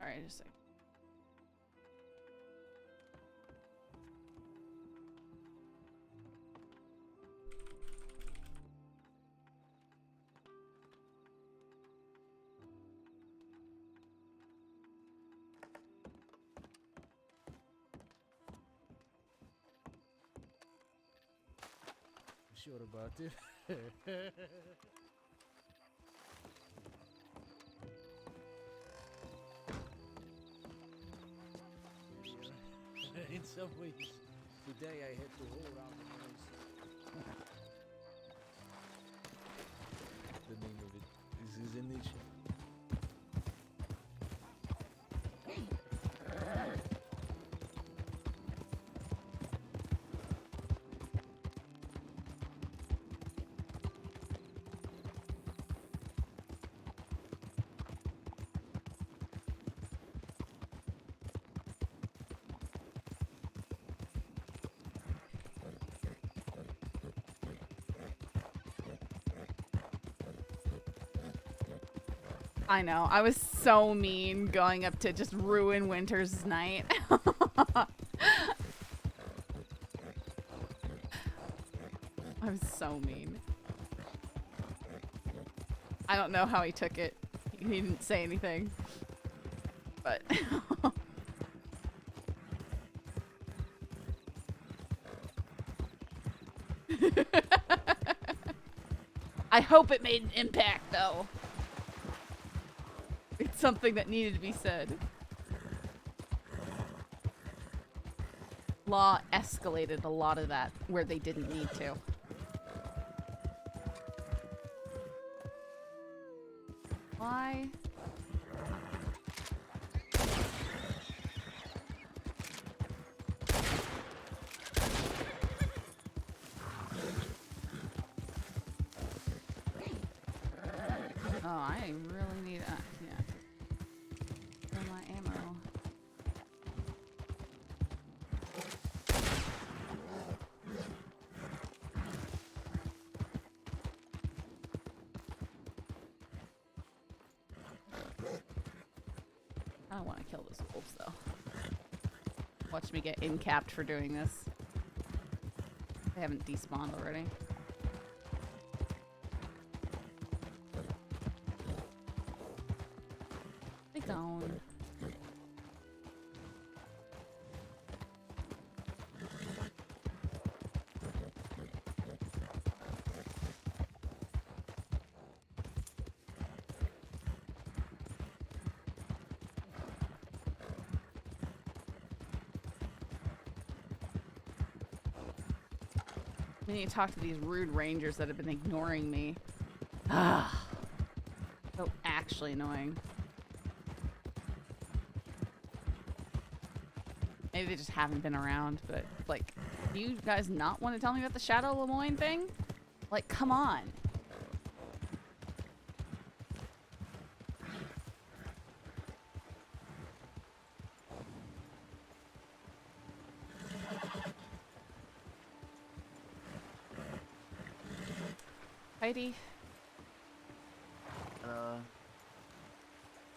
Alright, just a second. Sure about it. In some ways, today I had to hold out the noise. The name of it. This is a niche. I know. I was so mean going up to just ruin Winter's night. I was so mean. I don't know how he took it. He didn't say anything. But I hope it made an impact though. It's something that needed to be said. Law escalated a lot of that where they didn't need to. Why? Oh, I really need yeah. Fill my ammo. I don't want to kill those wolves though. Watch me get incapped for doing this. They haven't despawned already. They gone. I need to talk to these rude rangers that have been ignoring me. Ah, so actually annoying. Maybe they just haven't been around, but like, do you guys not want to tell me about the Shadow Lemoyne thing? Like, come on. Heidi, Hello.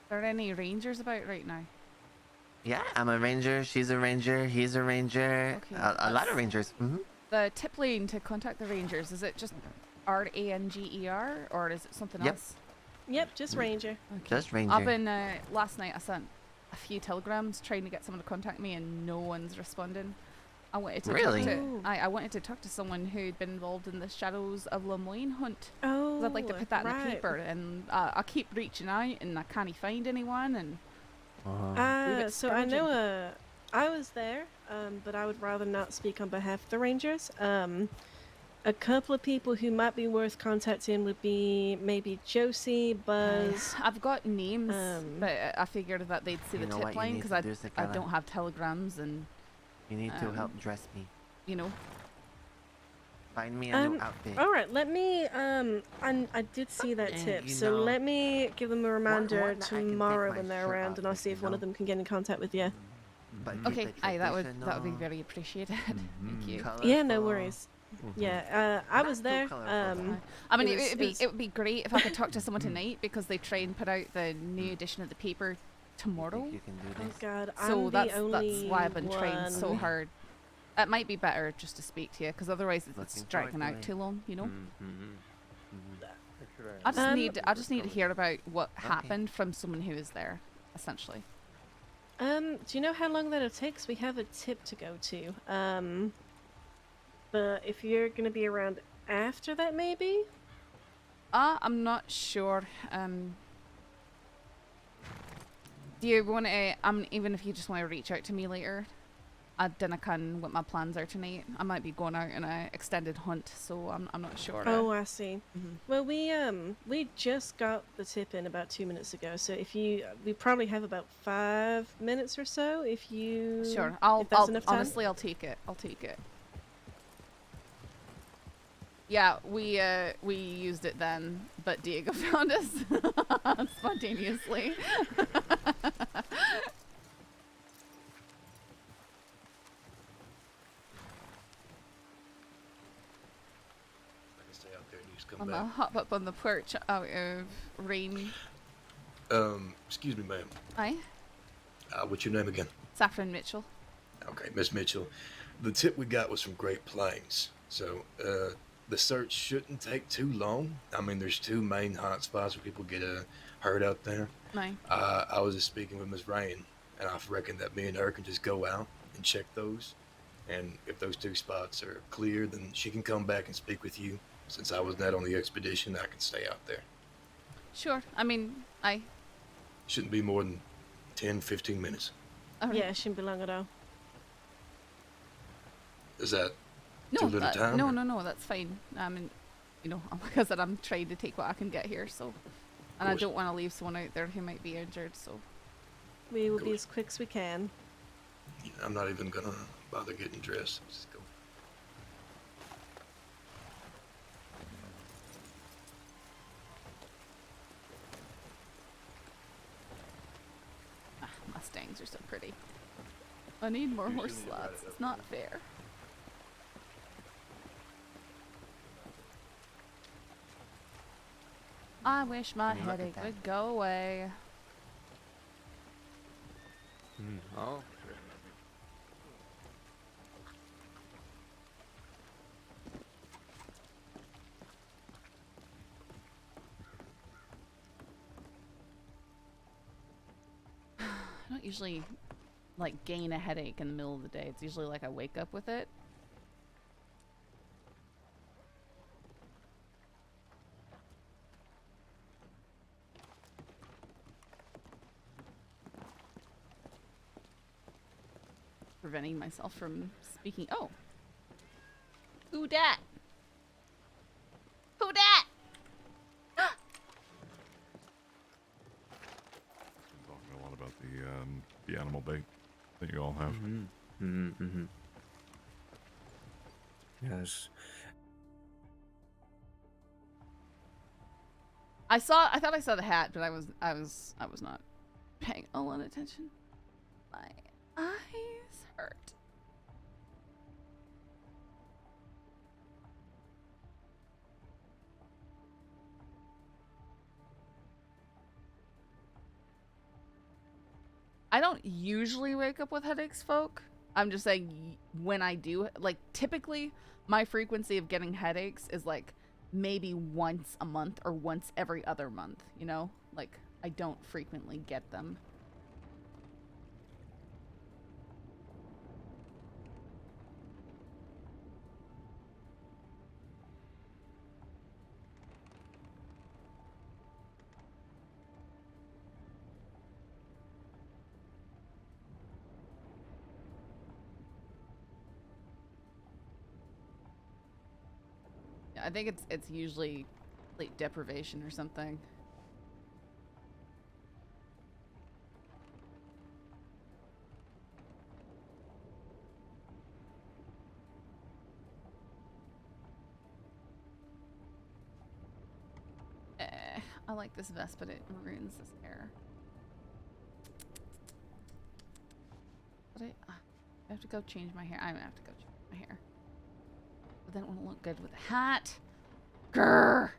are there any rangers about right now? Yeah, I'm a ranger. She's a ranger. He's a ranger. Okay, A lot of rangers. The tip lane to contact the rangers, is it just RANGER or is it something Yep. else? Yep, just ranger. Okay. Just ranger. I've been, last night I sent a few telegrams trying to get someone to contact me and no one's responding. I wanted to Really? talk to, I wanted to talk to someone who'd been involved in the Shadows of Lemoyne hunt. Oh, 'Cause I'd like to put that in the right. paper, and I keep reaching out and I can't find anyone. And bit So I know I was there, but I would rather not speak on behalf of the rangers. A couple of people who might be worth contacting would be maybe Josie, Buzz. I've got names, but I figured that they'd see You the know tip what you line need because to do, I Sakala? don't have telegrams and You need to help dress me. you know. Find me a new outfit. All right, let me. I did see that And, tip, you so know, let me give them a reminder I can take tomorrow my when they're shirt around, off and I'll if see you if one of know. them can get in contact with you. But keep Okay, it aye, that would be traditional, very appreciated. Thank you. Yeah, no colorful. worries. Yeah, I was Not too there. colorful. I mean, It was- it would be great if I could talk to someone tonight because they try and put out the new edition of the paper tomorrow. You can do Oh this. God, So I'm that's the only why I've been trying so one. hard. It might be better just to speak to you, because otherwise it's Looking dragging forward to out it. too long, you know. I Um, just need to hear about what happened from someone who is there, essentially. Do you know how long that'll take? 'Cause we have a tip to go to. But if you're gonna be around after that, maybe? I'm not sure. Do you want to? Even if you just want to reach out to me later, I don't know what my plans are tonight. I might be going out on an extended hunt, so I'm not sure. Oh, I see. Mhm. Well, we just got the tip in about 2 minutes ago, so if we probably have about 5 minutes or so. If Sure. if that's enough time. Honestly, I'll take it. I'll take it. Yeah, we used it then, but Diego found us spontaneously. Stay out there and you just come I'm gonna back. hop up on the porch out of rain. Excuse me, ma'am. Aye, What's your name again? Saffron Mitchell. Okay, Miss Mitchell. The tip we got was from Great Plains, so the search shouldn't take too long. I mean, there's two main hot spots where people get hurt out there. Aye. I was just speaking with Miss Rain, and I reckon that me and her can just go out and check those. And if those two spots are clear, then she can come back and speak with you. Since I was not on the expedition, I can stay out there. Sure. I mean, aye. Shouldn't be more than 10, 15 minutes. All right. Yeah, it shouldn't be long at all. Is that No, too little time? no, that's fine. I mean, you know, like I said, I'm trying to take what I can get here, so. And I course. don't want to leave someone out there who might be injured, so. We will be Good. as quick as we can. I'm not even gonna bother getting dressed. Just go. Ah, Mustangs are so pretty. I need more horse Usually you ride slots. it up It's not fair. I wish my Can you look at headache that? would go away. Oh. I don't usually like gain a headache in the middle of the day. It's usually like I wake up with it. Preventing myself from speaking. Oh. Who dat? Who dat? Been talking a lot about the animal bait that you all have. Yes. I thought I saw the hat, but I was not paying a lot of attention. My eyes hurt. I don't usually wake up with headaches, folk. I'm just saying when I do, like typically my frequency of getting headaches is like maybe once a month or once every other month, you know? Like I don't frequently get them. I think it's usually sleep deprivation or something. I like this vest, but it ruins this hair. But I have to go change my hair. I'm gonna have to go change my hair. But then it won't look good with the hat. Grrr!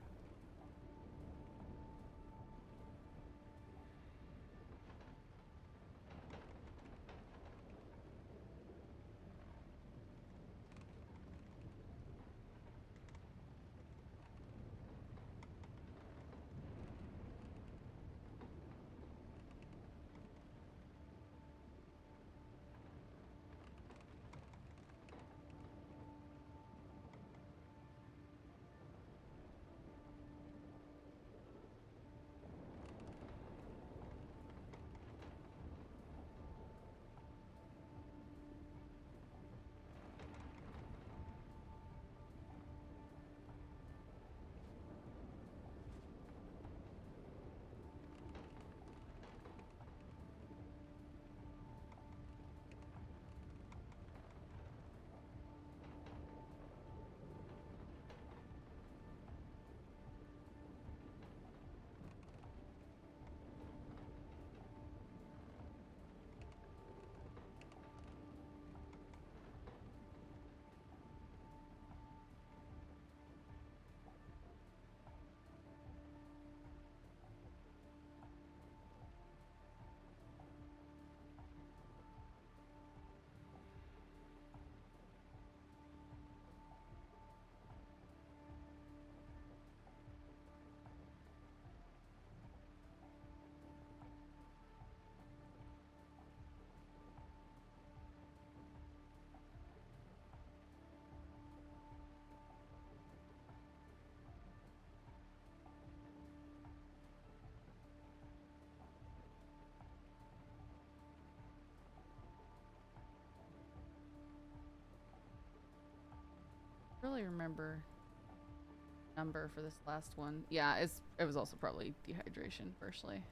really remember number for this last one. Yeah, it was also probably dehydration, firstly.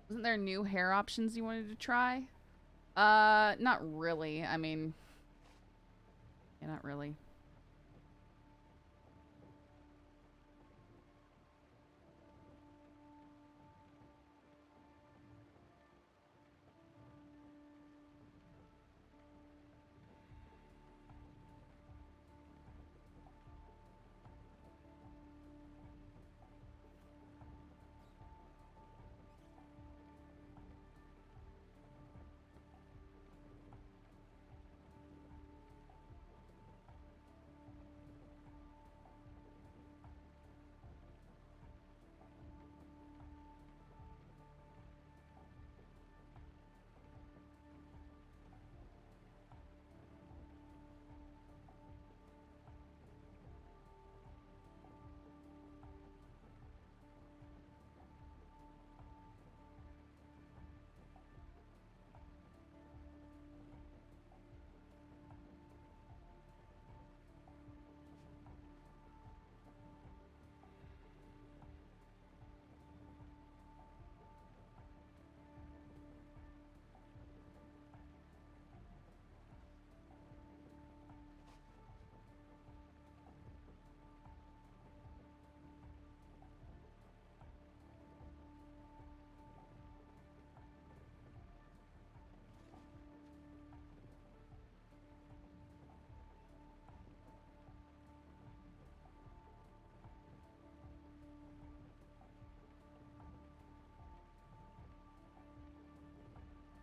Wasn't there new hair options you wanted to try? Not really. I mean, yeah, not really.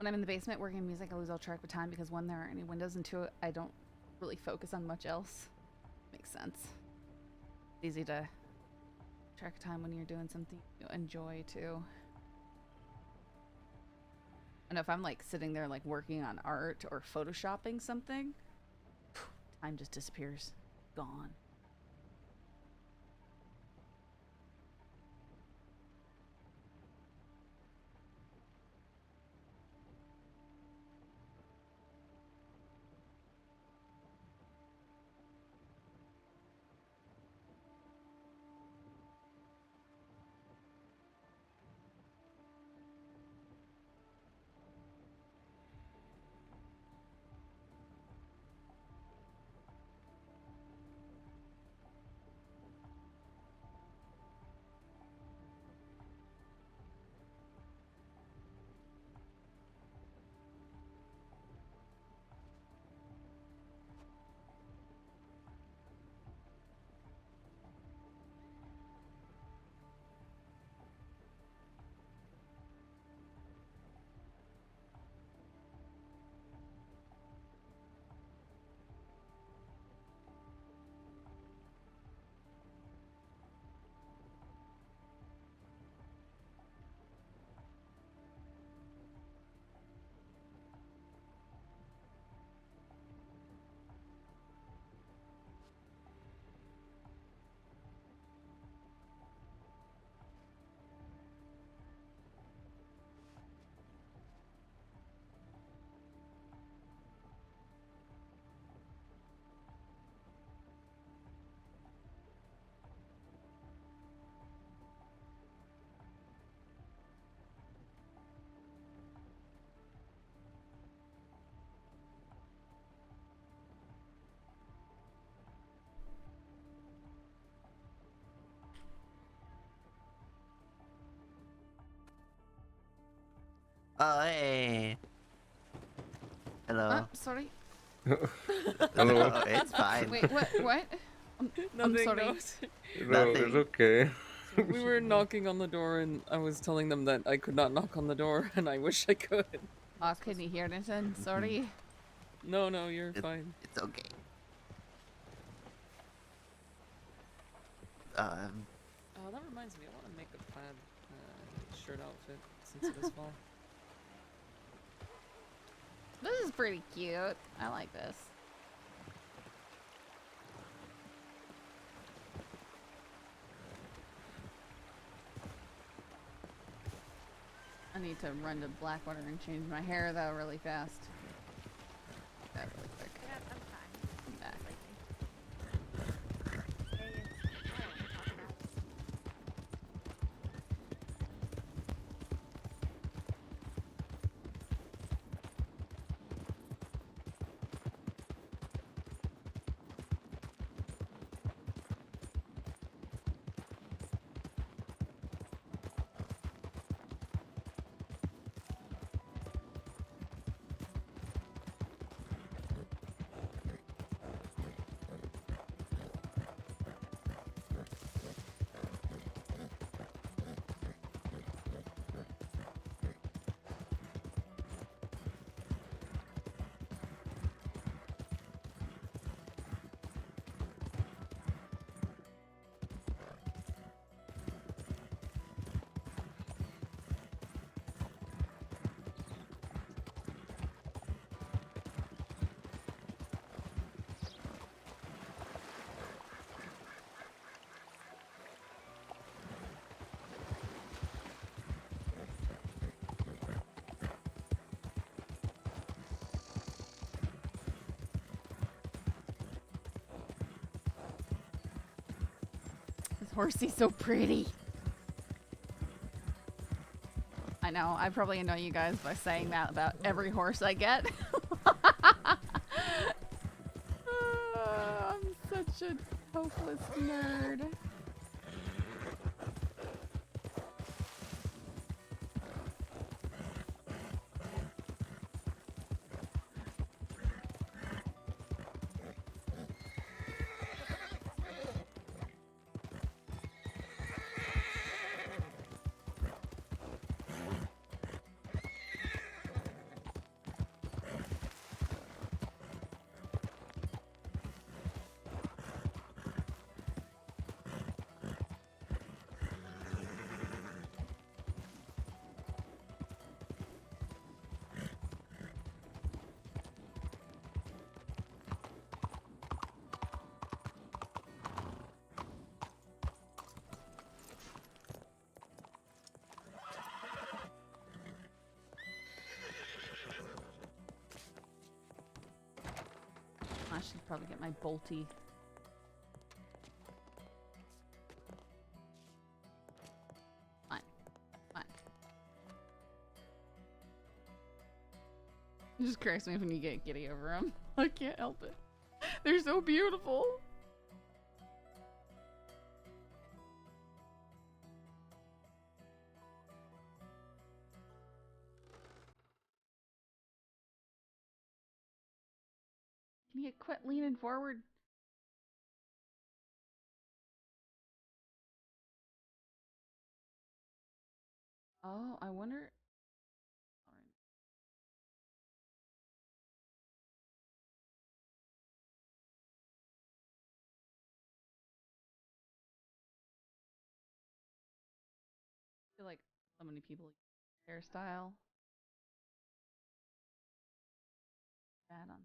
When I'm in the basement working on music, I lose all track of time because one, there aren't any windows, and two, I don't really focus on much else. Makes sense. It's easy to track time when you're doing something you enjoy too. I know if I'm like sitting there like working on art or photoshopping something, time just disappears. Gone. Oh, hey. Hello. Sorry. Hello. Oh, it's fine. Wait, what? I'm Nothing, sorry. no. No, it's Nothing. okay. We were knocking on the door and I was telling them that I could not knock on the door and I wish I could. Oh, can you hear anything? Sorry. No, you're fine. It's okay. Oh, that reminds me, I want to make a plaid shirt outfit since it is fall. This is pretty cute. I like this. I need to run to Blackwater and change my hair though really fast. That really quick. Yeah, I'm fine. Come back. Horsey's so pretty. I know, I probably annoy you guys by saying that about every horse I get. I'm such a hopeless nerd. I should probably get my bolty. Fine. Fine. It just cracks me up when you get giddy over them. I can't help it. They're so beautiful. Can you quit leaning forward? Oh, I wonder. I feel like so many people hairstyle. Bad on.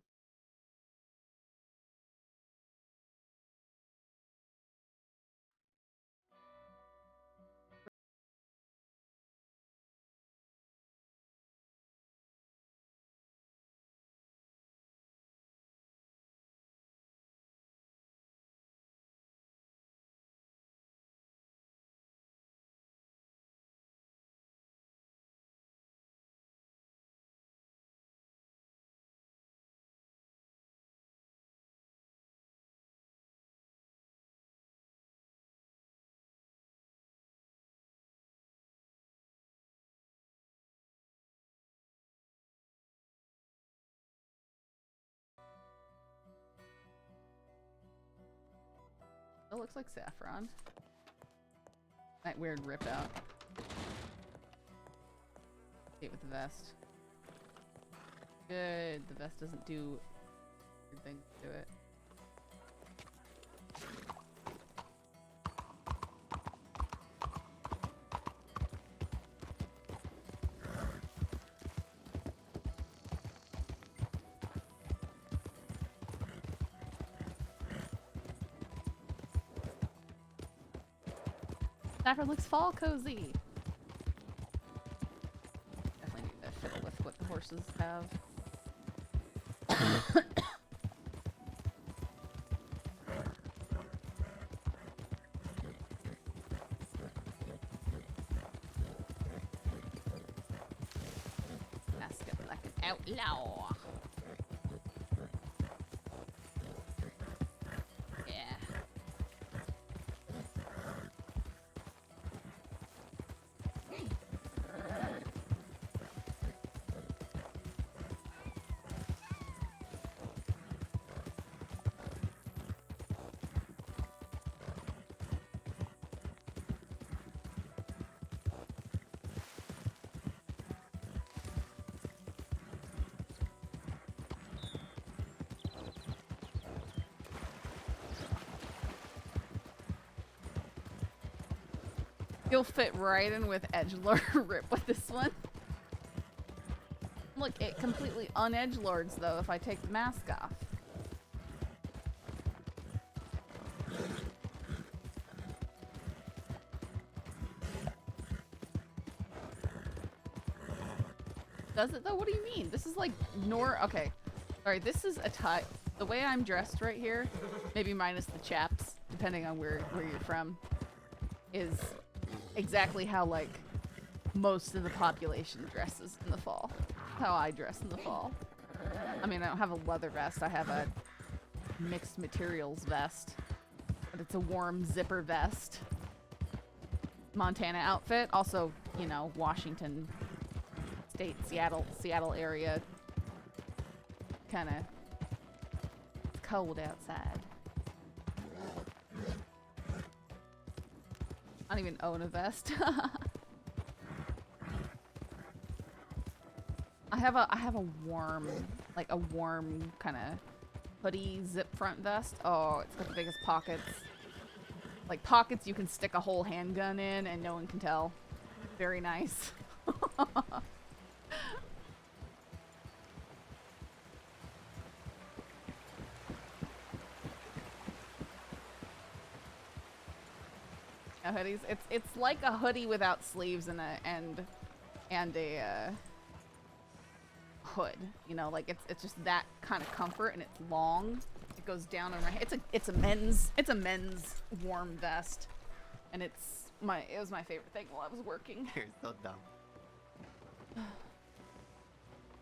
It looks like Saffron. That weird rip out. Get with the vest. Good. The vest doesn't do weird things to it. Saffron looks fall cozy. Definitely need to fiddle with what the horses have. Mask up like an outlaw. Yeah. You'll fit right in with edgelord rip with this one. Look, it completely unedgelords though if I take the mask off. Does it though? What do you mean? This is like okay. Sorry, this is a tie. The way I'm dressed right here, maybe minus the chaps, depending on where you're from, is exactly how like most of the population dresses in the fall. How I dress in the fall. I mean, I don't have a leather vest. I have a mixed materials vest, but it's a warm zipper vest. Montana outfit. Also, you know, Washington State, Seattle area. Kind of cold outside. I don't even own a vest. I have a warm, like a warm kind of hoodie zip front vest. Oh, it's got the biggest pockets. Like pockets you can stick a whole handgun in and no one can tell. Very nice. Hoodies. It's like a hoodie without sleeves and a hood. You know, like it's just that kind of comfort, and it's long. It goes down on my head. It's a men's warm vest, and it was my favorite thing while I was working. You're so dumb.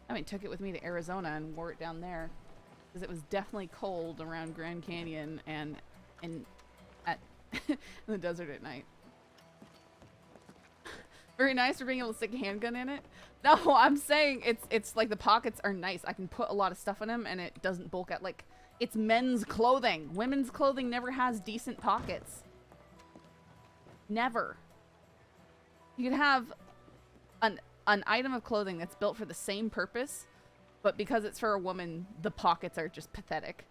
I mean, took it with me to Arizona and wore it down there because it was definitely cold around Grand Canyon and at in the desert at night. Very nice for being able to stick a handgun in it. No, I'm saying it's like the pockets are nice. I can put a lot of stuff in them and it doesn't bulk out. Like, it's men's clothing. Women's clothing never has decent pockets. Never. You could have an item of clothing that's built for the same purpose, but because it's for a woman, the pockets are just pathetic.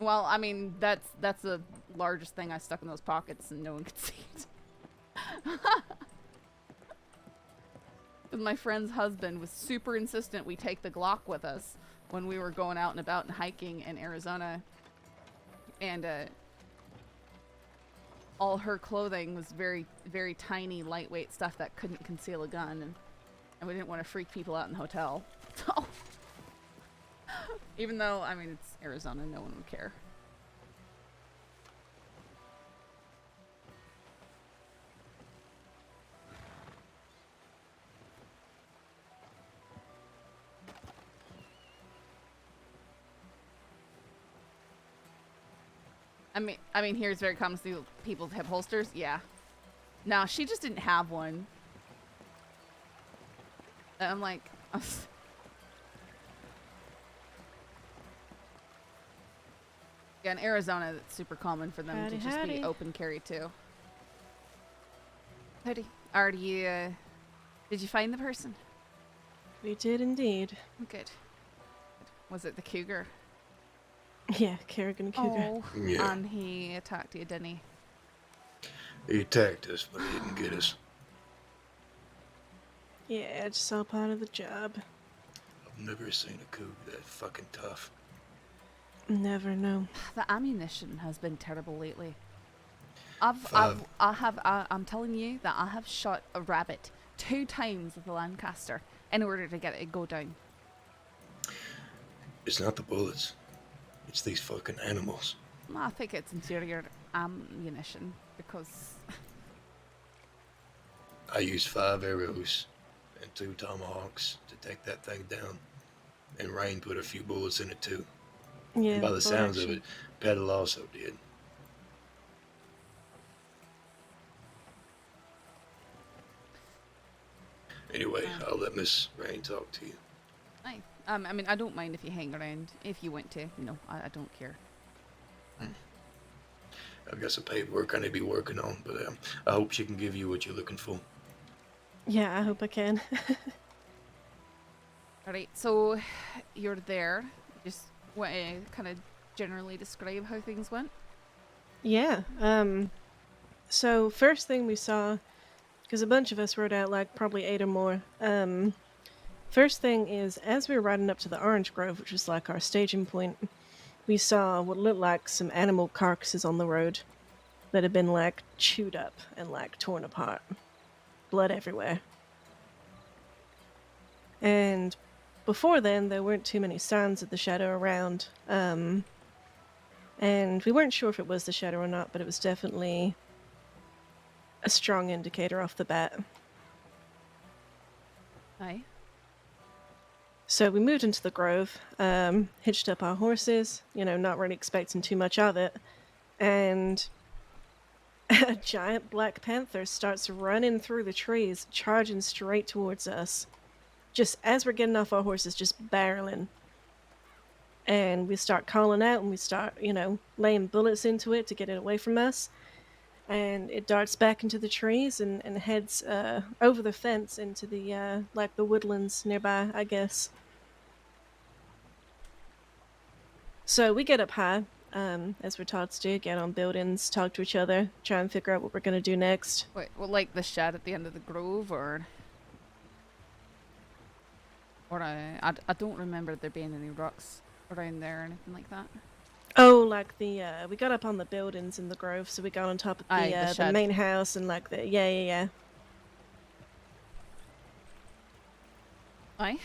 Well, I mean, that's the largest thing I stuck in those pockets and no one could see it. My friend's husband was super insistent we take the Glock with us when we were going out and about and hiking in Arizona. And all her clothing was very, very tiny, lightweight stuff that couldn't conceal a gun. And we didn't want to freak people out in the hotel. So, even though, I mean, it's Arizona, no one would care. I mean, here's very common to see people have holsters. Yeah. No, she just didn't have one. And I'm like, yeah, in Arizona, it's super common for them to just be open carry too. Howdy. Did you find the person? We did indeed. Good. Was it the cougar? Yeah, Kerrigan Cougar. Oh, Yeah. and he attacked you, didn't he? He attacked us, but he didn't get us. Yeah, it's all part of the job. I've never seen a cougar that fucking tough. Never know. The ammunition has been terrible lately. I'm telling you that I have shot a rabbit 2 times with a Lancaster in order to get it to go down. It's not the bullets. It's these fucking animals. I think it's inferior ammunition because I used 5 arrows and 2 tomahawks to take that thing down. And Rain put a few bullets in it too. Yeah. And by the well, sounds of actually- it, Petal also did. Anyway, I'll let Miss Rain talk to you. aye. I mean, I don't mind if you hang around if you want to. You know, I don't care. I've got some paperwork I need to be working on, but I hope she can give you what you're looking for. Yeah, I hope I can. All right, so you're there. Just want to kind of generally describe how things went. Yeah. So first thing we saw, because a bunch of us rode out, like probably 8 or more. First thing is, as we were riding up to the Orange Grove, which was like our staging point, we saw what looked like some animal carcasses on the road that had been like chewed up and like torn apart. Blood everywhere. And before then, there weren't too many signs of the shadow around. And we weren't sure if it was the shadow or not, but it was definitely a strong indicator off the bat. Aye. So we moved into the grove, hitched up our horses, you know, not really expecting too much of it, and a giant black panther starts running through the trees, charging straight towards us. Just as we're getting off our horses, just barreling. And we start calling out, and we start, you know, laying bullets into it to get it away from us. And it darts back into the trees and heads over the fence into the, like, the woodlands nearby, I guess. So we get up high, as we're taught to do, get on buildings, talk to each other, try and figure out what we're going to do next. Wait, well, like the shed at the end of the grove, or I don't remember there being any rocks around there or anything like that. Oh, like the, we got up on the buildings in the grove, so we got on top of Aye, the the shed. main house and like the, yeah. Aye.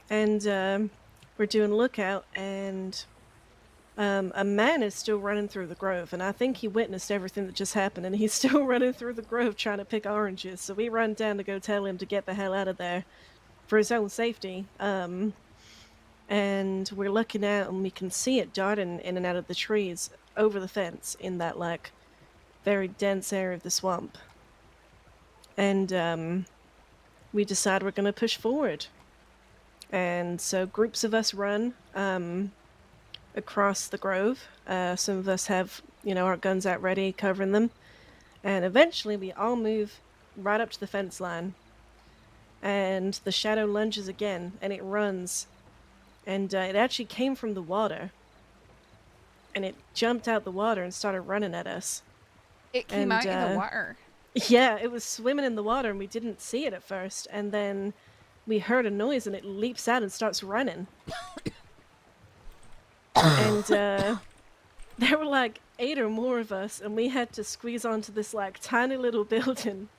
And we're doing a lookout, and a man is still running through the grove, and I think he witnessed everything that just happened, and he's still running through the grove trying to pick oranges. So we run down to go tell him to get the hell out of there for his own safety. And we're looking out, and we can see it darting in and out of the trees over the fence in that like very dense area of the swamp. And we decide we're going to push forward. And so groups of us run across the grove. Some of us have, you know, our guns out ready, covering them. And eventually we all move right up to the fence line. And the shadow lunges again, and it runs. And it actually came from the water. And it jumped out the water and started running at us. It came And, out of the water. Yeah, it was swimming in the water, and we didn't see it at first. And then we heard a noise, and it leaps out and starts running. And there were like 8 or more of us, and we had to squeeze onto this like tiny little building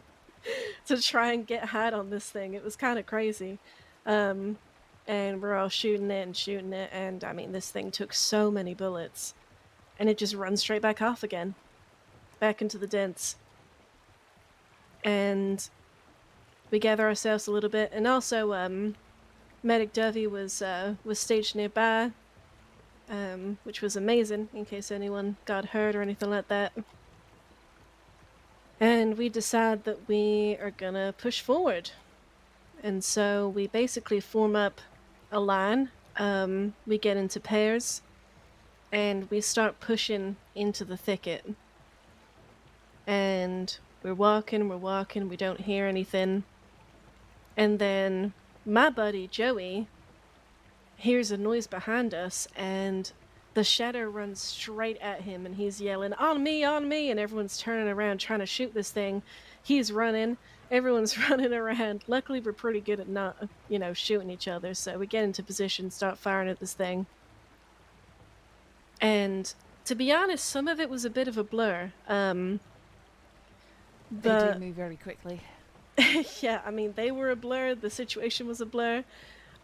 to try and get hide on this thing. It was kind of crazy. And we're all shooting it, and I mean, this thing took so many bullets. And it just runs straight back off again. Back into the dents. And we gather ourselves a little bit, and also Medic Dovey was staged nearby, which was amazing in case anyone got hurt or anything like that. And we decide that we are gonna push forward, and so we basically form up a line. We get into pairs, and we start pushing into the thicket. And we're walking, we don't hear anything. And then my buddy Joey hears a noise behind us, and the shadow runs straight at him, and he's yelling, on me, and everyone's turning around trying to shoot this thing. He's running, everyone's running around. Luckily, we're pretty good at not, you know, shooting each other, so we get into position, start firing at this thing. And To be honest, some of it was a bit of a blur. They The do move very quickly. yeah, I mean, they were a blur. The situation was a blur.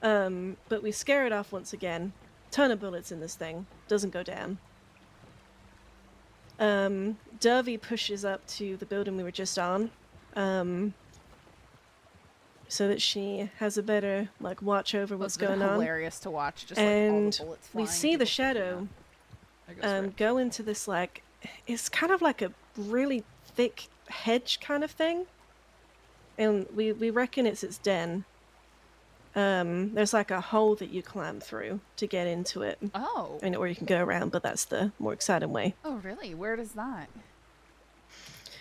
But we scare it off once again. Ton of bullets in this thing. Doesn't go down. Dovey pushes up to the building we were just on. So that she has a better watch over what's going on. Hilarious to watch, just And all the bullets flying. we see the shadow go into this it's kind of like a really thick hedge kind of thing, and we reckon it's its den. There's like a hole that you climb through to get into it. Oh. Or you can go around, but that's the more exciting way. Oh, really? Where does that?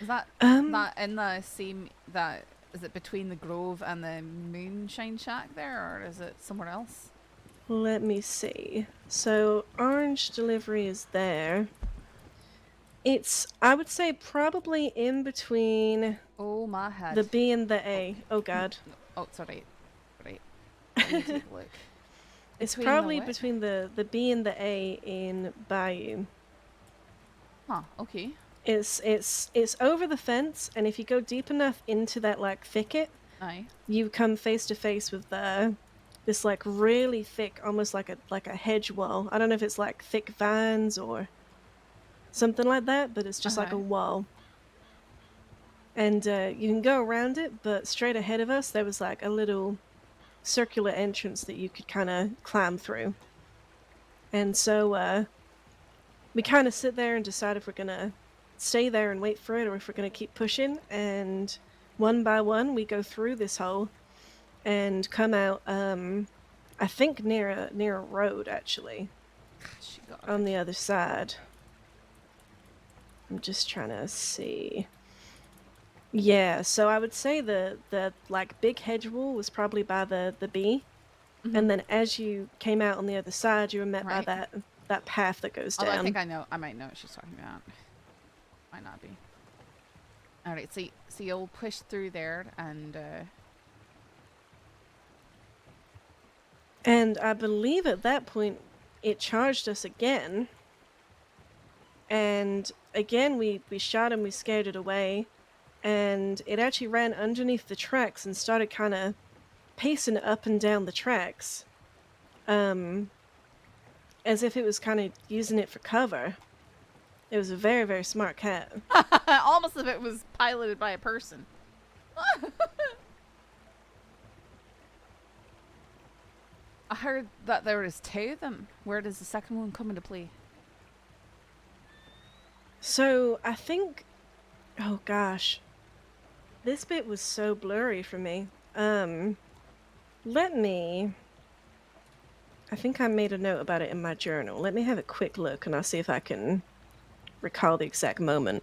Is that that in the same that? Is it between the Grove and the Moonshine Shack there, or is it somewhere else? Let me see. So orange delivery is there. It's, I would say, probably in between Oh my head. the B and the A. Oh god. Oh, sorry. Right. Let me take a look. It's Between the probably what? between the B and the A in Bayou. Huh. Okay. It's over the fence, and if you go deep enough into that thicket, Aye. you come face to face with this really thick, almost like a hedge wall. I don't know if it's thick vines or something like that, but it's just like a wall. And you can go around it, but straight ahead of us there was a little circular entrance that you could kind of climb through. And so we kind of sit there and decide if we're gonna stay there and wait for it, or if we're going to keep pushing. And one by one we go through this hole and come out I think near a road, actually, on the other side. I'm just trying to see. Yeah, so I would say the big hedge wall was probably by the B. Mm-hmm. And then as you came out on the other side, you were met by that path that goes down. I think I might know what she's talking about. Might not be. Alright, so you'll push through there, and I believe at that point it charged us again. And again we shot him, we scared it away, and it actually ran underneath the tracks and started kind of pacing up and down the tracks. As if it was kind of using it for cover. It was a very, very smart cat. almost if it was piloted by a person. I heard that there is two of them. Where does the second one come into play? So I think, oh gosh, this bit was so blurry for me. I think I made a note about it in my journal. Let me have a quick look and I'll see if I can recall the exact moment.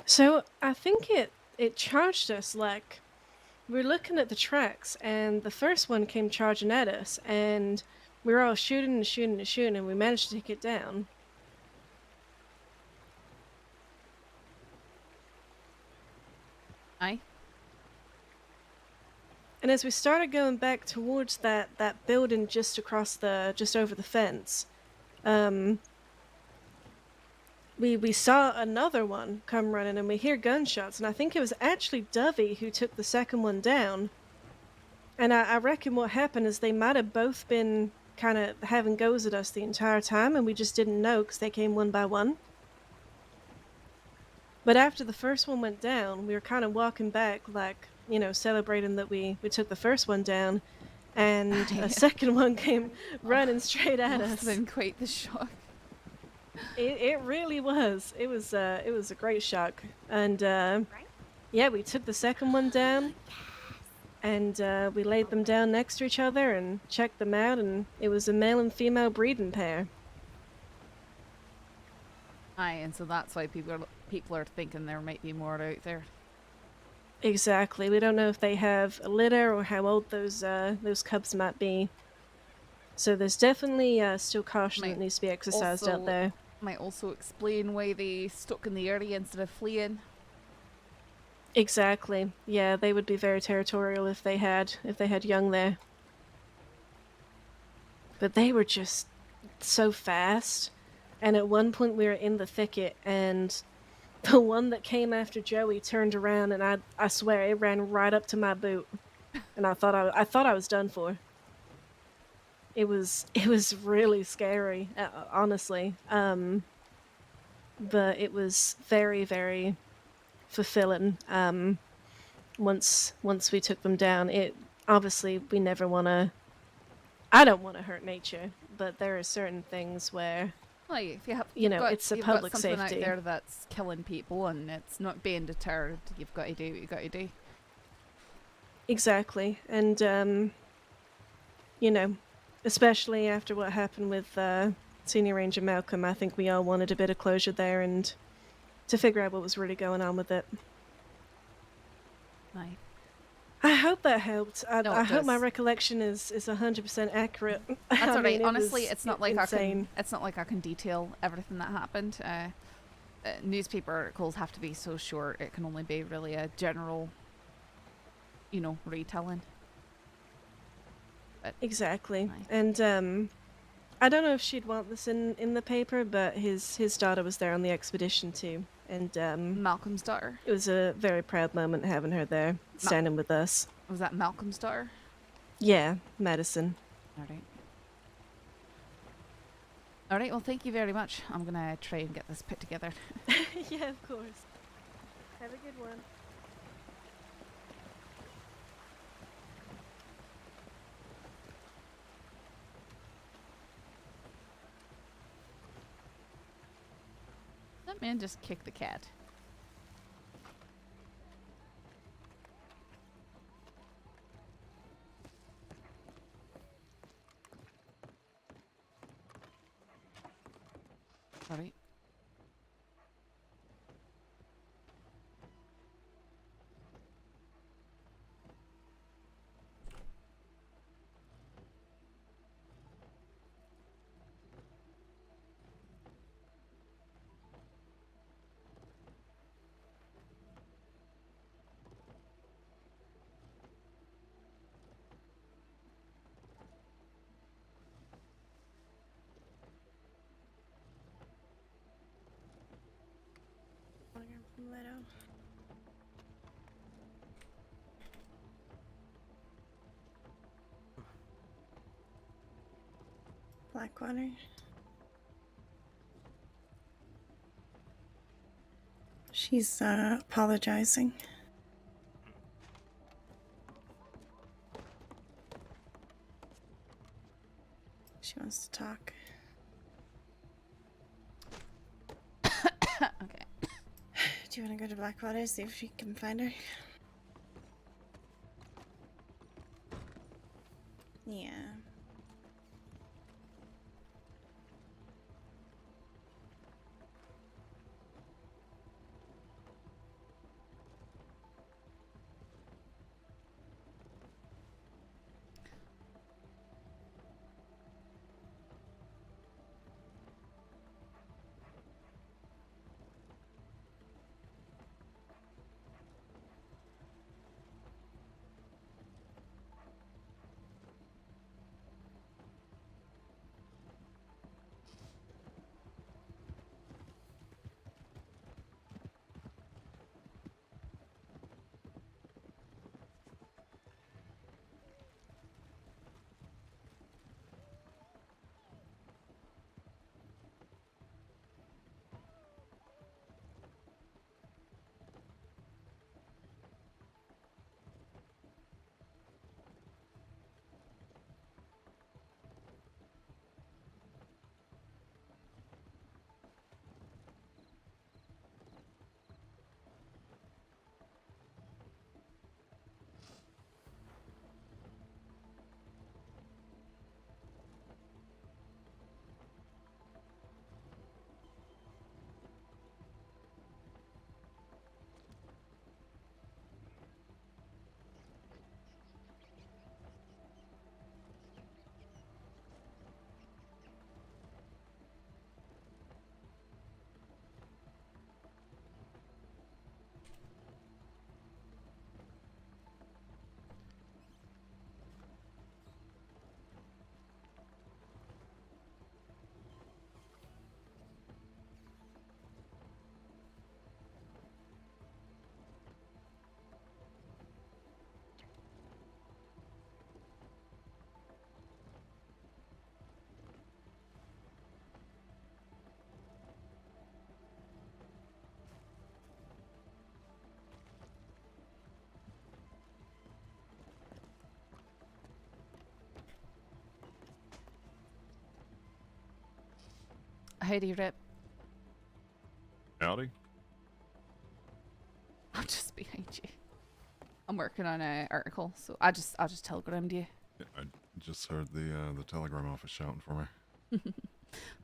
So I think it charged us we're looking at the tracks, and the first one came charging at us, and we were all shooting and shooting and shooting, and we managed to take it down. Aye. And as we started going back towards that building just over the fence, we saw another one come running, and we hear gunshots, and I think it was actually Dovey who took the second one down. And I reckon what happened is they might have both been kind of having goes at us the entire time, and we just didn't know because they came one by one. But after the first one went down, we were kind of walking back celebrating that we took the first one down, and a second one came running straight at us. Must have been quite the shock. It really was. It was a great shock. And yeah, we took the second one down, and we laid them down next to each other and checked them out, and it was a male and female breeding pair. Aye, and so that's why people are thinking there might be more out there. Exactly. We don't know if they have a litter or how old those cubs might be. So there's definitely still caution that needs to be exercised out there. Might also explain why they stuck in the area instead of fleeing. Exactly. Yeah, they would be very territorial if they had young there. But they were just so fast. And at one point we were in the thicket, and the one that came after Joey turned around, and I swear it ran right up to my boot. And I thought I was done for. It was really scary, honestly. But it was very, very fulfilling. Once we took them down, it obviously we never want to. I don't want to hurt nature, but there are certain things where, Well, if you have, it's a public got something safety. out there that's killing people and it's not being deterred. You've got to do what you got to do. Exactly, and especially after what happened with Senior Ranger Malcolm, I think we all wanted a bit of closure there and to figure out what was really going on with it. Aye. I hope that helped. I hope my does. recollection is 100% accurate. That's I alright. mean, Honestly, it's not like insane. it's not like I can detail everything that happened. Newspaper articles have to be so short. It can only be really a general, retelling. But Exactly. Aye. And I don't know if she'd want this in the paper, but his daughter was there on the expedition too. And Malcolm's daughter. it was a very proud moment having her there, standing with us. Was that Malcolm's daughter? Yeah, Madison. Alright. Alright, well thank you very much. I'm gonna try and get this put together. Yeah, of course. Have a good one. That man just kicked the cat. Alright. Blackwater. She's apologizing. She wants to talk. Okay. Do you want to go to Blackwater, see if you can find her? Yeah. Howdy, Rip. Howdy. I'm just behind you. I'm working on an article, so I just telegrammed you. Yeah, I just heard the telegram office shouting for me.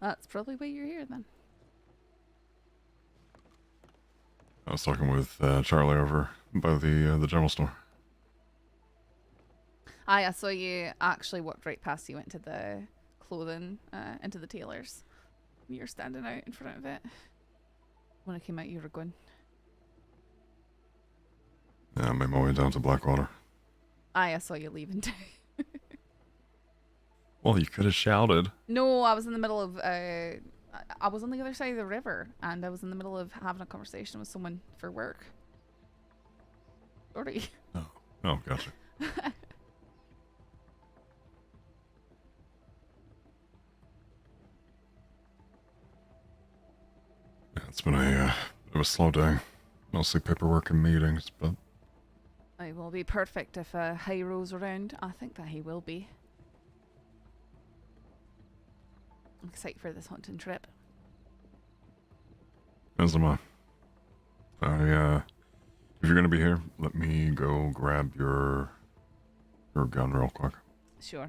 That's probably why you're here then. I was talking with Charlie over by the general store. I saw you actually walked right past you, went to the clothing, into the tailors. You're standing out in front of it. When I came out, you were going. Yeah, I made my way down to Blackwater. I saw you leaving too. Well, you could have shouted. No, I was in the middle of, I was on the other side of the river, and I was in the middle of having a conversation with someone for work. Sorry. Oh, gotcha. Yeah, it's been a slow day. Mostly paperwork and meetings, but... It will be perfect if Jairo's around. I think that he will be. I'm excited for this hunting trip. As am I. If you're gonna be here, let me go grab your gun real quick. Sure.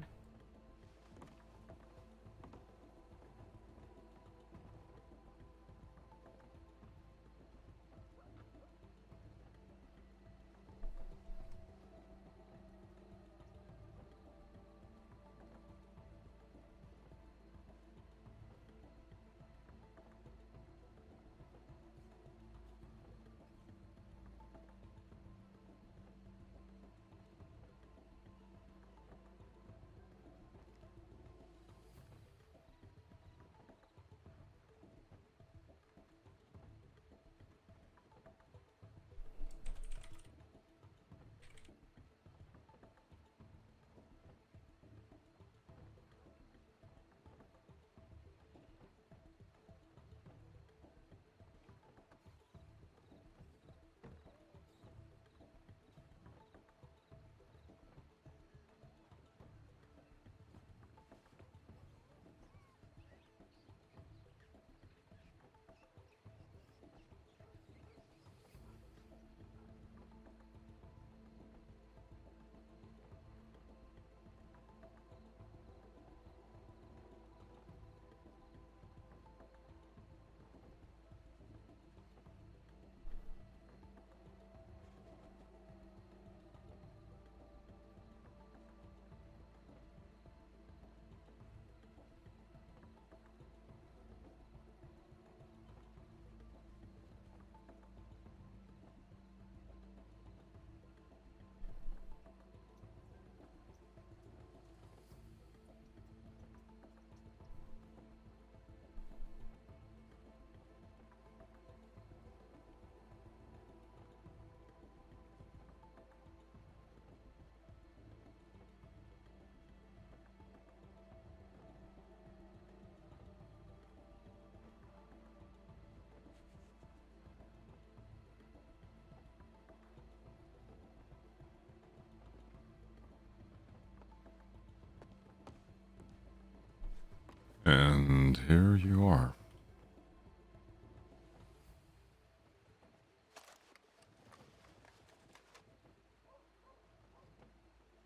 And here you are.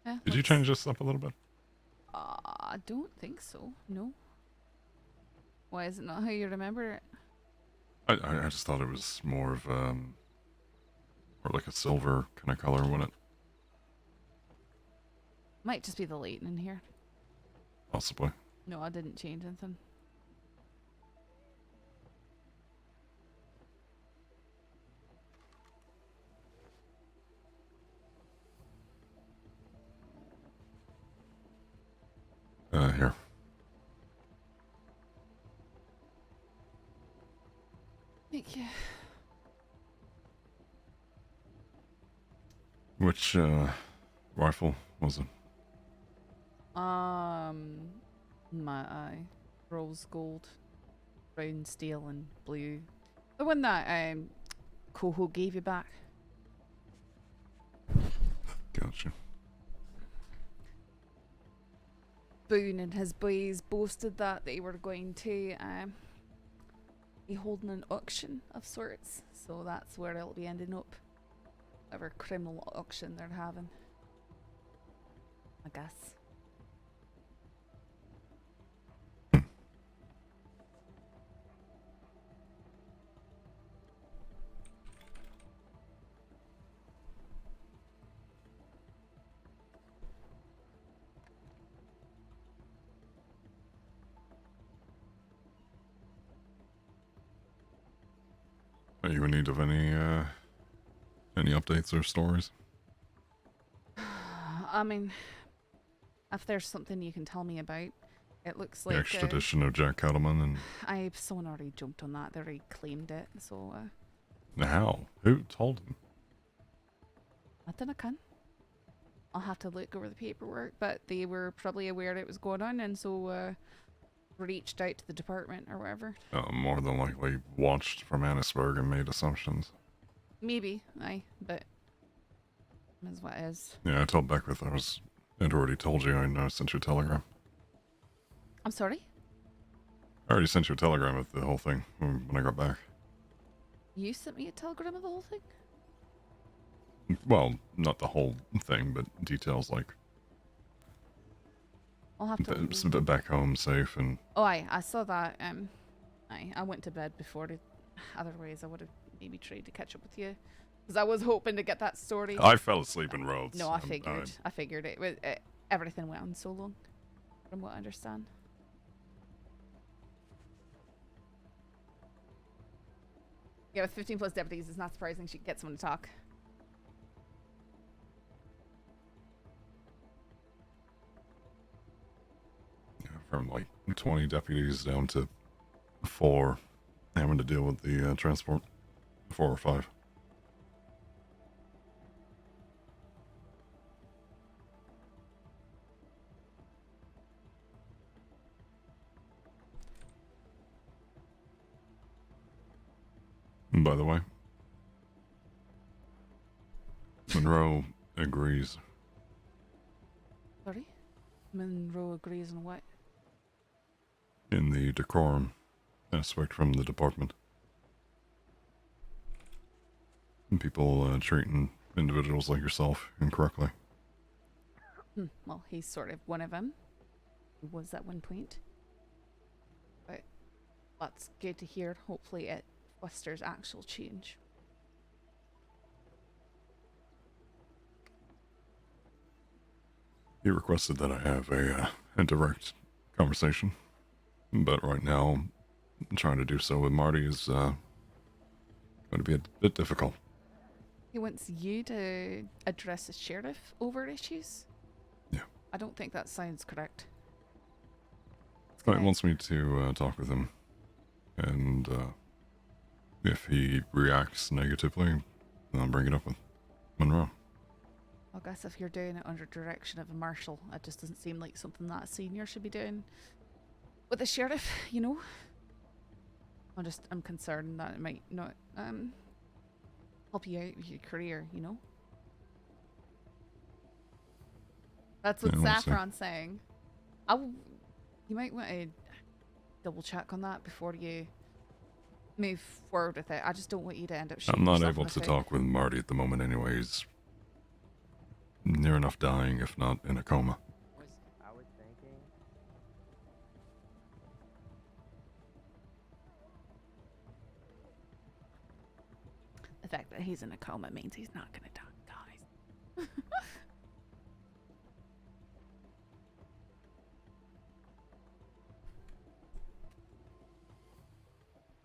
Yeah, Did you change this up a little bit? I don't think so. No. Why is it not how you remember it? I just thought it was more of or like a silver kind of color, wouldn't it? Might just be the lighting in here. Possibly. No, I didn't change anything. Here. Thank you. Which rifle was it? My eye. Rose gold, brown steel, and blue. The one that Coho gave you back. Gotcha. Boone and his boys boasted that they were going to be holding an auction of sorts, so that's where it'll be ending up. Whatever criminal auction they're having, I guess. Are you in need of any updates or stories? I mean, if there's something you can tell me about, it looks The like extradition of Jack Cattleman and someone already jumped on that. They already claimed it, so how? Who told him? I don't know. I'll have to look over the paperwork, but they were probably aware it was going on, and so reached out to the department or whatever. More than likely watched from Annisburg and made assumptions. Maybe, aye, but is what is. Yeah, I told Beckwith I'd already told you. I sent you a telegram. I'm sorry? I already sent you a telegram with the whole thing when I got back. You sent me a telegram of the whole thing? Well, not the whole thing, but details like I'll have to back home safe and... Oh, I saw that. I went to bed before it. Otherwise, I would have maybe tried to catch up with you. Because I was hoping to get that story. I fell asleep in roads. No, I figured. I figured it. Everything went on so long, from what I understand. Yeah, with 15 plus deputies, it's not surprising she could get someone to talk. From like 20 deputies down to 4 having to deal with the transport. 4 or 5. And by the way, Monroe agrees. Sorry? Monroe agrees on what? In the decorum aspect from the department. And people treating individuals like yourself incorrectly. Well, he's sort of one of them. He was at one point. But that's good to hear. Hopefully it fosters actual change. He requested that I have a direct conversation. But right now, trying to do so with Marty is going to be a bit difficult. He wants you to address the sheriff over issues? Yeah. I don't think that sounds correct. He wants me to talk with him. And if he reacts negatively, then I'll bring it up with Monroe. I guess if you're doing it under direction of a marshal, it just doesn't seem like something that a senior should be doing. With the sheriff, you know? I'm concerned that it might not help you out with your career, you know? That's what Saffron's saying. You might want to double check on that before you move forward with it. I just don't want you to end up shooting I'm not yourself able in the to foot. talk with Marty at the moment anyway. He's near enough dying, if not in a coma. I was thinking. The fact that he's in a coma means he's not going to die, guys.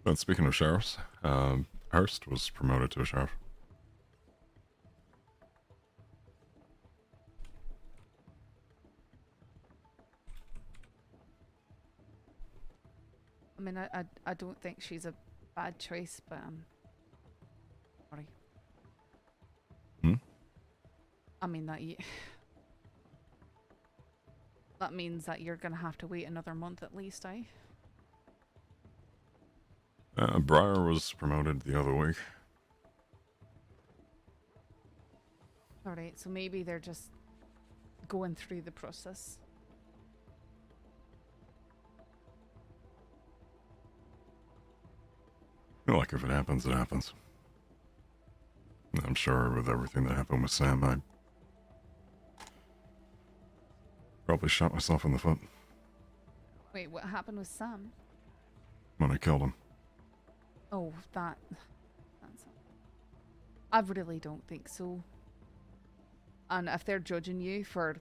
But speaking of sheriffs, Hurst was promoted to a sheriff. I mean, I don't think she's a bad choice, but sorry. I mean that means that you're gonna have to wait another month at least, eh? Briar was promoted the other week. Alright, so maybe they're just going through the process. feel like if it happens, it happens. I'm sure with everything that happened with Sam, I probably shot myself in the foot Wait, what happened with Sam? when I killed him. Oh, that's... I really don't think so. And if they're judging you for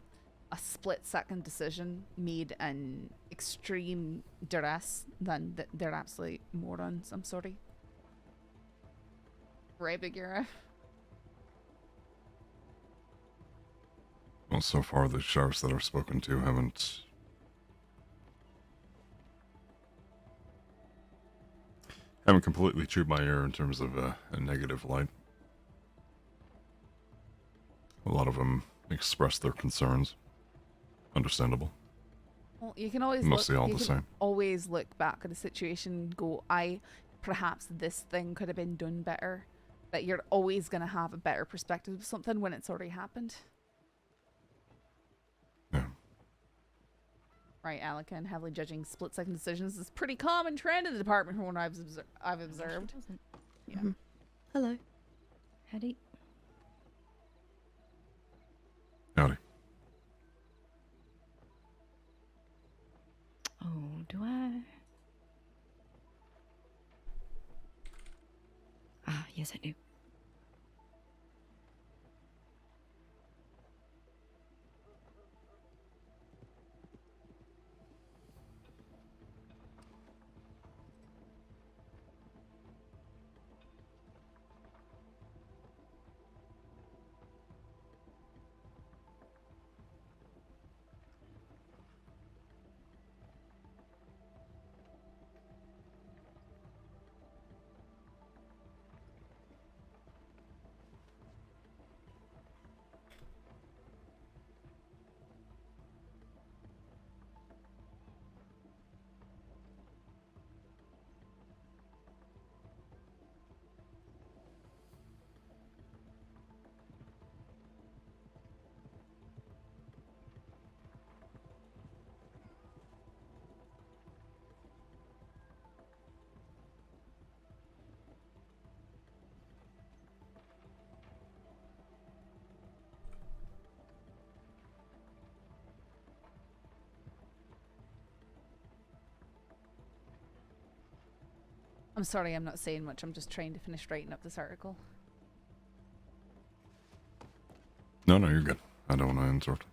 a split-second decision made in extreme duress, then they're absolute morons. I'm sorry. Right, Bagheera? Well, so far the sheriffs that I've spoken to haven't completely chewed my ear in terms of a negative light. A lot of them express their concerns. Understandable. Well, you can always Mostly look, all you the can same. always look back at a situation and go, perhaps this thing could have been done better. But you're always going to have a better perspective of something when it's already happened. Yeah. Right, Alec, and heavily judging split-second decisions is a pretty common trend in the department from what I've observed. Yeah. Hello. Howdy. Howdy. Oh, do I? Ah, yes I do. I'm sorry, I'm not saying much. I'm just trying to finish writing up this article. No, you're good. I don't want to interrupt.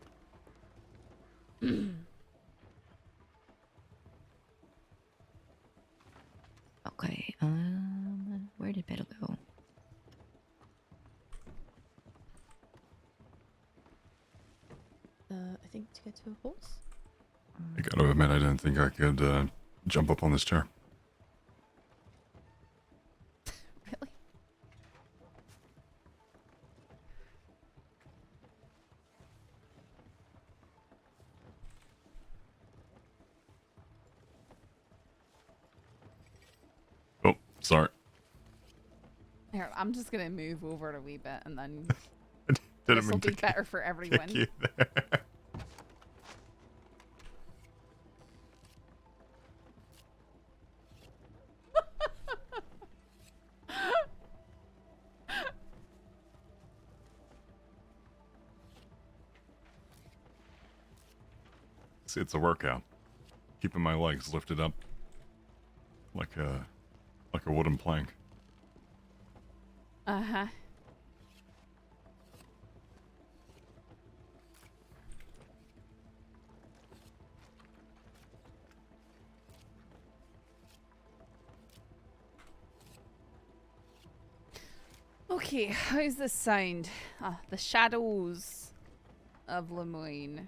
Okay, where did Petal go? I think to get to a horse. I gotta admit, I didn't think I could jump up on this chair. Really? Oh, sorry. Here, I'm just gonna move over a wee bit, and then Didn't this will mean be to better for everyone. kick you there. See, it's a workout. Keeping my legs lifted up like a wooden plank. Uh-huh. Okay, how's this sound? The shadows of Lemoyne.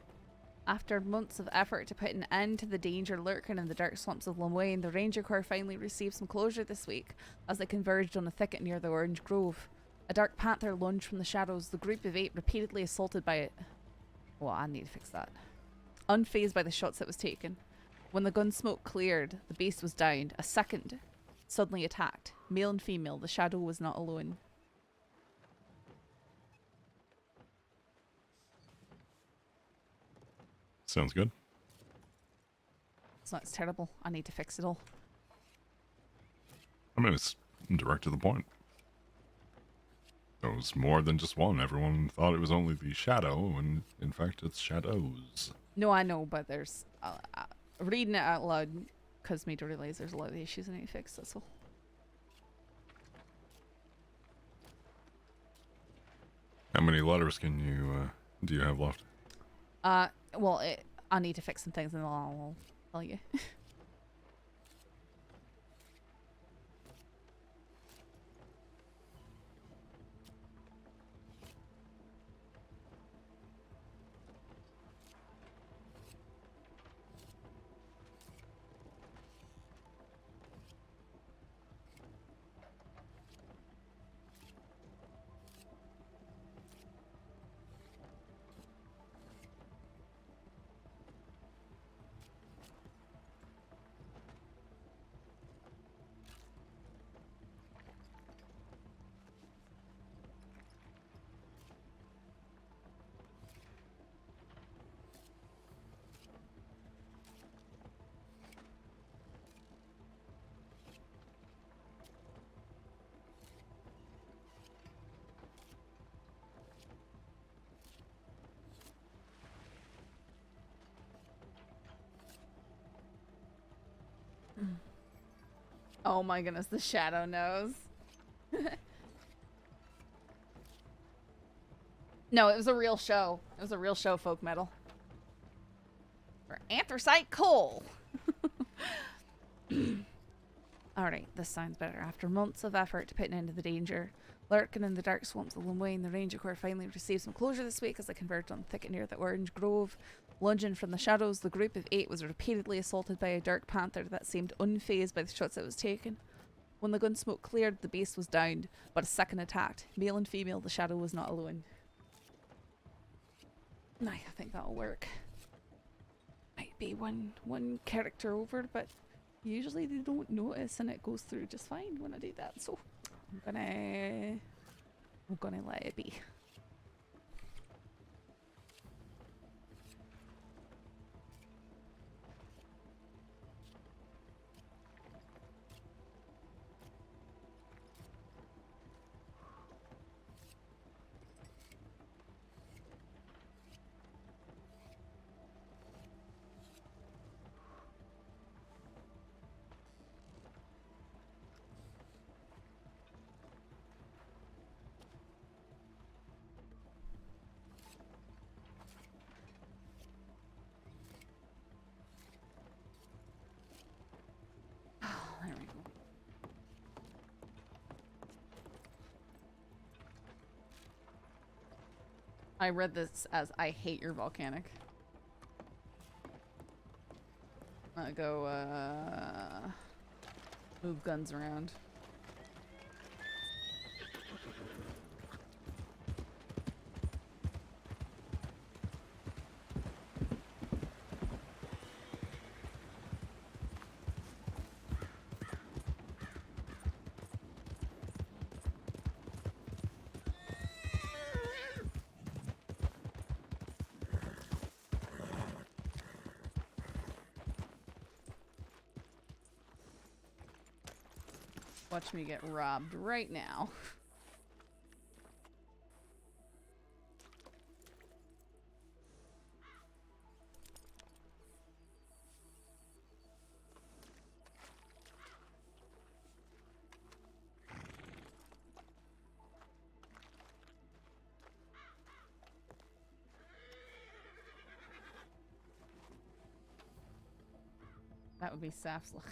After months of effort to put an end to the danger lurking in the dark swamps of Lemoyne, the Ranger Corps finally received some closure this week as they converged on a thicket near the Orange Grove. A dark panther lunged from the shadows, the group of 8 repeatedly assaulted by it. Well, I need to fix that. Unfazed by the shots it was taken. When the gun smoke cleared, the beast was downed. A second suddenly attacked. Male and female, the shadow was not alone. Sounds good. It's terrible. I need to fix it all. I mean, it's direct to the point. It was more than just one. Everyone thought it was only the shadow, and in fact, it's shadows. No, I know, but there's reading it out loud caused me to realize there's a lot of issues I need to fix. That's all. How many letters can you do you have left? Well, I need to fix some things, and I'll tell you. Oh my goodness, the shadow knows. No, it was a real show. It was a real show, folk metal. For anthracite coal. Alright, this sounds better. After months of effort to put an end to the danger, lurking in the dark swamps of Lemoyne, the Ranger Corps finally received some closure this week as they converged on the thicket near the Orange Grove. Lunging from the shadows, the group of 8 was repeatedly assaulted by a dark panther that seemed unfazed by the shots it was taken. When the gun smoke cleared, the beast was downed, but a second attacked. Male and female, the shadow was not alone. I think that'll work. Might be one character over, but usually they don't notice and it goes through just fine when I do that, so I'm gonna let it be. There we go. I read this as I hate your volcanic. I go move guns around. Watch me get robbed right now. That would be Saff's luck.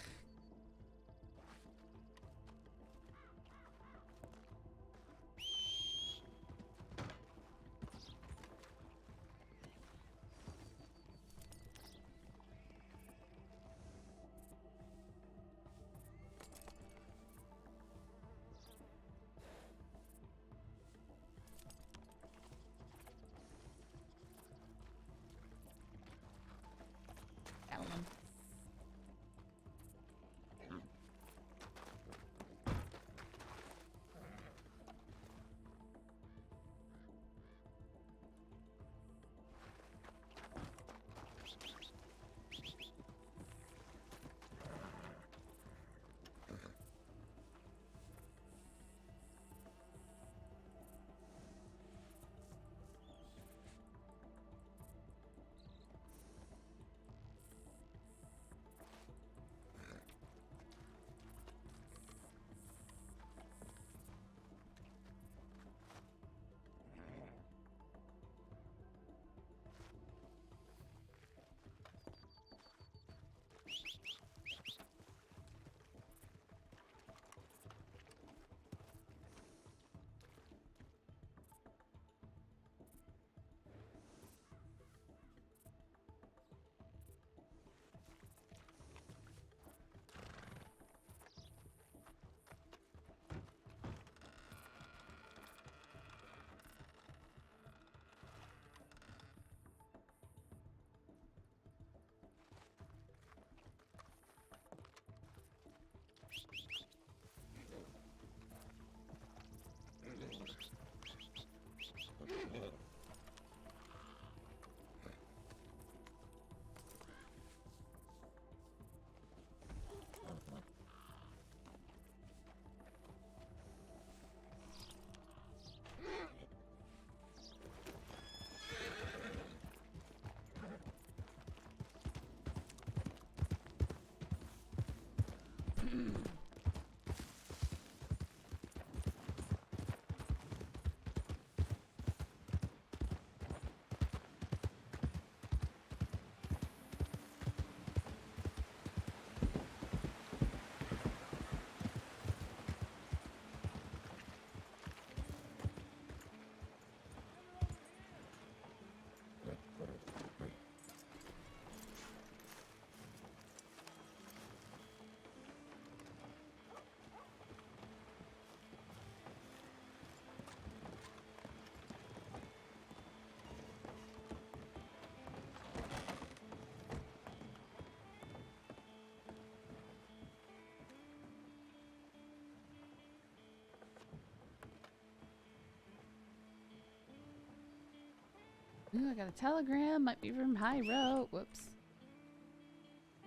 Ooh, I got a telegram. Might be from Jairo. Whoops.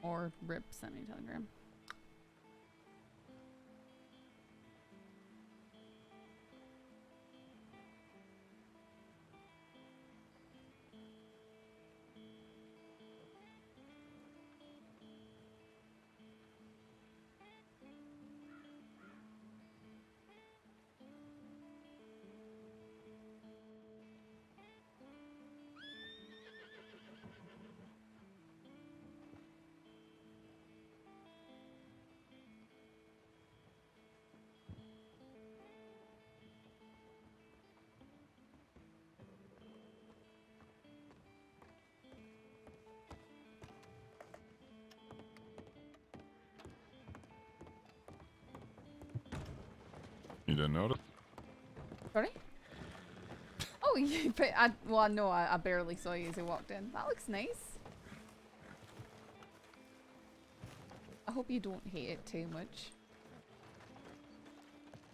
Or Rip sent me a telegram. You didn't notice? Sorry? Oh, well, no, I barely saw you as you walked in. That looks nice. I hope you don't hate it too much.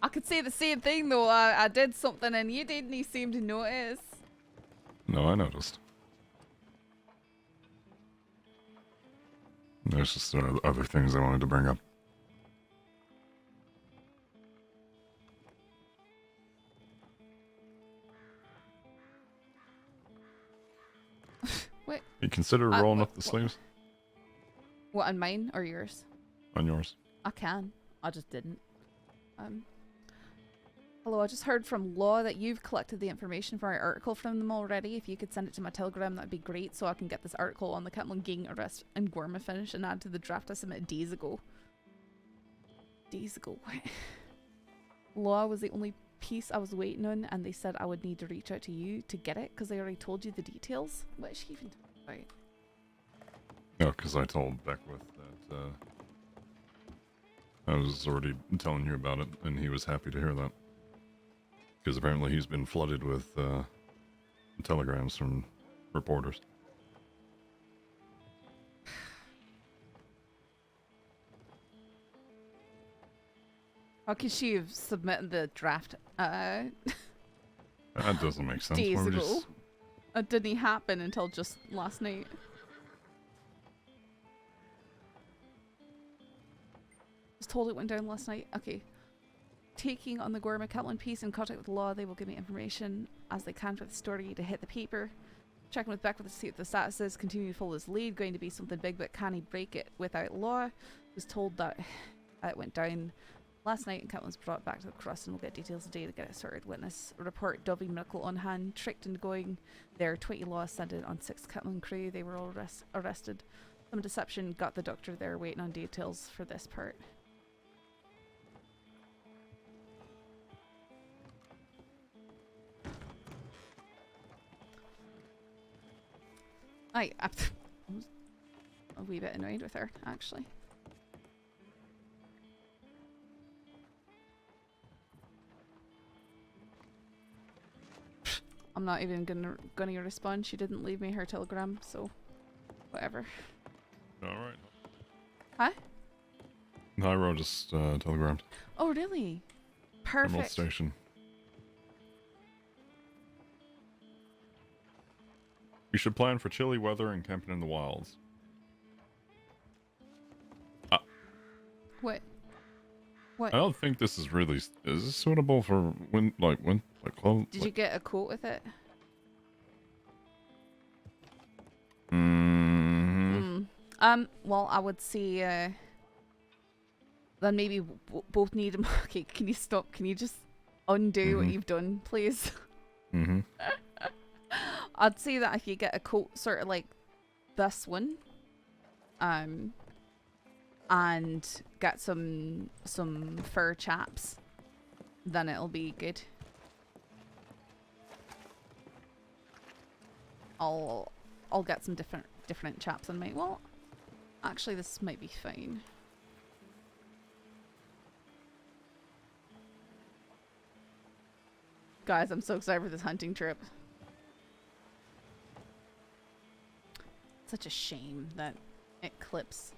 I could say the same thing though. I did something and you didn't seem to notice. No, I noticed. There's just other things I wanted to bring up. Wait. You consider rolling up the sleeves What, on mine or yours? on yours? I can. I just didn't. Hello, I just heard from Law that you've collected the information for our article from them already. If you could send it to my telegram, that'd be great, so I can get this article on the Catlin gang arrest and Gorma finish and add to the draft I submitted days ago. Days ago? Law was the only piece I was waiting on, and they said I would need to reach out to you to get it, because they already told you the details. What is she even talking about? No, because I told Beckwith that I was already telling you about it, and he was happy to hear that. Because apparently he's been flooded with telegrams from reporters. How could she have submitted the draft That doesn't make sense. days Why would you ago? It didn't happen until just last night. Was told it went down last night. Okay. Taking on the Gorma Catlin piece in contact with Law, they will give me information as they can for the story to hit the paper. Checking with Beckwith to see what the status is. Continue to follow his lead. Going to be something big, but can he break it without Law? Was told that it went down last night and Catlin's brought back to the crust, and we'll get details today to get it sorted. Witness report Dovey medical on hand. Tricked into going there. 20 Law ascended on 6 Catlin crew. They were all arrested. Some deception. Got the doctor there waiting on details for this part. I was a wee bit annoyed with her, actually. I'm not even gonna respond. She didn't leave me her telegram, so whatever. Alright. Huh? Jairo just telegrammed. Oh, really? Emerald Perfect. Station. We should plan for chilly weather and camping in the wilds. What? What? I don't think this is really... Is this suitable for clothes? Did you get a quote with it? Well, I would say, then maybe both need them. Okay, can you stop? Can you just undo what you've done, please? Mm-hmm. I'd say that if you get a coat sort of like this one, and get some fur chaps, then it'll be good. I'll get some different chaps on my... Well, actually this might be fine. Guys, I'm so excited for this hunting trip. Such a shame that it clips.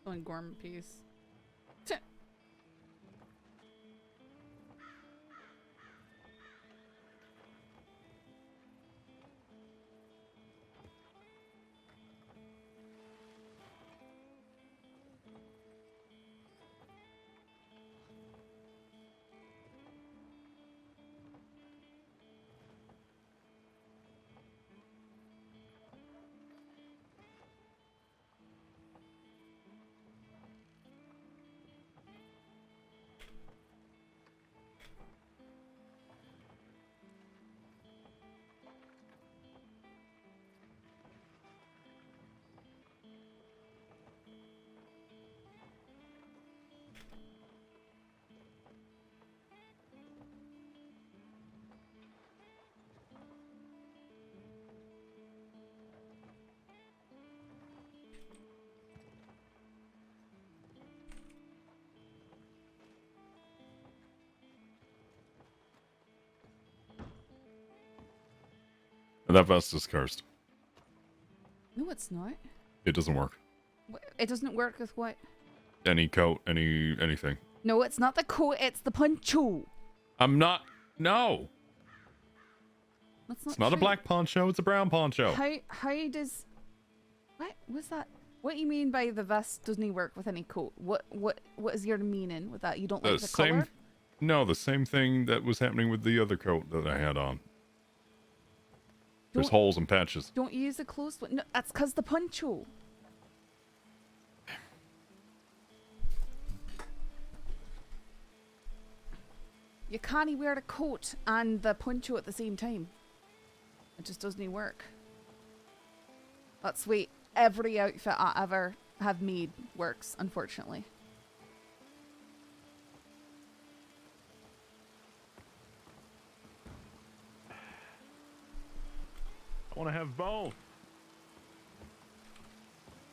On gourmet piece. That vest is cursed. No, it's not. It doesn't work. It doesn't work with what? Any coat, anything. No, it's not the coat, it's the poncho. I'm not. No. That's not It's not a true. black poncho. It's a brown poncho. How does... What was that? What do you mean by the vest doesn't work with any coat? What is your meaning with that? You don't like the same. color? No, the same thing that was happening with the other coat that I had on. There's Don't- holes and patches. Don't use a closed one. No, that's because the poncho. You can't wear the coat and the poncho at the same time. It just doesn't work. That's the way every outfit I ever have made works, unfortunately. I want to have both.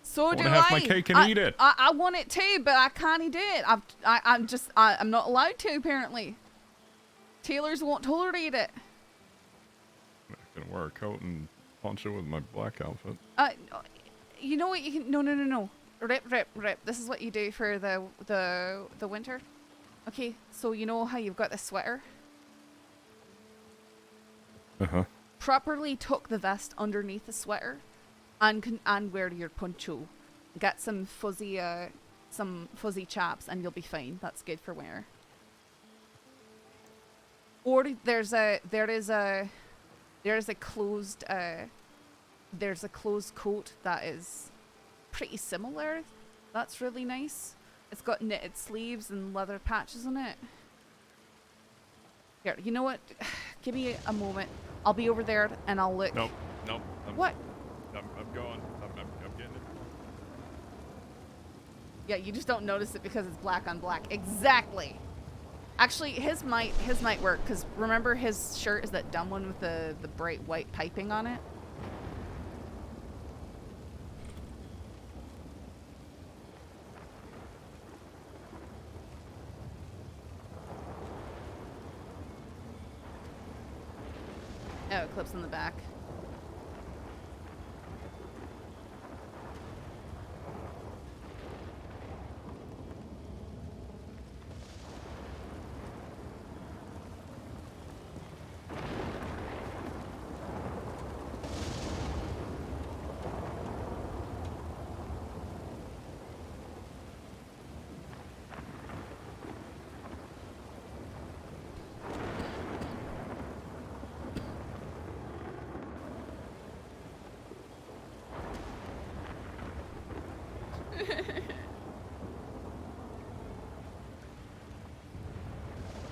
So do wanna have my cake and eat it. I want it too, but I can't do it. I'm not allowed to, apparently. Tailors won't tolerate it. I'm gonna wear a coat and poncho with my black outfit. You know what you can... No. Rip. This is what you do for the winter. Okay, so you know how you've got the sweater? Uh-huh. Properly tuck the vest underneath the sweater and wear your poncho. Get some fuzzy chaps and you'll be fine. That's good for winter. Or there is a closed coat that is pretty similar. That's really nice. It's got knitted sleeves and leather patches on it. Here, you know what? Give me a moment. I'll be over there and I'll look. Nope. What? I'm going. I'm getting it. Yeah, you just don't notice it because it's black on black. Exactly. Actually, his might work, because remember his shirt is that dumb one with the bright white piping on it? Oh, it clips on the back.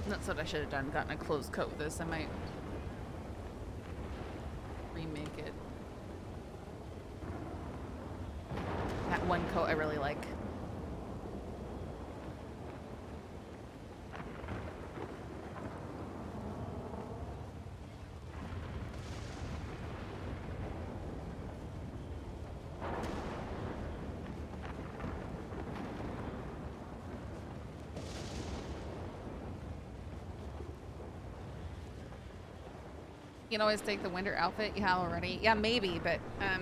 That's what I should have done. Gotten a closed coat with this. I might remake it. That one coat I really like. You can always take the winter outfit you have already. Yeah, maybe, but I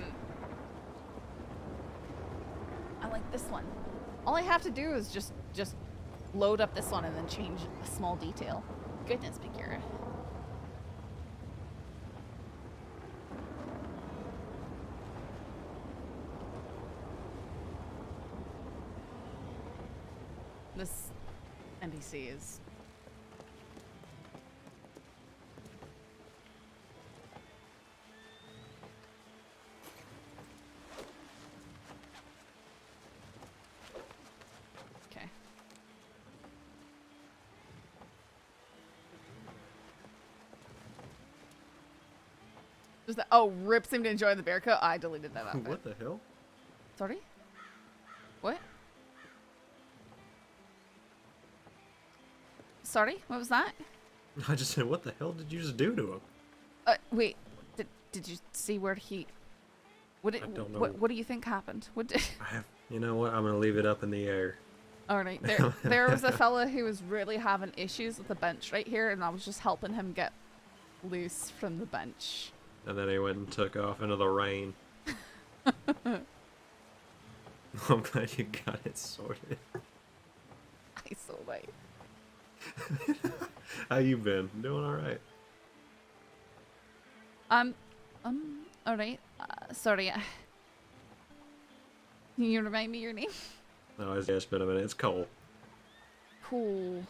like this one. All I have to do is just load up this one and then change a small detail. Goodness, Bagheera. This NPC is... Okay. Just that, oh, Rip seemed to enjoy the bear coat. I deleted that outfit. What the hell? Sorry? What? Sorry? What was that? I just said, what the hell did you just do to him? Wait. Did you see where he... What did, I don't know. What do you think happened? What did... You know what? I'm gonna leave it up in the air. Alright, there was a fella who was really having issues with the bench right here, and I was just helping him get loose from the bench. And then he went and took off into the rain. I'm glad you got it sorted. I so like. How you been? Doing all right? Alright. Sorry. Can you remind me your name? No, it's been a minute. It's Cole. Cool.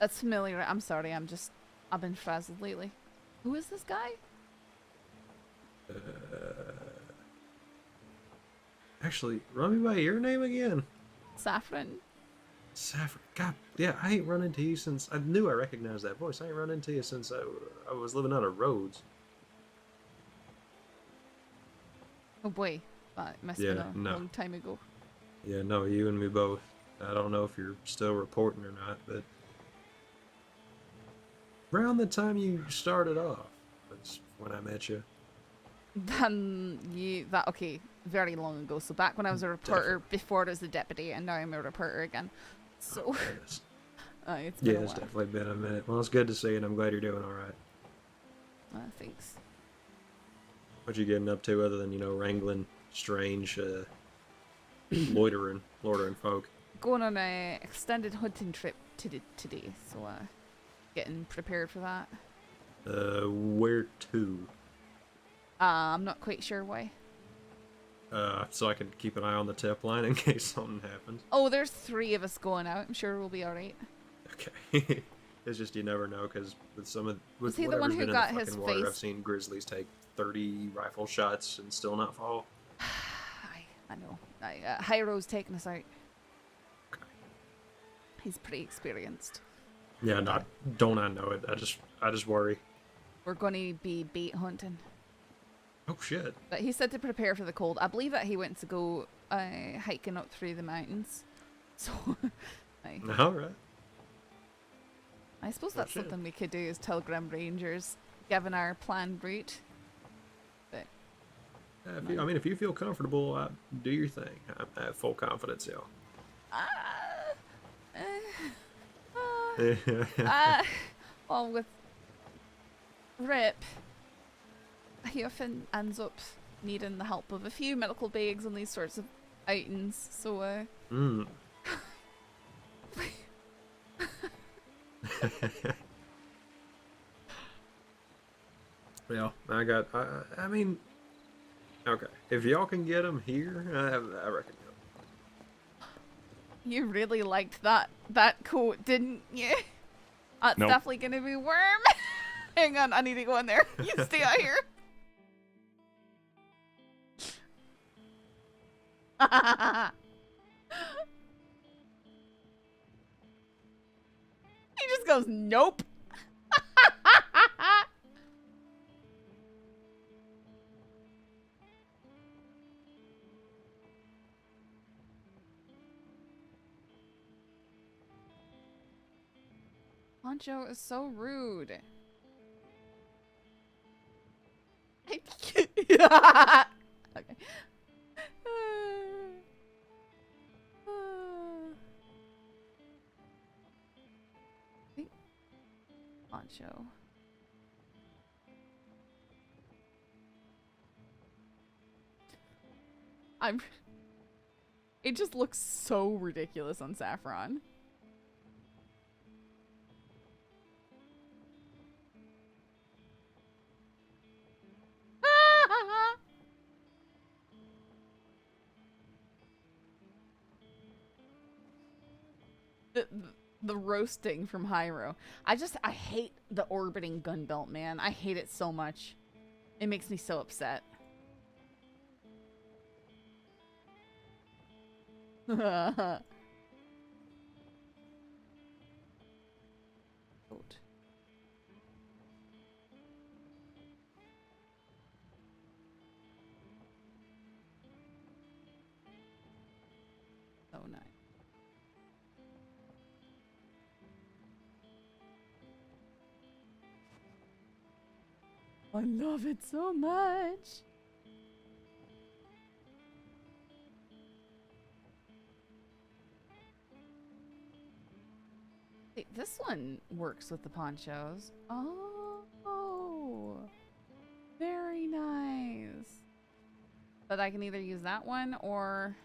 That's familiar. I'm sorry. I've been frazzled lately. Who is this guy? Actually, run me by your name again. Saffron. Saffron. God, yeah, I ain't run into you since... I knew I recognized that voice. I ain't run into you since I was living out of Rhodes. Oh boy. That must Yeah, have been a no. long time ago. Yeah, no, you and me both. I don't know if you're still reporting or not, but... around the time you started off, that's when I met you. Okay, very long ago. So back when I was a reporter, before I was the deputy, and now I'm a reporter again. So, Oh, goodness. it's been Yeah, a it's while. definitely been a minute. Well, it's good to see you, and I'm glad you're doing alright. Thanks. What you getting up to other than, you know, wrangling strange, loitering folk? Going on a extended hunting trip today, so getting prepared for that. Where to? I'm not quite sure why. So I can keep an eye on the tip line in case something happens. Oh, there's 3 of us going out. I'm sure we'll be alright. Okay. It's just you never know, because with some of Was he the whatever's one who been got in the his fucking water, I've face- seen grizzlies take 30 rifle shots and still not fall. I know. Jairo's taking us out. He's pretty experienced. Yeah, don't I know it? I just worry. We're going to be bait hunting. Oh shit. But he said to prepare for the cold. I believe that he went to go hiking up through the mountains. So, All right. I suppose that's shit. something we could do is tell Grim Rangers, given our planned route. But If you feel comfortable, do your thing. I have full confidence, y'all. Well, with Rip, he often ends up needing the help of a few medical bags on these sorts of outings. So, Yeah, I mean, okay. If y'all can get them here, I reckon. you really liked that coat, didn't you? That's Nope. definitely gonna be worm. Hang on, I need to go in there. You stay out here. He just goes, nope. Poncho is so rude. Okay. I think Poncho. It just looks so ridiculous on Saffron. The roasting from Jairo. I hate the orbiting gun belt, man. I hate it so much. It makes me so upset. So nice. I love it so much. Hey, this one works with the ponchos. Oh, very nice. But I can either use that one or...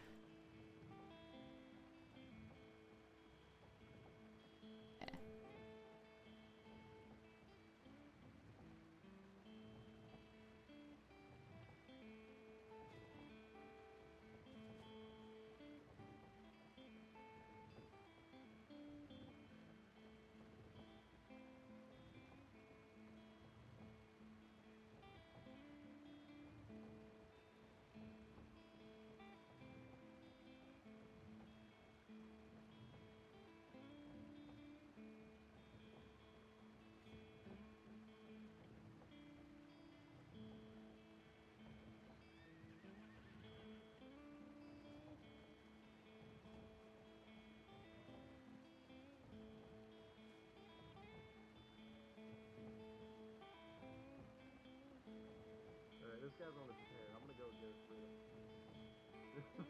This guy's on his chair. I'm gonna go get rid of him.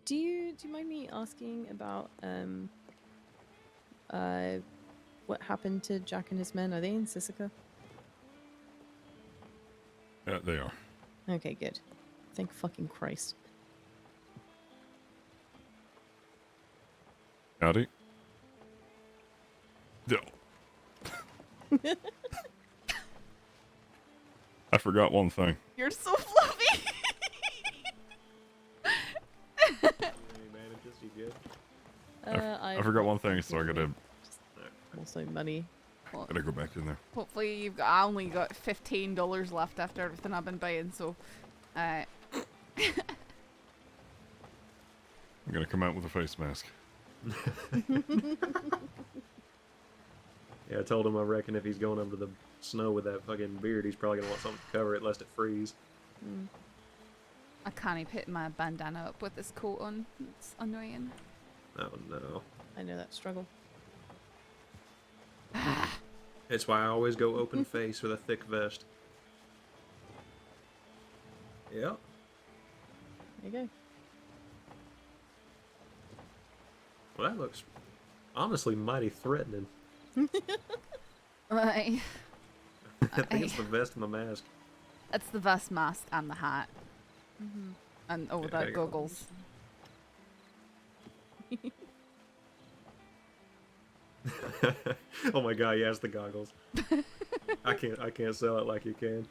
Do you mind me asking about what happened to Jack and his men? Are they in Sisika? Yeah, they are. Okay, good. Thank fucking Christ. Howdy. No. I forgot one thing. You're so fluffy. I forgot one thing, so I gotta. Also money. Gotta go back in there. Hopefully I only got $15 left after everything I've been buying, so I'm gonna come out with a face mask. Yeah, I told him I reckon if he's going under the snow with that fucking beard, he's probably gonna want something to cover it lest it freeze. I can't even put my bandana up with this coat on. It's annoying. Oh no. I know that struggle. It's why I always go open face with a thick vest. Yep. There you go. Well, that looks honestly mighty threatening. Right. I think it's the vest and the mask. It's the vest, mask, and the hat. Mm-hmm. And over Yeah, that goggles. Oh my god, yes, the goggles. I can't sell it like you can.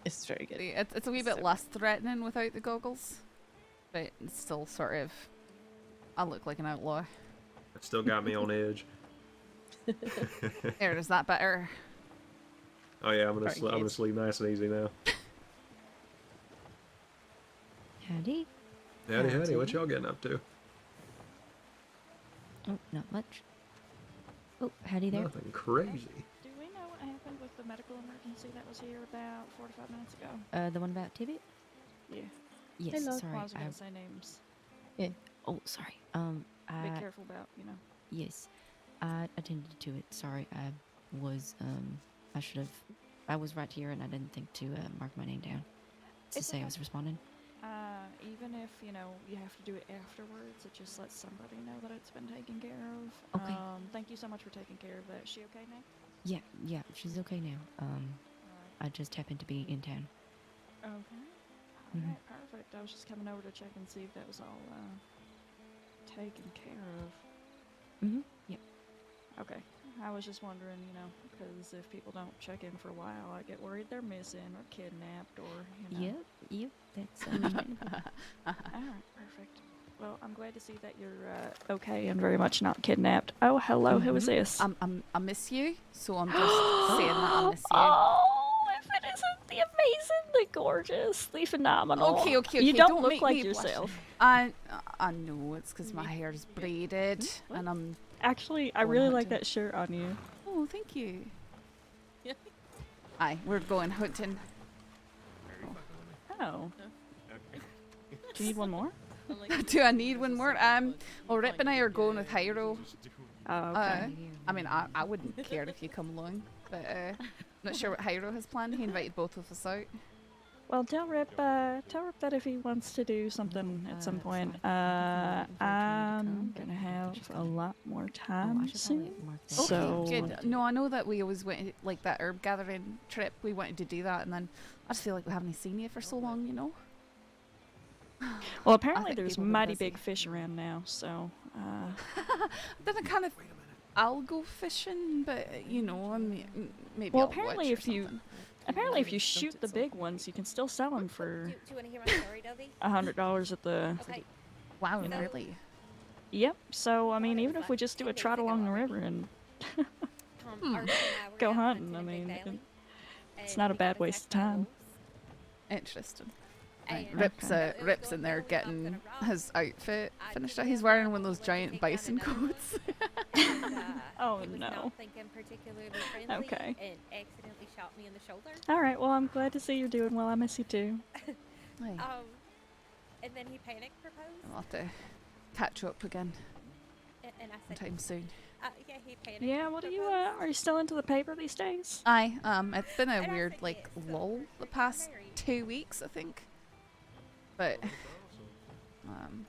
It's very good. It's a wee bit less threatening without the goggles, but it's still sort of. I look like an outlaw. It still got me on edge. There, is that better? Oh yeah, I'm gonna sleep nice and easy now. Howdy. Howdy, howdy. What y'all getting up to? Oh, not much. Oh, howdy there. Nothing crazy. Do we know what happened with the medical emergency that was here about 45 minutes ago? The one about Tibet? Yeah. Yes, Hello. sorry. I was going to say names. Yeah. Oh, sorry. Be careful about, you know. Yes, I attended to it. Sorry, I should have. I was right here, and I didn't think to mark my name down to say I was responding. Even if, you know, you have to do it afterwards, it just lets somebody know that it's been taken care of. Okay. Thank you so much for taking care of that. Is she okay now? Yeah, she's okay now. I just happened to be in town. Okay. Alright, perfect. I was just coming over to check and see if that was all, taken care of. Yep. Okay. I was just wondering, you know, because if people don't check in for a while, I get worried they're missing or kidnapped or, you know. Yep, that's understandable. Alright, perfect. Well, I'm glad to see that you're okay and very much not kidnapped. Oh, hello, who is this? I miss you, so I'm just saying that I miss you. Oh, if it isn't the amazingly gorgeous, the phenomenal. Okay. You don't look make like me blush. yourself. I know it's because my hair is braided and I'm. Actually, I really like that shirt on you. Oh, thank you. Aye, we're going hunting. Oh. Do you need one more? Do I need one more? Well, Rip and I are going with Jairo. Oh, okay. I mean, I wouldn't care if you come along, but not sure what Jairo has planned. He invited both of us out. Well, tell Rip that if he wants to do something at some point, I'm gonna have a lot more time soon. So good. No, I know that we always went like that herb gathering trip. We wanted to do that, and then I just feel like we haven't seen you for so long, you know. Well, apparently think there's people are mighty busy. big fish around now, so. Then I kind of, I'll go fishing, but you know, I mean, maybe. Well, I'll apparently watch or if you shoot the big ones, you can still sell them for Do you want to hear my story, Dobby? $100 at the. Okay. Wow, you know. really? Yep. So I mean, even if we just do a trot along the river and go hunting, I mean, it's not a bad waste of time. Interesting. And Rip's in there getting his outfit finished up. He's wearing one of those giant bison coats. Oh he was no. not thinking particularly friendly Okay. and accidentally shot me in the shoulder. All right. Well, I'm glad to see you're doing well. I miss you too. Aye. And then he panic proposed. I'll have to catch up again And I said, sometime soon. yeah, he panicked. Yeah. What are you? Are you still into the paper these days? Aye. It's been a And I weird said like yes, so lull we're the getting past married. 2 weeks, I think. But And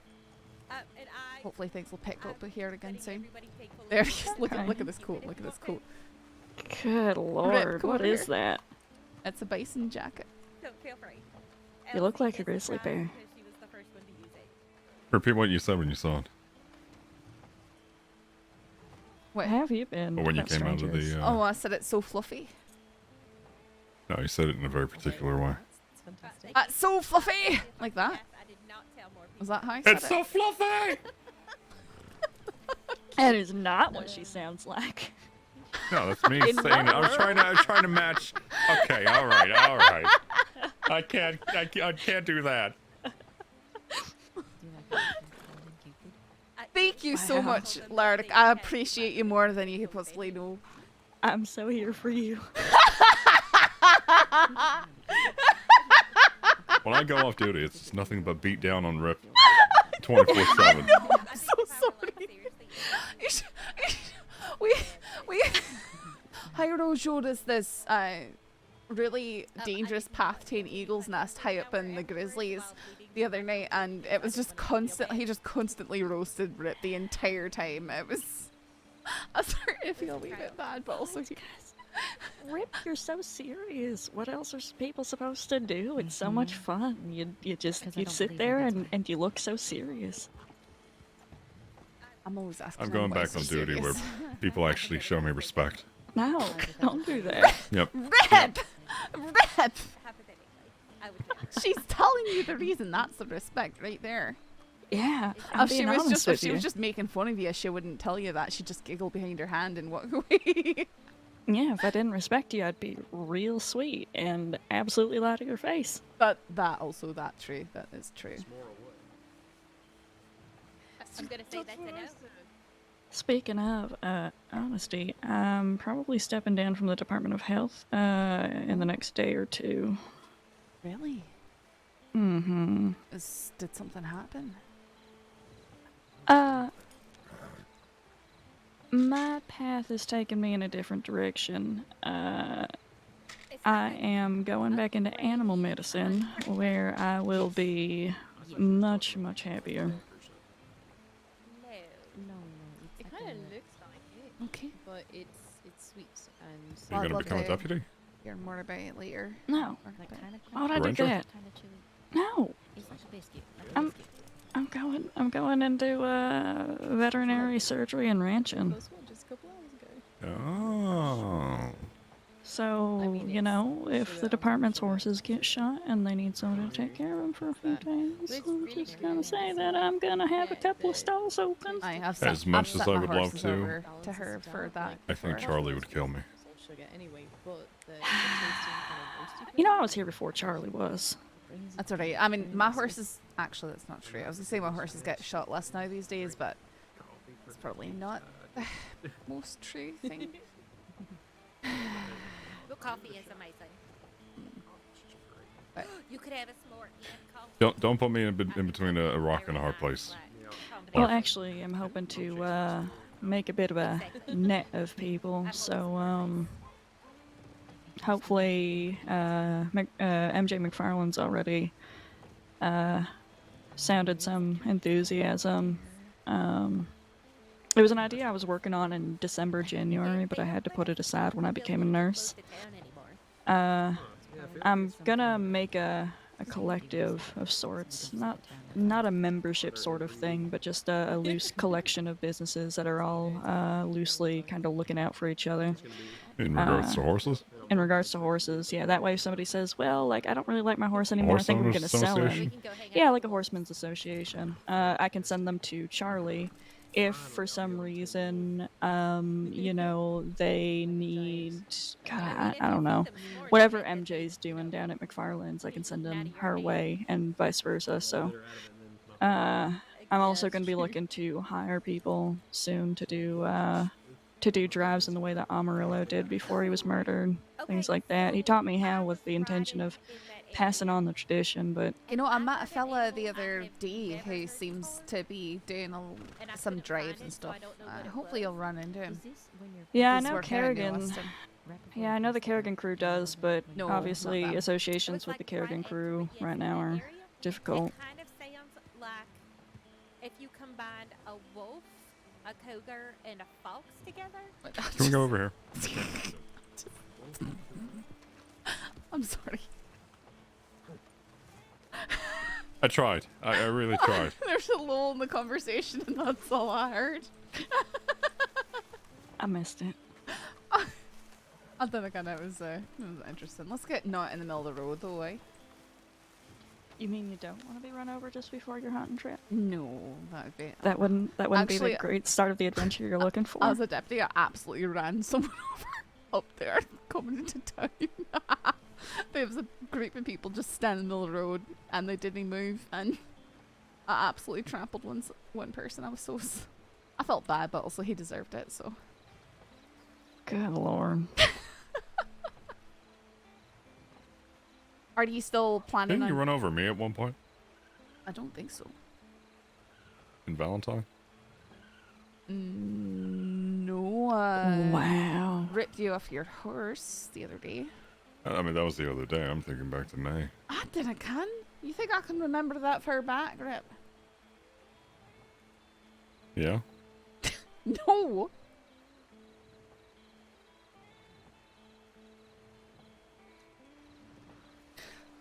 I hopefully things will pick up here again letting soon. everybody take full There, advantage. look Okay. at this coat. Look at this coat. Good lord. come What over is here. that? It's a bison jacket. Feel free. You look Elsie like a is grizzly surprised bear. because she was the first one to use it. Repeat what you said when you saw it. What? How have you been? Or when you about came out of strangers? the. Oh, I said it's so fluffy. No, you said it in a very particular way. That's fantastic. So fluffy! Like that? Yes, I did not tell more people. Was that how I said It's it? so fluffy! That is not what she sounds like. No, that's me saying it. I was trying to match. Okay, all right. I can't do that. Thank you so Wow. much, Lark. I appreciate you more than you could possibly know. I'm so here for you. When I go off duty, it's just nothing but beat down on Rip 24/7. I'm so sorry. We Jairo showed us this really dangerous path to an eagle's nest high up in the grizzlies the other night, and it was just he just constantly roasted Rip the entire time. It was I started to feel a wee bit bad, but also Rip, you're so serious. What else are people supposed to do? It's so much fun. You just Because I don't sit believe there it, that's and you look so serious. I'm always asking. I'm them going why back so on duty where serious. people actually show me respect. No, don't do that. Yep. Rip! Hypothetically, I would never. She's telling you the reason. That's the respect right there. Yeah, If I'm she being was honest just if with she you. was just making fun of you, she wouldn't tell you that. She'd just giggle behind her hand and walk away. Yeah, if I didn't respect you, I'd be real sweet and absolutely lie to your face. But that true. That is true. I'm gonna say that's a no. Speaking of honesty, I'm probably stepping down from the Department of Health in the next day or two. Really? Mm-hmm. Did something happen? My path is taking me in a different direction. I am going back into animal medicine, where I will be much, much happier. No, It it's kind like of a- looks like it, Okay. but it's sweet and. Are you I'd gonna love become a to deputy? hear more about it later. No. Like kind of Why would I do Ranger? that? Kind of chewy. No. It's like a biscuit. Like a I'm- biscuit. I'm going into veterinary surgery and ranching. Close one just a couple hours ago. Oh. So, I mean, you it's know, so if that the I'm department's sure horses that's get good. shot and they need someone to take care of them for a few But days, it's I'm really just good gonna say and that it's I'm gonna have a yeah, couple of the stalls open. I have As set, much I've as set I my would love horses to- over to her for that. I think before. Charlie would kill me. Sugar anyway, but the tasting kind of roasty You know, I flavour was here before Charlie was. brings it That's alright. I mean, my horses. Actually, that's not true. I was gonna say my horses get shot less now these days, but it's probably not the most true thing. The coffee is amazing. But- You could have a s'more and coffee. Don't put me in between a rock and a hard place. Well, actually, I'm hoping to make a bit of a net of people, so hopefully MJ McFarlane's already sounded some enthusiasm. It was an idea I was working on in December, January, but I had to put it aside when I became a nurse. I'm gonna make a collective of sorts, not a membership sort of thing, but just a loose collection of businesses that are all loosely kind of looking out for each other. In regards to horses? In regards to horses, yeah. That way, if somebody says, "Well, like I don't really like my horse anymore. I think I'm Horse gonna sell him." association? Yeah, like a horseman's association. I can send them to Charlie. If for some reason, you know, they need, God, I don't know, whatever MJ's doing down at McFarlane's, I can send them her way, and vice versa. So, I'm also going to be looking to hire people soon to do drives in the way that Amarillo did before he was murdered, things like that. He taught me how with the intention of passing on the tradition, but You know, I met a fella the other day who seems to be doing some drives and stuff. Hopefully you'll run into him. yeah, I He's know working out in New Kerrigan. Austin. Yeah, I know the Kerrigan crew does, but No, obviously not them. associations with the Kerrigan crew right now are difficult. It kind of sounds like if you combined a wolf, a cougar, and a fox together. Can we go over here? I'm sorry. I tried. I really tried. There's a lull in the conversation, and that's all I heard. I missed it. I think I know it was interesting. Let's get not in the middle of the road, though, eh? You mean you don't want to be run over just before your hunting trip? No, that'd be. That wouldn't be Actually, the great start of the adventure you're looking for. As a deputy, I absolutely ran someone over up there coming into town. There was a group of people just standing in the middle of the road, and they didn't move, and I absolutely trampled one person. I felt bad, but also he deserved it. So. Good lord. Are you still planning Didn't on? you run over me at one point I don't think so. in Valentine? No. Wow. Ripped you off your horse the other day. I mean, that was the other day. I'm thinking back to May. I didn't can. You think I can remember that far back, Rip? Yeah? No.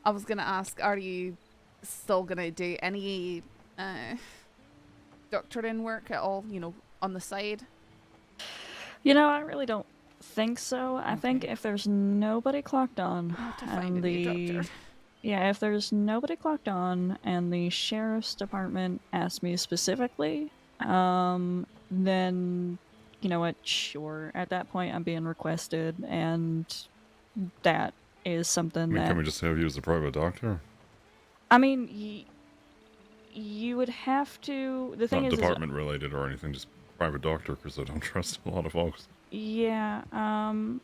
I was gonna ask, are you still gonna do any doctoring work at all, you know, on the side? You know, I really don't think so. I think if there's nobody clocked on To find and a new the doctor. yeah, if there's nobody clocked on and the sheriff's department asked me specifically, then you know what, sure. At that point I'm being requested, and that is something I mean, that can we just have you as a private doctor? I mean, you would have to. The thing Not is, department related or anything, just private doctor, because I don't trust a lot of folks. yeah.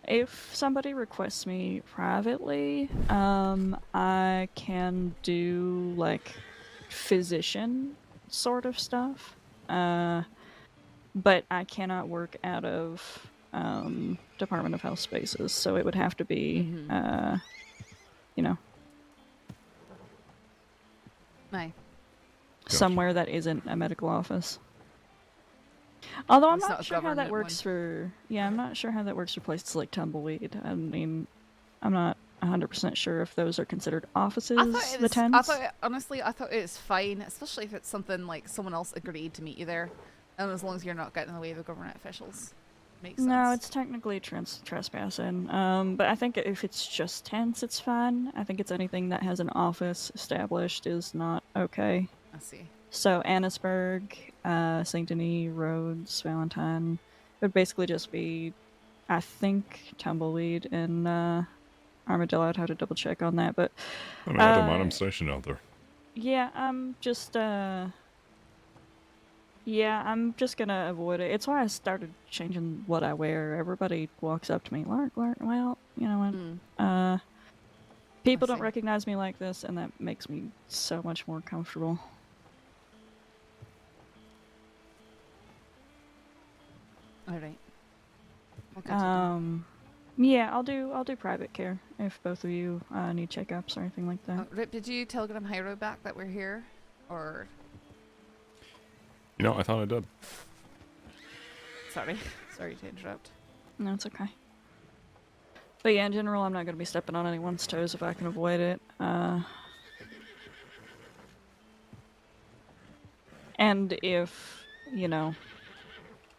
If somebody requests me privately, I can do like physician sort of stuff. But I cannot work out of Department of Health spaces, so it would have to be, you know, Aye. somewhere that isn't a medical office. Although I'm It's not not a sure how that government works for. Yeah, I'm not sure how that works for places like Tumbleweed. I mean, I'm not 100% sure if those are considered offices. The tents. Honestly, I thought it was fine, especially if it's something like someone else agreed to meet you there, and as long as you're not getting in the way of the government officials. Makes sense. No, it's technically trespassing. But I think if it's just tents, it's fine. I think it's anything that has an office established is not okay. I see. So Annisburg, St. Denis, Rhodes, Valentine would basically just be, I think, Tumbleweed and Armadillo. I'd have to double check on that, but I mean, I don't mind. I'm stationed out there. yeah, I'm just gonna avoid it. It's why I started changing what I wear. Everybody walks up to me, Lark, well, you know what? People don't recognize me like this, and that makes me so much more comfortable. All right. Yeah, I'll do private care if both of you need checkups or anything like that. Rip, did you telegram Jairo back that we're here, or? You know, I thought I did. Sorry to interrupt. No, it's okay. But yeah, in general, I'm not going to be stepping on anyone's toes if I can avoid it. And if, you know,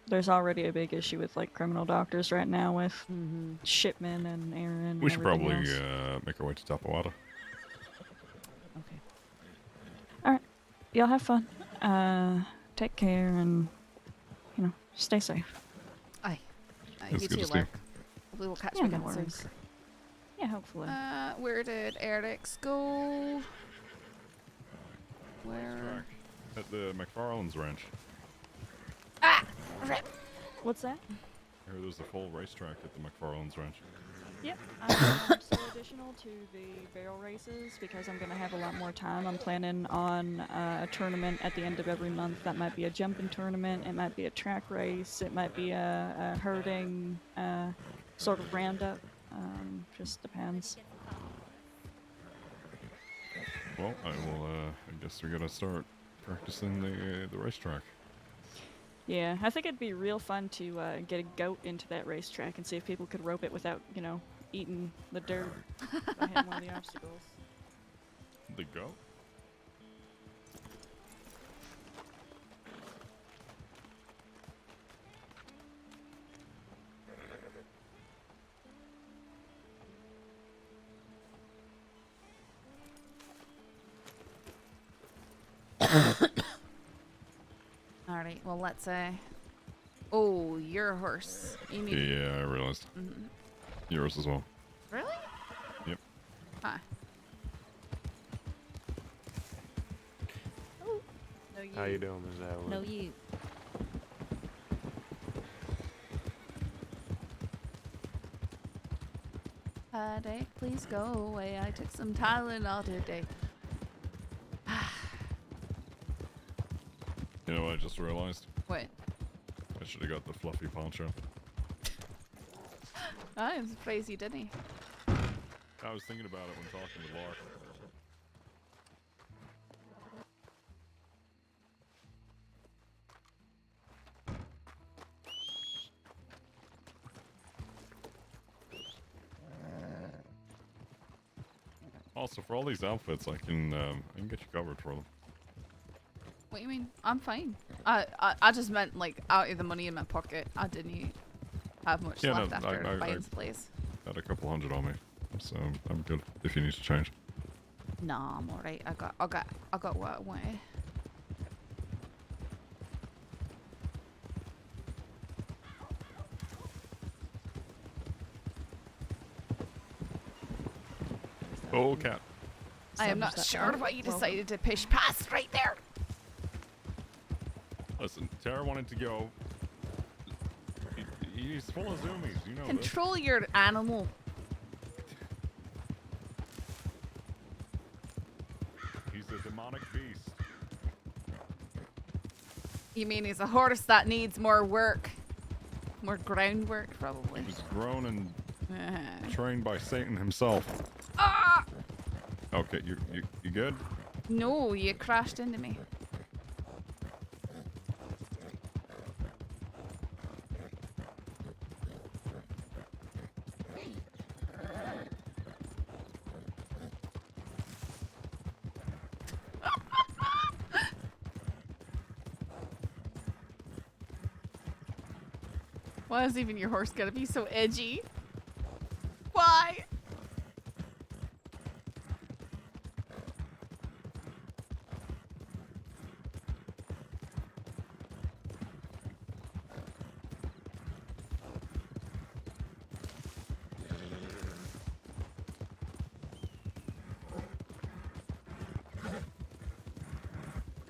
there's already a big issue with, like, criminal doctors right now with Shipman and Aaron. We should probably else. make our way to Tapawada. Okay. Alright. Y'all have fun. Take care and, you know, stay safe. Aye. It's You good too, to see you. Lark. Hopefully we'll catch Yeah, you no again soon. worries. Yeah, hopefully. Where did Eric's go? Where? At the McFarlane's ranch. Ah! Rip! What's that? I heard there's a full racetrack at the McFarlane's ranch. Yep. So additional to the barrel races, because I'm going to have a lot more time, I'm planning on a tournament at the end of every month. That might be a jumping tournament, it might be a track race, it might be a herding sort of roundup. Just depends. Well, I guess we gotta start practicing the racetrack. Yeah, I think it'd be real fun to get a goat into that racetrack and see if people could rope it without, you know, eating the dirt by hitting one of the obstacles. The goat? Alright, well, let's say. Oh, you're a horse. You need. Yeah, I realized. Yours as well. Really? Yep. Hi. Oh, no you. How you doing, Ms. Atwood? No you. Headache, please go away. I took some Tylenol today. You know what I just realized? What? I should have got the fluffy poncho. I'm surprised you didn't. I was thinking about it when talking to Lark. Also, for all these outfits, I can get you covered for them. What do you mean? I'm fine. I just meant like out of the money in my pocket. I didn't have much left after buying supplies. Had a couple hundred on me, so I'm good if you need to change. Nah, I'm alright. I got what I wanted. Oh, cat. I am not sure why you decided to push past right there. Listen, Tara wanted to go. He's full of zoomies, you know. Control your animal. He's a demonic beast. You mean he's a horse that needs more work? More groundwork, probably. He was grown and trained by Satan himself. Ah! Okay, you good? No, you crashed into me. Why is even your horse gonna be so edgy? Why?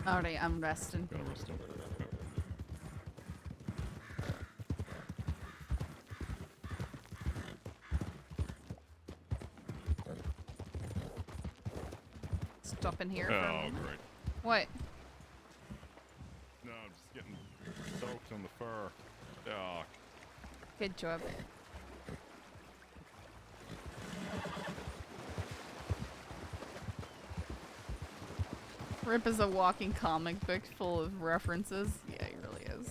Alright, I'm resting. Gotta rest up. Stop in here for a Oh, moment. great. What? No, I'm just getting soaked on the fur. Oh. Good job. Rip is a walking comic book full of references. Yeah, he really is.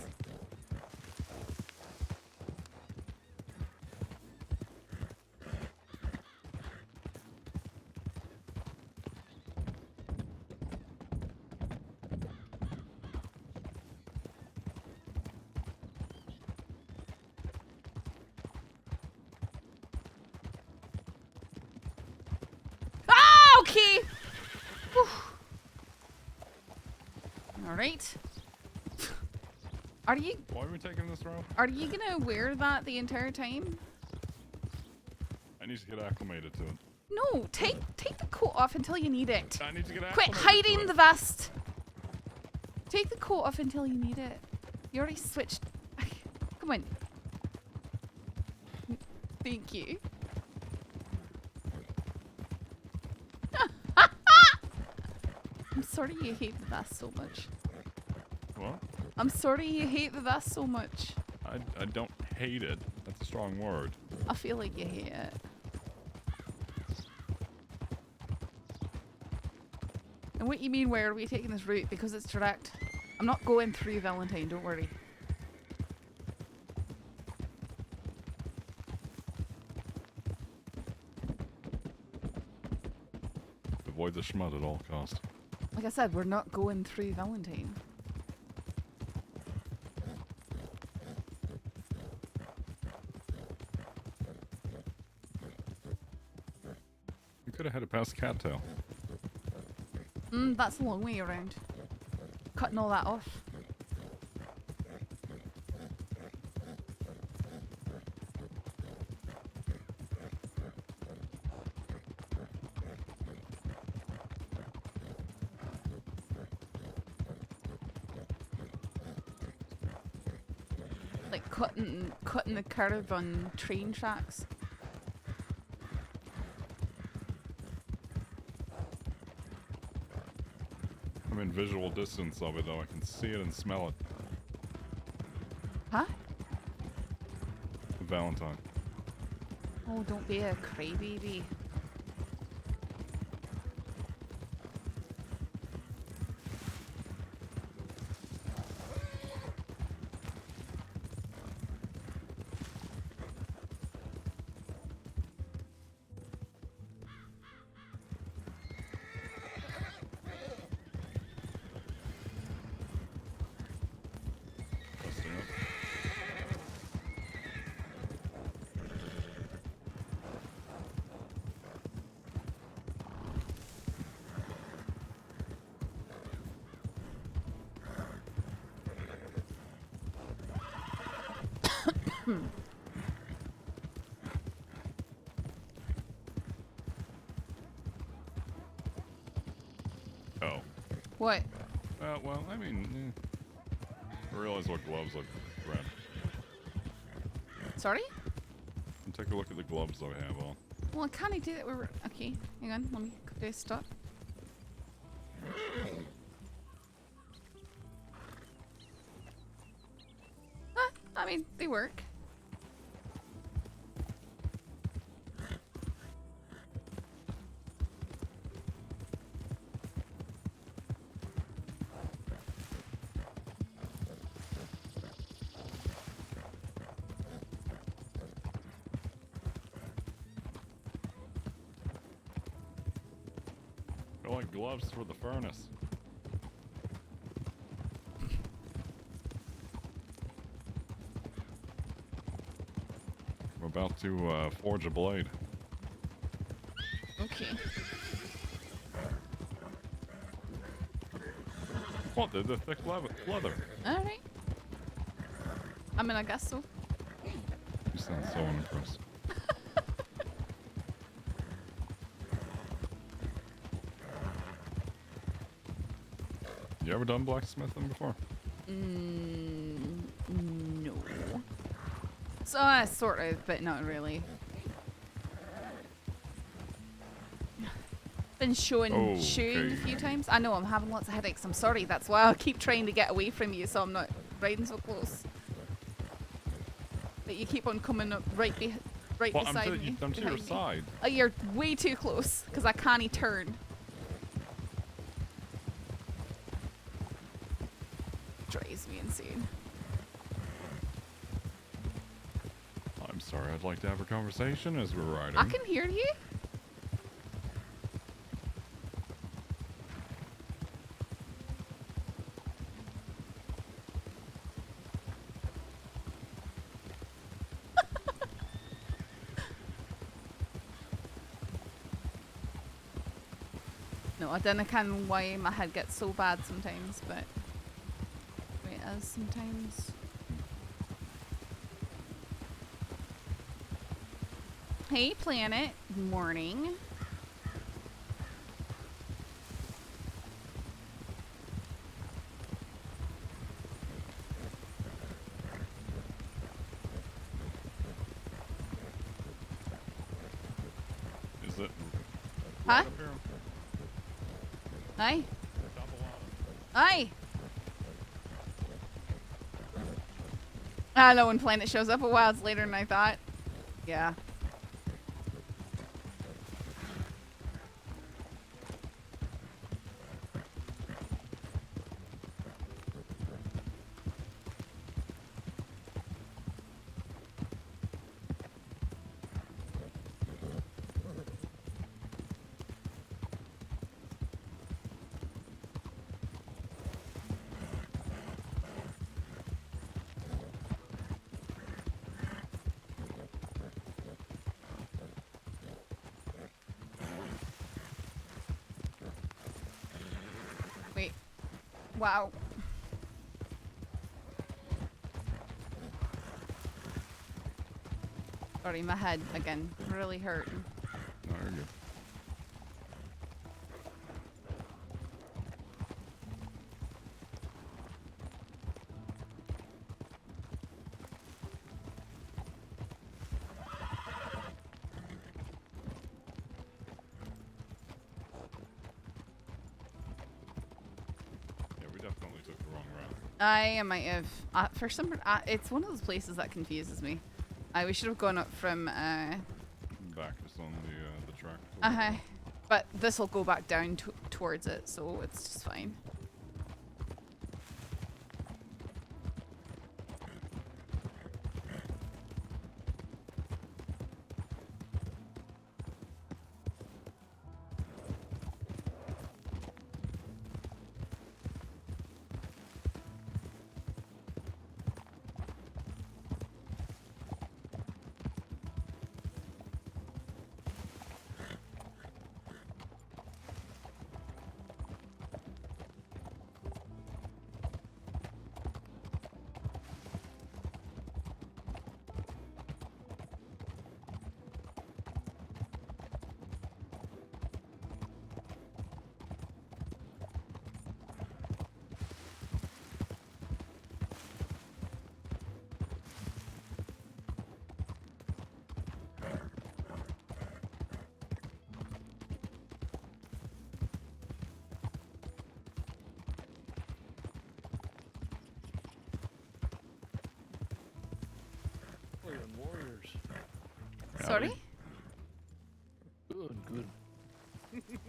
Ah, okay. Whew. All right. Are you? Why are we taking this route? Are you gonna wear that the entire time? I need to get acclimated to it. No, take the coat off until you need it. I need to get Quit acclimated hiding to it. the vest. Take the coat off until you need it. You already switched. Come on. Thank you. I'm sorry you hate the vest so much. What? I'm sorry you hate the vest so much. I don't hate it. That's a strong word. I feel like you hate it. And what you mean, why are we taking this route? Because it's direct. I'm not going through Valentine, don't worry. Avoid the schmut at all costs. Like I said, we're not going through Valentine. You could have headed past Cattail. That's a long way around. Cutting all that off. Like cutting the curve on train tracks. I'm in visual distance of it though. I can see it and smell it. Huh? Valentine. Oh, don't be a crybaby. Busting up. Oh. What? Well, I mean, I realize what gloves look red. Sorry? And take a look at the gloves I have on. Well, I can't do that. We're okay. Hang on. Let me do stop. I mean, they work. I like gloves for the furnace. I'm about to forge a blade. Okay. What? The thick leather. Alright. I mean, I guess so. You sound so unimpressed. You ever done blacksmithing before? No. So sort of, but not really. Been showing a few times. I know I'm having lots of headaches. I'm sorry. That's why I keep trying to get away from you, so I'm not riding so close. But you keep on coming up right beside me. I'm to your side. Oh, you're way too close because I can't turn. Drives me insane. I'm sorry. I'd like to have a conversation as we're riding. I can hear you. No, I don't know why my head gets so bad sometimes, but it is sometimes. Hey, Planet. Morning. Is it? Huh? Hi. Hi. I know when Planet shows up a while, it's later than I thought. Yeah. Wait. Wow. Sorry, my head again. Really hurting. No, you're good. Yeah, we definitely took the wrong route. I might have. For some reason, it's one of those places that confuses me. We should have gone up from. Back just on the track. But this will go back down towards it, so it's just fine. Sorry? Good, good.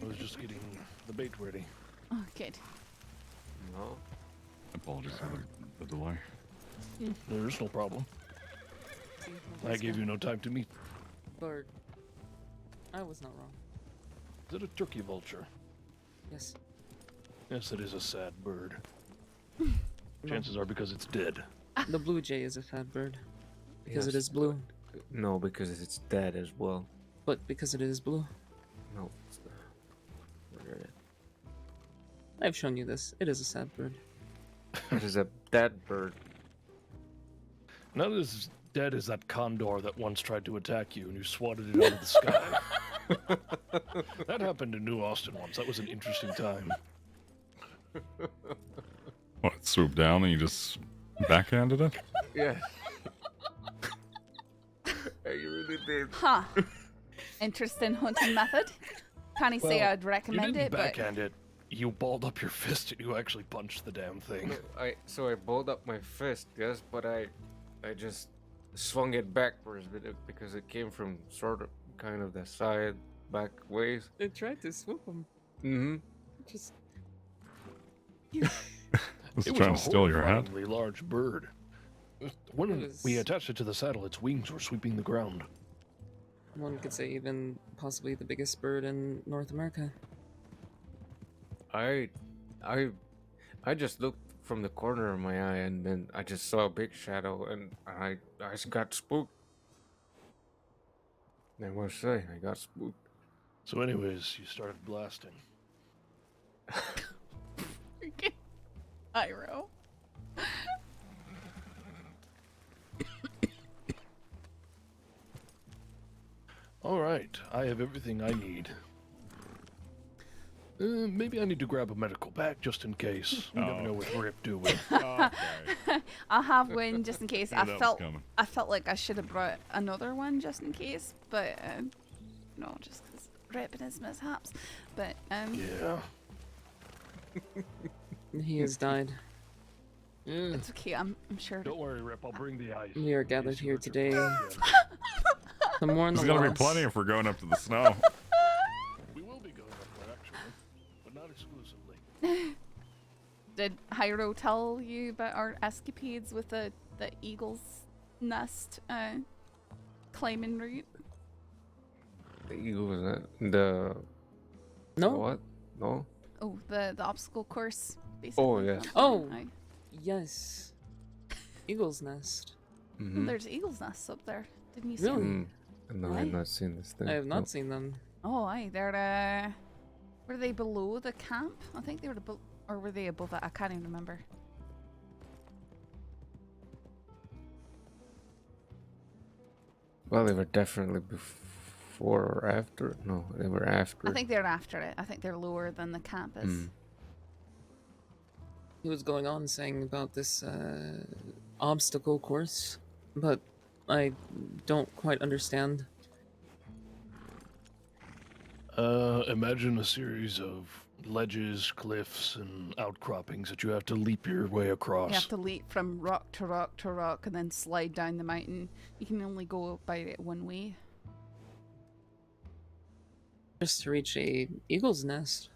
I was just getting the bait ready. Oh, good. No. Apologies for the delay. There's no problem. I gave you no time to meet. Bird. I was not wrong. Is it a turkey vulture? Yes. Yes, it is a sad bird. Chances are because it's dead. The blue jay is a fat bird. Because Yes. it is blue. No, because it's dead as well. But because it is blue. No. It's not. I've shown you this. It is a sad bird. It is a dead bird. Not as dead as that condor that once tried to attack you and you swatted it out of the sky. That happened in New Austin once. That was an interesting time. What, it swooped down and you just backhanded it? Yeah. I really did. Huh. Interesting hunting method. Can't say Well, I'd recommend you it, didn't but backhand it. You balled up your fist and you actually punched the damn thing. No, I balled up my fist, yes, but I just swung it backwards because it came from sort of kind of the side back ways. It tried to swoop him. Mm-hmm. Just Was It trying was to a steal your hat. horrifyingly large bird. When we attached it to the saddle, its wings were sweeping the ground. one could say even possibly the biggest bird in North America. I just looked from the corner of my eye and then I just saw a big shadow and I just got spooked. I must say, I got spooked. So anyways, you started blasting. Jairo. All right, I have everything I need. Maybe I need to grab a medical bag just in case. You never know with Rip, do we? I'll have one just in case. Knew that was coming. I felt like I should have brought another one just in case, but no, just because Rip and his mishaps. But Yeah. He has died. it's okay. I'm sure. Don't worry, Rip. I'll bring the ice. We are gathered here today to mourn the There's gonna be loss. plenty if we're going up to the snow. We will be going up there, actually, but not exclusively. Did Jairo tell you about our escapades with the eagle's nest climbing route? Was that the No. what? No. Oh, the obstacle course, basically. Oh yes. Oh, Aye. yes. Eagle's nest. Well, Mm-hmm. there's eagle's nests up there. Didn't you see Really? them? No, Aye. I've not seen this thing. I have not No. seen them. Oh, aye. They're were they below the camp? I think they were or were they above it? I can't even remember. Well, they were definitely before or after. No, they were after. I think they're after it. I think they're lower than the camp is. Mm. He was going on saying about this obstacle course, but I don't quite understand. Imagine a series of ledges, cliffs, and outcroppings that you have to leap your way across. You have to leap from rock to rock to rock and then slide down the mountain. You can only go by it one way. Just to reach a eagle's nest.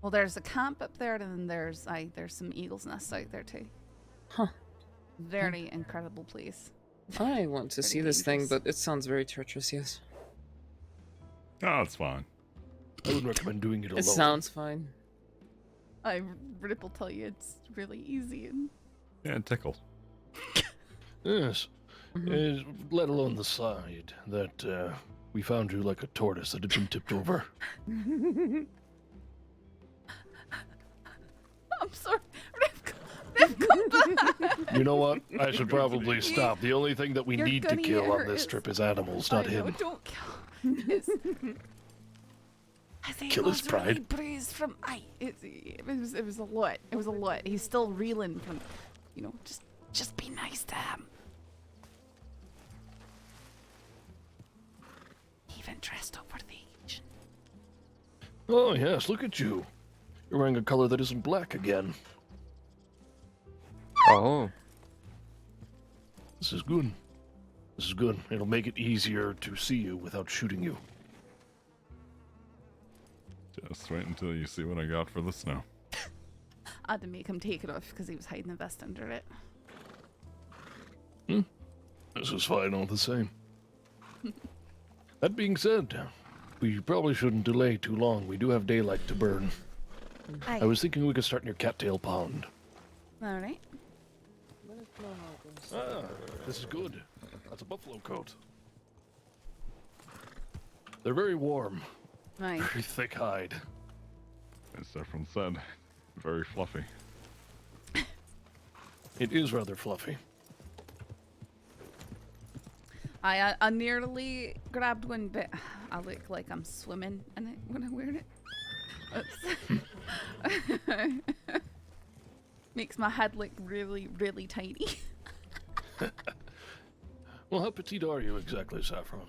Well, there's a camp up there, and then there's some eagle's nests out there too. Huh. Very incredible place. I want to Very see this thing, dangerous. but it sounds very treacherous, yes. Oh, it's fine. I would recommend doing it alone. It sounds fine. Rip will tell you it's really easy and Yeah, it tickled. Yes. Let alone the side that we found you like a tortoise that had been tipped over. I'm sorry. Rip, come back. You know what? I should probably stop. The only thing that we You're need to gonna kill get on hurt. this trip is animals, not I know, him. don't kill. Kill his pride. Really bruised from it was a lot. It was a lot. He's still reeling from, just be nice to him. Even dressed up for the occasion. Oh, yes, look at you. You're wearing a color that isn't black again. Oh. This is good. This is good. It'll make it easier to see you without shooting you. Just wait until you see what I got for the snow. I had to make him take it off because he was hiding the vest under it. This is fine all the same. That being said, we probably shouldn't delay too long. We do have daylight to burn. I was thinking we could start near Cattail Pond. Alright. Ah, this is good. That's a buffalo coat. They're very warm. Right. Very thick hide. As Saffron said, very fluffy. It is rather fluffy. I nearly grabbed one, but I look like I'm swimming in it when I wear it. Oops. Makes my head look really, really tiny. Well, how petite are you exactly, Saffron?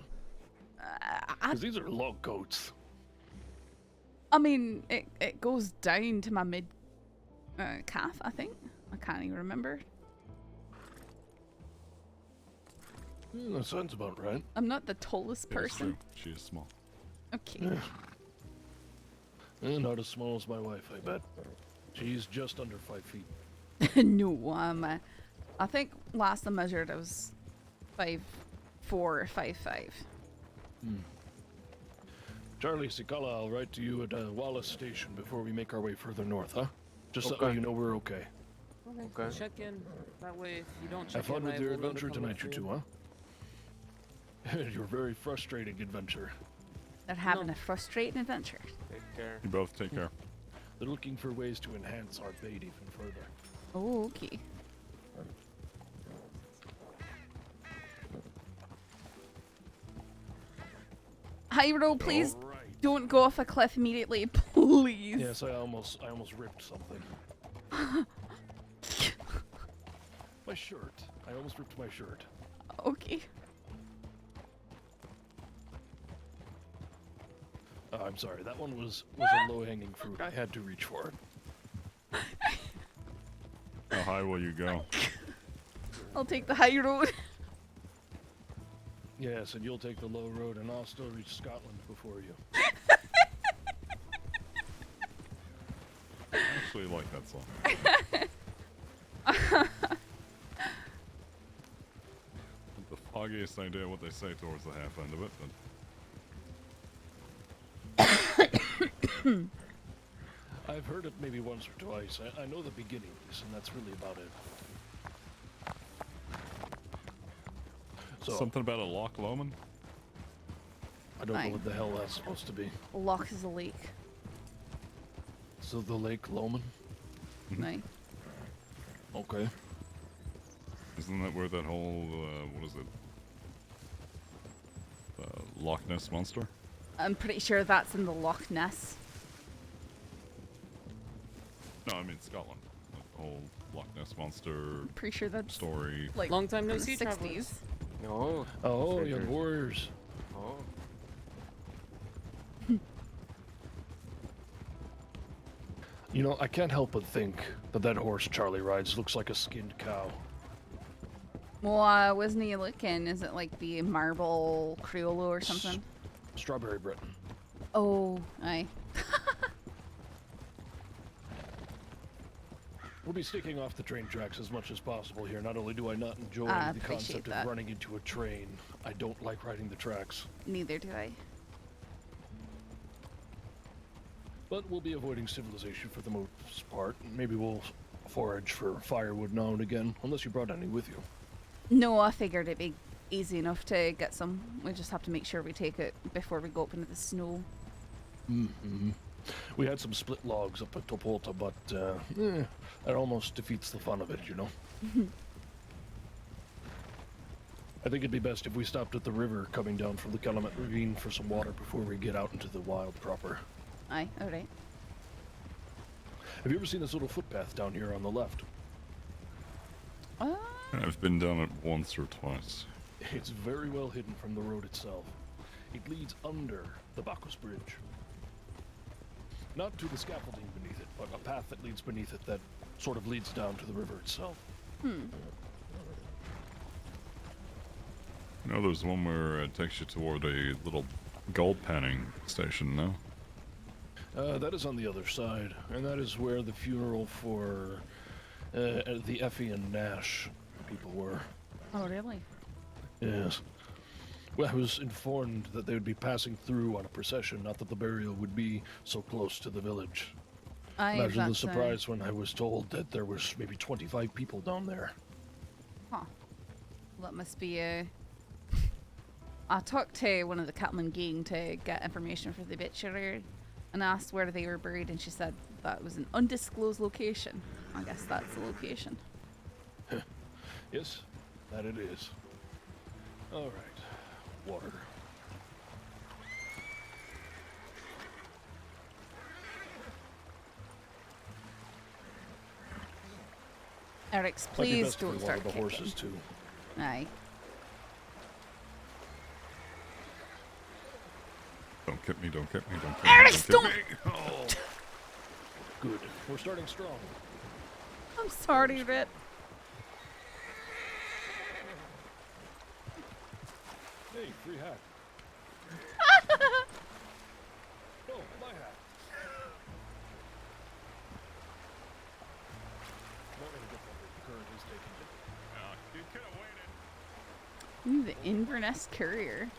Because these are long coats. I mean, it goes down to my mid calf, I think. I can't even remember. That sounds about right. I'm not the tallest person. She is small. Okay. Yeah. Not as small as my wife, I bet. She's just under 5 feet. No, I think last I measured I was 5'4" or 5'5". Charlie Sikala, I'll write to you at Wallace Station before we make our way further north, huh? Just so Okay. you know we're okay. Okay. Check in. That way, if you don't check Have fun in, with I your will know to adventure come tonight, look you for two, huh? Your very frustrating adventure. They're having a frustrating adventure. Take care. You both take care. They're looking for ways to enhance our bait even further. Oh, okay. Jairo, please don't go off a cliff immediately, please. Yes, I almost ripped something. My shirt. I almost ripped my shirt. Okay. I'm sorry. That one was a low-hanging fruit. I had to reach for it. How high will you go? I'll take the high road. Yes, and you'll take the low road, and I'll still reach Scotland before you. I actually like that song. The foggiest idea what they say towards the half end of it, but I've heard it maybe once or twice. I know the beginnings, and that's really about it. So, something about a Loch Lomond? I don't know what the hell that's supposed to be. Loch is a lake. So the Lake Lomond? Right. Okay. Isn't that where that whole, what is it? Loch Ness Monster? I'm pretty sure that's in the Loch Ness. No, I mean Scotland. The whole Loch Ness Monster Pretty sure that's story. like Long time no the see, 60s. travelers. No. Oh, Figures. young warriors. Oh. You know, I can't help but think that horse Charlie rides looks like a skinned cow. Well, wasn't he looking? Is it like the marble Criollo or something? Strawberry Britain. Oh, aye. We'll be sticking off the train tracks as much as possible here. Not only do I not enjoy I the appreciate concept that. of running into a train, I don't like riding the tracks. Neither do I. But we'll be avoiding civilization for the most part. Maybe we'll forage for firewood now and again, unless you brought any with you. No, I figured it'd be easy enough to get some. We just have to make sure we take it before we go up into the snow. Mm-hmm. We had some split logs up at Topolta, but that almost defeats the fun of it, you know? I think it'd be best if we stopped at the river coming down from the Calumet Ravine for some water before we get out into the wild proper. Aye, alright. Have you ever seen this little footpath down here on the left? I've been down it once or twice. It's very well hidden from the road itself. It leads under the Bacchus Bridge. Not to the scaffolding beneath it, but a path that leads beneath it that sort of leads down to the river itself. No, there's one where it takes you toward a little gold panning station, no? That is on the other side, and that is where the funeral for the Effie and Nash people were. Oh, really? Yes. Well, I was informed that they would be passing through on a procession, not that the burial would be so close to the village. Imagine the surprise when I was told that there was maybe 25 people down there. Huh. Well, that must be a... I talked to one of the Cattleman gang to get information for the obituary and asked where they were buried, and she said that was an undisclosed location. I guess that's the location. Yes, that it is. All right. Water. Eric's, Might be please best if we don't start water the kicking. horses too. Aye. Don't kick me, don't kick me, don't kick me. Eric's, don't! don't! Kick me. Oh. Good. We're starting strong. I'm sorry, Rip. Hey, free hat. Oh, my hat. Not gonna get that. The current is taking it. You could have waited. Ooh, the Inverness Courier.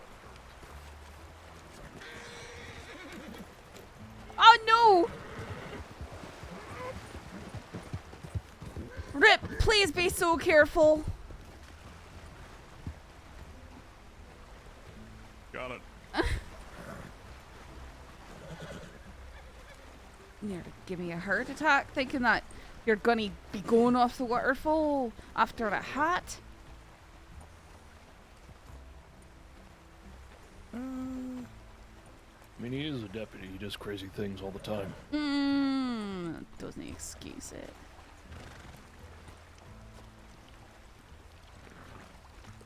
Oh no! Rip, please be so careful. Got it. Near to give me a heart attack thinking that you're gonna be going off the waterfall after a hat. I mean, he is a deputy. He does crazy things all the time. Doesn't excuse it.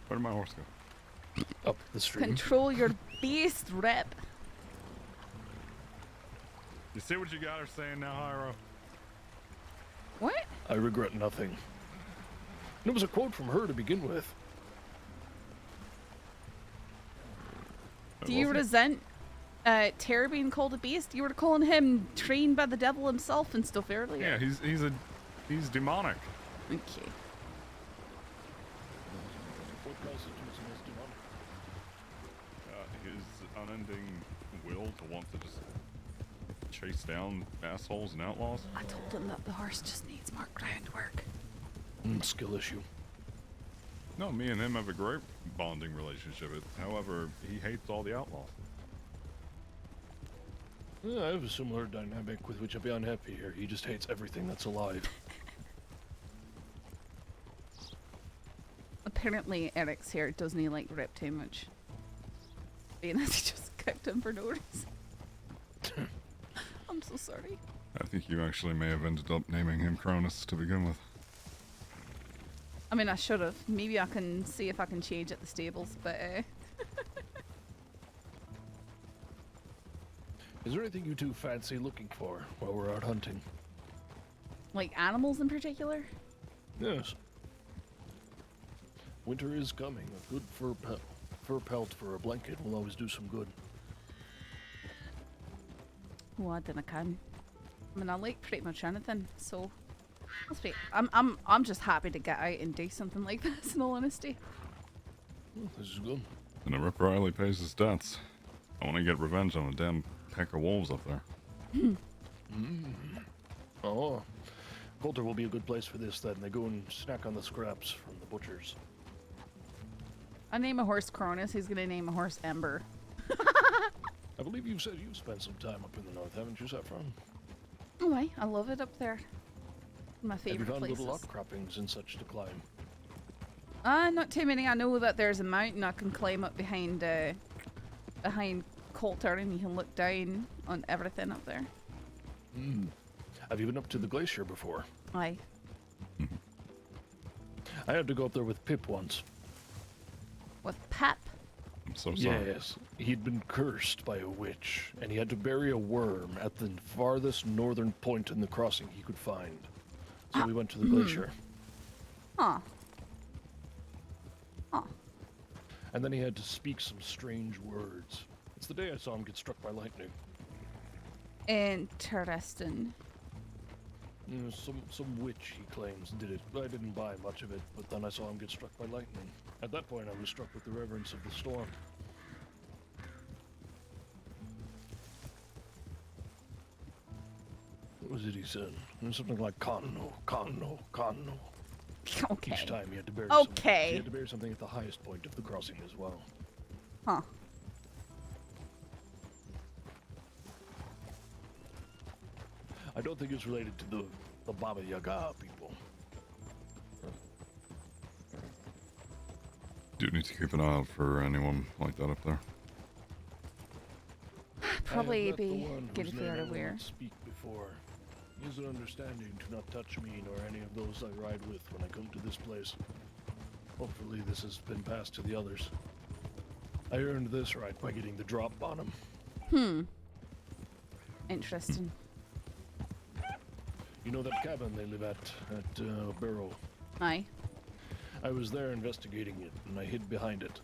Where did my horse go? Up the stream. Control your beast, Rip. You see what you got her saying now, Jairo? What? I regret nothing. And it was a quote from her to begin with. Do you resent Terry being called a beast? You were calling him trained by the devil himself and stuff earlier. Yeah, he's demonic. Okay. What constitutes him as demonic? His unending will to want to just chase down assholes and outlaws. I told him that the horse just needs more groundwork. Skill issue. No, me and him have a great bonding relationship. However, he hates all the outlaws. Yeah, I have a similar dynamic with which I'd be unhappy here. He just hates everything that's alive. Apparently, Eric's hair doesn't he like Rip too much. Being as he just kicked him for no reason. I'm so sorry. I think you actually may have ended up naming him Cronus to begin with. I mean, I should have. Maybe I can see if I can change at the stables, but Is there anything you two fancy looking for while we're out hunting? like animals in particular? Yes. Winter is coming. A good fur pelt for a blanket will always do some good. Oh, I didn't can. I mean, I like pretty much anything, so let's be. I'm just happy to get out and do something like this. In all honesty. This is good. And a Rip Riley pays his debts. I want to get revenge on a damn pack of wolves up there. Oh, Coulter will be a good place for this then. They go and snack on the scraps from the butchers. I name a horse Cronus. He's gonna name a horse Ember. I believe you've said you've spent some time up in the north, haven't you, Saffron? Oh, I love it up there. My Have you favorite found places. little outcroppings in such to climb? Not too many. I know that there's a mountain I can climb up behind Coulter, and you can look down on everything up there. Have you been up to the Glacier before? Aye. I had to go up there with Pip once. With Pep. I'm so sorry. Yes, he'd been cursed by a witch, and he had to bury a worm at the farthest northern point in the crossing he could find. So we went to the glacier. Huh. Huh. And then he had to speak some strange words. It's the day I saw him get struck by lightning. Interesting. You know, some witch, he claims, did it. I didn't buy much of it, but then I saw him get struck by lightning. At that point, I was struck with the reverence of the storm. What was it he said? It was something like Conno. Okay. Each time he had to bear Okay. something. He had to bear something at the highest point of the crossing as well. Huh. I don't think it's related to the Baba Yaga people. Do need to keep an eye out for anyone like that up there. Probably I have met the be one good whose if you name were I will aware. not speak before. He is an understanding to not touch me nor any of those I ride with when I come to this place. Hopefully this has been passed to the others. I earned this right by getting the drop on him. Interesting. You know that cabin they live at Barrow? Aye. I was there investigating it, and I hid behind it.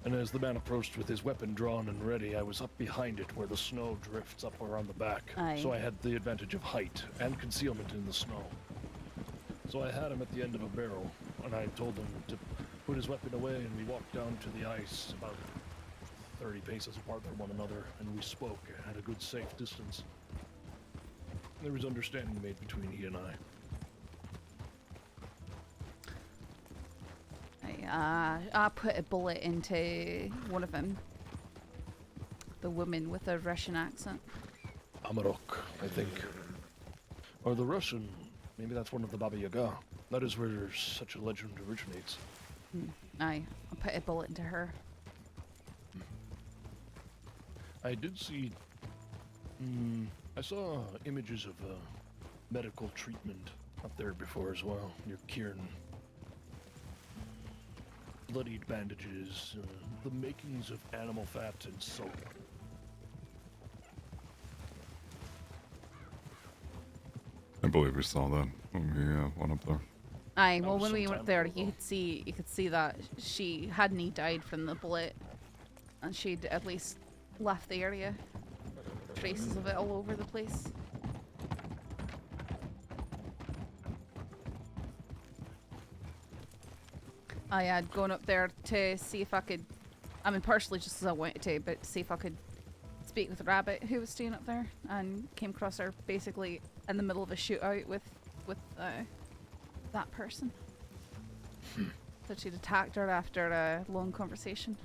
And as the man approached with his weapon drawn and ready, I was up behind it where the snow drifts up around the back. Aye. So I had the advantage of height and concealment in the snow. So I had him at the end of a barrel, and I told him to put his weapon away, and we walked down to the ice about 30 paces apart from one another, and we spoke at a good safe distance. There was understanding made between he and I. I put a bullet into one of them. The woman with the Russian accent. Amarok, I think. Or the Russian. Maybe that's one of the Baba Yaga. That is where such a legend originates. Aye, I put a bullet into her. I did see... I saw images of medical treatment up there before as well, near Kieran. Bloodied bandages, the makings of animal fat and soap. I believe we saw that when we went up there. Aye, That well was when some we went time there ago. you could see that she hadn't died from the bullet. And she'd at least left the area. Traces of it all over the place. I had gone up there to see if I could, I mean partially just because I wanted to, but to see if I could speak with Rabbit who was staying up there, and came across her basically in the middle of a shootout with that person. That she'd attacked her after a long conversation.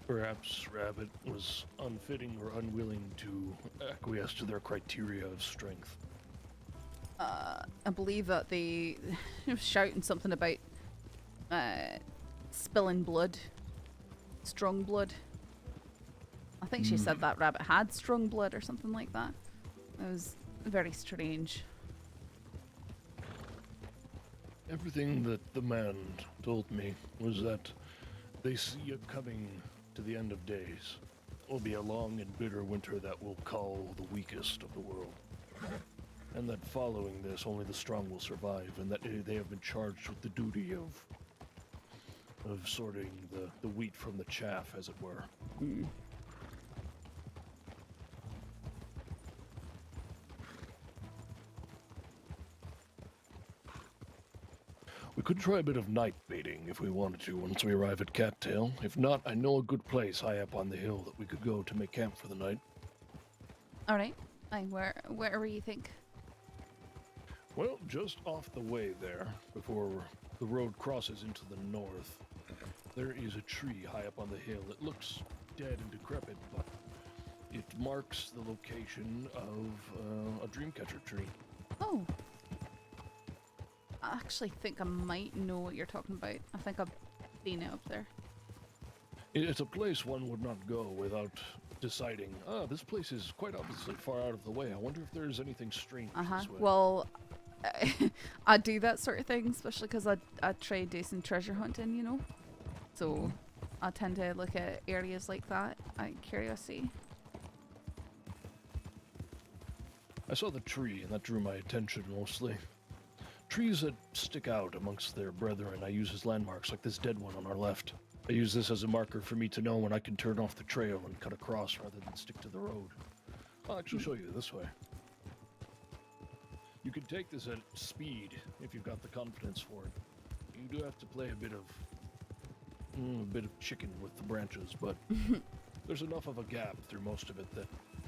Perhaps Rabbit was unfitting or unwilling to acquiesce to their criteria of strength. I believe that they were shouting something about spilling blood, strong blood. I think she said that Rabbit had strong blood or something like that. It was very strange. Everything that the man told me was that they see it coming to the end of days. It will be a long and bitter winter that will cull the weakest of the world. And that following this, only the strong will survive, and that they have been charged with the duty of sorting the wheat from the chaff, as it were. We could try a bit of night baiting if we wanted to once we arrive at Cattail. If not, I know a good place high up on the hill that we could go to make camp for the night. Alright. Where were you think? Well, just off the way there, before the road crosses into the north, there is a tree high up on the hill. It looks dead and decrepit, but it marks the location of a dreamcatcher tree. Oh. I actually think I might know what you're talking about. I think I've seen it up there. It's a place one would not go without deciding, this place is quite obviously far out of the way. I wonder if there's anything strange this way. Well, I do that sort of thing, especially because I try to do some treasure hunting, you know? So I tend to look at areas like that out of curiosity. I saw the tree and that drew my attention mostly. trees that stick out amongst their brethren, I use as landmarks, like this dead one on our left. I use this as a marker for me to know when I can turn off the trail and cut across rather than stick to the road. I'll actually show you this way. You can take this at speed if you've got the confidence for it. You do have to play a bit of chicken with the branches, but there's enough of a gap through most of it that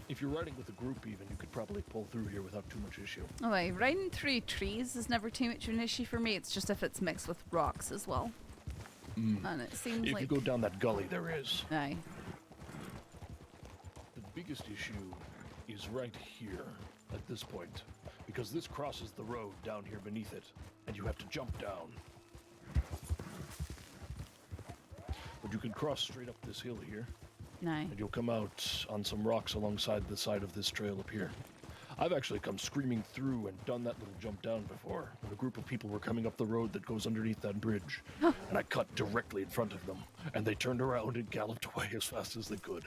if you're riding with a group even, you could probably pull through here without too much issue. Oh, right. Riding through trees is never too much of an issue for me. It's just if it's mixed with rocks as well. And it seems if like... you go down that gully, there is. Aye. The biggest issue is right here at this point, because this crosses the road down here beneath it, and you have to jump down. But you can cross straight up this hill here. Aye. And you'll come out on some rocks alongside the side of this trail up here. I've actually come screaming through and done that little jump down before, when a group of people were coming up the road that goes underneath that bridge. And I cut directly in front of them, and they turned around and galloped away as fast as they could.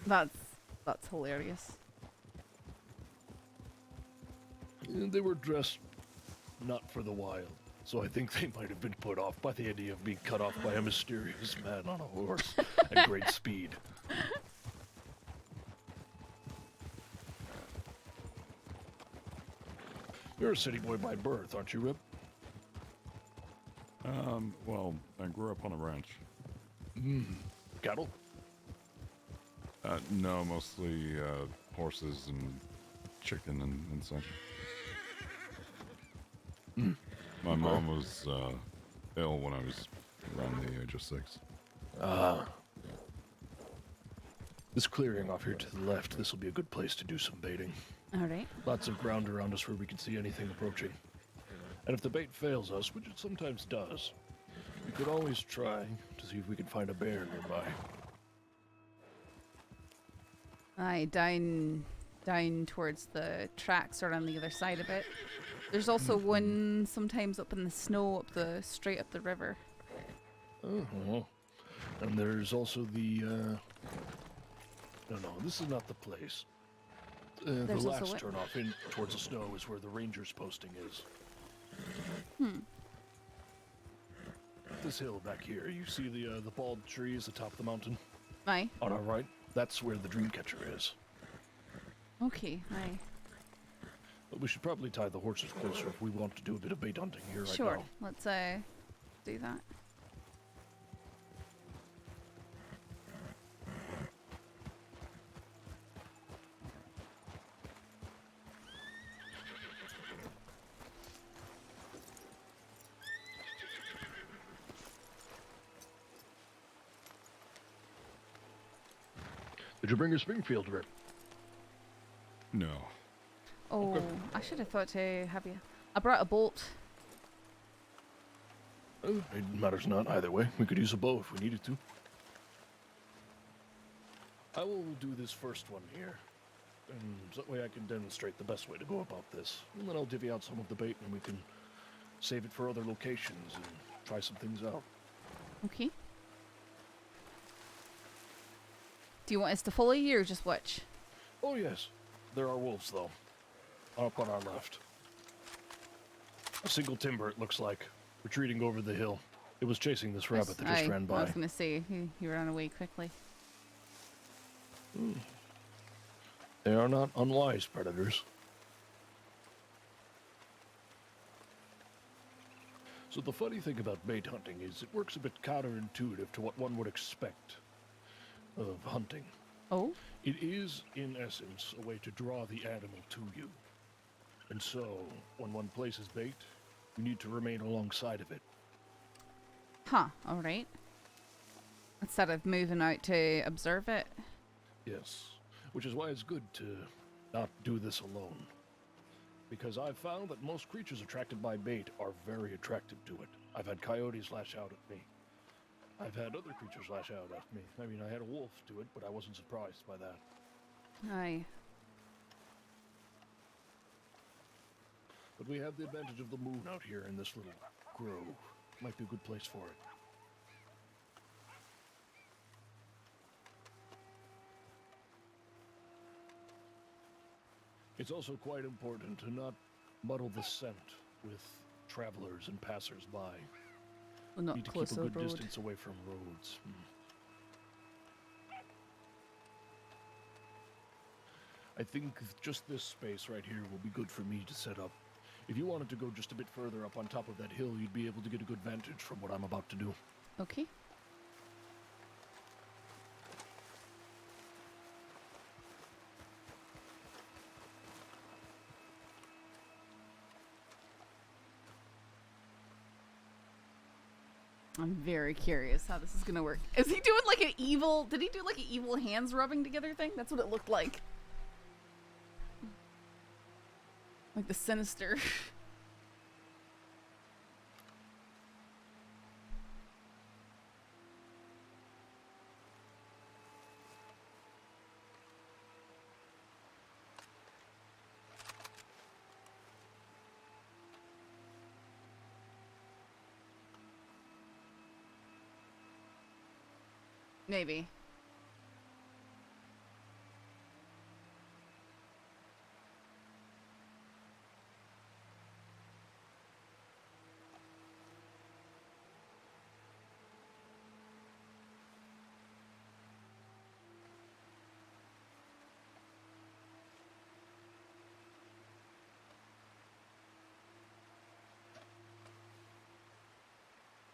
That's hilarious. And they were dressed not for the wild, so I think they might have been put off by the idea of being cut off by a mysterious man on a horse at great speed. You're a city boy by birth, aren't you, Rip? Well, I grew up on a ranch. Cattle? No, mostly horses and chicken and such. My mom was ill when I was around the age of 6. This clearing off here to the left, this will be a good place to do some baiting. Alright. Lots of ground around us where we can see anything approaching. And if the bait fails us, which it sometimes does, we could always try to see if we can find a bear nearby. Aye, down towards the tracks or on the other side of it. There's also one sometimes up in the snow straight up the river. Oh, and there's also the no, this is not the place. The last turnoff in towards the snow is where the ranger's posting is. This hill back here, you see the bald trees atop the mountain? Aye. On our right, that's where the Dreamcatcher is. Okay, aye. But we should probably tie the horses closer if we want to do a bit of bait hunting here right now. Sure, let's do that. Did you bring your Springfield, Rip? No. Oh, Okay. I should have thought to have you. I brought a bolt. Oh, it matters not either way. We could use a bow if we needed to. I will do this first one here. And so that way I can demonstrate the best way to go about this. And then I'll divvy out some of the bait and we can save it for other locations and try some things out. Okay. Do you want us to follow you or just watch? Oh yes, there are wolves though. Up on our left. A single timber, it looks like, retreating over the hill. It was chasing this rabbit that just ran by. I was going to say, he ran away quickly. They are not unwise predators. So the funny thing about bait hunting is it works a bit counterintuitive to what one would expect of hunting. Oh? It is, in essence, a way to draw the animal to you. And so, when one places bait, you need to remain alongside of it. Huh, alright. Instead of moving out to observe it. Yes, which is why it's good to not do this alone. Because I've found that most creatures attracted by bait are very attracted to it. I've had coyotes lash out at me. I've had other creatures lash out at me. I mean, I had a wolf do it, but I wasn't surprised by that. Aye. But we have the advantage of the moon out here in this little grove. Might be a good place for it. It's also quite important to not muddle the scent with travelers and passers-by. Well, not Need to close keep to a the good road. distance away from roads. I think just this space right here will be good for me to set up. If you wanted to go just a bit further up on top of that hill, you'd be able to get a good vantage from what I'm about to do. Okay. I'm very curious how this is gonna work. Is he doing like an evil? Did he do like an evil hands rubbing together thing? That's what it looked like. Like the sinister. Maybe.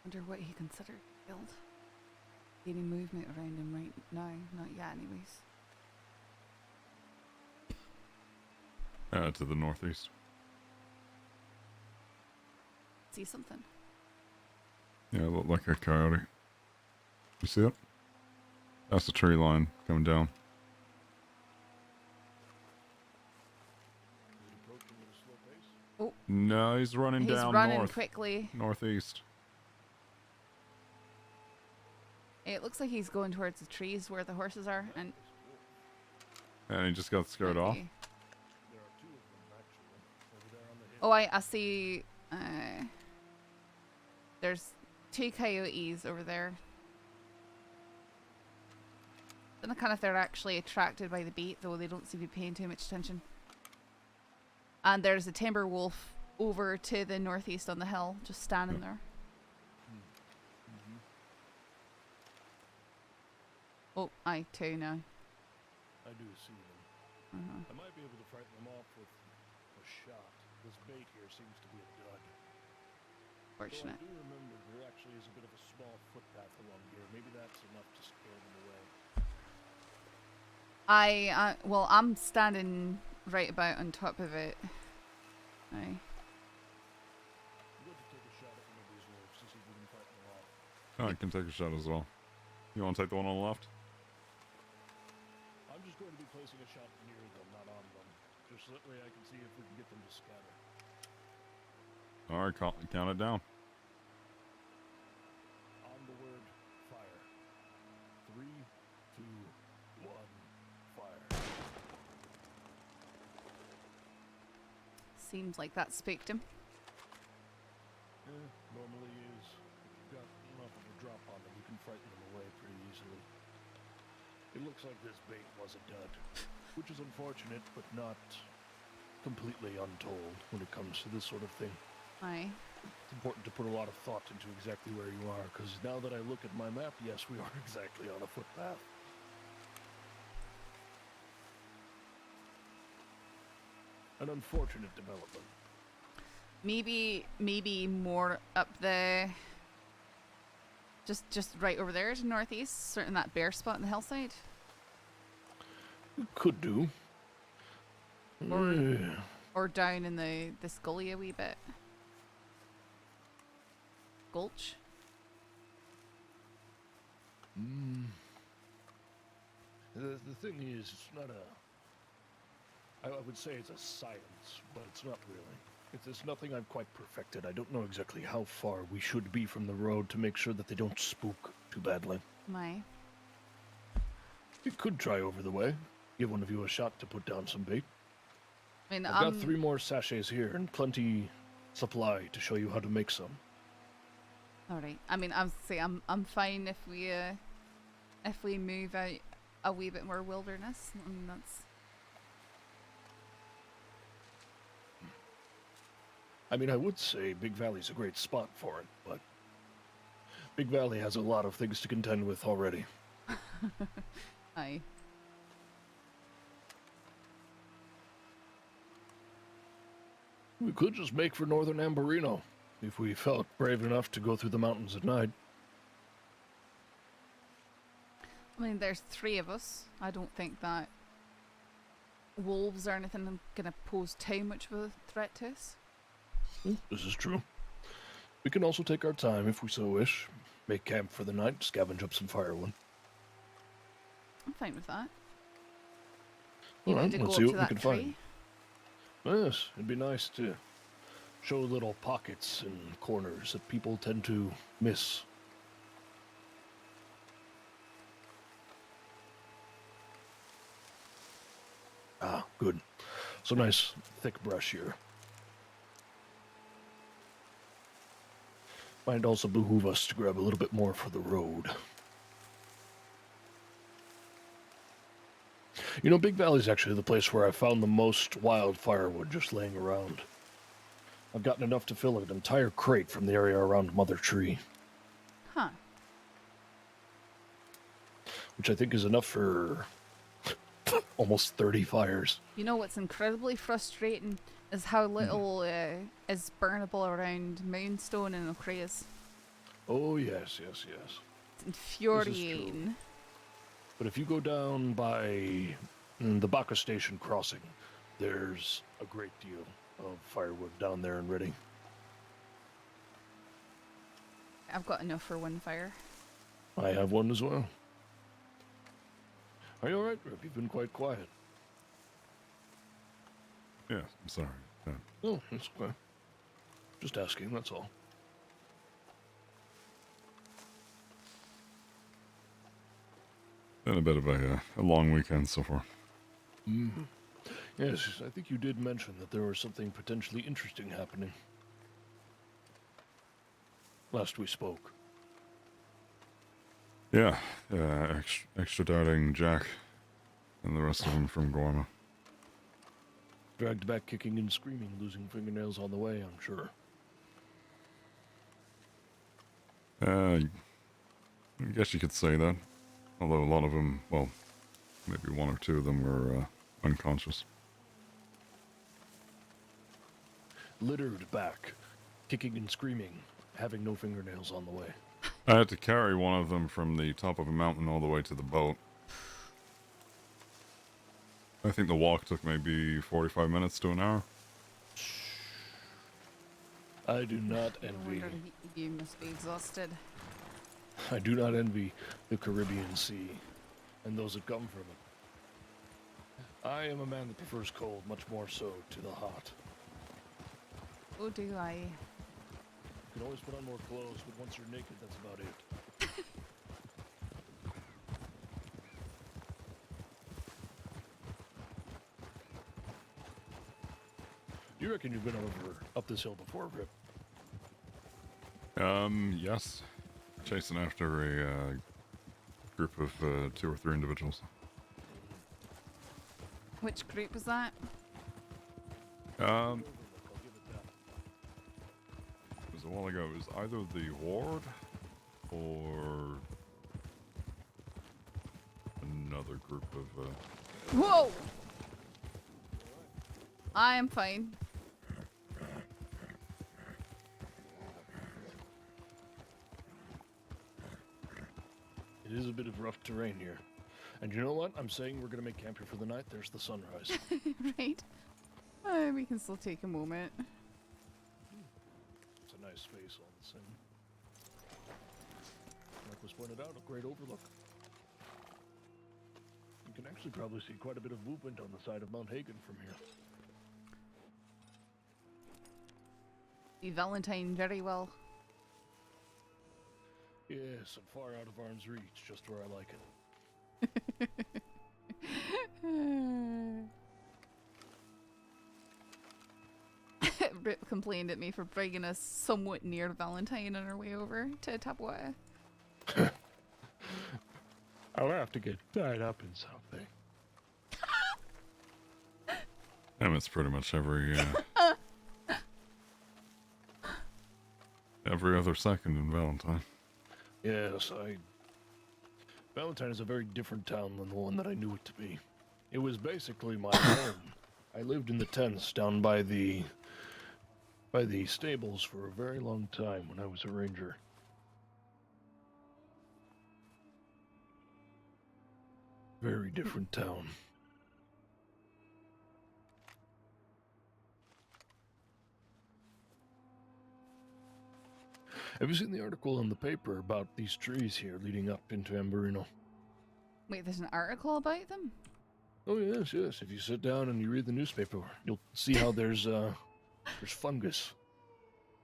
Wonder what he considered build. Any movement around him right now? Not yet, anyways. To the northeast. See something? Yeah, it looked like a coyote. You see it? That's the tree line coming down. Oh. No, he's running He's down running north. quickly. Northeast. It looks like he's going towards the trees where the horses are, and And he just got scared off. maybe- Oh, I see. There's 2 coyotes over there. Don't know kind of if they're actually attracted by the bait, though they don't seem to be paying too much attention. And there's a timber wolf over to the northeast on the hill, just standing there. Oh, I too now. I do see them. I might be able to frighten them off with a shot. This bait here seems to be a dud. Fortunate. Though I do remember there actually is a bit of a small footpath along here. Maybe that's enough to scare them away. Well, I'm standing right about on top of it. Aye. I'm going to take a shot at one of these wolves to see if we can frighten them off. Oh, I can take a shot as well. You want to take the one on the left? I'm just going to be placing a shot near them, not on them. Just that way I can see if we can get them to scatter. All right, count it down. On the word fire. 3, 2, 1, fire. Seems like that spooked him. Normally is. If you've got enough of a drop on them, you can frighten them away pretty easily. It looks like this bait was a dud, which is unfortunate, but not completely untold when it comes to this sort of thing. Aye. It's important to put a lot of thought into exactly where you are, because now that I look at my map, yes, we are exactly on a footpath. An unfortunate development. Maybe more up the. Just right over there to northeast, certain that bare spot in the hillside. Could do. Or down in the gully a wee bit. Gulch. The thing is, it's not a... I would say it's a science, but it's not really. It's nothing I've quite perfected. I don't know exactly how far we should be from the road to make sure that they don't spook too badly. My. You could try over the way. Give one of you a shot to put down some bait. I mean, I've got 3 more sachets here and plenty supply to show you how to make some. Alright. I mean, I'm fine if we move out a wee bit more wilderness. I mean, that's. I mean, I would say Big Valley's a great spot for it, but Big Valley has a lot of things to contend with already. Aye. We could just make for northern Amberino, if we felt brave enough to go through the mountains at night. I mean, there's 3 of us. I don't think that wolves or anything gonna pose too much of a threat to us. This is true. We can also take our time if we so wish. Make camp for the night, scavenge up some firewood. I'm fine with that. You Alright, need to let's go see up to what we that can tree? find. Yes, it'd be nice to show little pockets and corners that people tend to miss. Ah, good. So nice, thick brush here. Might also behoove us to grab a little bit more for the road. You know, Big Valley's actually the place where I found the most wild firewood just laying around. I've gotten enough to fill an entire crate from the area around Mother Tree. Huh. Which I think is enough for almost 30 fires. You know what's incredibly frustrating is how little is burnable around Moonstone and Ocreas. Oh, yes, yes, yes. It's infuriating. But if you go down by the Baca Station crossing, there's a great deal of firewood down there and ready. I've got enough for 1 fire. I have one as well. Are you alright, Rip? You've been quite quiet. Yeah, I'm sorry. Yeah. Oh, that's okay. Just asking, that's all. Been a bit of a long weekend so far. Mm-hmm. Yes, I think you did mention that there was something potentially interesting happening. Last we spoke. Yeah, extraditing Jack and the rest of them from Gorma. Dragged back kicking and screaming, losing fingernails on the way, I'm sure. I guess you could say that. Although a lot of them, well, maybe 1 or 2 of them were unconscious. Littered back, kicking and screaming, having no fingernails on the way. I had to carry one of them from the top of a mountain all the way to the boat. I think the walk took maybe 45 minutes to an hour. I do not envy. You must be exhausted. I do not envy the Caribbean Sea and those that come from it. I am a man that prefers cold much more so to the hot. Oh, do I? You can always put on more clothes, but once you're naked, that's about it. Do you reckon you've been up this hill before, Rip? Yes. Chasing after a group of 2 or 3 individuals. Which group was that? It was a while ago. It was either the Ward or another group of... Whoa! I am fine. It is a bit of rough terrain here. And you know what? I'm saying we're going to make camp here for the night. There's the sunrise. Right. We can still take a moment. It's a nice space on the scene. Like was pointed out, a great overlook. You can actually probably see quite a bit of movement on the side of Mount Hagen from here. See Valentine very well. Yes, and far out of arm's reach, just where I like it. Rip complained at me for bringing us somewhat near Valentine on our way over to Tapwater. I'll have to get tied up in something. And it's pretty much every every other second in Valentine. Yes, Valentine is a very different town than the one that I knew it to be. It was basically my home. I lived in the tents down by the stables for a very long time when I was a ranger. Very different town. Have you seen the article in the paper about these trees here leading up into Amberino? Wait, there's an article about them? Oh yes, yes. If you sit down and you read the newspaper, you'll see how there's fungus.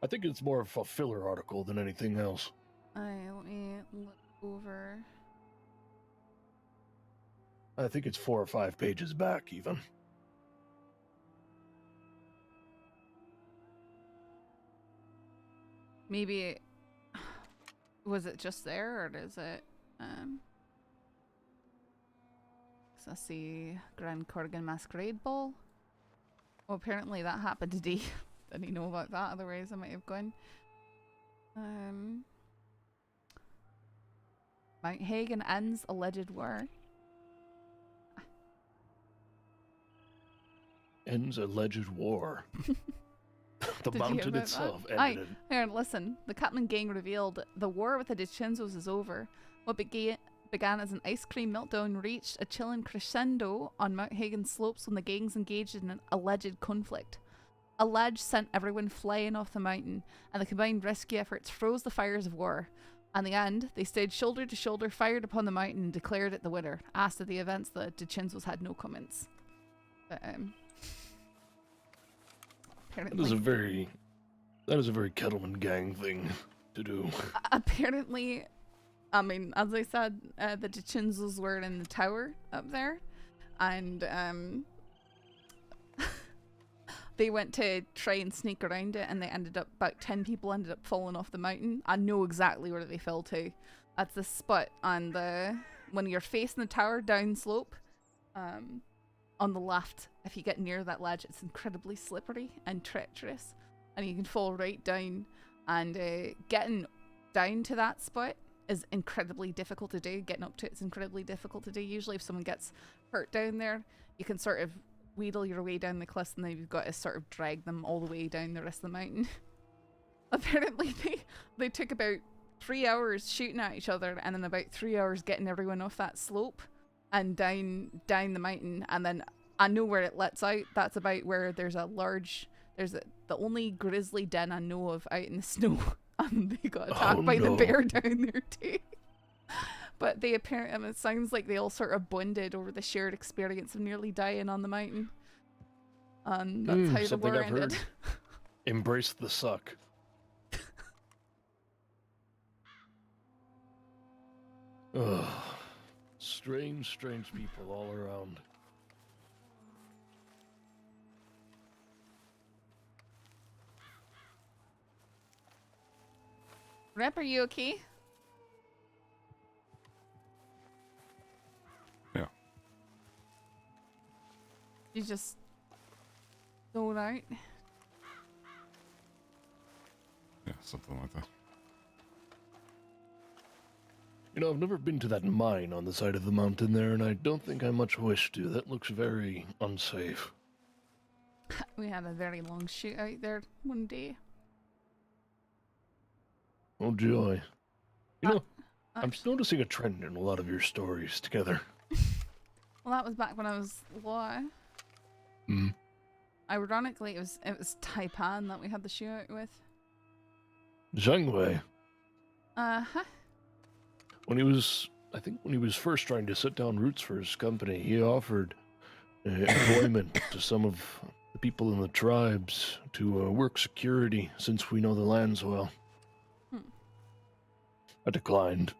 I think it's more of a filler article than anything else. Let me look over. I think it's 4 or 5 pages back, even. Maybe was it just there, or is it? So I see Grand Corrigan Masquerade Ball. Well, apparently that happened today. Didn't know about that. Otherwise, I might have gone. Mount Hagen ends alleged war. Ends alleged war. The Did you hear mountain about itself that? ended. Here, listen. The Captain gang revealed the war with the DiCinzos is over. What began as an ice cream meltdown reached a chilling crescendo on Mount Hagen slopes when the gangs engaged in an alleged conflict. A ledge sent everyone flying off the mountain, and the combined rescue efforts froze the fires of war. In the end, they stayed shoulder to shoulder, fired upon the mountain, and declared it the winner. Asked at the events, the DiCinzos had no comments. But, That is a very Kettleman gang thing to do. Apparently, I mean, as I said, the DiCinzos were in the tower up there, and they went to try and sneak around it, and they ended up, about 10 people ended up falling off the mountain. I know exactly where they fell to. That's the spot on when you're facing the tower down slope, on the left. If you get near that ledge, it's incredibly slippery and treacherous, and you can fall right down, and getting down to that spot is incredibly difficult to do. Getting up to it's incredibly difficult to do. Usually if someone gets hurt down there, you can sort of wheedle your way down the cliffs, and then you've got to sort of drag them all the way down the rest of the mountain. Apparently they took about 3 hours shooting at each other, and then about 3 hours getting everyone off that slope and down the mountain. And then I know where it lets out. That's about where there's the only grizzly den I know of out in the snow. And they got attacked by the bear down there too. But they apparently, it sounds like they all sort of bonded over the shared experience of nearly dying on the mountain. And that's how the war ended. Embrace the suck. Ugh. Strange people all around. Rep, are you okay? Yeah. You just zoned out? Yeah, something like that. You know, I've never been to that mine on the side of the mountain there, and I don't think I much wish to. That looks very unsafe. We had a very long shoot out there one day. Oh joy. You know, I'm noticing a trend in a lot of your stories together. Well, that was back when I was law. Ironically, it was Taipan that we had the shootout with. Zhang Wei. Uh-huh. When he was first trying to set down roots for his company, he offered employment to some of the people in the tribes to work security, since we know the lands well. I declined.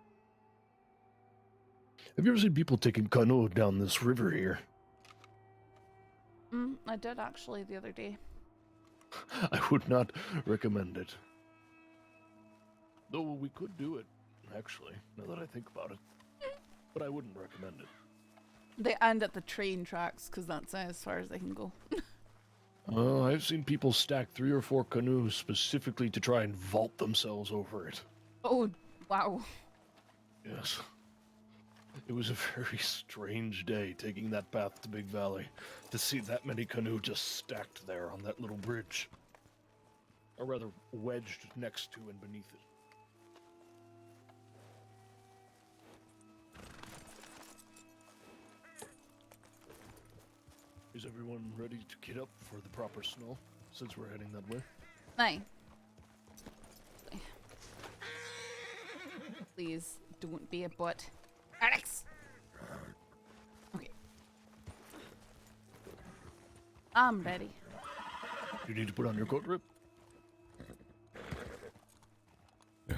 Have you ever seen people taking canoe down this river here? I did actually the other day. I would not recommend it. Though we could do it, actually, now that I think about it. But I wouldn't recommend it. They end at the train tracks, because that's as far as they can go. Well, I've seen people stack 3 or 4 canoes specifically to try and vault themselves over it. Oh, wow. Yes. It was a very strange day taking that path to Big Valley, to see that many canoes just stacked there on that little bridge. Or rather, wedged next to and beneath it. Is everyone ready to get up for the proper snow, since we're heading that way? Aye. Please, don't be a butt. Alex! Okay. I'm ready. You need to put on your coat, Rip? Yeah.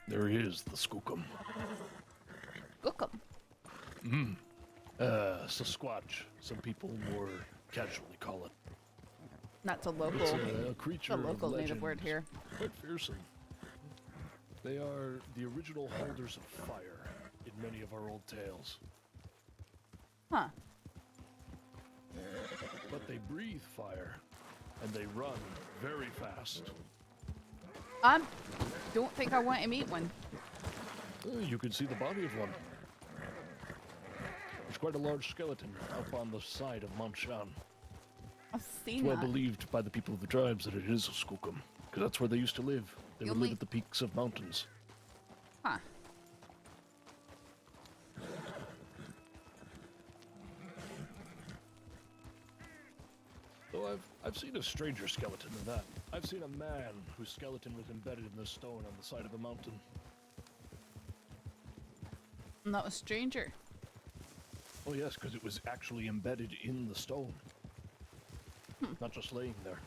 There he is, the Skookum. Skookum? Sasquatch, some people more casually call it. That's a local. It's a creature a local of native legend, word here. quite fearsome. They are the original holders of fire in many of our old tales. Huh. But they breathe fire, and they run very fast. Don't think I want to meet one. You can see the body of one. There's quite a large skeleton up on the side of Mount Shan. I've seen It's well that. believed by the people of the tribes that it is a Skookum, because that's where they used to live. They would live at the peaks of mountains. Huh. Though I've seen a stranger skeleton than that. I've seen a man whose skeleton was embedded in the stone on the side of a mountain. And that was stranger. Oh yes, because it was actually embedded in the stone. Not just laying there.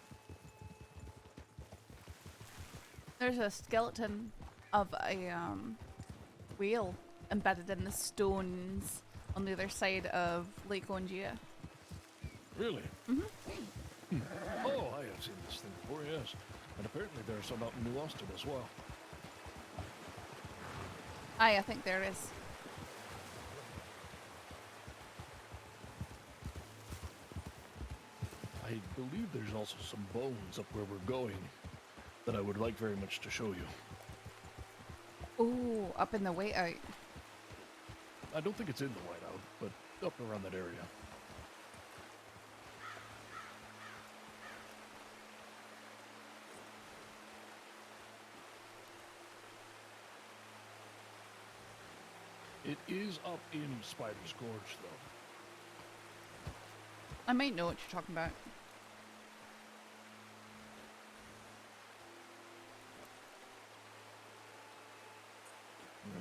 There's a skeleton of a whale embedded in the stones on the other side of Lake Ongia. Really? Mm-hmm. Oh, I have seen this thing before, yes. And apparently there's some out in New Austin as well. Aye, I think there is. I believe there's also some bones up where we're going that I would like very much to show you. Ooh, up in the whiteout. I don't think it's in the whiteout, but up around that area. It is up in Spider's Gorge, though. I might know what you're talking about.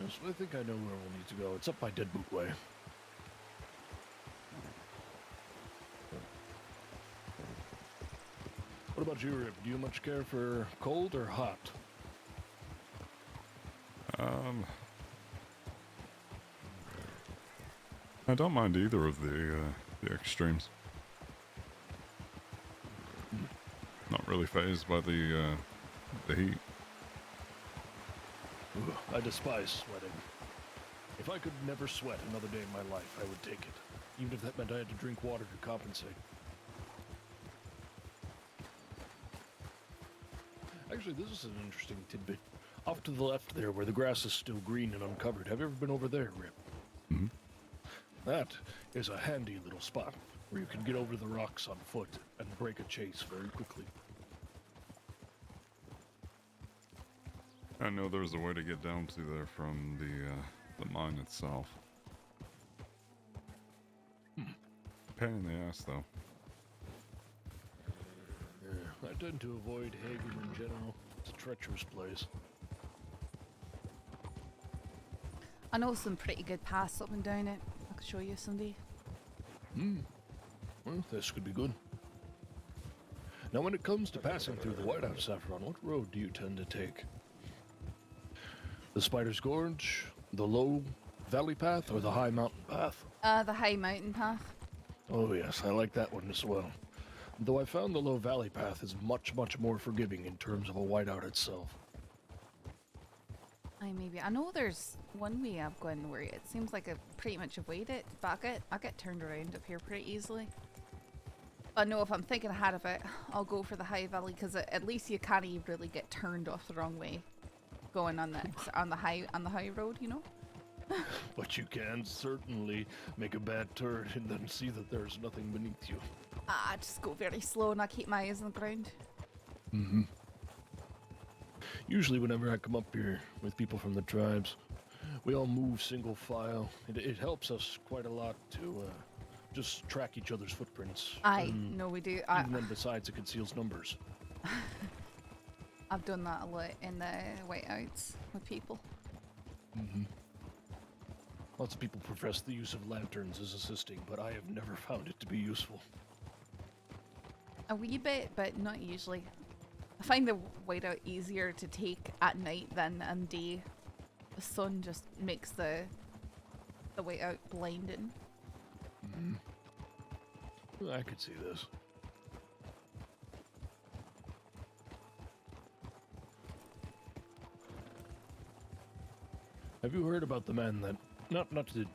Yes, I think I know where we'll need to go. It's up by Dead Boot Way. What about you, Rip? Do you much care for cold or hot? I don't mind either of the extremes. Not really fazed by the heat. Ugh, I despise sweating. If I could never sweat another day in my life, I would take it. Even if that meant I had to drink water to compensate. Actually, this is an interesting tidbit. Off to the left there, where the grass is still green and uncovered. Have you ever been over there, Rip? Mm-hmm. That is a handy little spot where you can get over the rocks on foot and break a chase very quickly. I know there's a way to get down to there from the mine itself. Pain in the ass, though. Yeah, I tend to avoid Hagen in general. It's a treacherous place. I know some pretty good paths up and down it. I could show you someday. Well, this could be good. Now, when it comes to passing through the Whiteout, Saffron, what road do you tend to take? The Spider's Gorge, the low valley path, or the high mountain path? The high mountain path. Oh yes, I like that one as well. Though I found the low valley path is much, much more forgiving in terms of a whiteout itself. I know there's one way I've gone where it seems like I pretty much avoid it, but I get turned around up here pretty easily. I know if I'm thinking ahead of it, I'll go for the high valley because at least you can't really get turned off the wrong way, going on the high road, you know. But you can certainly make a bad turn and then see that there's nothing beneath you. I just go very slow and I keep my eyes on the ground. Mm-hmm. Usually whenever I come up here with people from the tribes, we all move single file. It helps us quite a lot to just track each other's footprints. I know we do. Even then, besides, it conceals numbers. I've done that a lot in the whiteouts with people. Mm-hmm. Lots of people profess the use of lanterns as assisting, but I have never found it to be useful. A wee bit, but not usually. I find the whiteout easier to take at night than on day. The sun just makes the whiteout blinding. Mm-hmm. I could see this. Have you heard about the man that... Not to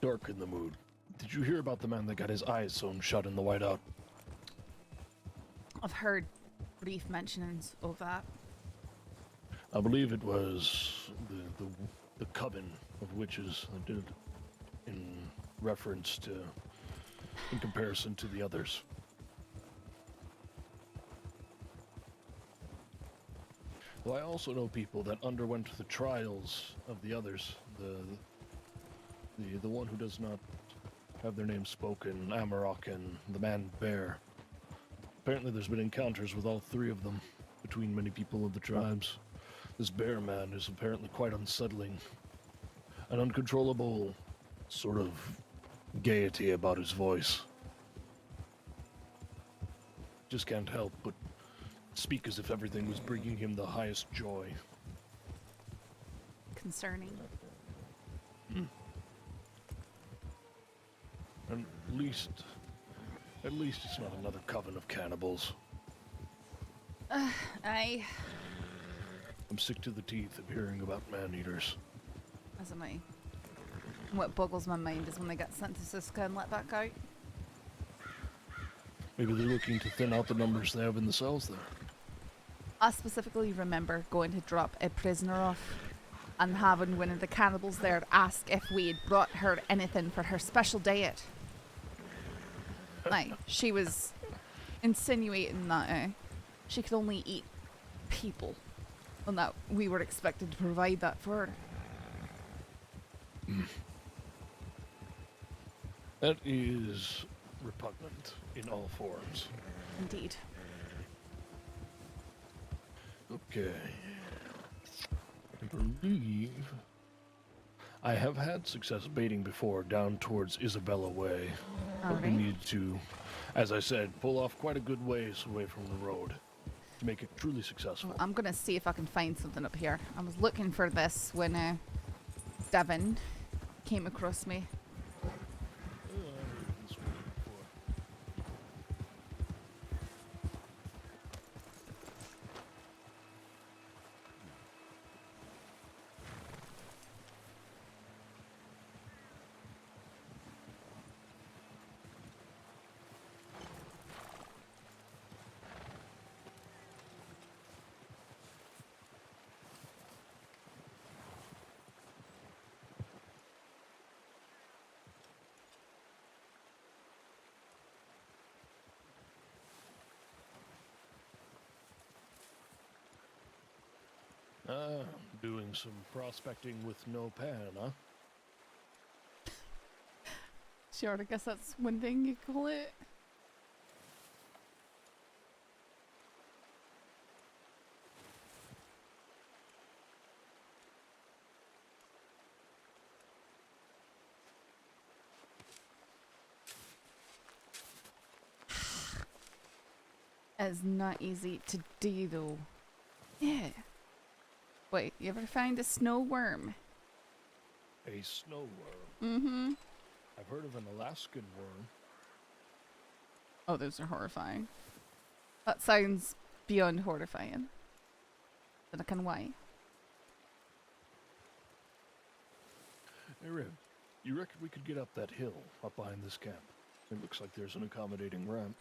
darken the mood. Did you hear about the man that got his eyes sewn shut in the whiteout? I've heard brief mentionings of that. I believe it was the coven of witches that did it in reference to... in comparison to the others. Well, I also know people that underwent the trials of the others. The one who does not have their name spoken, Amarok, and the man Bear. Apparently there's been encounters with all three of them between many people of the tribes. This Bear man is apparently quite unsettling. An uncontrollable sort of gaiety about his voice. Just can't help but speak as if everything was bringing him the highest joy. Concerning. And at least it's not another coven of cannibals. I'm sick to the teeth of hearing about man-eaters. As am I. What boggles my mind is when they got sent to Siska and let back out. Maybe they're looking to thin out the numbers they have in the cells there. I specifically remember going to drop a prisoner off and having one of the cannibals there ask if we had brought her anything for her special diet. Like, she was insinuating that she could only eat people and that we were expected to provide that for her. That is repugnant in all forms. Indeed. Okay. I believe I have had success baiting before down towards Isabella Way. But we need to, as I said, pull off quite a good ways away from the road to make it truly successful. I'm gonna see if I can find something up here. I was looking for this when Devin came across me. Doing some prospecting with no pan, huh? Sure, I guess that's one thing you call it. It's not easy to do though. Yeah. Wait, you ever find a snow worm? A snow worm? Mm-hmm. I've heard of an Alaskan worm. Oh, those are horrifying. That sounds beyond horrifying. But I can why. Hey, Rib, you reckon we could get up that hill up behind this camp? It looks like there's an accommodating ramp.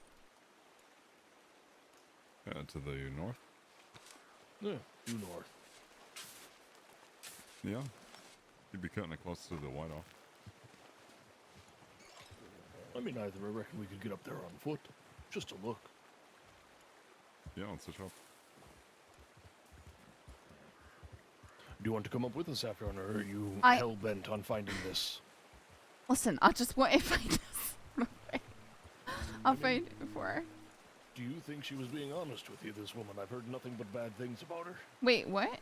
To the north? Yeah, due north. Yeah. You'd be cutting it close to the white off. I mean, either. I reckon we could get up there on foot. Just to look. Yeah, let's switch up. Do you want to come up with us, Saffron, or are you I- hell-bent on finding this? Listen, I just want to find this. I'll find it before her. Do you think she was being honest with you, this woman? I've heard nothing but bad things about her. Wait, what?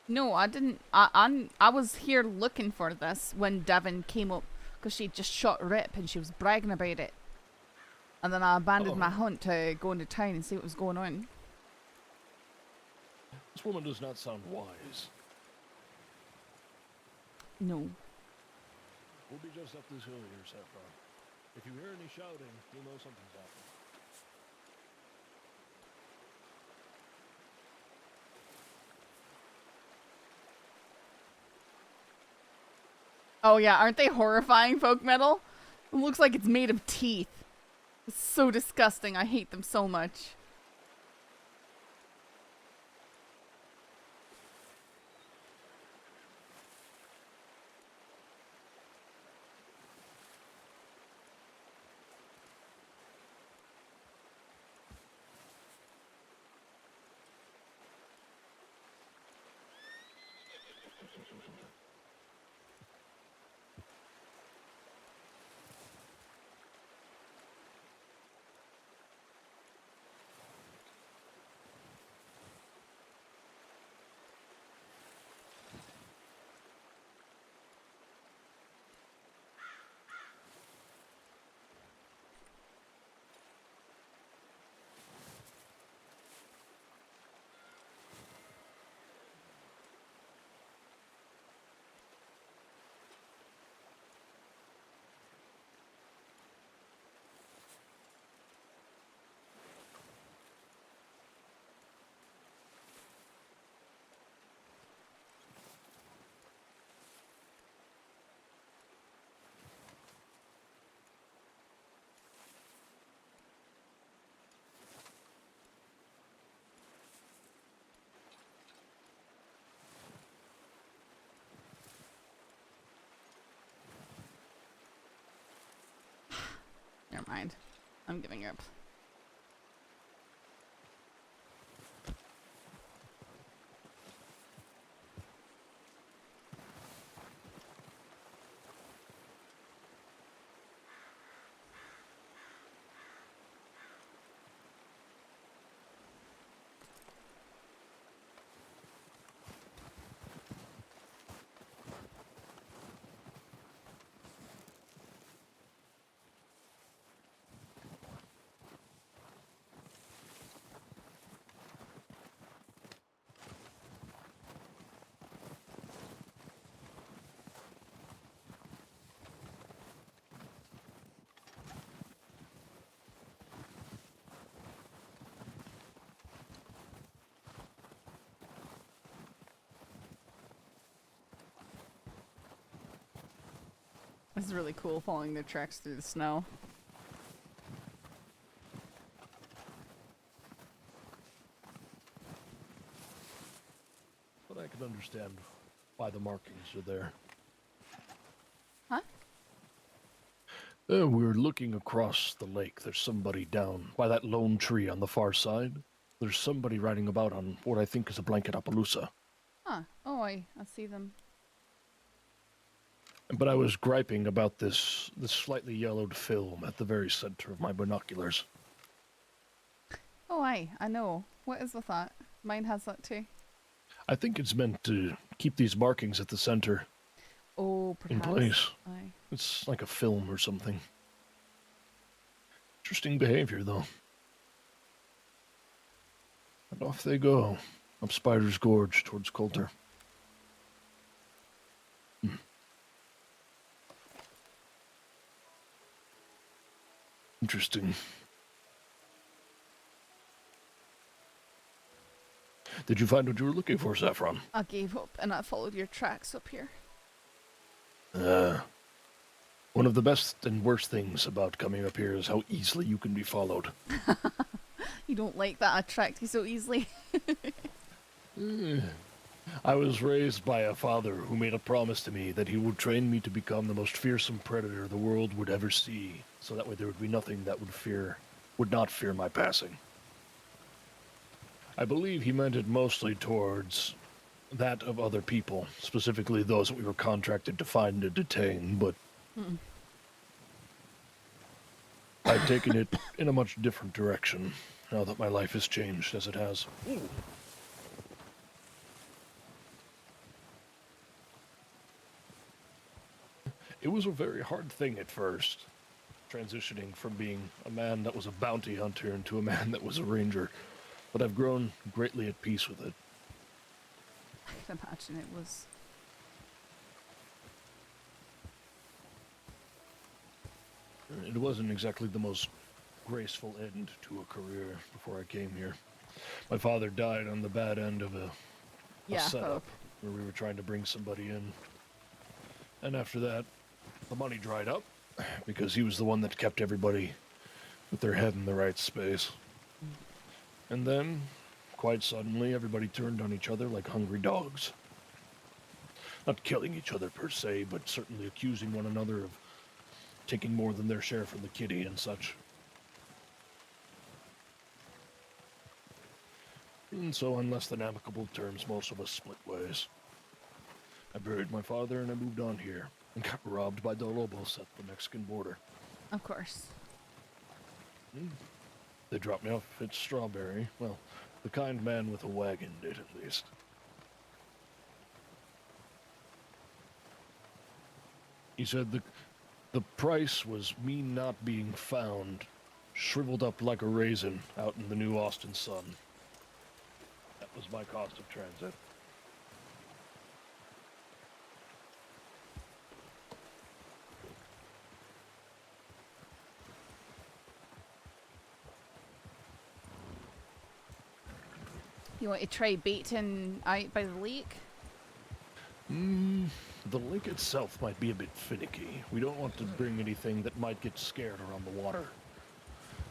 No, I didn't. I was here looking for this when Devin came up because she just shot Rip and she was bragging about it. And then I abandoned my hunt to go into town and see what was going on. This woman does not sound wise. No. We'll be just up this hill here, Saffron. If you hear any shouting, you'll know something's happening. Oh yeah, aren't they horrifying, folk metal? It looks like it's made of teeth. It's so disgusting. I hate them so much. Never mind. I'm giving up. This is really cool, following their tracks through the snow. But I can understand why the markings are there. Huh? We're looking across the lake. There's somebody down by that lone tree on the far side. There's somebody riding about on what I think is a blanket Appaloosa. Huh. Oh, I see them. But I was griping about this slightly yellowed film at the very center of my binoculars. Oh, I know. What is with that? Mine has that too. I think it's meant to keep these markings at the center Oh, in perhaps. place. Aye. It's like a film or something. Interesting behavior, though. And off they go, up Spider's Gorge towards Coulter. Interesting. Did you find what you were looking for, Saffron? I gave up and I followed your tracks up here. One One of the best and worst things about coming up here is how easily you can be followed. You don't like that I attract you so easily? I was raised by a father who made a promise to me that he would train me to become the most fearsome predator the world would ever see, so that way there would be nothing that would not fear my passing. I believe he meant it mostly towards that of other people, specifically those that we were contracted to find and detain, but I've taken it in a much different direction now that my life has changed as it has. It was a very hard thing at first, transitioning from being a man that was a bounty hunter into a man that was a ranger, but I've grown greatly at peace with it. I can imagine it was. It wasn't exactly the most graceful end to a career before I came here. My father died on the bad end of a setup where we were trying to bring somebody in. And after that, the money dried up because he was the one that kept everybody with their head in the right space. And then, quite suddenly, everybody turned on each other like hungry dogs. Not killing each other per se, but certainly accusing one another of taking more than their share from the kitty and such. And so, on less than amicable terms, most of us split ways. I buried my father and I moved on here, and got robbed by the Lobos at the Mexican border. Of course. They dropped me off at Strawberry. Well, the kind man with a wagon did, at least. He said the price was me not being found, shriveled up like a raisin out in the new Austin sun. That was my cost of transit. You want to try baiting out by the lake? The lake itself might be a bit finicky. We don't want to bring anything that might get scared around the water.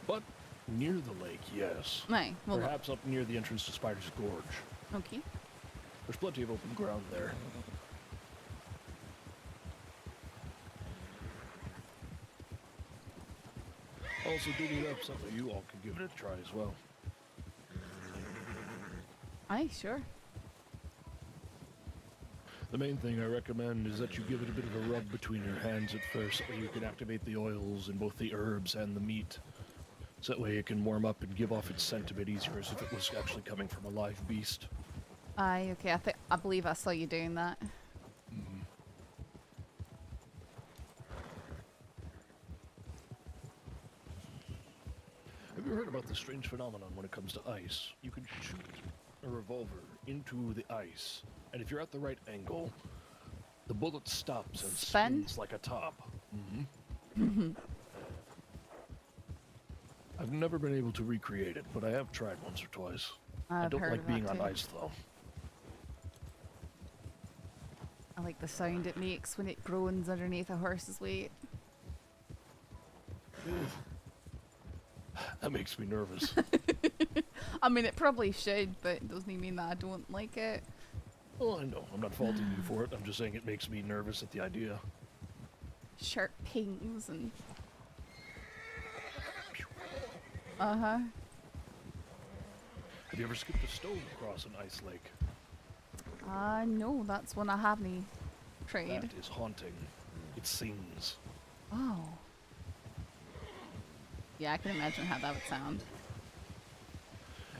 But near the lake, yes. Aye, well, perhaps up near the entrance to Spider's Gorge. Okay. There's plenty of open ground there. Also, digging up something you all can give it a try as well. Aye, sure. The main thing I recommend is that you give it a bit of a rub between your hands at first, so you can activate the oils in both the herbs and the meat. So that way it can warm up and give off its scent a bit easier, as if it was actually coming from a live beast. Aye, okay, I believe I saw you doing that. Have you heard about the strange phenomenon when it comes to ice? You can shoot a revolver into the ice, and if you're at the right angle, the bullet stops and spins like a top. I've never been able to recreate it, but I have tried once or twice. I don't like being on ice, though. I like the sound it makes when it groans underneath a horse's weight. That makes me nervous. I mean, it probably should, but it doesn't mean that I don't like it. Oh, I know. I'm not faulting you for it. I'm just saying it makes me nervous at the idea. Sharp pings and... Uh-huh. Have you ever skipped a stone across an ice lake? No, that's one I haven't tried. That is haunting. It sings. Oh. Yeah, I can imagine how that would sound.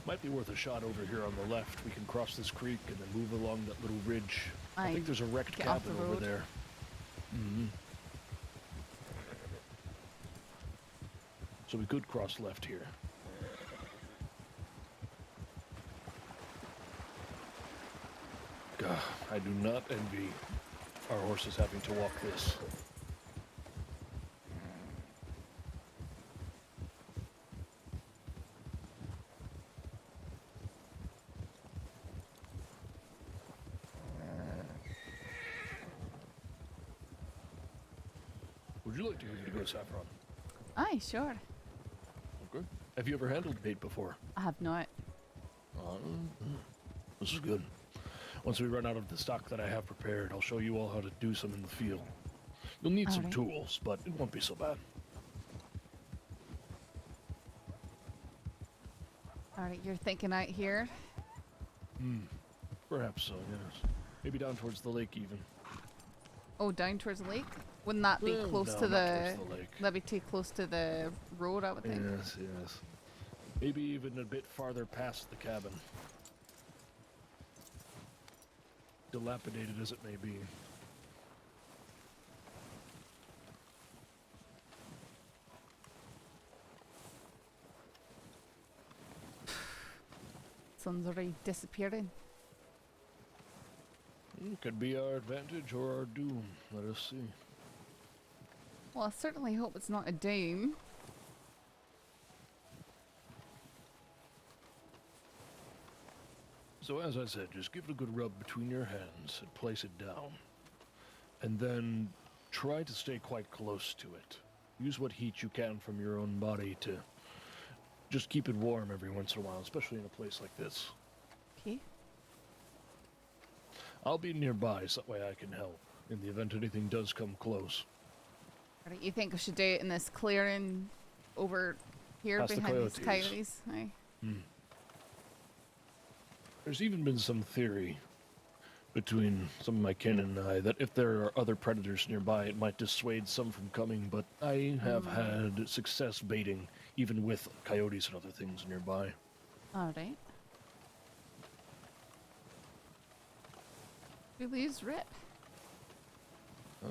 Might be worth a shot over here on the left. We can cross this creek and then move along that little ridge. I think there's a wrecked cabin over there. So we could cross left here. God, I do not envy our horses having to walk this. We're Would you like to give it a go, Saffron? Aye, sure. Okay. Have you ever handled bait before? I have not. This is good. Once we run out of the stock that I have prepared, I'll show you all how to do some in the field. You'll need some Alright. tools, but it won't be so bad. Alright, you're thinking out here? Perhaps so, yes. Maybe down towards the lake even. Oh, down towards the lake? Wouldn't that be Well, close no, to not the... towards the lake. That'd be too close to the road, I would think. Yes, yes. Maybe even a bit farther past the cabin. Dilapidated as it may be. Sun's already disappearing. Could be our advantage or our doom. Let us see. Well, I certainly hope it's not a doom. So as I said, just give it a good rub between your hands and place it down. And then try to stay quite close to it. Use what heat you can from your own body to just keep it warm every once in a while, especially in a place like this. Okay. I'll be nearby so that way I can help in the event anything does come close. Alright, you think I should do it in this clearing over here Past the behind these coyotes. coyotes? Aye. There's even been some theory between some of my kin and I that if there are other predators nearby, it might dissuade some from coming, but I have had success baiting even with coyotes and other things nearby. Alright. We lose Rip. I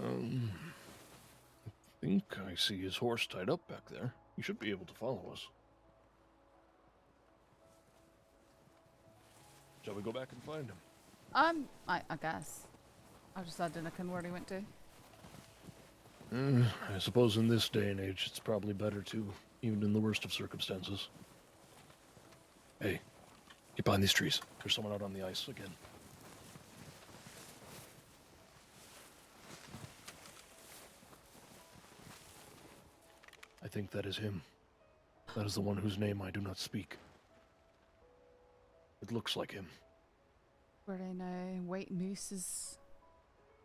think I see his horse tied up back there. He should be able to follow us. Shall we go back and find him? I guess. I didn't know where he went to. I suppose in this day and age, it's probably better to, even in the worst of circumstances. Hey, get behind these trees. There's someone out on the ice again. I think that is him. That is the one whose name I do not speak. It looks like him. Wearing a white moose's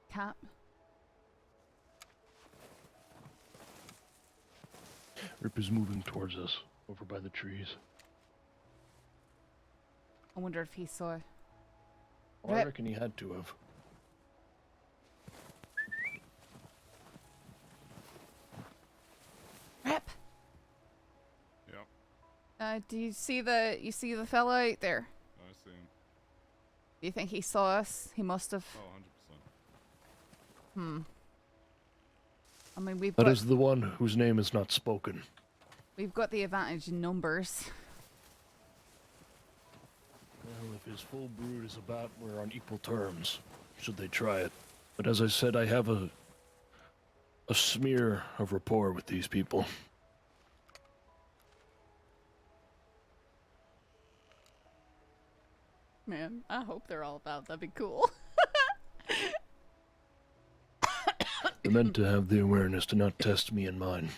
cap. Rip is moving towards us, over by the trees. I wonder if he saw. Oh, I Rip. reckon he had to have. Rip. Yep. Do you see the fella out there? I see him. Do you think he saw us? He must have. Oh, 100%. I mean, we've That got is the one whose name is not spoken. the advantage in numbers. Well, if his full brood is about, we're on equal terms, should they try it. But as I said, I have a smear of rapport with these people. Man, I hope they're all about. That'd be cool. They're meant to have the awareness to not test me and mine.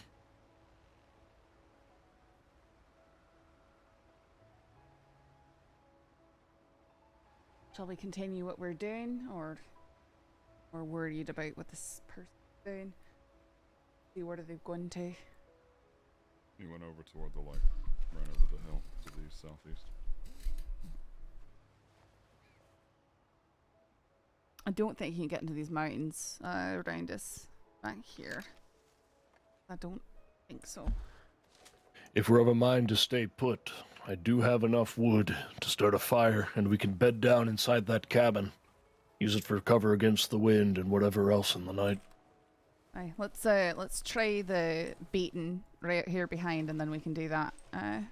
Shall we continue what we're doing, or worried about what this person's doing? See where they've gone to. He went over toward the lake, ran over the hill to the southeast. I don't think he can get into these mountains around us back here. I don't think so. If we're of a mind to stay put, I do have enough wood to start a fire, and we can bed down inside that cabin. Use it for cover against the wind and whatever else in the night. Aye, let's try the beating right here behind, and then we can do that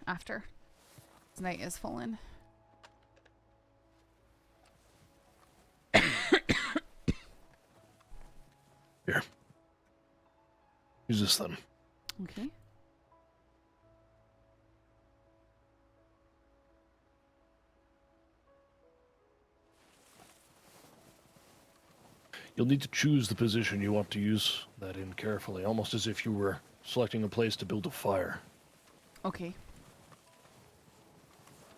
after. As night is falling. Here. Use this then. Okay. You'll need to choose the position you want to use that in carefully, almost as if you were selecting a place to build a fire. Okay.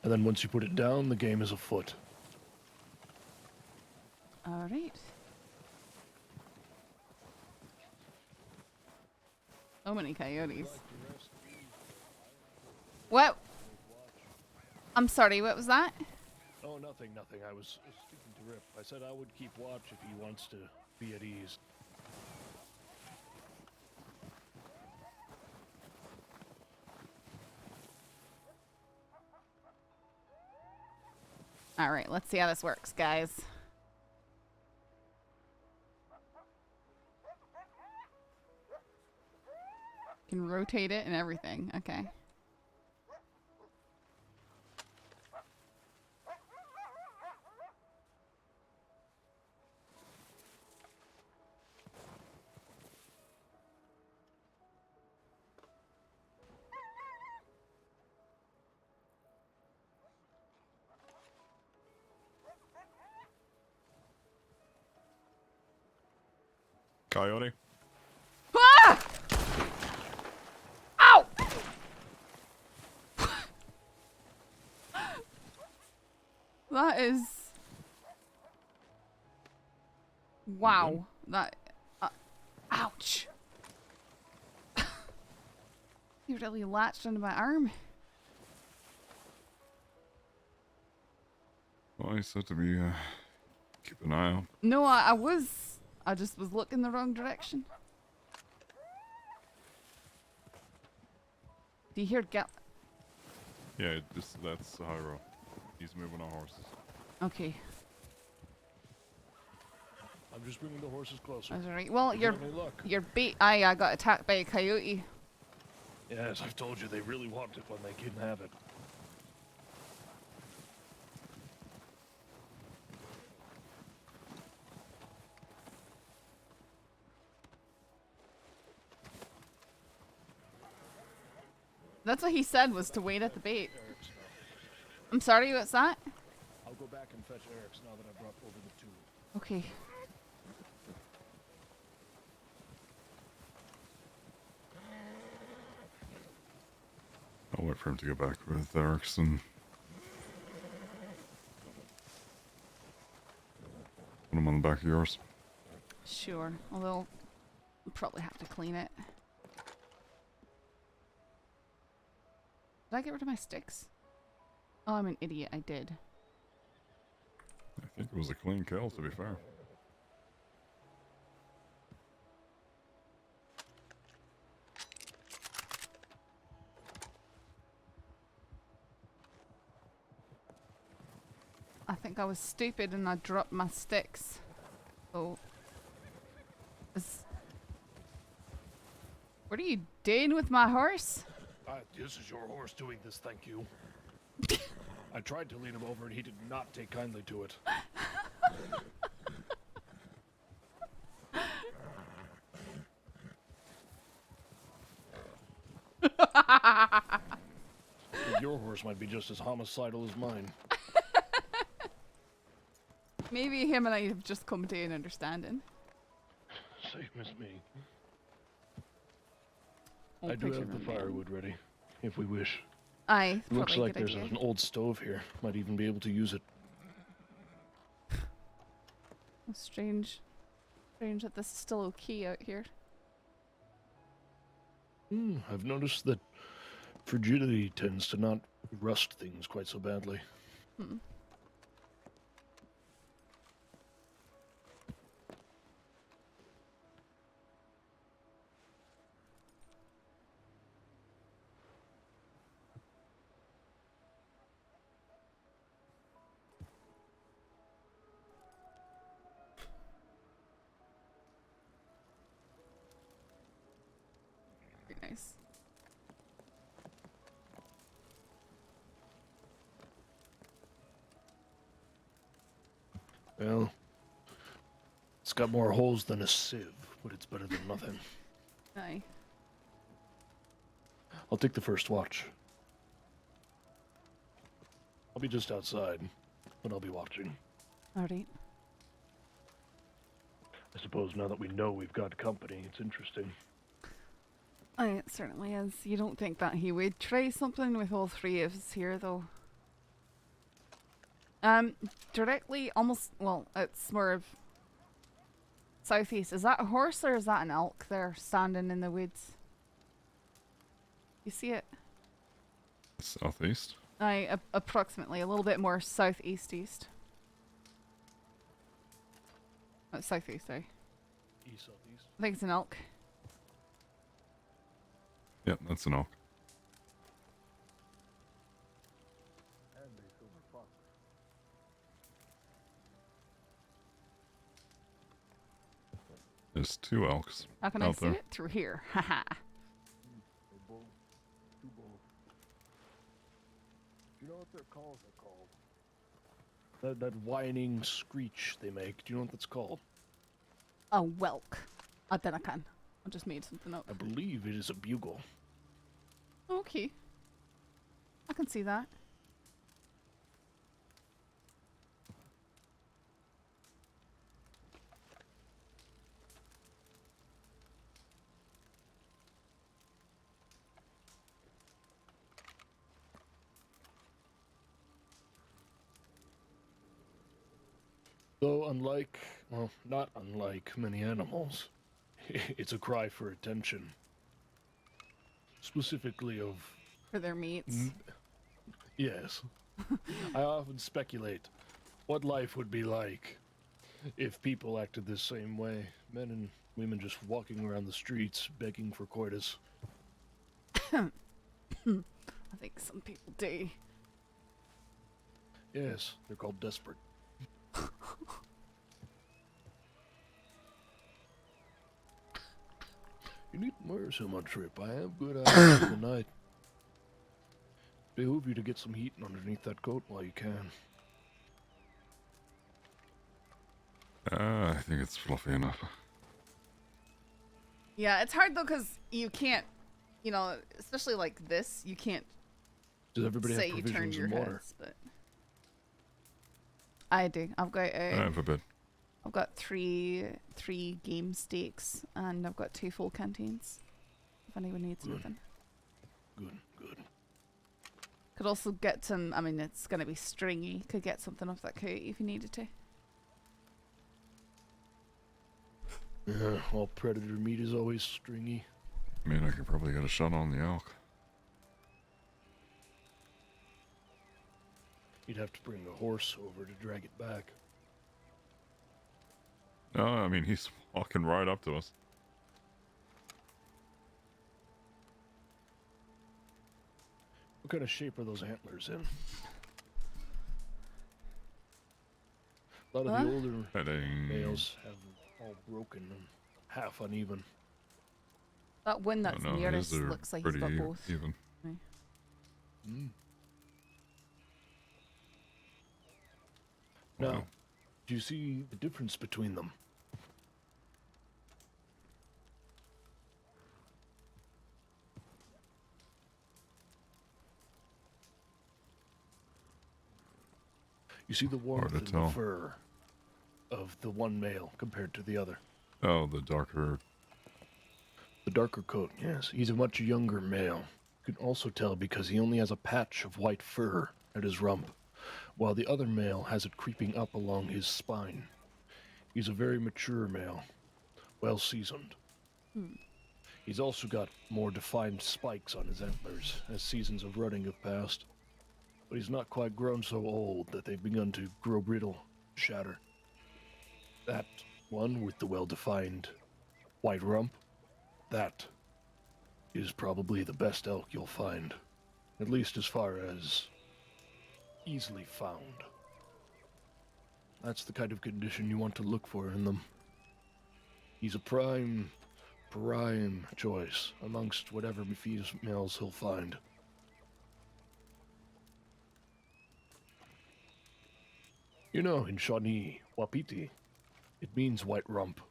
And then once you put it down, the game is afoot. Alright. So many coyotes. What? I'm sorry, what was that? Oh, nothing. I was speaking to Rip. I said I would keep watch if he wants to be at ease. Alright, let's see how this works, guys. Can rotate it and everything. Okay. Coyote? Ah! Ow! That is... Wow. That... ouch. You really latched onto my arm. Well, he said to be, keep an eye out. No, I was... I just was looking the wrong direction. Do you hear Yeah, that's Jairo. He's moving our horses. Okay. I'm just bringing the horses closer. That's alright. Well, Have you had any luck? your bait... I got attacked by a coyote. Yes, I've told you they really want it when they can have it. That's what he said, was to wait at the bait. I'm sorry, what's that? I'll go back and fetch Eric's now that I brought over the two. Okay. I'll wait for him to get back with Erickson. Put him on the back of yours. Sure, although we'll probably have to clean it. Did I get rid of my sticks? Oh, I'm an idiot. I did. I think it was a clean kill, to be fair. I think I was stupid and I dropped my sticks. Oh. What are you doing with my horse? This is your horse doing this, thank you. I tried to lead him over and he did not take kindly to it. Your horse might be just as homicidal as mine. Maybe him and I have just come to an understanding. Same as me. Old I do picture have the of a man. firewood ready, if we wish. Aye, Looks probably a like good there's idea. an old stove here. Might even be able to use it. Strange. Strange that this is still okay out here. I've noticed that frigidity tends to not rust things quite so badly. Hmm. Very nice. Well, it's got more holes than a sieve, but it's better than nothing. Aye. I'll take the first watch. I'll be just outside, but I'll be watching. Alright. I suppose now that we know we've got company, it's interesting. It certainly is. You don't think that he would try something with all three of us here, though? Directly, almost, well, it's more of southeast. Is that a horse or is that an elk there standing in the woods? You see it? Southeast? Approximately, a little bit more southeast-east. Oh, southeast, sorry. East, southeast. I think it's an elk. Yep, that's an elk. And a silver fox. There's 2 elks How can I out see there. it? Through here. Haha. Two bulls. Do you know what their calls are called? That whining screech they make. Do you know what that's called? A whelk. Then I can. I just made something up. I believe it is a bugle. Okay. I can see that. Though unlike, well, not unlike many animals, it's a cry for attention. Specifically of... For their mates. Yes. I often speculate what life would be like if people acted the same way. Men and women just walking around the streets begging for coitus. I think some people do. Yes, they're called desperate. You needn't wear so much, Rip. I have good eyes for the night. Behoove you to get some heat underneath that coat while you can. I think it's fluffy enough. Yeah, it's hard though because you can't, you know, especially like this, you can't Does everybody say have you turn provisions your and water? heads, but I do. I've got I have a bit. I've got three game steaks and I've got 2 full canteens. If anyone needs anything. Good. Could also get some. I mean, it's gonna be stringy. Could get something off that coat if you needed to. Yeah, all predator meat is always stringy. I mean, I could probably get a shot on the elk. You'd have to bring a horse over to drag it back. No, I mean, he's walking right up to us. What kind of shape are those antlers in? A lot of the older males have all broken and half uneven. That one that's no, nearest his are looks like he's got pretty both. even. Right. Now, Wow. do you see the difference between them? You see the warmth to in the tell. fur of the one male compared to the other. Oh, the darker. The darker coat, yes. He's a much younger male. You can also tell because he only has a patch of white fur at his rump, while the other male has it creeping up along his spine. He's a very mature male, well seasoned. He's also got more defined spikes on his antlers as seasons of rutting have passed. But he's not quite grown so old that they've begun to grow brittle, shatter. That one with the well-defined white rump, that is probably the best elk you'll find, at least as far as easily found. That's the kind of condition you want to look for in them. He's a prime choice amongst whatever females he'll find. You know, in Shawnee, Wapiti, it means white rump.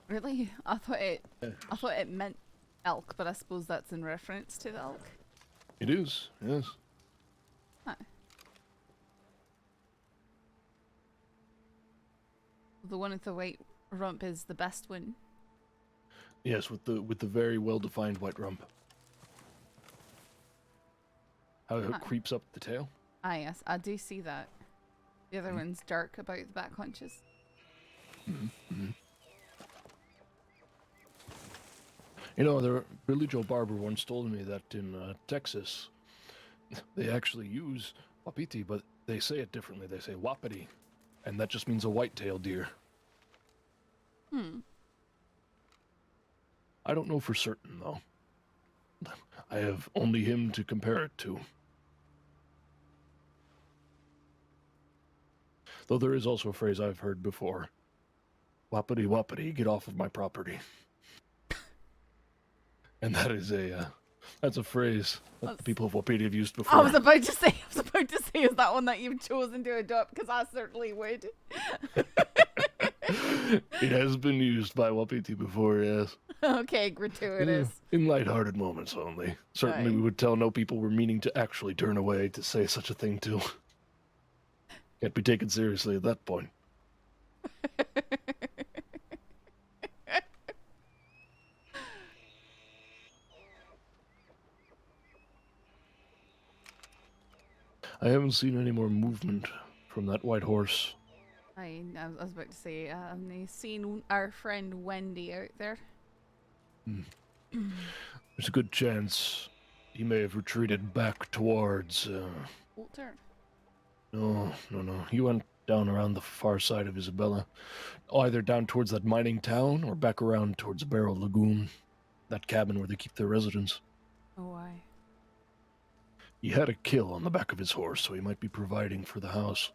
Really? I thought it meant elk, but I suppose that's in reference to the elk. It is, yes. Huh. the one with the white rump is the best one. Yes, with the very well-defined white rump. How it creeps up the tail. Ah, yes, I do see that. The other one's dark about the back hunches. You know, Billy Joe Barber once told me that in Texas, they actually use wapiti, but they say it differently. They say wapiti, and that just means a white-tailed deer. I don't know for certain, though. I have only him to compare it to. Though there is also a phrase I've heard before. Wapiti, wapiti, get off of my property. And that is that's a phrase that the people of Wapiti have used before. I was about to say, is that one that you've chosen to adopt? Because I certainly would. It has been used by Wapiti before, yes. Okay, gratuitous. In lighthearted moments only. Certainly we would tell no people we're meaning to actually turn away to say such a thing to. Can't be taken seriously at that point. I haven't seen any more movement from that white horse. I was about to say, I've seen our friend Wendy out there. There's a good chance he may have retreated back towards, Walter. No. He went down around the far side of Isabella. Either down towards that mining town or back around towards Barrel Lagoon. That cabin where they keep their residents. Oh, why? He had a kill on the back of his horse, so he might be providing for the house.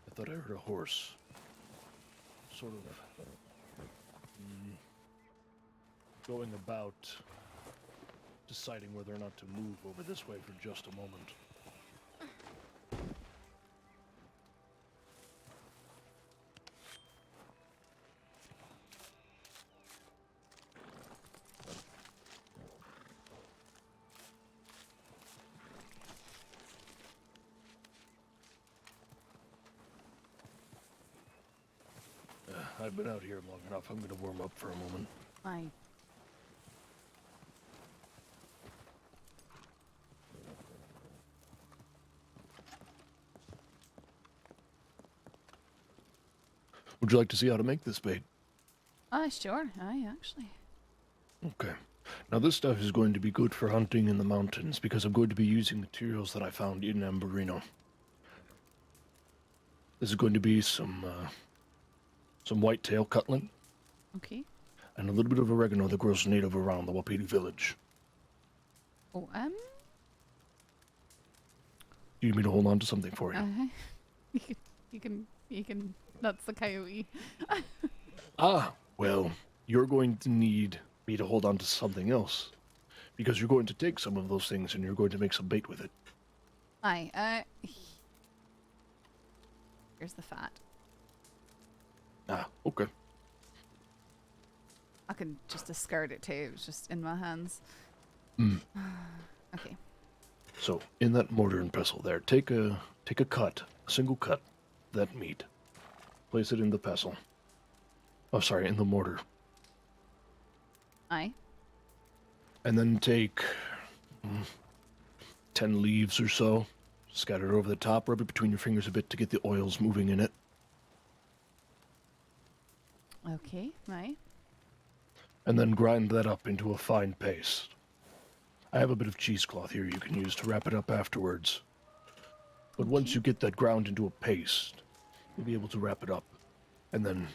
I thought I heard a horse. Sort of going about, deciding whether or not to move over this way for just a moment. I've been out here long enough. I'm going to warm up for a moment. Aye. Would you like to see how to make this bait? Sure. Aye, actually. Okay. Now this stuff is going to be good for hunting in the mountains because I'm going to be using materials that I found in Amberino. This is going to be some whitetail cutlet. Okay. And a little bit of oregano that grows native around the Wapiti village. Oh, You need me to hold on to something for you? You can, that's the coyote. Well, you're going to need me to hold on to something else. Because you're going to take some of those things and you're going to make some bait with it. Aye, here's the fat. Okay. I can just discard it too, it's just in my hands. Okay. So, in that mortar and pestle there, take a cut, a single cut, that meat. Place it in the pestle. Oh, sorry, in the mortar. Aye. And then take 10 leaves or so, scatter it over the top, rub it between your fingers a bit to get the oils moving in it. Okay, aye. And then grind that up into a fine paste. I have a bit of cheesecloth here you can use to wrap it up afterwards. But once you get that ground into a paste, you'll be able to wrap it up. And then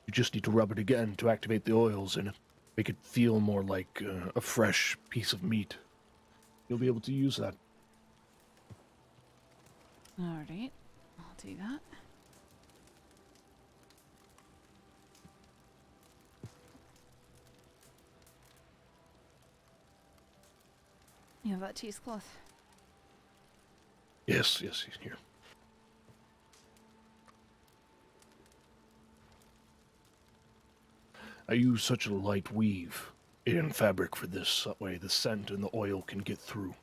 you just need to rub it again to activate the oils and make it feel more like a fresh piece of meat. You'll be able to use that. Alright, I'll do that. You have that cheesecloth? Yes, he's here. I use such a light weave in fabric for this. That way the scent and the oil can get through.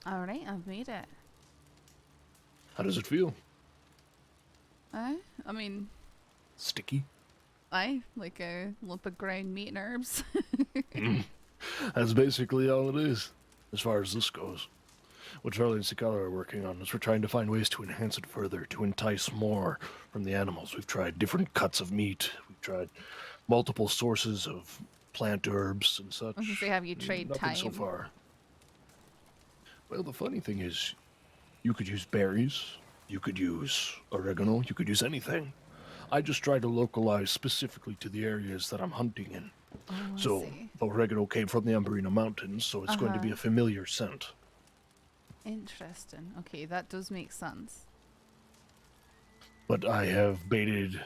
Alright, I've made it. How does it feel? I mean, Sticky? like a lump of ground meat and herbs. That's basically all it is, as far as this goes. What Charlie and Cicala are working on is we're trying to find ways to enhance it further, to entice more from the animals. We've tried different cuts of meat. We've tried multiple sources of plant herbs and such. I was gonna say, have you tried Nothing thyme? so far. Well, the funny thing is, you could use berries, you could use oregano, you could use anything. I just try to localize specifically to the areas that I'm hunting in. Oh, I So, see. the oregano came from the Embernocte Mountains, so it's going to be a familiar scent. Interesting. Okay, that does make sense. But I have baited,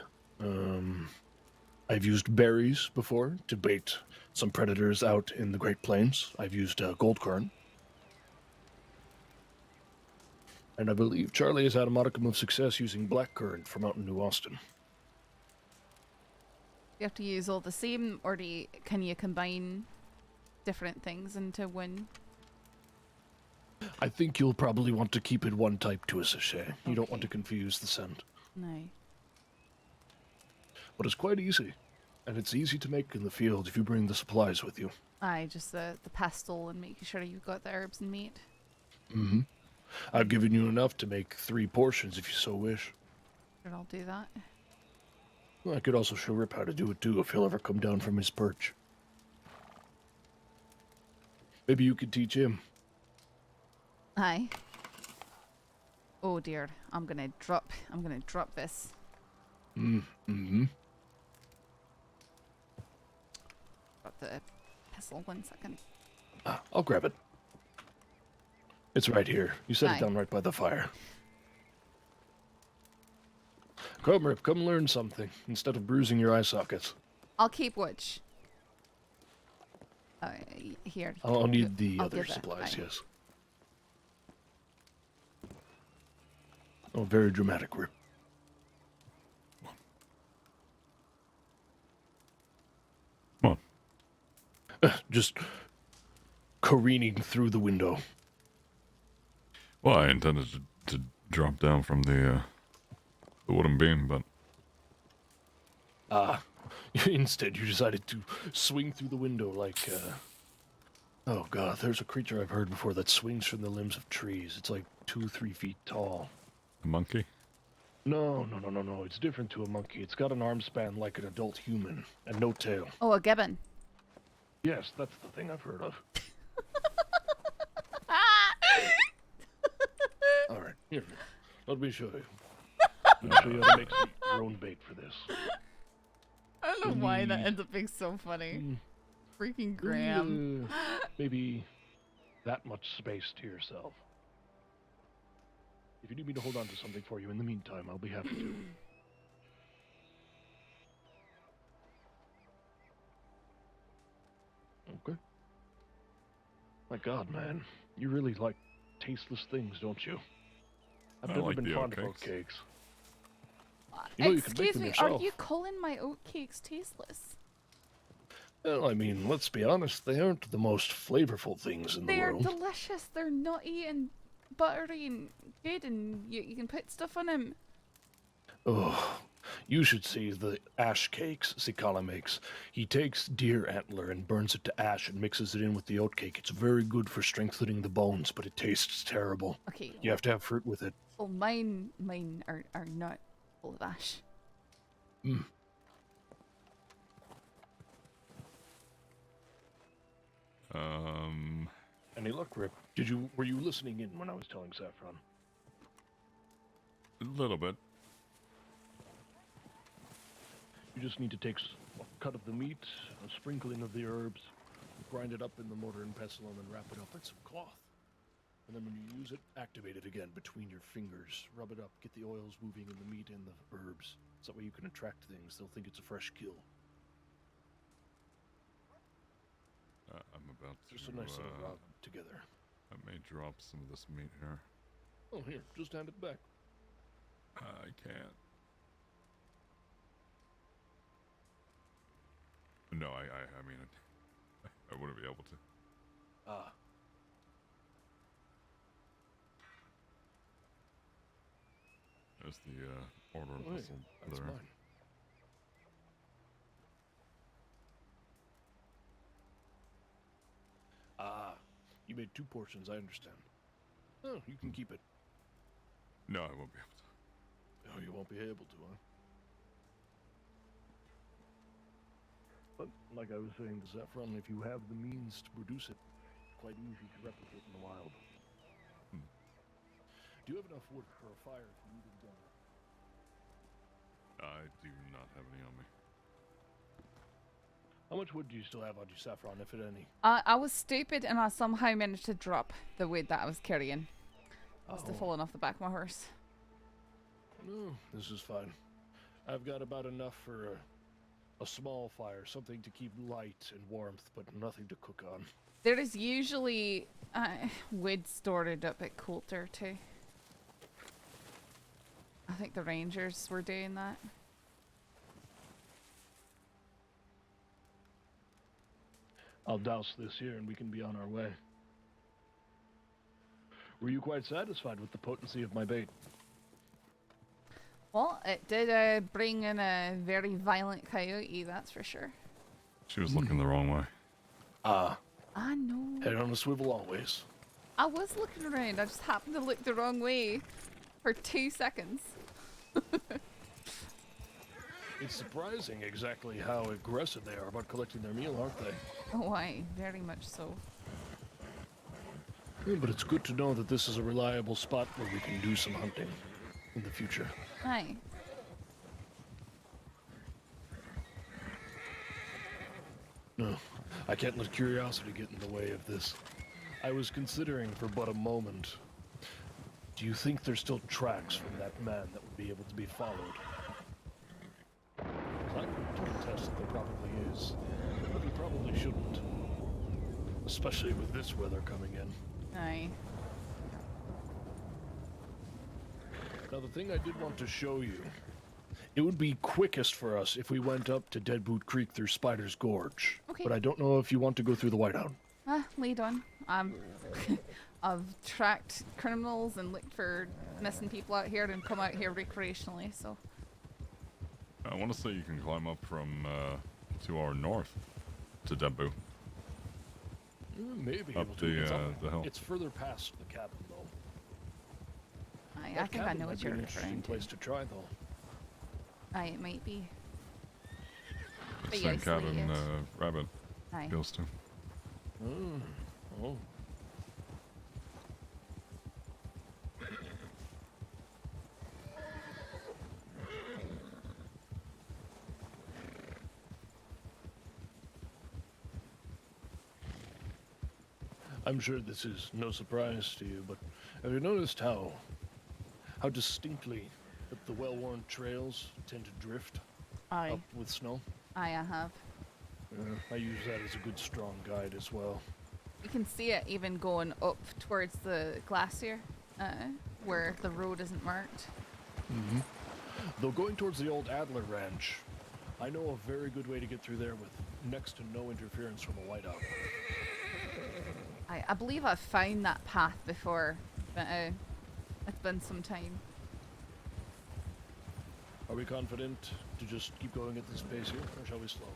I've used berries before to bait some predators out in the Great Plains. I've used goldcorn. And I believe Charlie has had a modicum of success using blackcurrant from out in New Austin. You have to use all the same, or can you combine different things into one? I think you'll probably want to keep it one type to a sachet. You don't want to confuse the scent. No. But it's quite easy. And it's easy to make in the field if you bring the supplies with you. Aye, just the pestle and making sure you've got the herbs and meat. Mm-hmm. I've given you enough to make 3 portions if you so wish. Sure, I'll do that. Well, I could also show Rip how to do it too if he'll ever come down from his perch. Maybe you could teach him. Aye. Oh dear, I'm gonna drop this. Mm-hmm. Drop the pestle 1 second. I'll grab it. It's right here. You set Aye. it down right by the fire. Come, Rip, come learn something, instead of bruising your eye sockets. I'll keep which. Here. I'll need the I'll other give it, supplies, aye. yes. Oh, very dramatic, Rip. Come on. Just careening through the window. Well, I intended to drop down from the wooden beam, but... Instead you decided to swing through the window like, Oh god, there's a creature I've heard before that swings from the limbs of trees. It's like 2-3 feet tall. A monkey? No. It's different to a monkey. It's got an arm span like an adult human, and no tail. Oh, a gibbon. Yes, that's the thing I've heard of. Alright, here. Let me show you. I'll show you how to make your own bait for this. I don't know why that ends up being so funny. Freaking Graham. Maybe that much space to yourself. If you need me to hold on to something for you in the meantime, I'll be happy to. Okay. My god, man. You really like tasteless things, don't you? I've never like been the fond of oatcakes. oatcakes. You know, you can make Excuse them me, yourself. are you calling my oatcakes tasteless? Well, I mean, let's be honest, they aren't the most flavorful things in the They're world. delicious. They're nutty and buttery and good, and you can put stuff on them. Oh, you should see the ash cakes Cicala makes. He takes deer antler and burns it to ash and mixes it in with the oatcake. It's very good for strengthening the bones, but it tastes terrible. Okay. You have to have fruit with it. Well, mine are not full of ash. Mm. Any luck, Rip? Were you listening in when I was telling Saffron? A little bit. You just need to take a cut of the meat, a sprinkling of the herbs, grind it up in the mortar and pestle, and then wrap it up in some cloth. And then when you use it, activate it again between your fingers. Rub it up, get the oils moving in the meat and the herbs. So that way you can attract things. They'll think it's a fresh kill. I'm about to... Just a nice little rub together. I may drop some of this meat here. Oh, here, just hand it back. I can't. No, I mean, I wouldn't be able to. Ah. There's the order of Oh, hey, vessel that's there. mine. Ah, you made 2 portions, I understand. Oh, you can keep it. No, I won't be able to. Oh, you won't be able to, huh? But, like I was saying to Saffron, if you have the means to produce it, quite easy to replicate in the wild. Do you have enough wood for a fire if you need it done? I do not have any on me. How much wood do you still have on you, Saffron, if at any? I was stupid and I somehow managed to drop the wood that I was carrying. Must have fallen off the back of my horse. No, this is fine. I've got about enough for a small fire, something to keep light and warmth, but nothing to cook on. There is usually wood stored up at Coulter too. I think the Rangers were doing that. I'll douse this here and we can be on our way. Were you quite satisfied with the potency of my bait? Well, it did bring in a very violent coyote, that's for sure. She was looking the wrong way. Ah. I know. Head on a swivel always. I was looking around. I just happened to look the wrong way for 2 seconds. It's surprising exactly how aggressive they are about collecting their meal, aren't they? Oh, aye, very much so. Yeah, but it's good to know that this is a reliable spot where we can do some hunting in the future. Aye. No, I can't let curiosity get in the way of this. I was considering for but a moment. Do you think there's still tracks from that man that would be able to be followed? I can attest that there probably is, but we probably shouldn't. Especially with this weather coming in. Aye. Now the thing I did want to show you, it would be quickest for us if we went up to Deadboot Creek through Spider's Gorge. Okay. But I don't know if you want to go through the Whiteout. Lead on. I've tracked criminals and looked for missing people out here and come out here recreationally, so. I want to say you can climb up from to our north to Deadboot. Maybe. Up the hill. It's further past the cabin, though. I think I know what you're An referring interesting to. place to try, though. Aye, it might be. The same cabin Rabbit Aye. goes to. Oh. I'm sure this is no surprise to you, but have you noticed how distinctly that the well-worn trails tend to drift up with snow? Aye, I have. I use that as a good strong guide as well. You can see it even going up towards the Glacier, where the road isn't marked. Though going towards the old Adler Ranch, I know a very good way to get through there with next to no interference from a whiteout. I believe I've found that path before, but it's been some time. Are we confident to just keep going at this pace here, or shall we slow?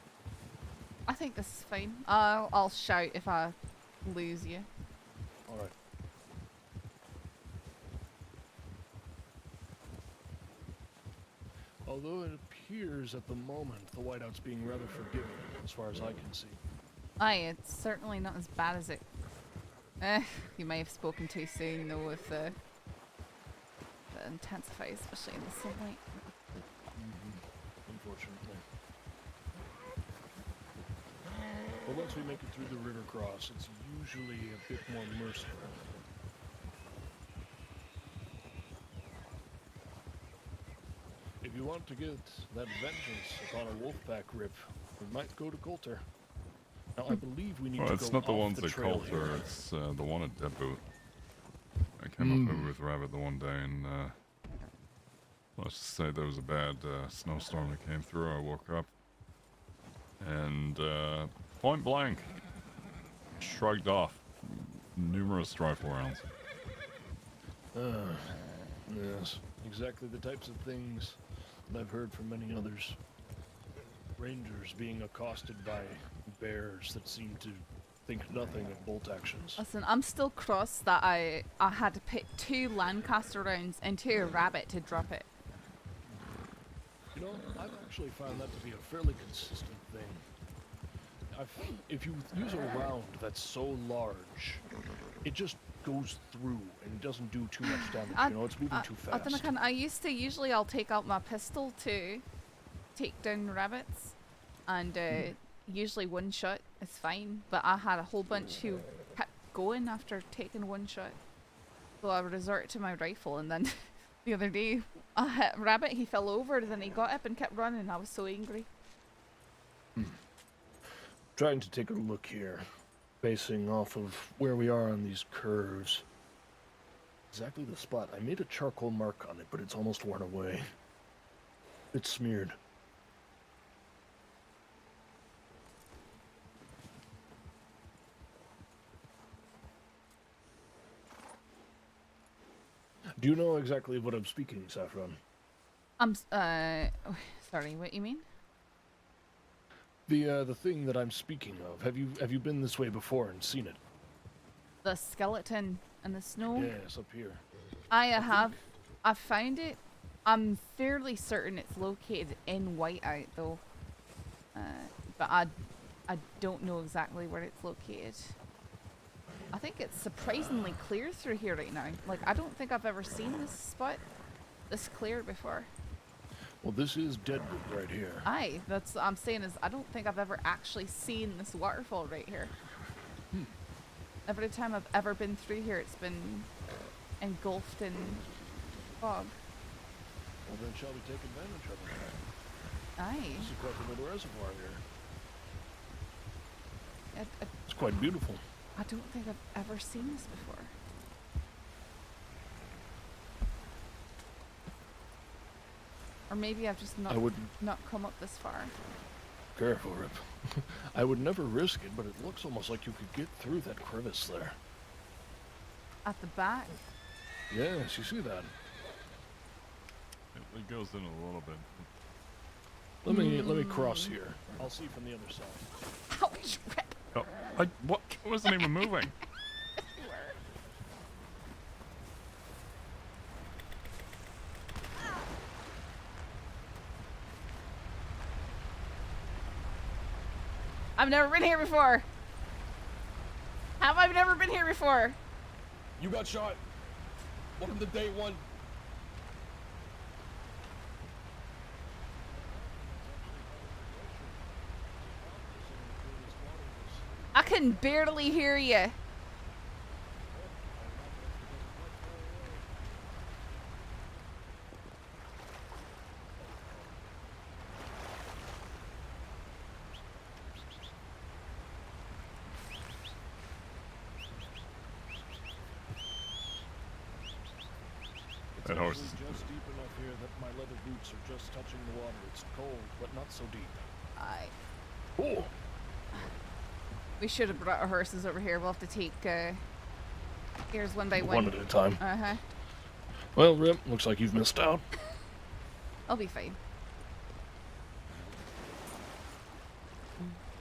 I think this is fine. I'll shout if I lose you. All right. Although it appears at the moment the whiteout's being rather forgiving, as far as I can see. Aye, it's certainly not as bad as it. You may have spoken too soon though if the intensifies, especially in the sunlight. Unfortunately. But once we make it through the river cross, it's usually a bit more merciful. If you want to get that vengeance upon a wolfpack rip, we might go to Coulter. Now, I believe we need to go it's not the off ones the at trail Coulter, here. it's the one at Deadboot. I came up there with Rabbit the one day and let's just say there was a bad snowstorm that came through. I woke up and point blank shrugged off numerous rifle rounds. Yes, exactly the types of things that I've heard from many others. Rangers being accosted by bears that seem to think nothing of bolt actions. Listen, I'm still cross that I had to put 2 Lancaster rounds into a rabbit to drop it. You know, I've actually found that to be a fairly consistent thing. If you use a round that's so large, it just goes through and doesn't do too much damage. You know, it's moving too fast. I used to usually I'll take out my pistol to take down rabbits, and usually one shot is fine. But I had a whole bunch who kept going after taking one shot, so I resorted to my rifle. And then the other day, I hit a rabbit. He fell over, then he got up and kept running. I was so angry. Trying to take a look here, basing off of where we are on these curves. Exactly the spot. I made a charcoal mark on it, but it's almost worn away. It's smeared. Do you know exactly what I'm speaking, Saffron? Sorry, what you mean? The thing that I'm speaking of. Have you been this way before and seen it? The skeleton in the snow? Yes, up here. I have. I found it. I'm fairly certain it's located in Whiteout though. But I don't know exactly where it's located. I think it's surprisingly clear through here right now. Like, I don't think I've ever seen this spot this clear before. Well, this is Deadwood right here. Aye, that's what I'm saying is I don't think I've ever actually seen this waterfall right here. Every time I've ever been through here, it's been engulfed in fog. Well, then shall we take advantage of it? Aye. This is quite a little reservoir here. I It's quite beautiful. I don't think I've ever seen this before. Or maybe I've just not come up this far. Careful, Rip. I would never risk it, but it looks almost like you could get through that crevice there. At the back? Yes, you see that? It goes in a little bit. Let me cross here. I'll see from the other side. Ouch! Oh, I wasn't even moving. I've never been here before. Have I never been here before? You got shot. Welcome to day 1. I can barely hear you. That horse. Just deep enough here that my leather boots are just touching the water. It's cold, but not so deep. Aye. Oh. We should have brought our horses over here. We'll have to take here's one by one. One at a time. Uh-huh. Well, Rip, looks like you've missed out. I'll be fine.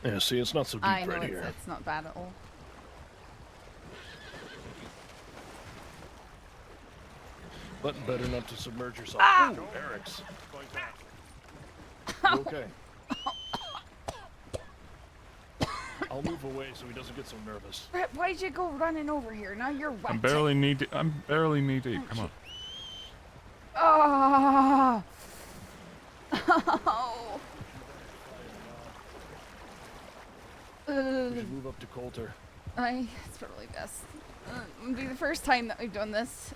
Yeah, see, it's not so deep I know right here. it's not bad at all. But better not to submerge yourself. Ah! Ooh, Eric's. You okay? I'll move away so he doesn't get so nervous. Rip, why'd you go running over here? Now you're wet. I'm barely knee deep. Come on. Oh. Oh. We should move up to Coulter. It's probably best. It'll be the first time that we've done this.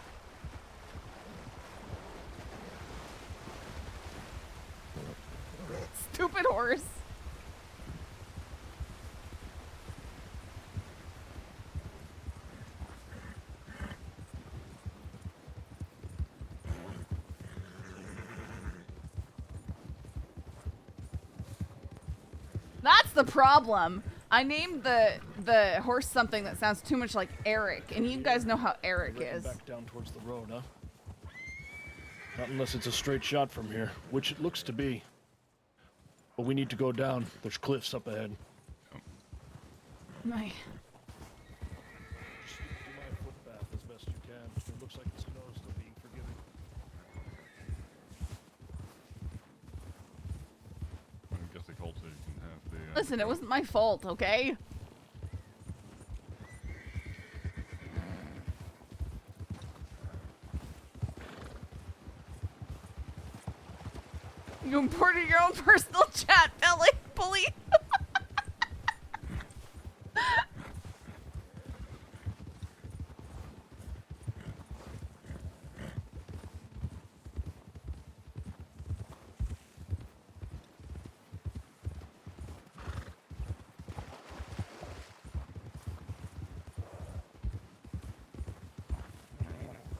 Stupid horse. That's the problem. I named the horse something that sounds too much like Eric, and you guys know how Eric Reckon is. back down towards the road, huh? Not unless it's a straight shot from here, which it looks to be. But we need to go down. There's cliffs up ahead. My. Just do my footpath as best you can. It looks like the snow is still being forgiving. I guess they called so you can have the. Listen, it wasn't my fault, okay? You imported your own personal chat, Billy, bully.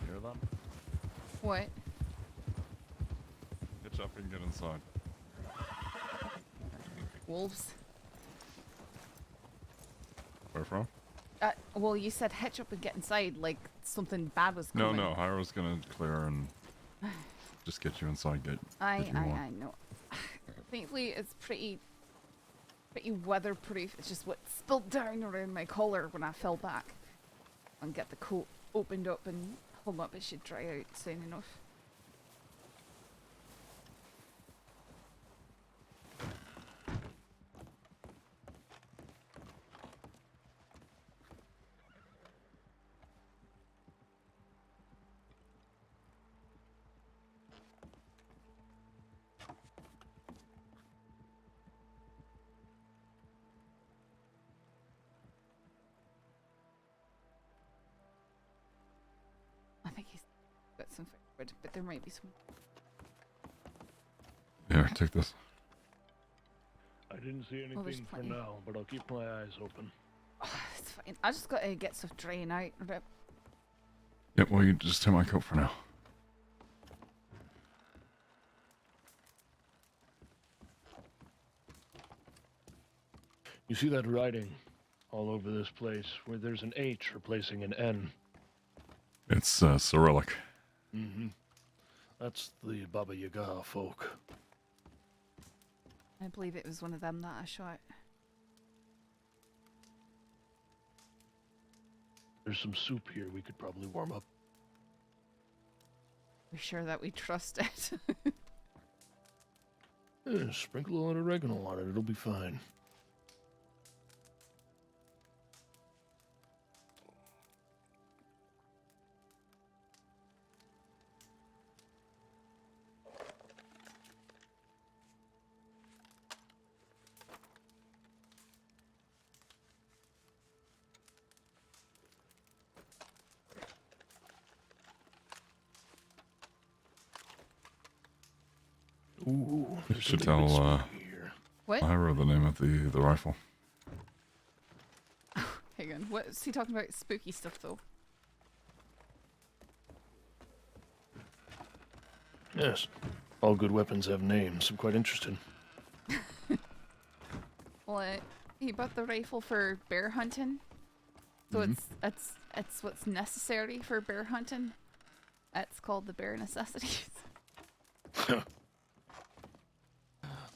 Hear them? What? Hitch up and get inside. Wolves. Where from? Well, you said hitch up and get inside, like something bad was No, coming. no. Hyro's gonna clear and just get you inside. Get. if you want. I know. Thankfully, it's pretty weatherproof. It's just what spilled down around my collar when I fell back. And get the coat opened up and hung up. It should dry out soon enough. I think he's got some firewood, but there might be some. Here, take this. I didn't see Oh, there's anything for plenty. now, but I'll keep my eyes open. It's fine. I just gotta get stuff drying out. Yep. Well, you just take my coat for now. You see that writing all over this place, where there's an H replacing an N? It's Cyrillic. Mm-hmm. That's the Baba Yaga folk. I believe it was one of them that I shot. There's some soup here we could probably warm up. We're sure that we trust it. Yeah, sprinkle a little oregano on it, it'll be fine. Ooh, You there's should something tell spooky here. What? Hyro the name of the rifle. Hang on. What is he talking about? Spooky stuff, though. Yes, all good weapons have names. I'm quite interested. Well, he bought the rifle for bear hunting, so Mhm. it's what's necessary for bear hunting. It's called the bear necessities.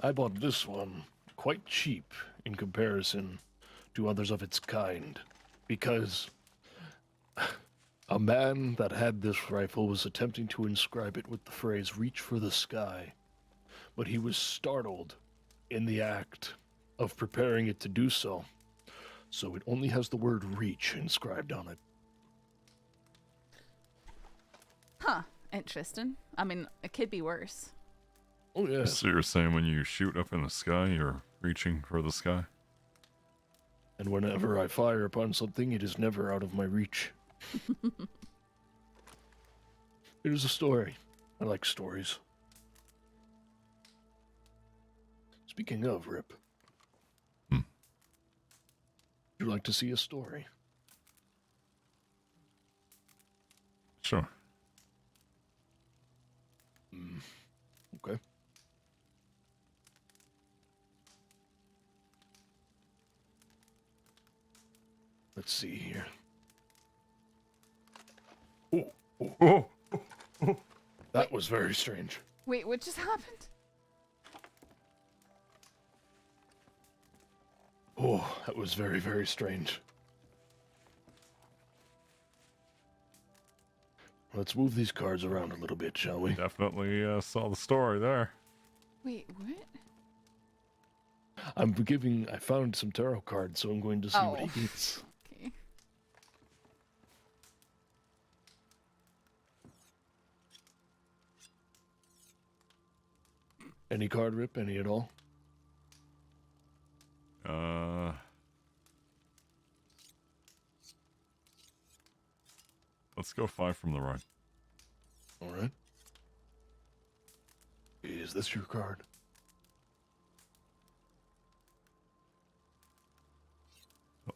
I bought this one quite cheap in comparison to others of its kind, because a man that had this rifle was attempting to inscribe it with the phrase "reach for the sky," but he was startled in the act of preparing it to do so, so it only has the word "reach" inscribed on it. Huh. Interesting. I mean, it could be worse. Oh yeah. So you're saying when you shoot up in the sky, you're reaching for the sky? And whenever I fire upon something, it is never out of my reach. It is a story. I like stories. Speaking of, Rip. Would you like to see a story? Sure. Okay. Let's see here. Oh. That was very strange. Wait, what just happened? Oh, that was very, very strange. Let's move these cards around a little bit, shall we? Definitely saw the story there. Wait, what? I found some tarot cards, so I'm going to see what he gets. Okay. Any card rip? Any at all? Let's go 5 from the right. All right. Is this your card?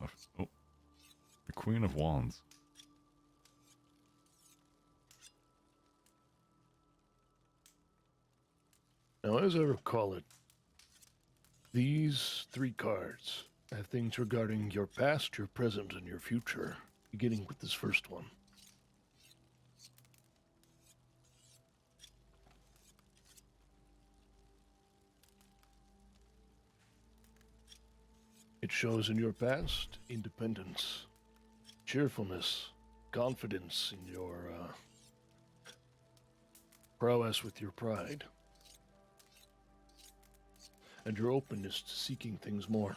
Oh, the Queen of Wands. Now, as I recall it, these 3 cards have things regarding your past, your present, and your future, beginning with this first one. It shows in your past independence, cheerfulness, confidence in your prowess with your pride, and your openness to seeking things more.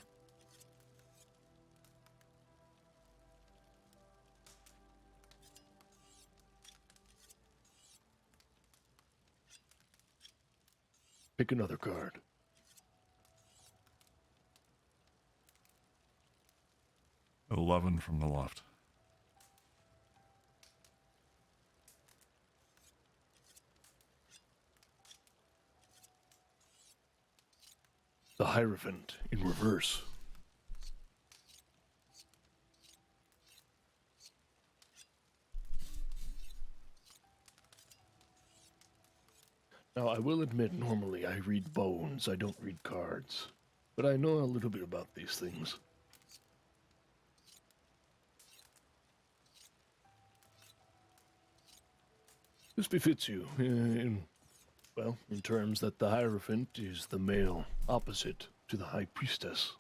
Pick another card. $11 from the left. The Hierophant in reverse. Now, I will admit, normally I read bones, I don't read cards. But I know a little bit about these things. This befits you, in terms that the Hierophant is the male opposite to the High Priestess.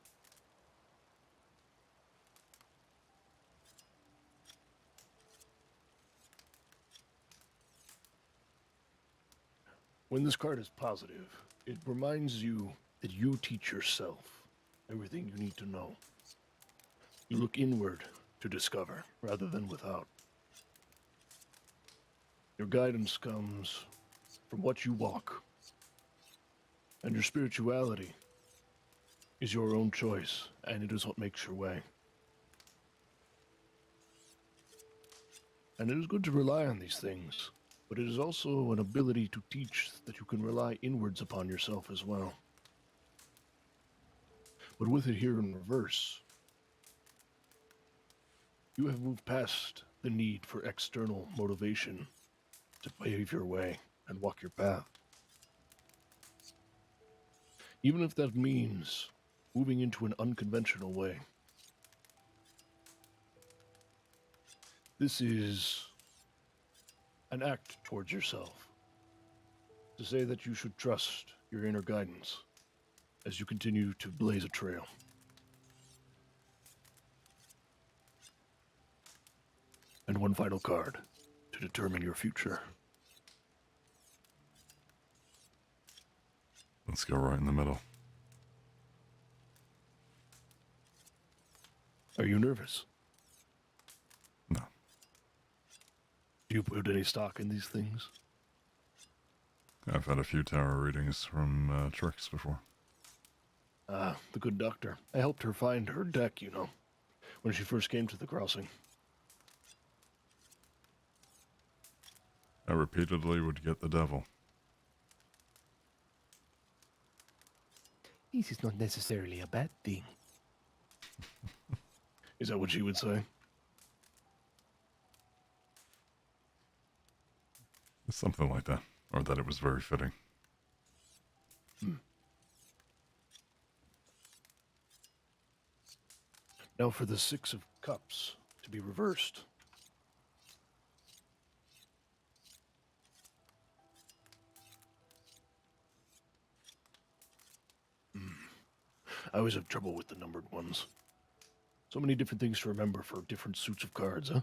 When this card is positive, it reminds you that you teach yourself everything you need to know. You look inward to discover, rather than without. Your guidance comes from what you walk, and your spirituality is your own choice, and it is what makes your way. And it is good to rely on these things, but it is also an ability to teach that you can rely inwards upon yourself as well. But with it here in reverse, you have moved past the need for external motivation to pave your way and walk your path. Even if that means moving into an unconventional way. This is an act towards yourself, to say that you should trust your inner guidance as you continue to blaze a trail. And one final card to determine your future. Let's go right in the middle. Are you nervous? No. Do you put any stock in these things? I've had a few tarot readings from Trix before. Ah, the good doctor. I helped her find her deck, you know, when she first came to the crossing. I repeatedly would get the devil. This is not necessarily a bad thing. Is that what she would say? Something like that. Or that it was very fitting. Now for the 6 of Cups to be reversed. I always have trouble with the numbered ones. So many different things to remember for different suits of cards, huh?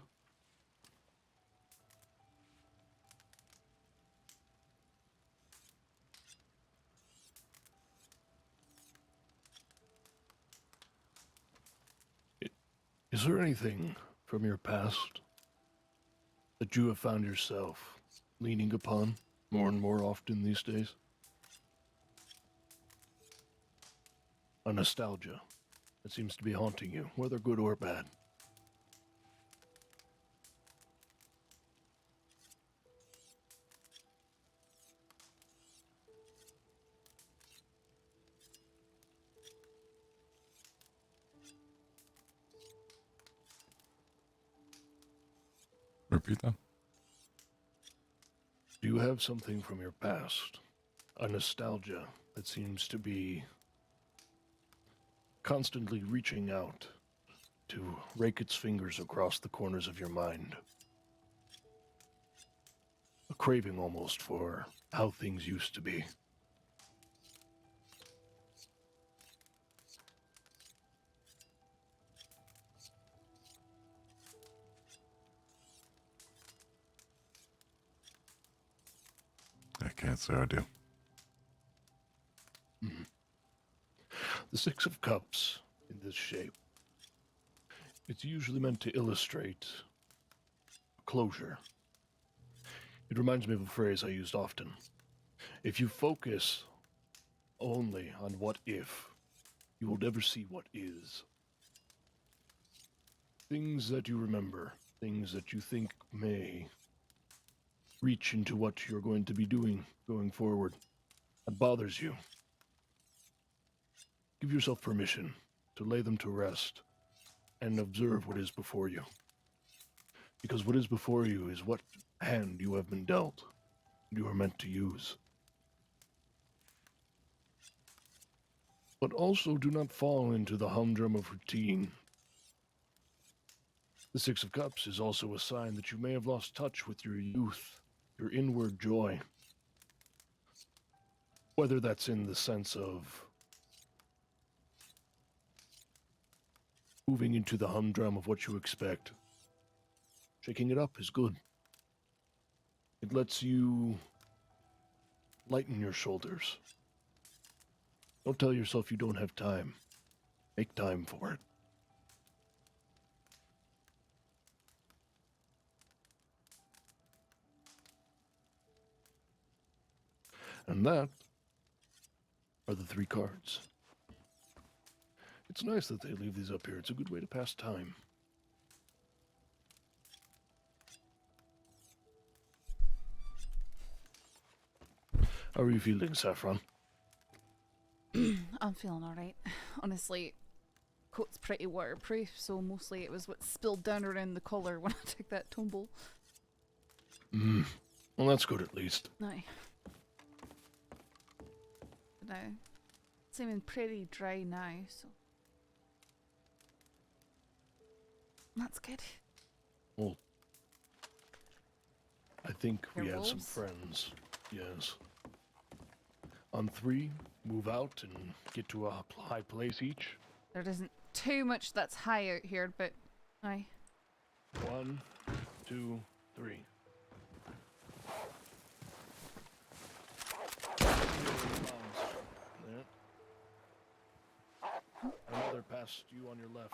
Is there anything from your past that you have found yourself leaning upon more and more often these days? A nostalgia that seems to be haunting you, whether good or bad. Repeat that. Do you have something from your past, a nostalgia that seems to be constantly reaching out to rake its fingers across the corners of your mind? A craving almost for how things used to be. I can't say I do. The Six of Cups in this shape. It's usually meant to illustrate closure. It reminds me of a phrase I used often. If you focus only on what if, you will never see what is. Things that you remember, things that you think may reach into what you're going to be doing going forward, that bothers you. Give yourself permission to lay them to rest and observe what is before you. Because what is before you is what hand you have been dealt, you are meant to use. But also do not fall into the humdrum of routine. The Six of Cups is also a sign that you may have lost touch with your youth, your inward joy. Whether that's in the sense of moving into the humdrum of what you expect. Shaking it up is good. It lets you lighten your shoulders. Don't tell yourself you don't have time. Make time for it. And that are the three cards. It's nice that they leave these up here. It's a good way to pass time. How are you feeling, Saffron? I'm feeling alright. Honestly, coat's pretty waterproof, so mostly it was what spilled down around the collar when I took that tumble. Well, that's good at least. Aye. But now, it's even pretty dry now, so that's good. Well, I think we Your have some wolves? friends. Yes. On 3, move out and get to a high place each. There isn't too much that's high out here, but aye. 1, 2, 3. There. Another past you on your left.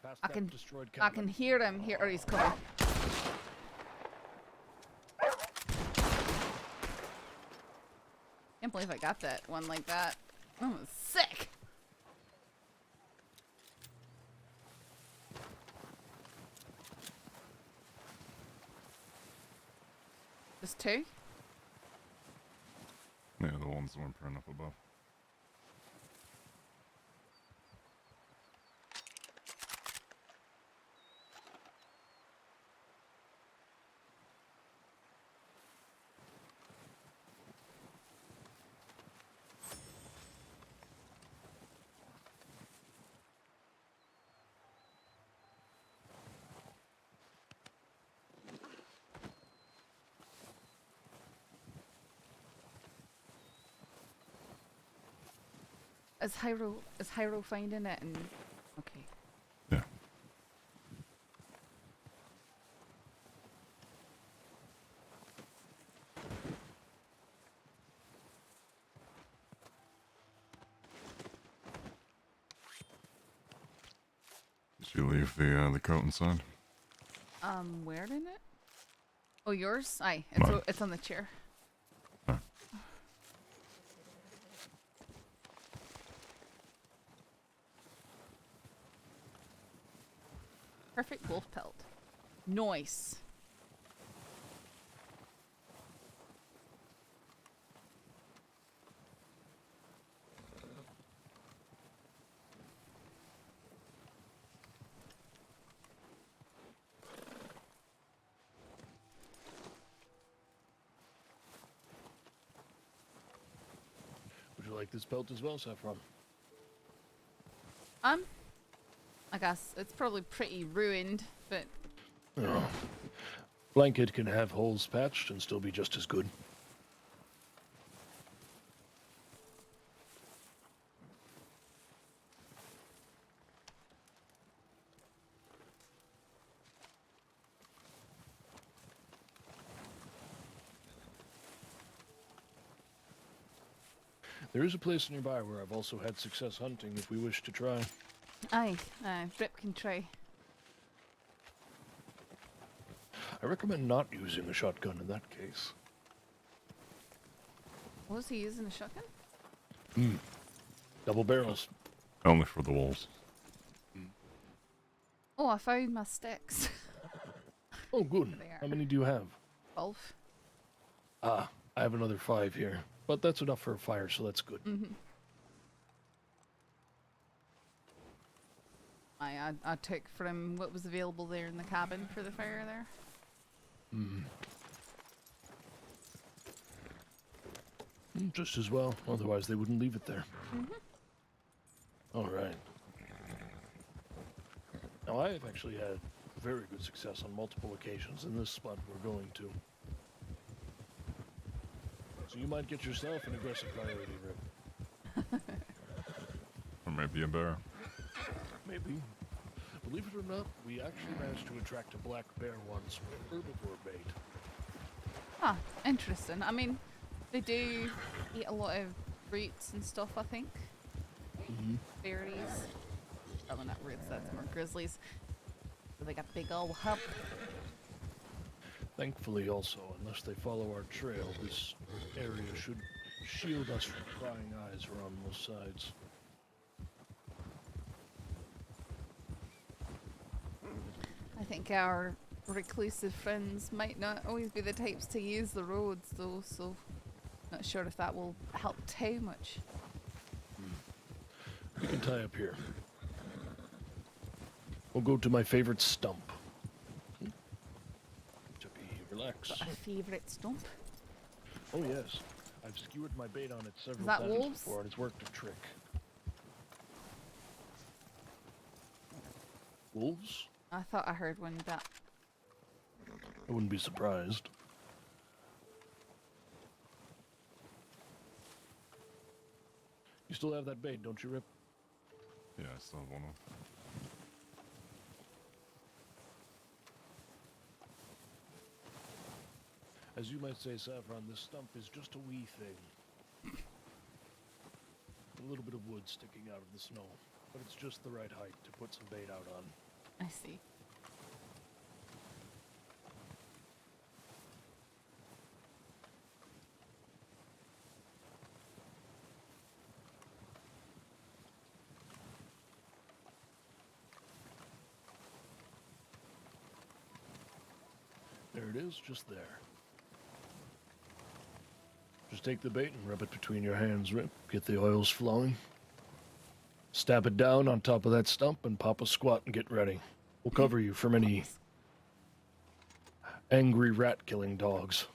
Past I that can destroyed I can cabin. hear him here, or he's coming. Can't believe I got that one like that. That was sick. Just 2? Yeah, the ones that weren't enough above. Is Jairo finding it? And okay. Yeah. Did you leave the coat inside? Where in it? Oh, yours? Aye, it's on the chair. Huh. Perfect wolf pelt. Nice. Would you like this belt as well, Saffron? I guess it's probably pretty ruined, but No. Blanket can have holes patched and still be just as good. There is a place nearby where I've also had success hunting if we wish to try. aye, Rip can try. I recommend not using a shotgun in that case. Was he using a shotgun? Double barrels. Only for the wolves. Oh, I found my sticks. Oh, good. There they are. How many do you have? 12. Ah, I have another 5 here. But that's enough for a fire, so that's good. I took from what was available there in the cabin for the fire there. Just as well, otherwise they wouldn't leave it there. Alright. Now I have actually had very good success on multiple occasions in this spot we're going to. So you might get yourself an aggressive priority, Rip. Or maybe a bear. Maybe. Believe it or not, we actually managed to attract a black bear once with herbivore bait. Ah, interesting. I mean, they do eat a lot of roots and stuff, I think. Berries. Oh, not roots, that's more grizzlies. With like a big ol' hump. Thankfully also, unless they follow our trail, this area should shield us from prying eyes around most sides. I think our reclusive friends might not always be the types to use the roads though, so not sure if that will help too much. We can tie up here. We'll go to my favorite stump. Chucky, relax. Got a favourite stump? Oh yes, I've skewered my bait on it several that times wolves? before, and it's worked a trick. Wolves? I thought I heard one, but I wouldn't be surprised. You still have that bait, don't you, Rip? Yeah, I still have one. As you might say, Saffron, this stump is just a wee thing. A little bit of wood sticking out of the snow, but it's just the right height to put some bait out on. I see. There it is, just there. Just take the bait and rub it between your hands, Rip. Get the oils flowing. Stab it down on top of that stump and pop a squat and get ready. We'll cover you from any angry rat-killing dogs.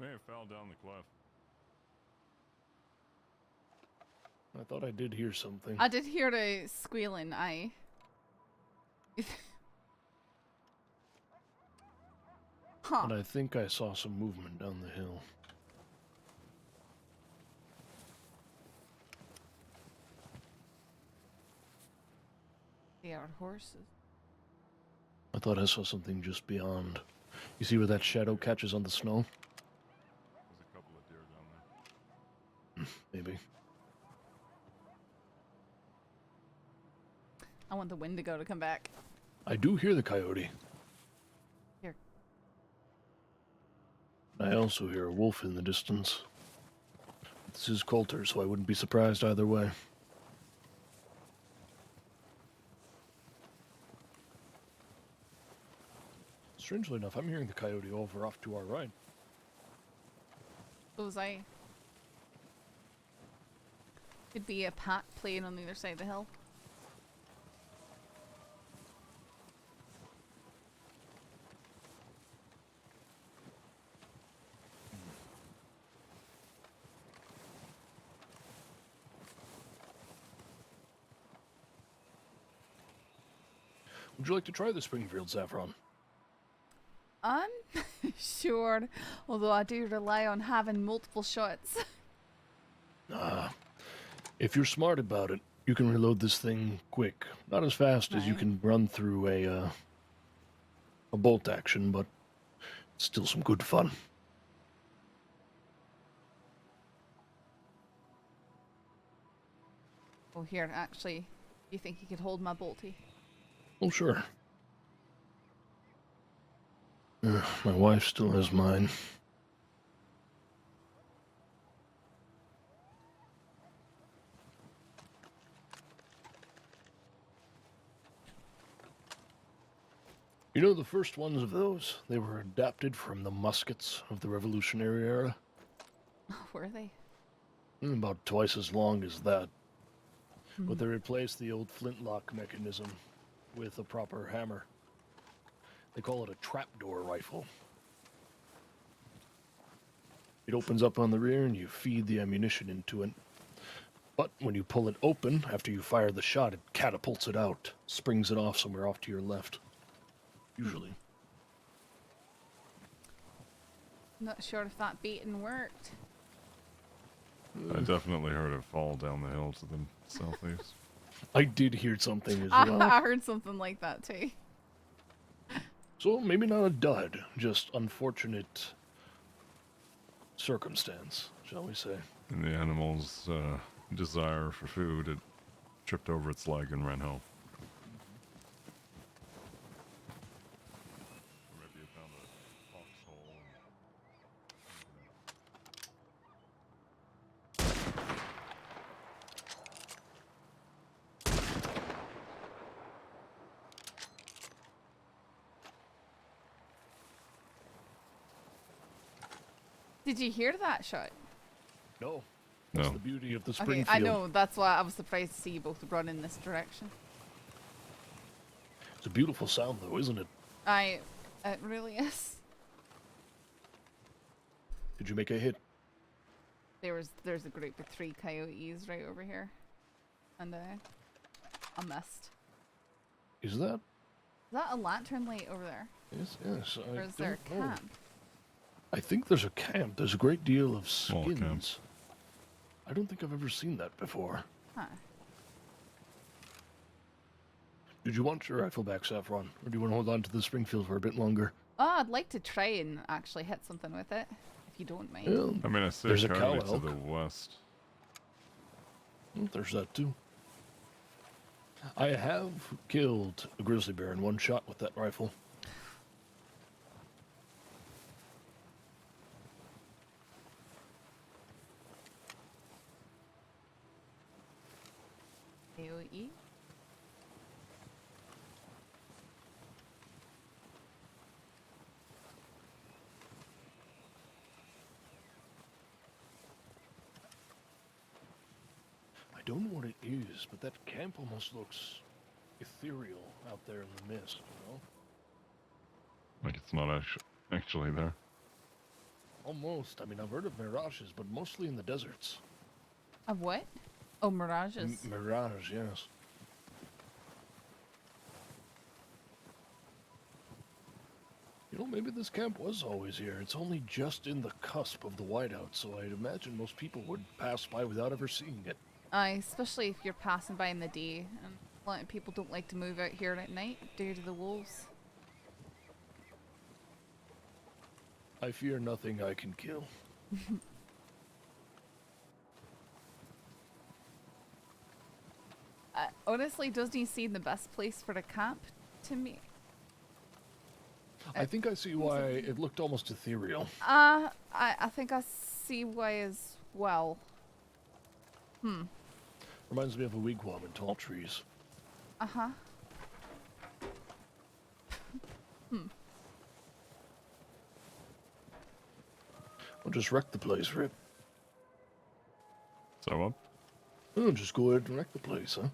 may have fell down the cliff. I thought I did hear something. I did hear a squealing. I. Huh. But I think I saw some movement down the hill. They are horses. I thought I saw something just beyond. You see where that shadow catches on the snow? There's a couple of deer down there. Maybe. I want the Wendigo to come back. I do hear the coyote. Here. I also hear a wolf in the distance. This is Coulter, so I wouldn't be surprised either way. Strangely enough, I'm hearing the coyote over off to our right. What was I? Could be a pack playing on the other side of the hill. Would you like to try the Springfield Saffron? Sure, although I do rely on having multiple shots. If you're smart about it, you can reload this thing quick. Not as fast as you can run through a bolt action, but it's still some good fun. Oh, here, actually, you think you could hold my bolty? Oh, sure. My wife still has mine. You know, the first ones of those, they were adapted from the muskets of the Revolutionary era. Were they? About twice as long as that. But they replaced the old flintlock mechanism with a proper hammer. They call it a trapdoor rifle. It opens up on the rear and you feed the ammunition into it. But when you pull it open, after you fire the shot, it catapults it out, springs it off somewhere off to your left. Usually. Not sure if that baiting worked. I definitely heard it fall down the hill to the southeast. I did hear something as well. I heard something like that too. So maybe not a dud, just unfortunate circumstance, shall we say. And the animal's desire for food, it tripped over its leg and ran home. Maybe it found a foxhole. Did you hear that shot? No. That's the beauty of the Springfield. Okay, I know. That's why I was surprised to see you both run in this direction. It's a beautiful sound, though, isn't it? It really is. Did you make a hit? There's a group of 3 coyotes right over here, and I missed. Is that? Is that a lantern light over there? Yes. Or is there a camp? I think there's a camp. There's a great deal of Small skins. camps. I don't think I've ever seen that before. Huh. Did you want your rifle back, Saffron? Or do you want to hold on to the Springfield for a bit longer? Oh, I'd like to try and actually hit something with it, if you don't mind. Well, I mean, I see there's a a coyote cow to elk. the west. There's that, too. I have killed a grizzly bear in one shot with that rifle. AOE? I don't know what it is, but that camp almost looks ethereal out there in the mist, you know? Like it's not actually there. Almost. I mean, I've heard of mirages, but mostly in the deserts. Of what? Oh, mirages. Mirage, yes. You know, maybe this camp was always here. It's only just in the cusp of the whiteout, so I'd imagine most people would pass by without ever seeing it. Aye, especially if you're passing by in the day. And a lot of people don't like to move out here at night due to the wolves. I fear nothing I can kill. Honestly, doesn't he seem the best place for the camp to me? I think I see why it looked almost ethereal. I think I see why as well. Reminds me of a wigwam in tall trees. Uh-huh. I'll just wreck the place, Rip. So what? Oh, just go ahead and wreck the place, huh?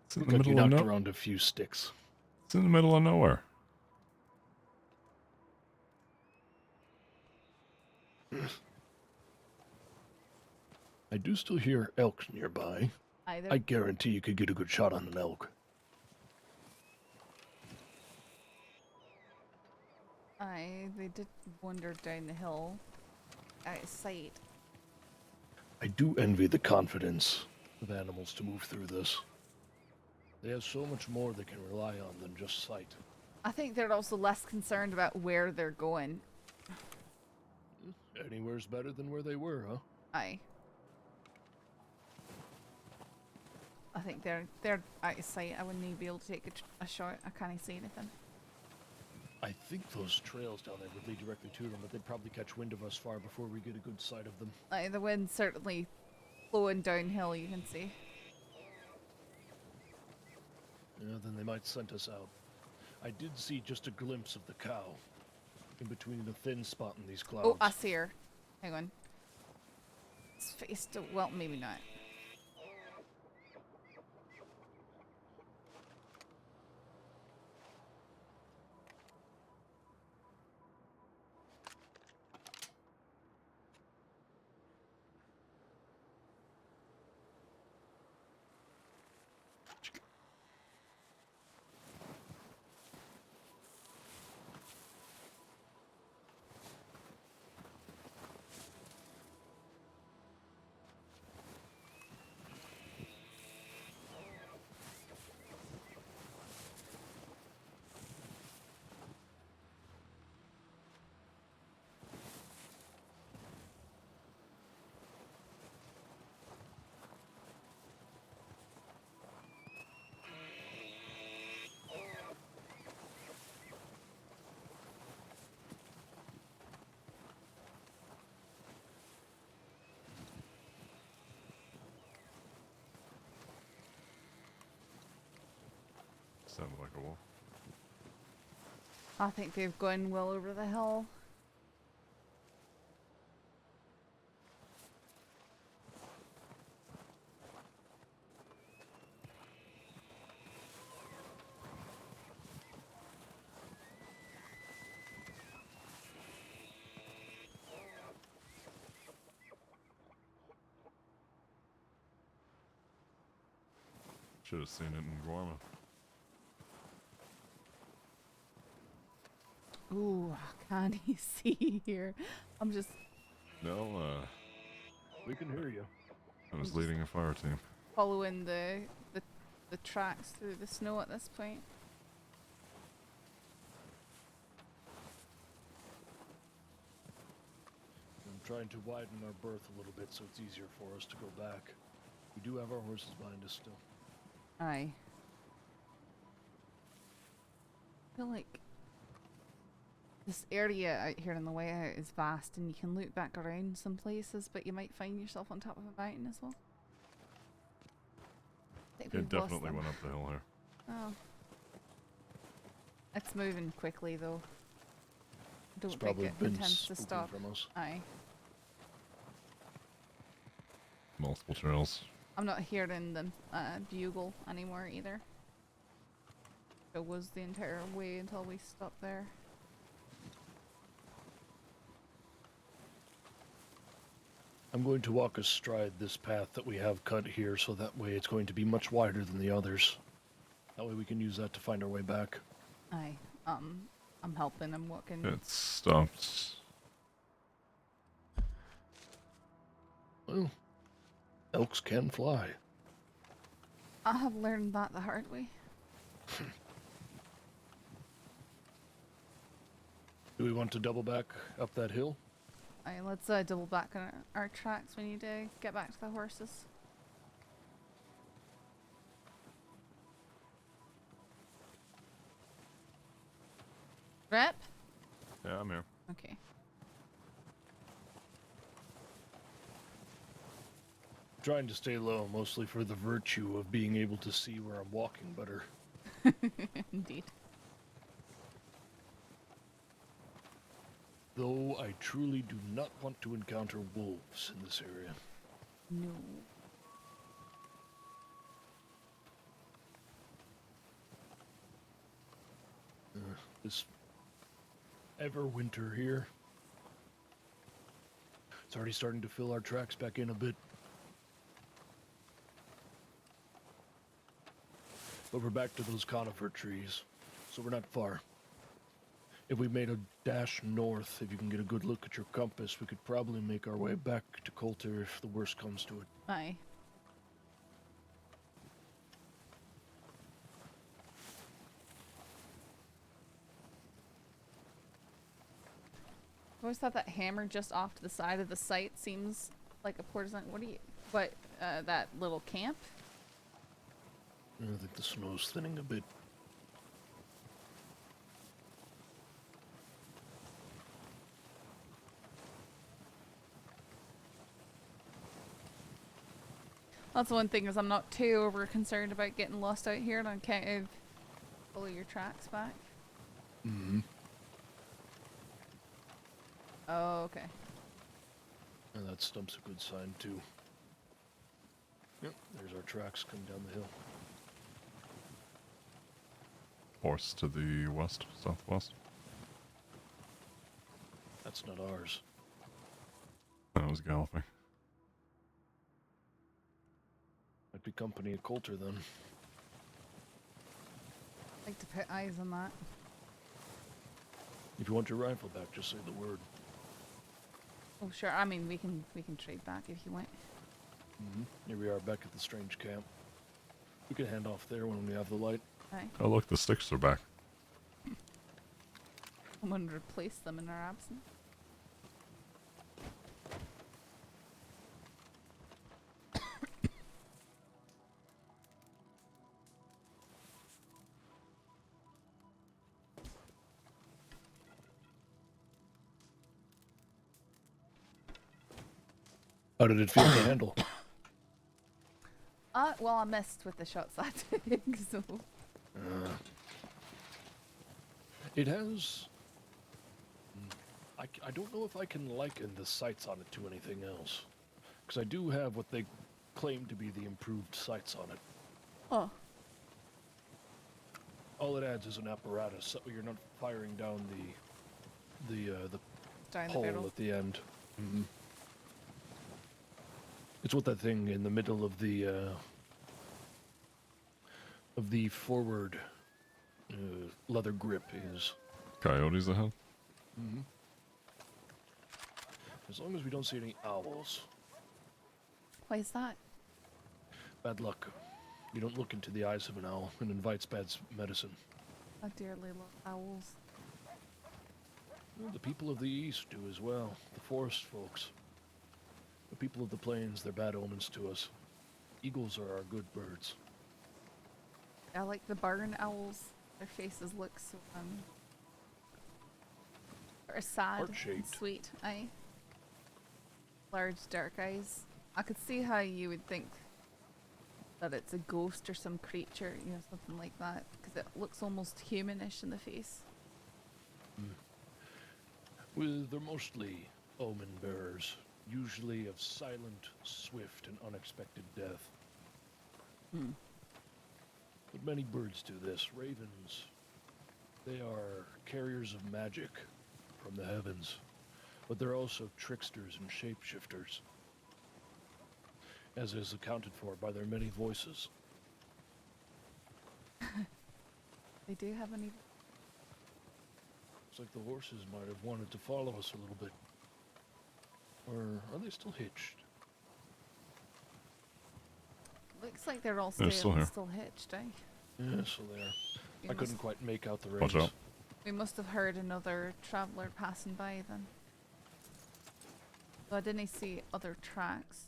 It's in Look the like you middle of knocked around a few sticks. It's in the middle of nowhere. I do still hear elk nearby. I guarantee you could get a good shot on an elk. They did wander down the hill out of sight. I do envy the confidence of animals to move through this. They have so much more they can rely on than just sight. I think they're also less concerned about where they're going. Anywhere's better than where they were, huh? Aye. I think they're out of sight. I wouldn't even be able to take a shot. I can't see anything. I think those trails down there would lead directly to them, but they'd probably catch wind of us far before we get a good sight of them. Aye, the wind's certainly flowing downhill, you can see. Yeah, then they might scent us out. I did see just a glimpse of the cow in between the thin spot in these clouds. Oh, I see her. Hang on. His face still, well, maybe not. Sounded like a wolf. I think they've gone well over the hill. Should have seen it in Gorma. Ooh, can't he see here? I'm just No, we can hear you. I was leading a fire team. following the tracks through the snow at this point. I'm trying to widen our berth a little bit so it's easier for us to go back. We do have our horses behind us still. Aye. I feel like this area out here on the way out is vast, and you can loop back around some places, but you might find yourself on top of a mountain as well. I think It we've lost definitely them. went up the hill here. Oh. It's moving quickly though. I don't It's think probably it been intends to spooking stop. from us. Aye. Multiple trails. I'm not hearing the bugle anymore either. It was the entire way until we stopped there. I'm going to walk astride this path that we have cut here, so that way it's going to be much wider than the others. That way we can use that to find our way back. Aye. I'm helping. I'm walking. It stops. Well, elks can fly. I have learned that the hard way. Do we want to double back up that hill? Alright, let's double back on our tracks. We need to get back to the horses. Rep? Yeah, I'm here. Okay. Trying to stay low, mostly for the virtue of being able to see where I'm walking better. Indeed. Though I truly do not want to encounter wolves in this area. No. This winter here. It's already starting to fill our tracks back in a bit. But we're back to those conifer trees, so we're not far. If we made a dash north, if you can get a good look at your compass, we could probably make our way back to Coulter if the worst comes to it. Aye. I always thought that hammer just off to the side of the site seems like a partisan. That little camp? I think the snow's thinning a bit. That's one thing, is I'm not too over concerned about getting lost out here, and I can't follow your tracks back. Mm-hmm. Oh, okay. And that stump's a good sign, too. Yep, there's our tracks coming down the hill. Horse to the west, southwest. That's not ours. That was galloping. Might be company of Coulter, then. I'd like to put eyes on that. If you want your rifle back, just say the word. Oh, sure. I mean, we can trade back if you want. Mm-hmm. Here we are back at the strange camp. We can hand off there when we have the light. Aye. Oh, look, the sticks are back. I'm going to replace them in our absence. How did it feel to handle? Well, I missed with the shots that took, so... It has... I don't know if I can liken the sights on it to anything else. Because I do have what they claim to be the improved sights on it. Oh. All it adds is an apparatus, so you're not firing down the hole at the end. Mm-hmm. It's what that thing in the middle of the forward leather grip is. Coyotes ahead? Mm-hmm. As long as we don't see any owls. Why is that? Bad luck. You don't look into the eyes of an owl. It invites bad medicine. I dearly love owls. Well, the people of the East do as well. The forest folks. The people of the plains, they're bad omens to us. Eagles are our good birds. I like the barn owls. Their faces look so are sad and Heart-shaped. sweet. Aye. Large dark eyes. I could see how you would think that it's a ghost or some creature, you know, something like that, because it looks almost humanish in the face. Well, they're mostly omen bearers, usually of silent, swift, and unexpected death. But many birds do this. Ravens, they are carriers of magic from the heavens, but they're also tricksters and shapeshifters. as is accounted for by their many voices. They do have any. Looks like the horses might have wanted to follow us a little bit. Or are they still hitched? Looks like they're all They're still here. still hitched, eh? Yeah, so there. I couldn't quite make out the Watch race. out. We must have heard another traveler passing by then. So I didn't see other tracks.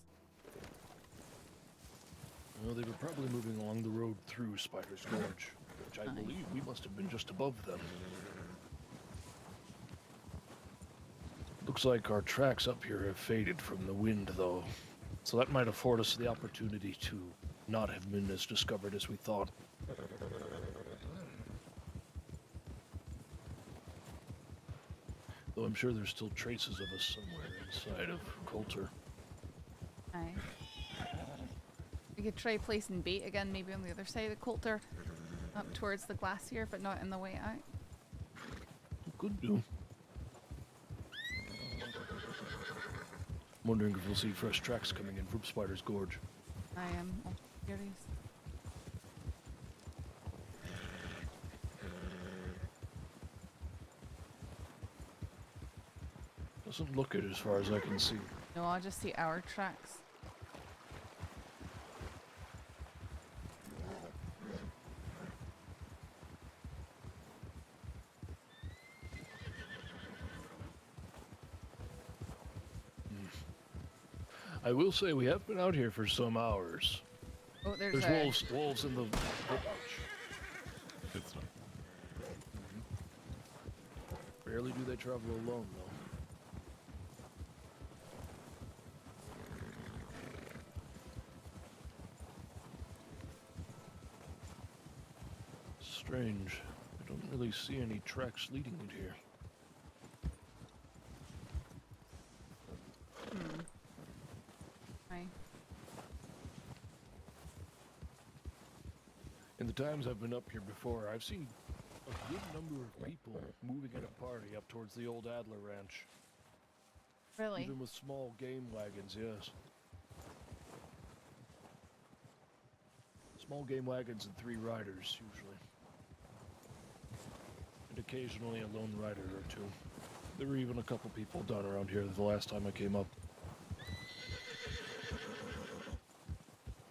Well, they were probably moving along the road through Spider's Gorge, which I believe we must have been just above them. Looks like our tracks up here have faded from the wind, though. So that might afford us the opportunity to not have been as discovered as we thought. Though I'm sure there's still traces of us somewhere inside of Coulter. Aye. We could try placing bait again, maybe on the other side of Coulter, up towards the Glacier, but not in the way out. Could do. I'm wondering if we'll see fresh tracks coming in from Spider's Gorge. I am curious. Doesn't look it as far as I can see. No, I'll just see our tracks. I will say we have been out here for some hours. Oh, there's wolves in the bush. It's not. Rarely do they travel alone, though. Strange. I don't really see any tracks leading it here. Aye. In the times I've been up here before, I've seen a good number of people moving in a party up towards the old Adler Ranch. Really? Even with small game wagons, yes. Small game wagons and 3 riders, usually. And occasionally a lone rider or 2. There were even a couple people down around here the last time I came up.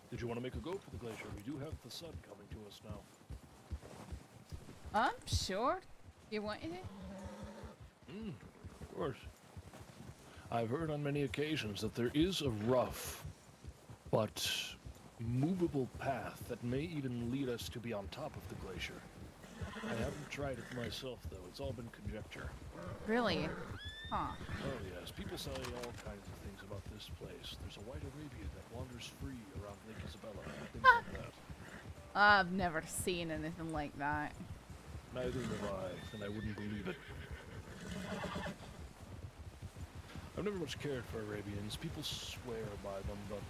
Did you want to make a go for the glacier? We do have the sun coming to us now. Sure. You wanted it? Of course. I've heard on many occasions that there is a rough, but movable path that may even lead us to be on top of the glacier. I haven't tried it myself, though. It's all been conjecture. Really? Huh. Oh, yes. People say all kinds of things about this place. There's a white Arabian that wanders free around Lake Isabella. Things like that. I've never seen anything like that. Neither have I, and I wouldn't believe it. I've never much cared for Arabians. People swear by them, but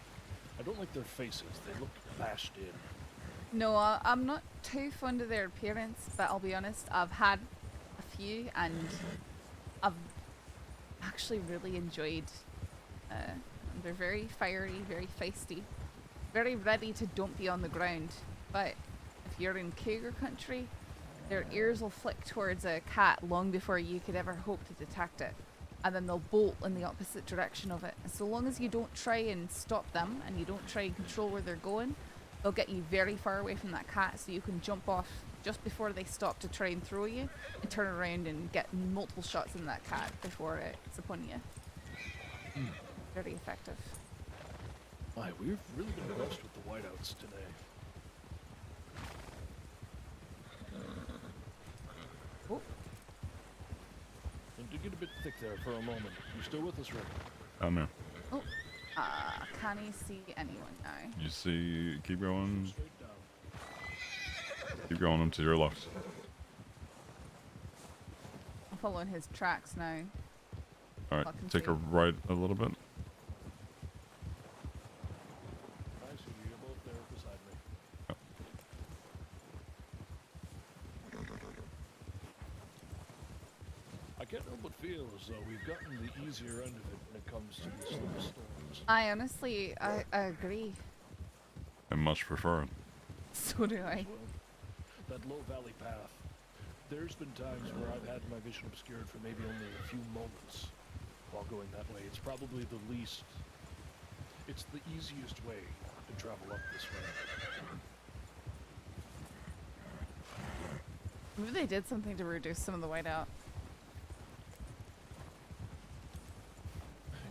I don't like their faces. They look bashed in. No, I'm not too fond of their appearance, but I'll be honest, I've had a few, and I've actually really enjoyed. They're very fiery, very feisty, very ready to dump you on the ground. But if you're in cougar country, their ears will flick towards a cat long before you could ever hope to detect it, and then they'll bolt in the opposite direction of it. And so long as you don't try and stop them, and you don't try and control where they're going, they'll get you very far away from that cat, so you can jump off just before they stop to try and throw you, and turn around and get multiple shots in that cat before it's upon you. Very effective. Aye, we've really been blessed with the whiteouts today. Oh. It did get a bit thick there for a moment. You still with us, Rick? I'm here. Oh. Can I see anyone now? You see, keep going. Straight down. Keep going into your left. I'm following his tracks now. Alright, I can take see. a right a little bit. I see you. You're both there beside me. I can't help but feel as though we've gotten the easier end of it when it comes to these little storms. I honestly, I agree. I much prefer it. So do I. That low valley path. There's been times where I've had my vision obscured for maybe only a few moments while going that way. It's probably the least... It's the easiest way to travel up this way. Maybe they did something to reduce some of the whiteout.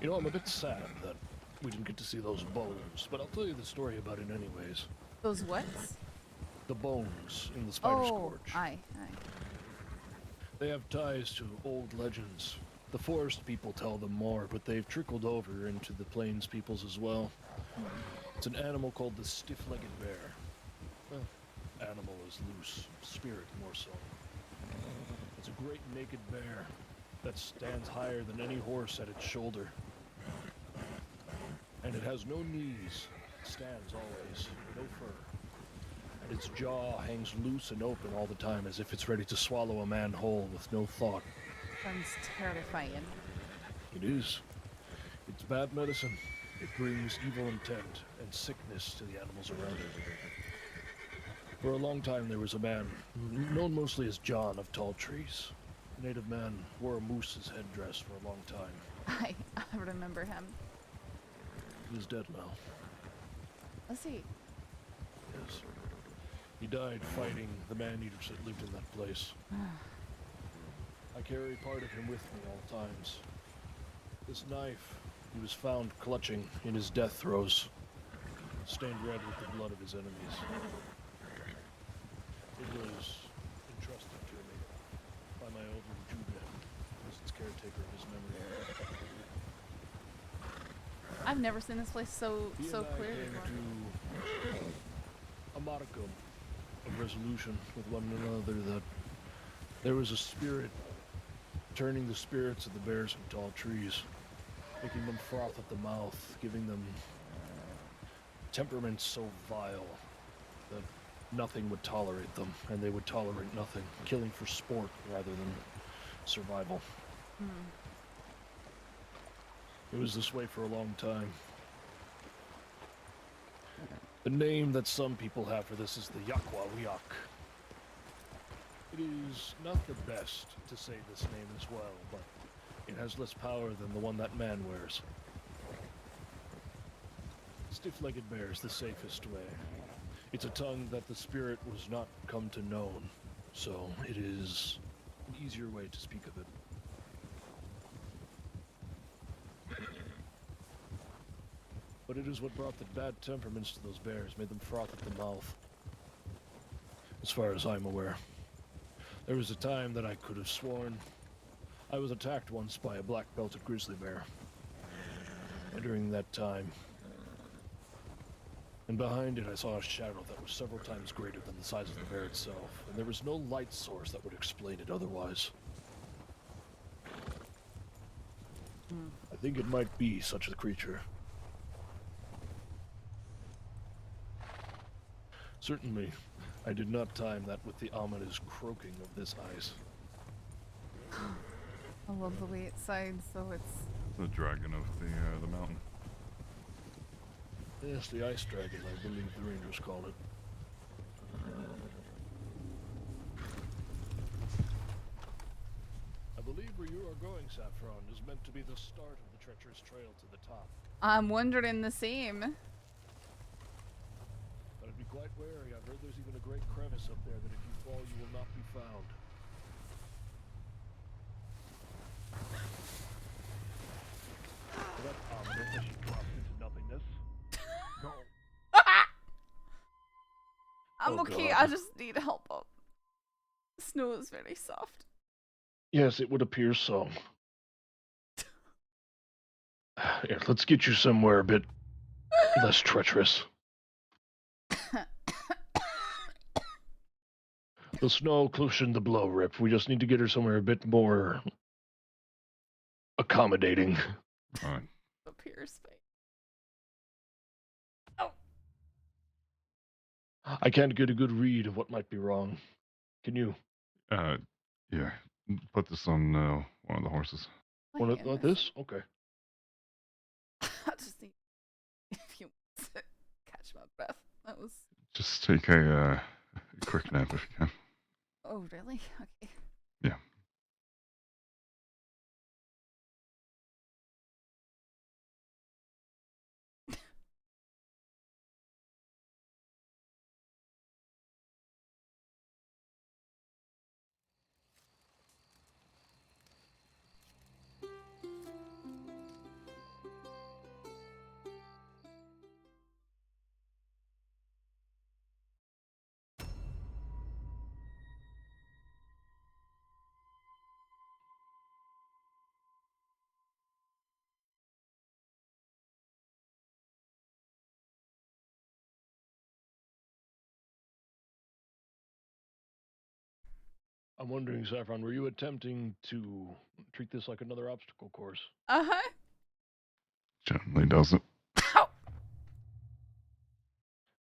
You know, I'm a bit sad that we didn't get to see those bones, but I'll tell you the story about it anyways. Those what? The bones in the Spider's Oh, Gorge. aye. They have ties to old legends. The forest people tell them more, but they've trickled over into the plains peoples as well. It's an animal called the stiff-legged bear. Well, animal is loose, spirit more so. It's a great naked bear that stands higher than any horse at its shoulder. And it has no knees, stands always, no fur. And its jaw hangs loose and open all the time as if it's ready to swallow a man whole with no thought. Sounds terrifying. It is. It's bad medicine. It brings evil intent and sickness to the animals around it. For a long time there was a man, known mostly as John of Tall Trees. A native man wore a moose's headdress for a long time. I remember him. He is dead now. Let's see. Yes. He died fighting the man-eaters that lived in that place. I carry part of him with me all times. This knife he was found clutching in his death throes, stained red with the blood of his enemies. It was entrusted to me by my elder Judah as its caretaker of his memory. I've never seen this place so He and I clear came before. to a modicum of resolution with one another that there was a spirit turning the spirits of the bears in tall trees, making them froth at the mouth, giving them temperaments so vile that nothing would tolerate them, and they would tolerate nothing, killing for sport rather than survival. It was this way for a long time. The name that some people have for this is the Yakwawiak. It is not the best to say this name as well, but it has less power than the one that man wears. Stiff-legged bear is the safest way. It's a tongue that the spirit was not come to know, so it is an easier way to speak of it. But it is what brought the bad temperaments to those bears, made them froth at the mouth. As far as I'm aware. There was a time that I could have sworn I was attacked once by a black-belted grizzly bear. And during that time, and behind it I saw a shadow that was several times greater than the size of the bear itself, and there was no light source that would explain it otherwise. I think it might be such a creature. Certainly, I did not time that with the ominous croaking of this ice. I love the way it sounds, so it's... The dragon of the mountain. Yes, the ice dragon, I believe the rangers call it. I believe where you are going, Saffron, is meant to be the start of the treacherous trail to the top. I'm wondering the same. But be quite wary. I've heard there's even a great crevice up there that if you fall, you will not be found. That's ominous as she drops into nothingness. No. I'm Oh, okay, God. I just need help up. The snow is very soft. Yes, it would appear so. Here, let's get you somewhere a bit less treacherous. The snow cushioned the blow, Rip. We just need to get her somewhere a bit more accommodating. Alright. Up here, space. I can't get a good read of what might be wrong. Can you? Yeah. Put this on one of the horses. Want it like this? Okay. I just need breath. That was. Just take a quick nap if you can. Oh, really? Okay. Yeah. I'm wondering, Saffron, were you attempting to treat this like another obstacle course? Uh-huh. Gently does it.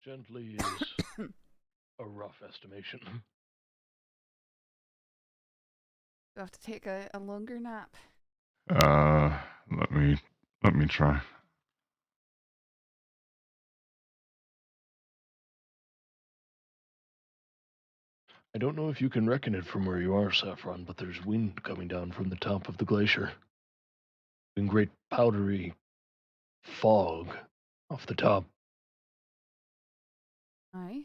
Gently is a rough estimation. Do I have to take a longer nap? Let me try. I don't know if you can reckon it from where you are, Saffron, but there's wind coming down from the top of the glacier. And great powdery fog off the top. Aye.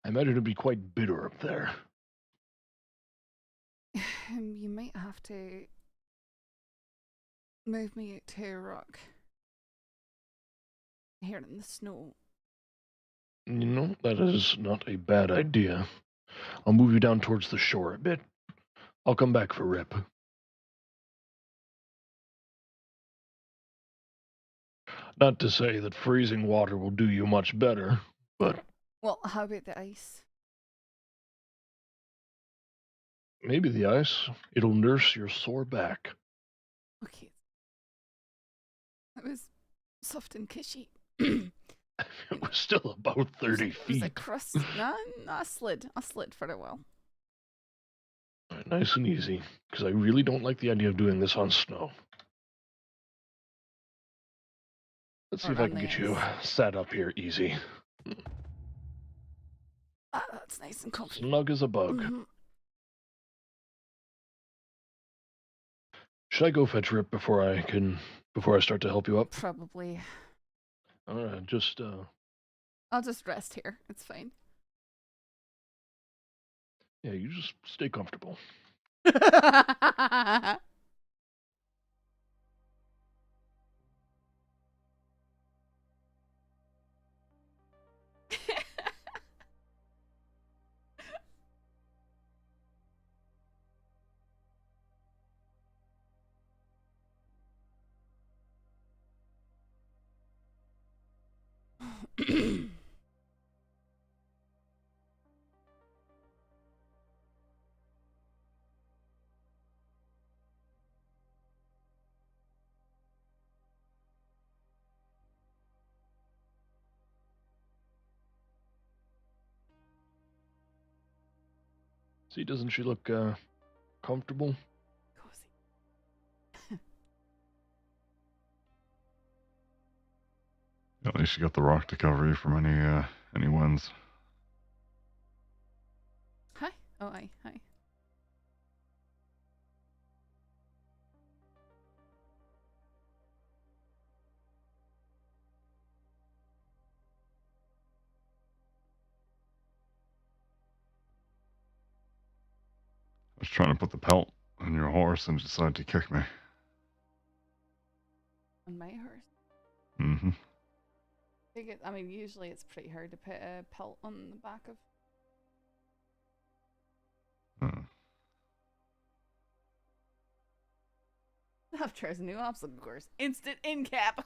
I imagine it'd be quite bitter up there. You might have to move me out to a rock here in the snow. You know, that is not a bad idea. I'll move you down towards the shore a bit. I'll come back for Rip. Not to say that freezing water will do you much better, but Well, how about the ice? maybe the ice. It'll nurse your sore back. Okay. It was soft and cushy. It was still about 30 It was a feet. crust. No, I slid. I slid for a while. Nice and easy, because I really don't like the idea of doing this on snow. Let's see Or if I on can the get you ice. sat up here easy. Ah, that's nice and comfy. Snug as a bug. Mhm. Should I go fetch Rip before I start to help you up? Probably. Alright, just I'll just rest here. It's fine. yeah, you just stay comfortable. See, doesn't she look comfortable? At least you got the rock to cover you from any winds. Hi. Oh, aye. Hi. I was trying to put the pelt on your horse and you decided to kick me. On my horse. Mm-hmm. I mean, usually it's pretty hard to put a pelt on the back of. I've chosen a new obstacle course. Instant in cap.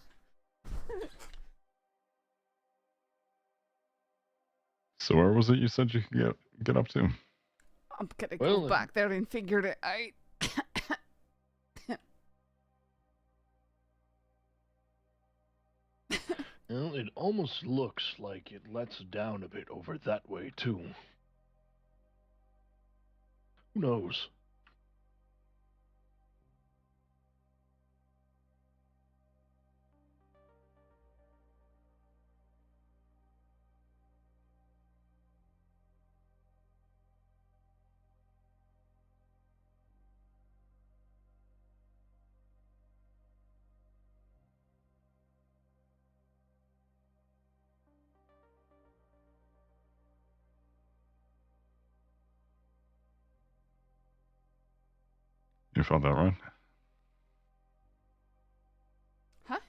So where was it you said you could get up to? I'm gonna go back there and figure it out. Well, it almost looks like it lets down a bit over that way, too. Who knows? You felt that, right? Huh?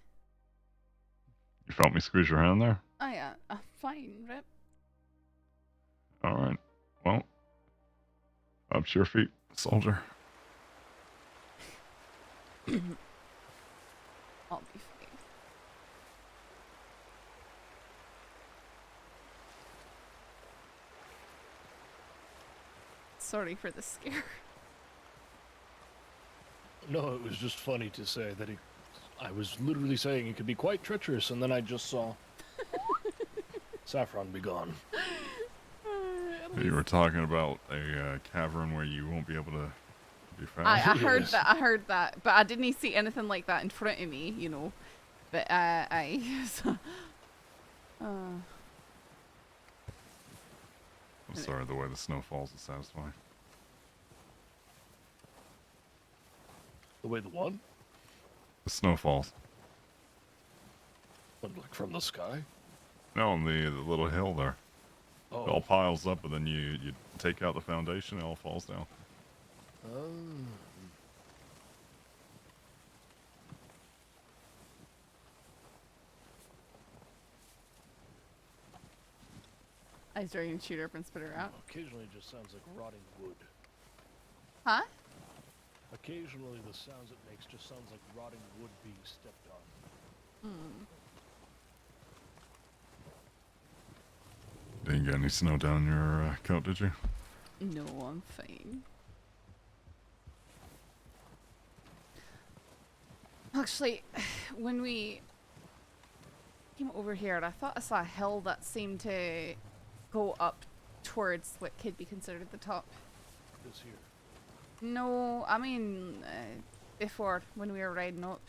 You felt me squeeze your hand there? Oh yeah, fine, Rip. Alright. Well, up to your feet, soldier. I'll be fine. Sorry for the scare. No, it was just funny to say that I was literally saying it could be quite treacherous, and then I just saw Saffron be gone. You were talking about a cavern where you won't be able to be found. I heard that. I heard that, but I didn't see anything like that in front of me, you know. But so, I'm sorry, the way the snow falls is satisfying. The way the what? The snow falls. What, like from the sky? No, on the little hill there. Oh. It all piles up, and then you take out the foundation, it all falls down. I was ready to shoot her up and spit her out. Occasionally it just sounds like rotting wood. Huh? Occasionally the sounds it makes just sounds like rotting wood being stepped on. Didn't get any snow down your coat, did you? No, I'm fine. Actually, when we came over here, I thought I saw a hill that seemed to go up towards what could be considered the top. This here. No, I mean before, when we were riding up.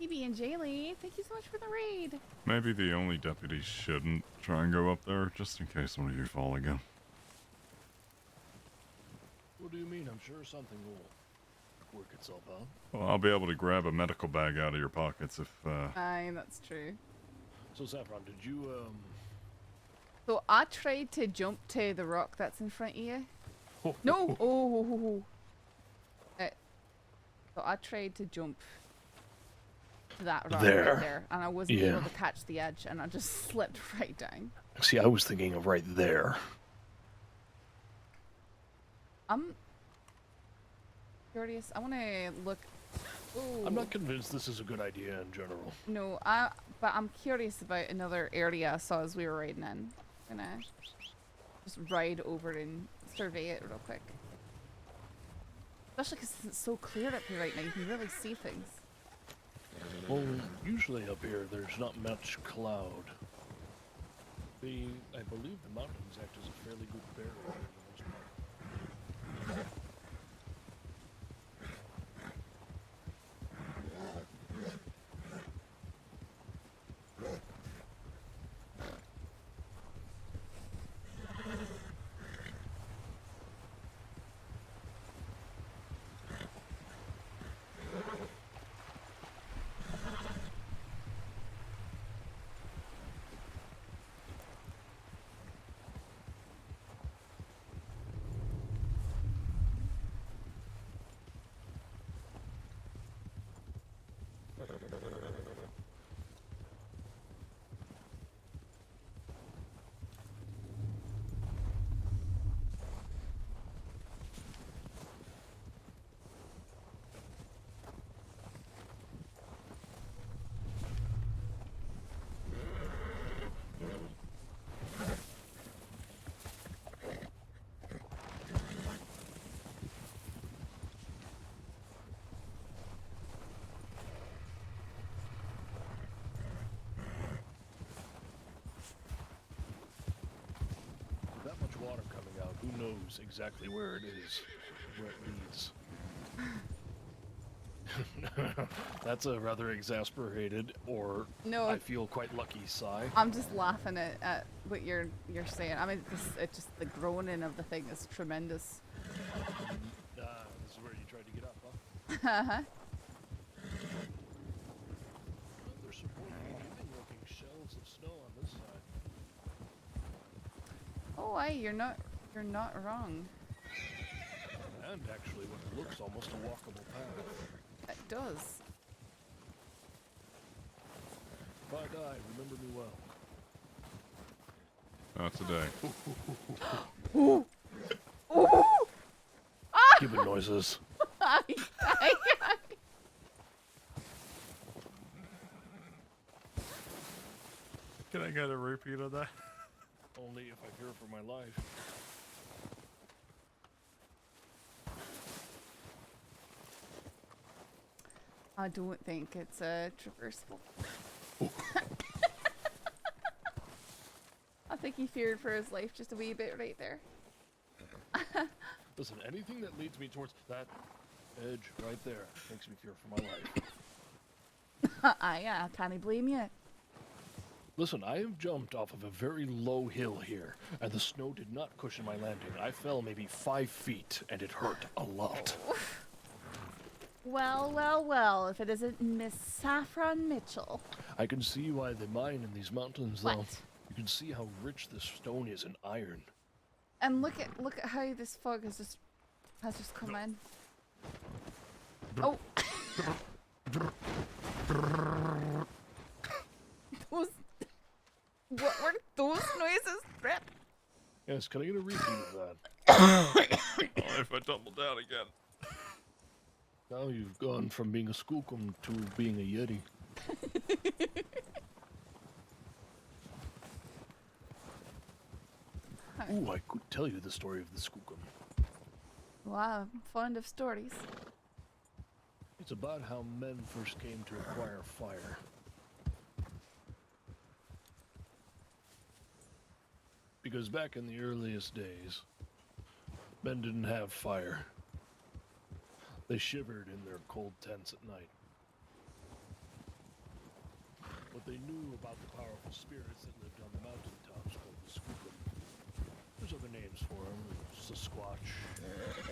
PB and Jaylee, thank you so much for the raid. Maybe the only deputy shouldn't try and go up there, just in case one of you fall again. What do you mean? I'm sure something will work itself out. Well, I'll be able to grab a medical bag out of your pockets if, Aye, that's true. So Saffron, did you So I tried to jump to the rock that's in front of you. No! Oh! So I tried to jump to that rock right there, and I wasn't able to catch the edge, and I just slipped right down. See, I was thinking of right there. I'm curious. I want to look. Ooh. I'm not convinced this is a good idea in general. No, but I'm curious about another area I saw as we were riding in. I'm gonna just ride over and survey it real quick. Especially because it's so clear up here right now, you can really see things. Well, usually up here there's not much cloud. I believe the mountains act as a fairly good barrier for the most part. That much water coming out, who knows exactly where it is, where it leads. That's a rather exasperated, or no, I feel quite lucky sigh. I'm just laughing at what you're saying. I mean, it's just the groaning of the thing is tremendous. This is where you tried to get up, huh? Uh-huh. They're supporting you. Oh, aye, you're not wrong. And actually, what looks almost a walkable path. It does. If I die, remember me well. Not today. Ooh. Ooh. Ah! Cuban noises. Can I get a repeat of that? Only if I fear for my life. I don't think it's traversable. I think he feared for his life just a wee bit right there. Listen, anything that leads me towards that edge right there makes me fear for my life. I can't blame you. Listen, I have jumped off of a very low hill here, and the snow did not cushion my landing. I fell maybe 5 feet, and it hurt a lot. Well, well, well, if it isn't Miss Saffron Mitchell. I can see why they mine in these mountains, though. What? You can see how rich this stone is in iron. And look at how this fog has just come in. Oh. Those, what were those noises, Brett? Yes, can I get a repeat of that? Oh, if I tumble down again. Now you've gone from being a Skookum to being a Yeti. Ooh, I could tell you the story of the Skookum. Wow, I'm fond of stories. It's about how men first came to acquire fire. Because back in the earliest days, men didn't have fire. They shivered in their cold tents at night. What they knew about the powerful spirits that lived on the mountaintops called the Skookum. There's other names for them, Sasquatch.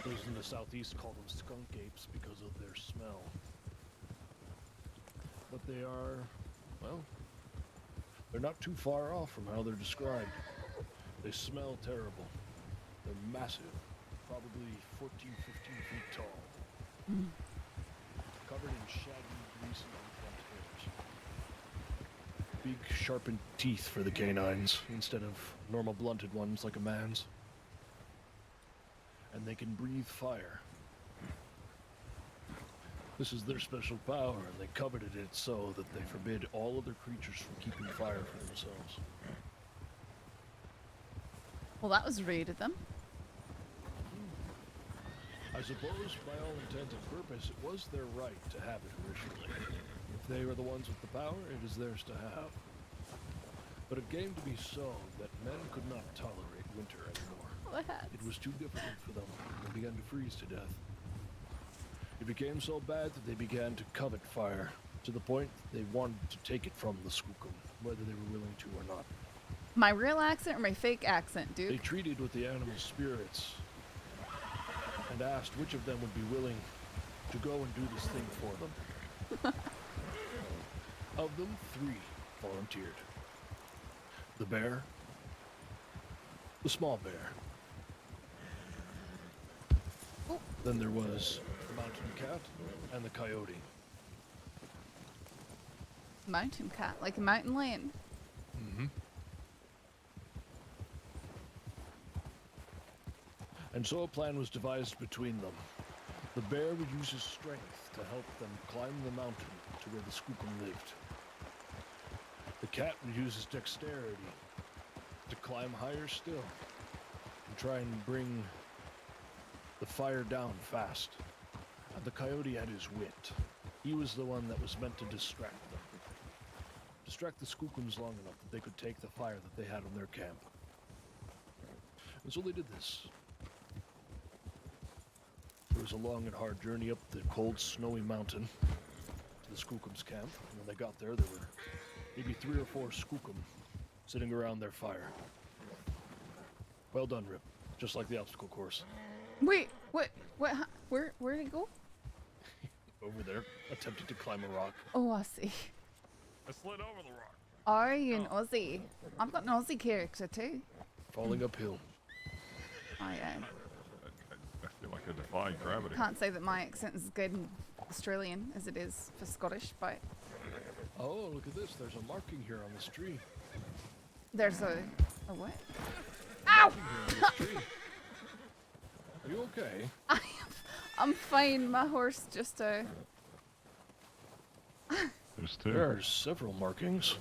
Those in the southeast call them skunk apes because of their smell. But they are, well, they're not too far off from how they're described. They smell terrible. They're massive, probably 14, 15 feet tall. Covered in shaggy, greasy, unkempt hairs. Big, sharpened teeth for the canines, instead of normal blunted ones like a man's. And they can breathe fire. This is their special power, and they coveted it so that they forbid all other creatures from keeping fire for themselves. Well, that was rude of them. I suppose, by all intent and purpose, it was their right to have it originally. If they were the ones with the power, it is theirs to have. But it came to be so that men could not tolerate winter anymore. It was too difficult for them. They began to freeze to death. It became so bad that they began to covet fire, to the point that they wanted to take it from the Skookum, whether they were willing to or not. My real accent or my fake accent, dude? They treated with the animal spirits and asked which of them would be willing to go and do this thing for them. Of them, 3 volunteered. The bear, the small bear. Oh. Then there was the mountain cat and the coyote. Mountain cat, like a mountain lion. Mm-hmm. And so a plan was devised between them. The bear would use his strength to help them climb the mountain to where the Skookum lived. The cat would use his dexterity to climb higher still and try and bring the fire down fast. And the coyote had his wit. He was the one that was meant to distract them. Distract the Skookums long enough that they could take the fire that they had in their camp. And so they did this. It was a long and hard journey up the cold, snowy mountain to the Skookum's camp. And when they got there, there were maybe 3 or 4 Skookum sitting around their fire. Well done, Rip. Just like the obstacle course. Wait, what, where did it go? Over there, attempting to climb a rock. Oh, I see. I slid over the rock. Are you an Aussie? I've got an Aussie character too. falling uphill. I I feel like I defy gravity. can't say that my accent is as good in Australian as it is for Scottish, but Oh, look at this. There's a marking here on this tree. there's a what? Ow! Are you okay? I'm fine. My horse just There's two. There are several markings.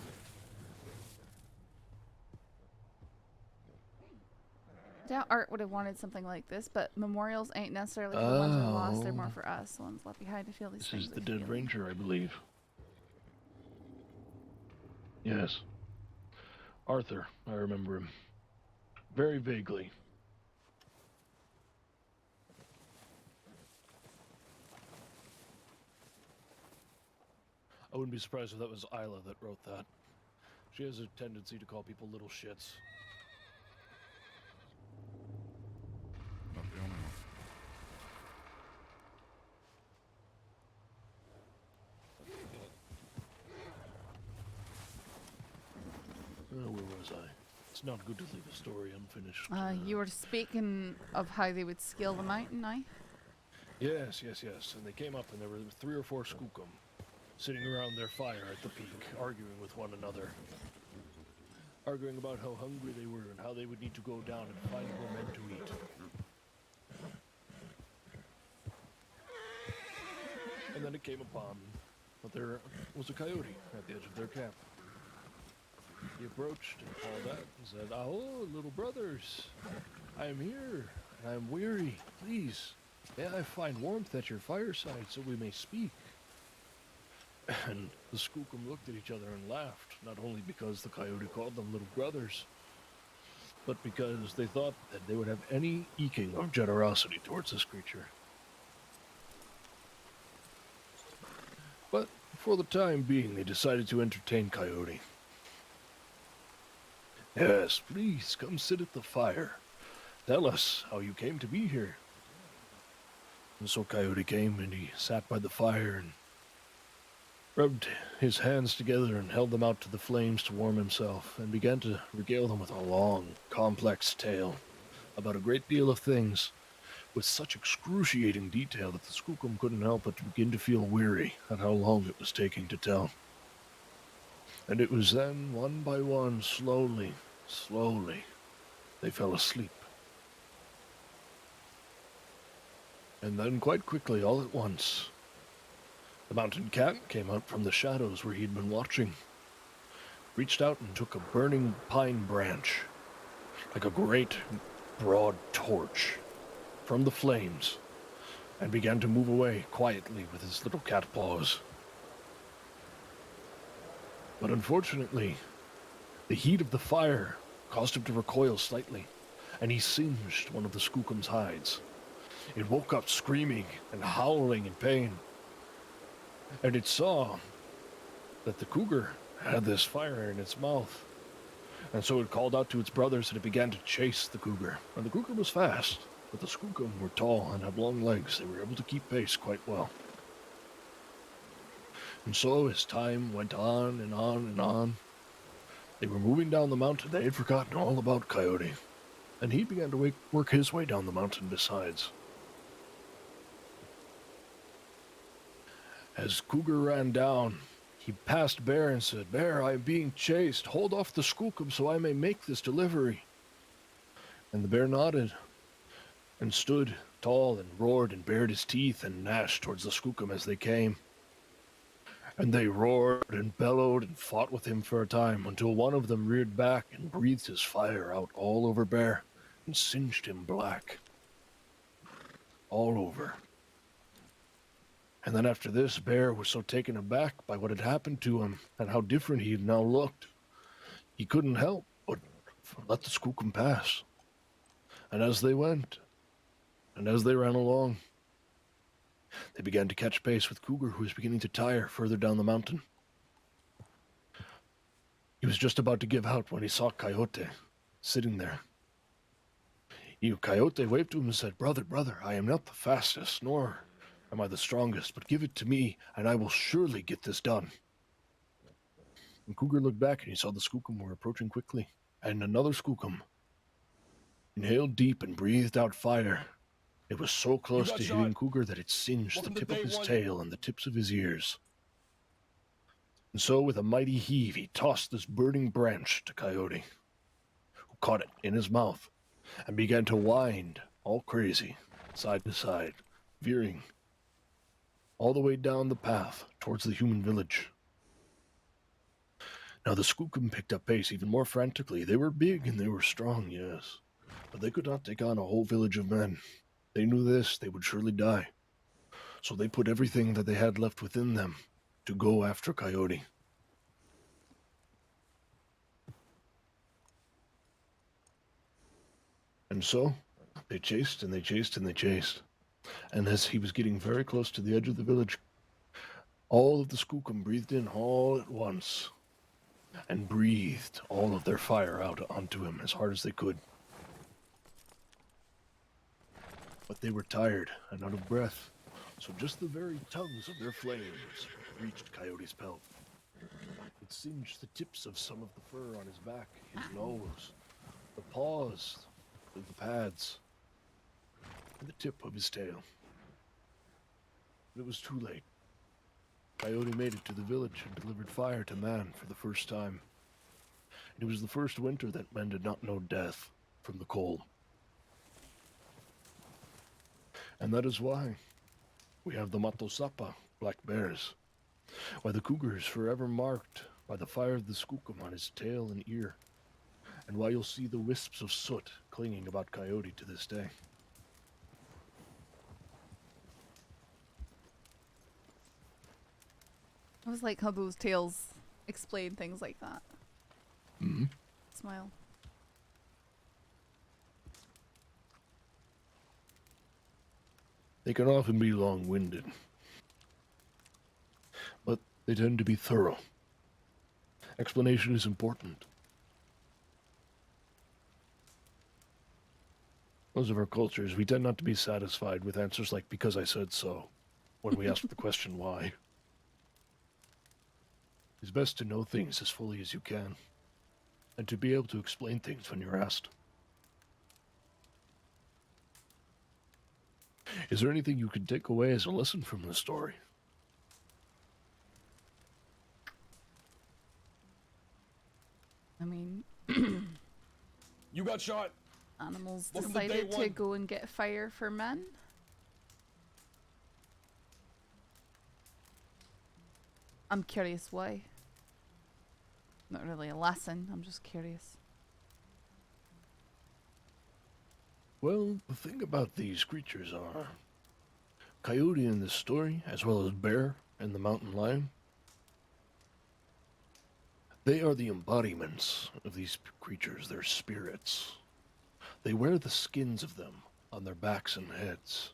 doubt Art would have wanted something like this, but memorials ain't necessarily for the ones who lost. They're more for us, the ones left behind to feel these This things. is the we dead feel. ranger, I believe. Yes. Arthur, I remember him. Very vaguely. I wouldn't be surprised if that was Isla that wrote that. She has a tendency to call people little shits. Not the only one. Where was I? It's not good to leave a story unfinished. You were speaking of how they would scale the mountain, aye? Yes. And they came up and there were 3 or 4 Skookum sitting around their fire at the peak, arguing with one another. Arguing about how hungry they were and how they would need to go down and find more men to eat. And then it came upon that there was a coyote at the edge of their camp. He approached and called out and said, "Oh, little brothers, I am here, and I am weary. Please, may I find warmth at your fireside so we may speak?" And the Skookum looked at each other and laughed, not only because the coyote called them little brothers, but because they thought that they would have any eking of generosity towards this creature. But for the time being, they decided to entertain Coyote. "Yes, please, come sit at the fire. Tell us how you came to be here." And so Coyote came and he sat by the fire and rubbed his hands together and held them out to the flames to warm himself, and began to regale them with a long, complex tale about a great deal of things, with such excruciating detail that the Skookum couldn't help but to begin to feel weary at how long it was taking to tell. And it was then, one by one, slowly, they fell asleep. And then, quite quickly, all at once, the mountain cat came out from the shadows where he'd been watching, reached out and took a burning pine branch, like a great, broad torch, from the flames, and began to move away quietly with his little cat paws. But unfortunately, the heat of the fire caused him to recoil slightly, and he singed one of the Skookum's hides. It woke up screaming and howling in pain, and it saw that the cougar had this fire in its mouth, and so it called out to its brothers and it began to chase the cougar. And the cougar was fast, but the Skookum were tall and had long legs. They were able to keep pace quite well. And so as time went on and on and on, they were moving down the mountain. They had forgotten all about Coyote, and he began to work his way down the mountain besides. As Cougar ran down, he passed Bear and said, "Bear, I am being chased. Hold off the Skookum so I may make this delivery." And the bear nodded and stood tall and roared and bared his teeth and gnashed towards the Skookum as they came. And they roared and bellowed and fought with him for a time until one of them reared back and breathed his fire out all over Bear and singed him black. All over. And then after this, Bear was so taken aback by what had happened to him and how different he had now looked, he couldn't help but let the Skookum pass. And as they went, and as they ran along, they began to catch pace with Cougar, who was beginning to tire further down the mountain. He was just about to give out when he saw Coyote sitting there. Coyote waved to him and said, "Brother, brother, I am not the fastest, nor am I the strongest, but give it to me, and I will surely get this done." And Cougar looked back, and he saw the Skookum were approaching quickly, and another Skookum inhaled deep and breathed out fire. It was so close got to shot. hitting Cougar that it singed Welcome the to tip of day his one. tail and the tips of his ears. And so, with a mighty heave, he tossed this burning branch to Coyote, who caught it in his mouth and began to wind, all crazy, side to side, veering all the way down the path towards the human village. Now the Skookum picked up pace even more frantically. They were big and they were strong, yes, but they could not take on a whole village of men. They knew this, they would surely die. So they put everything that they had left within them to go after Coyote. And so, they chased and they chased and they chased. And as he was getting very close to the edge of the village, all of the Skookum breathed in all at once and breathed all of their fire out onto him as hard as they could. But they were tired and out of breath, so just the very tongues of their flames reached Coyote's pelt. It singed the tips of some of the fur on his back, his nose, the paws, the pads, and the tip of his tail. But it was too late. Coyote made it to the village and delivered fire to man for the first time. It was the first winter that men did not know death from the cold. And that is why we have the Matosapa, black bears, why the cougar is forever marked by the fire of the Skookum on his tail and ear, and why you'll see the wisps of soot clinging about Coyote to this day. I was like how those tales explain things like that. Mm-hmm. Smile. They can often be long-winded, but they tend to be thorough. Explanation is important. Most of our cultures, we tend not to be satisfied with answers like "because I said so" when we ask the question why. It's best to know things as fully as you can, and to be able to explain things when you're asked. Is there anything you could take away as a lesson from this story? I mean, You got shot. animals Welcome to day decided to one. go and get fire for men. I'm curious why. Not really a lesson, I'm just curious. Well, the thing about these creatures are Coyote in this story, as well as Bear and the mountain lion, they are the embodiments of these creatures, their spirits. They wear the skins of them on their backs and heads.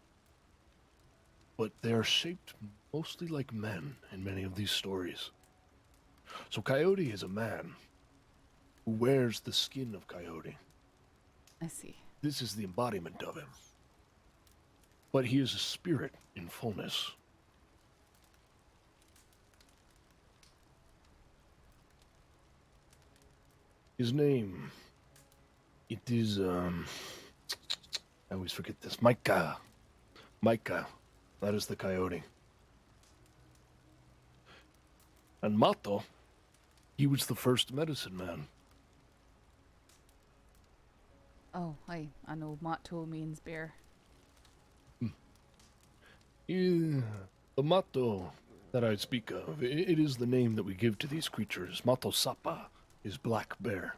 But they are shaped mostly like men in many of these stories. So Coyote is a man who wears the skin of Coyote. I see. This is the embodiment of him. But he is a spirit in fullness. His name, it is, I always forget this, Micah. Micah, that is the Coyote. And Mato, he was the first medicine man. Oh, I know Mato means bear. Yeah, the Mato that I speak of, it is the name that we give to these creatures. Mato Sapa is black bear.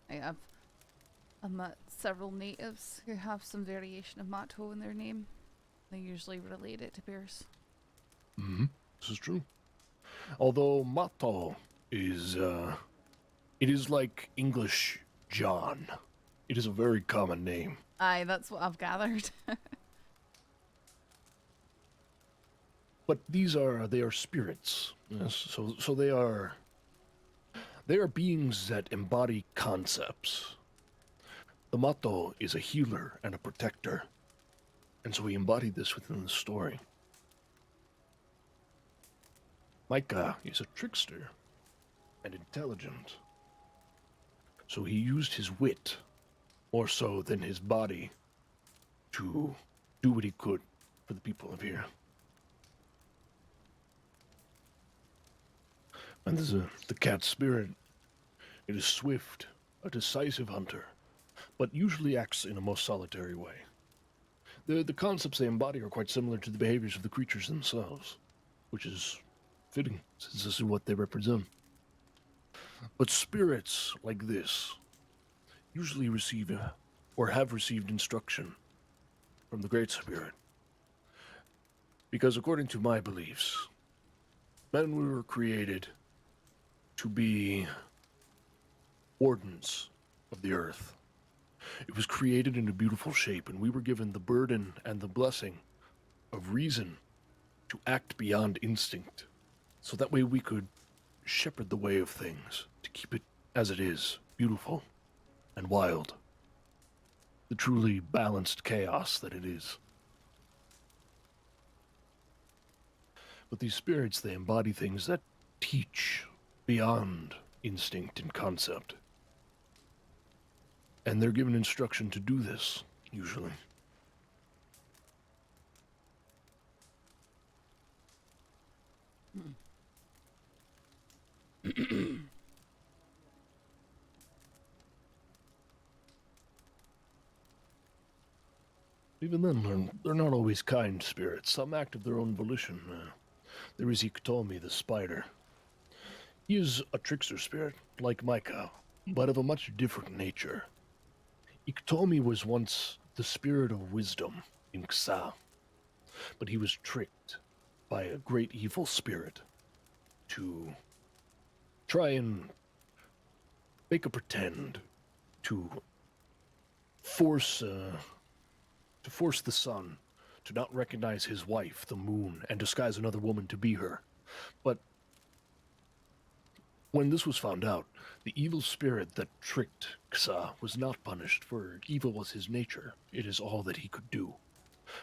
I've met several natives who have some variation of Mato in their name. They usually relate it to bears. Mm-hmm. This is true. Although Mato is, it is like English John. It is a very common name. Aye, that's what I've gathered. But they are spirits. Yes, so they are beings that embody concepts. The Mato is a healer and a protector, and so he embodied this within the story. Micah is a trickster and intelligent. So he used his wit, more so than his body, to do what he could for the people of here. And there's the cat spirit. It is swift, a decisive hunter, but usually acts in a most solitary way. The concepts they embody are quite similar to the behaviors of the creatures themselves, which is fitting, since this is what they represent. But spirits like this usually receive, or have received instruction from the Great Spirit. Because according to my beliefs, men were created to be wardens of the earth. It was created in a beautiful shape, and we were given the burden and the blessing of reason to act beyond instinct, so that way we could shepherd the way of things, to keep it as it is, beautiful and wild, the truly balanced chaos that it is. But these spirits, they embody things that teach beyond instinct and concept. And they're given instruction to do this, usually. Even then, they're not always kind spirits. Some act of their own volition. There is Iktomi the spider. He is a trickster spirit, like Micah, but of a much different nature. Iktomi was once the spirit of wisdom in Xa, but he was tricked by a great evil spirit to try and make a pretend to force the sun to not recognize his wife, the moon, and disguise another woman to be her. But when this was found out, the evil spirit that tricked Xa was not punished, for evil was his nature. It is all that he could do.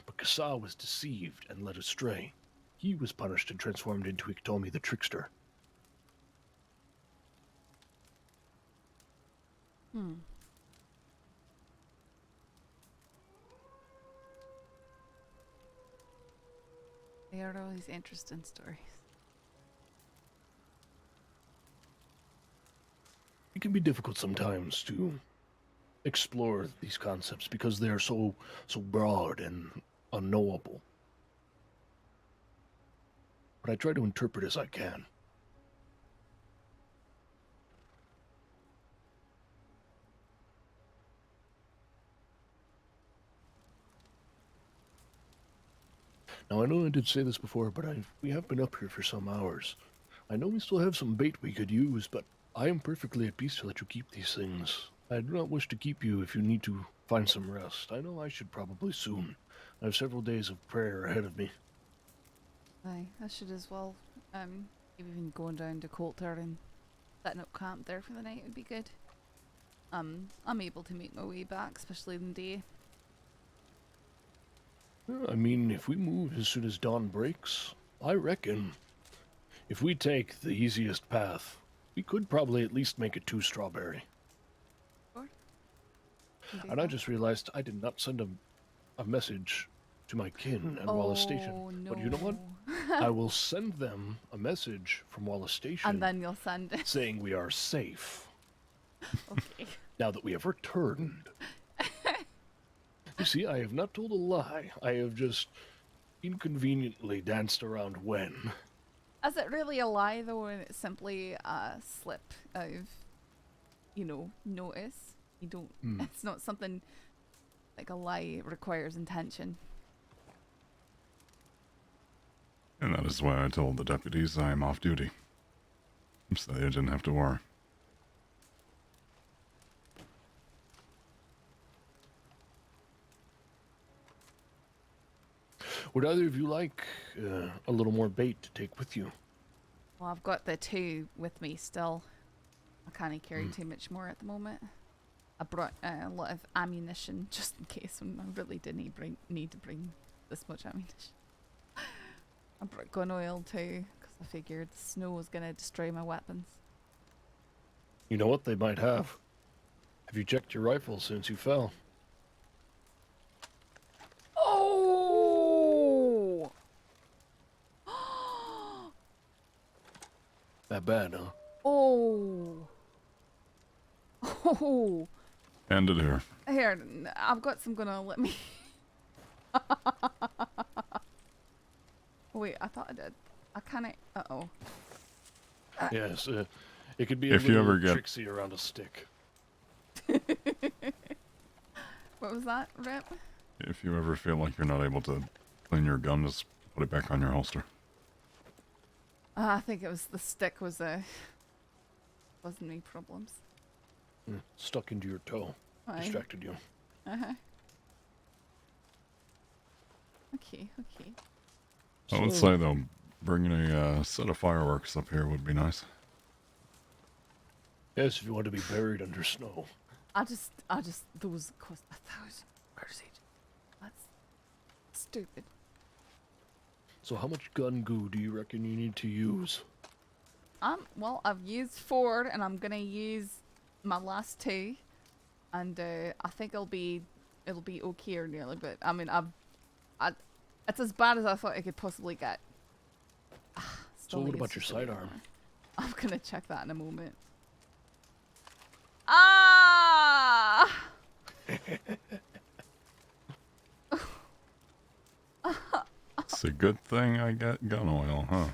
But Xa was deceived and led astray. He was punished and transformed into Iktomi the trickster. They are always interesting stories. It can be difficult sometimes to explore these concepts because they are so broad and unknowable. But I try to interpret as I can. Now, I know I did say this before, but we have been up here for some hours. I know we still have some bait we could use, but I am perfectly at peace to let you keep these things. I do not wish to keep you if you need to find some rest. I know I should probably soon. I have several days of prayer ahead of me. Aye, I should as well. Maybe even going down to Coulter and setting up camp there for the night would be good. I'm able to make my way back, especially in the day. I mean, if we move as soon as dawn breaks, I reckon if we take the easiest path, we could probably at least make it to Strawberry. Sure. And I just realized I did not send a message to my kin at Wallace Station. No. But you know what? I will send them a message from Wallace Station. And then you'll send it. Saying we are safe. Okay. Now that we have returned. You see, I have not told a lie. I have just inconveniently danced around when. Is it really a lie though, when it's simply a slip of, notice? You don't. It's not something like a lie requires intention. And that is why I told the deputies I am off duty, so they didn't have to worry. Would either of you like a little more bait to take with you? Well, I've got the 2 with me still. I can't carry too much more at the moment. I brought a lot of ammunition just in case when I really did need to bring this much ammunition. I brought gun oil too, because I figured the snow was going to destroy my weapons. You know what they might have? Have you checked your rifle since you fell? Oh! That bad, huh? Oh! Oh! Hand it here. Here, I've got some gonna let me. Wait, I thought I did. I kinda. Uh-oh. Yes, it could be a If you little ever get- tricksy around a stick. What was that, Rip? If you ever feel like you're not able to clean your gun, just put it back on your holster. I think it was the stick was wasn't any problems. Stuck into your toe. Aye. Distracted you. Uh-huh. Okay, okay. I would say, though, bringing a set of fireworks up here would be nice. Yes, if you want to be buried under snow. I just, those cost 1,000 mercy. That's stupid. So how much gun goo do you reckon you need to use? Well, I've used 4, and I'm gonna use my last 2, and I think it'll be okay or nearly. But I mean, it's as bad as I thought it could possibly get. So what about your sidearm? I'm gonna check that in a moment. Ah! It's a good thing I got gun oil, huh?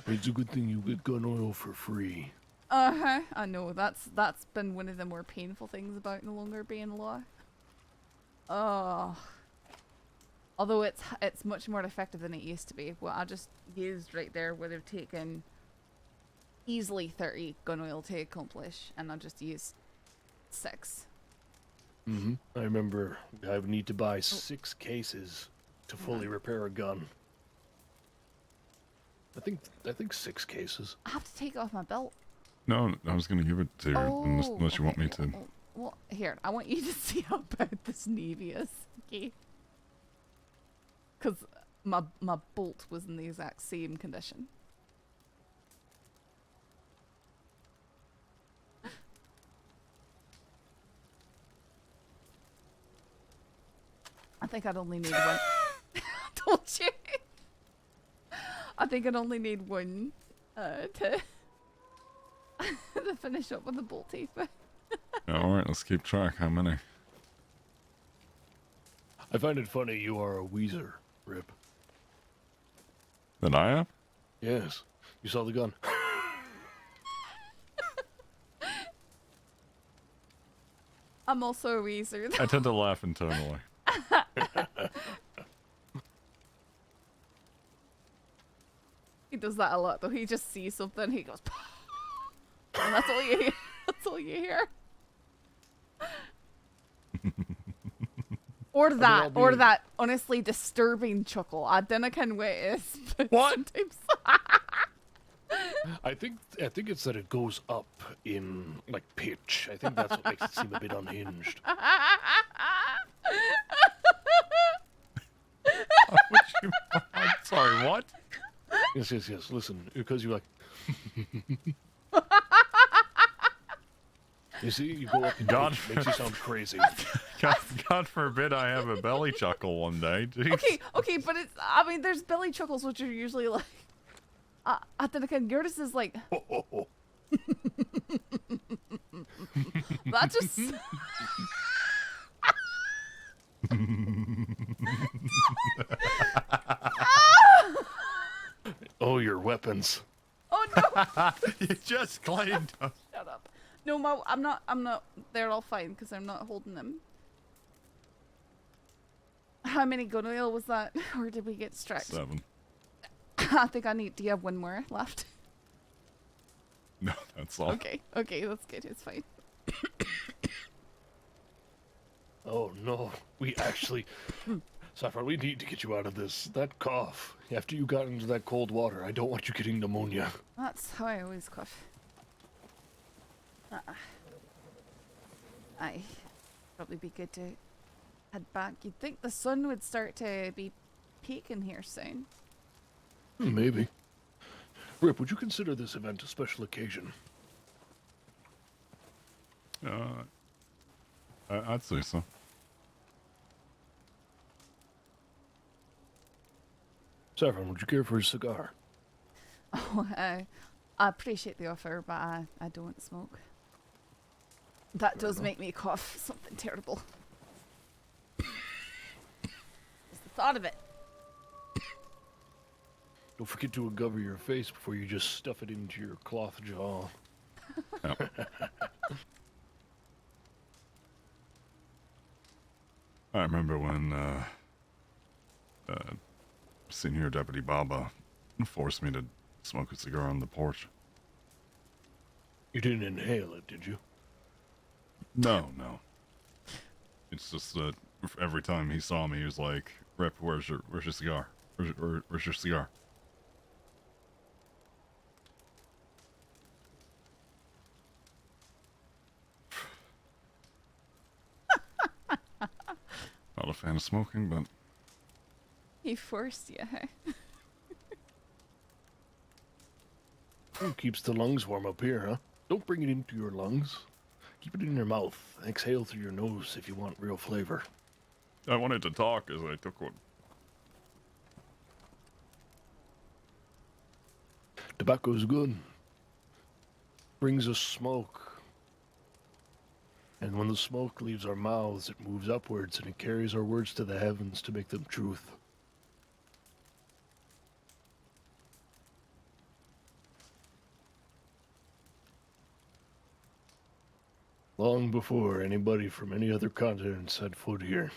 It's a good thing you get gun oil for free. Uh-huh. I know, that's been one of the more painful things about no longer being law. Oh. Although it's much more effective than it used to be. What I just used right there would have taken easily 30 gun oil to accomplish, and I just used 6. I remember I would need to buy 6 cases to fully repair a gun. I think 6 cases. I have to take it off my belt. No, I was going to give it to you, unless you want me to. Well, here, I want you to see how bad this navy is, okay? Because my bolt was in the exact same condition. I think I'd only need one. Told you. I think I'd only need one to to finish up with the bolt teeth. Alright, let's keep track. How many? I find it funny you are a wheezer, Rip. That I have? Yes. You saw the gun. I'm also a wheezer. I tend to laugh internally. He does that a lot, though. He just sees something, he goes, and that's all you hear. That's all you hear. Or that honestly disturbing chuckle. I don't know what it is. But What? Sometimes I think it's that it goes up in like pitch. I think that's what makes it seem a bit unhinged. I'm sorry, what? Yes. Listen, because you like. You see, you go up and God makes you sound crazy. God forbid I have a belly chuckle one day. Jeez. Okay, but it's. I mean, there's belly chuckles, which are usually like. I don't know. Yours is like. That just. Oh, your weapons. Oh no! You just claimed them. Shut up. No, I'm not. They're all fine because I'm not holding them. How many gun oil was that, or did we get distracted? 7. I think I need. Do you have one more left? No, that's all. Okay, that's good. It's fine. Oh no, we actually, Saffron, we need to get you out of this. That cough. After you got into that cold water, I don't want you getting pneumonia. That's how I always cough. Aye, probably be good to head back. You'd think the sun would start to be peaking here soon. Maybe. Rip, would you consider this event a special occasion? I'd say so. Saffron, would you care for a cigar? Oh, I appreciate the offer, but I don't smoke. That does make me cough something terrible. Just the thought of it. Don't forget to uncover your face before you just stuff it into your cloth jaw. I remember when Senior Deputy Baba forced me to smoke a cigar on the porch. You didn't inhale it, did you? No. It's just that every time he saw me, he was like, "Rep, where's your cigar? Where's your cigar?" Not a fan of smoking, but He forced you, hey? It keeps the lungs warm up here, huh? Don't bring it into your lungs. Keep it in your mouth. Exhale through your nose if you want real flavor. I wanted to talk as I took one. Tobacco's good. Brings us smoke. And when the smoke leaves our mouths, it moves upwards and it carries our words to the heavens to make them truth. Long before anybody from any other continent set foot here,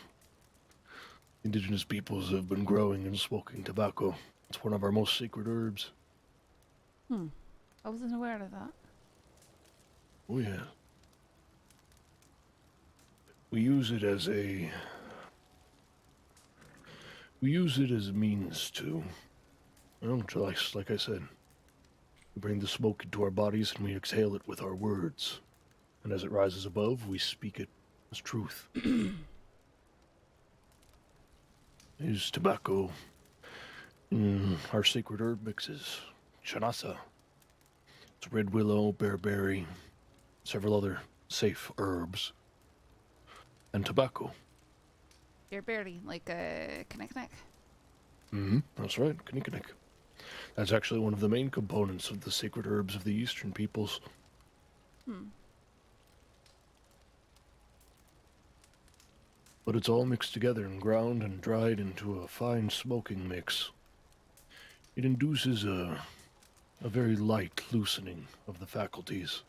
indigenous peoples have been growing and smoking tobacco. It's one of our most sacred herbs. I wasn't aware of that. Oh yeah. We use it as a means to, well, like I said, we bring the smoke into our bodies and we exhale it with our words. And as it rises above, we speak it as truth. Is tobacco in our sacred herb mixes. Chanasa. It's red willow, bearberry, several other safe herbs. And tobacco. You're barely like a knick-knack. That's right, Knick. That's actually one of the main components of the sacred herbs of the Eastern peoples. But it's all mixed together and ground and dried into a fine smoking mix. It induces a very light loosening of the faculties.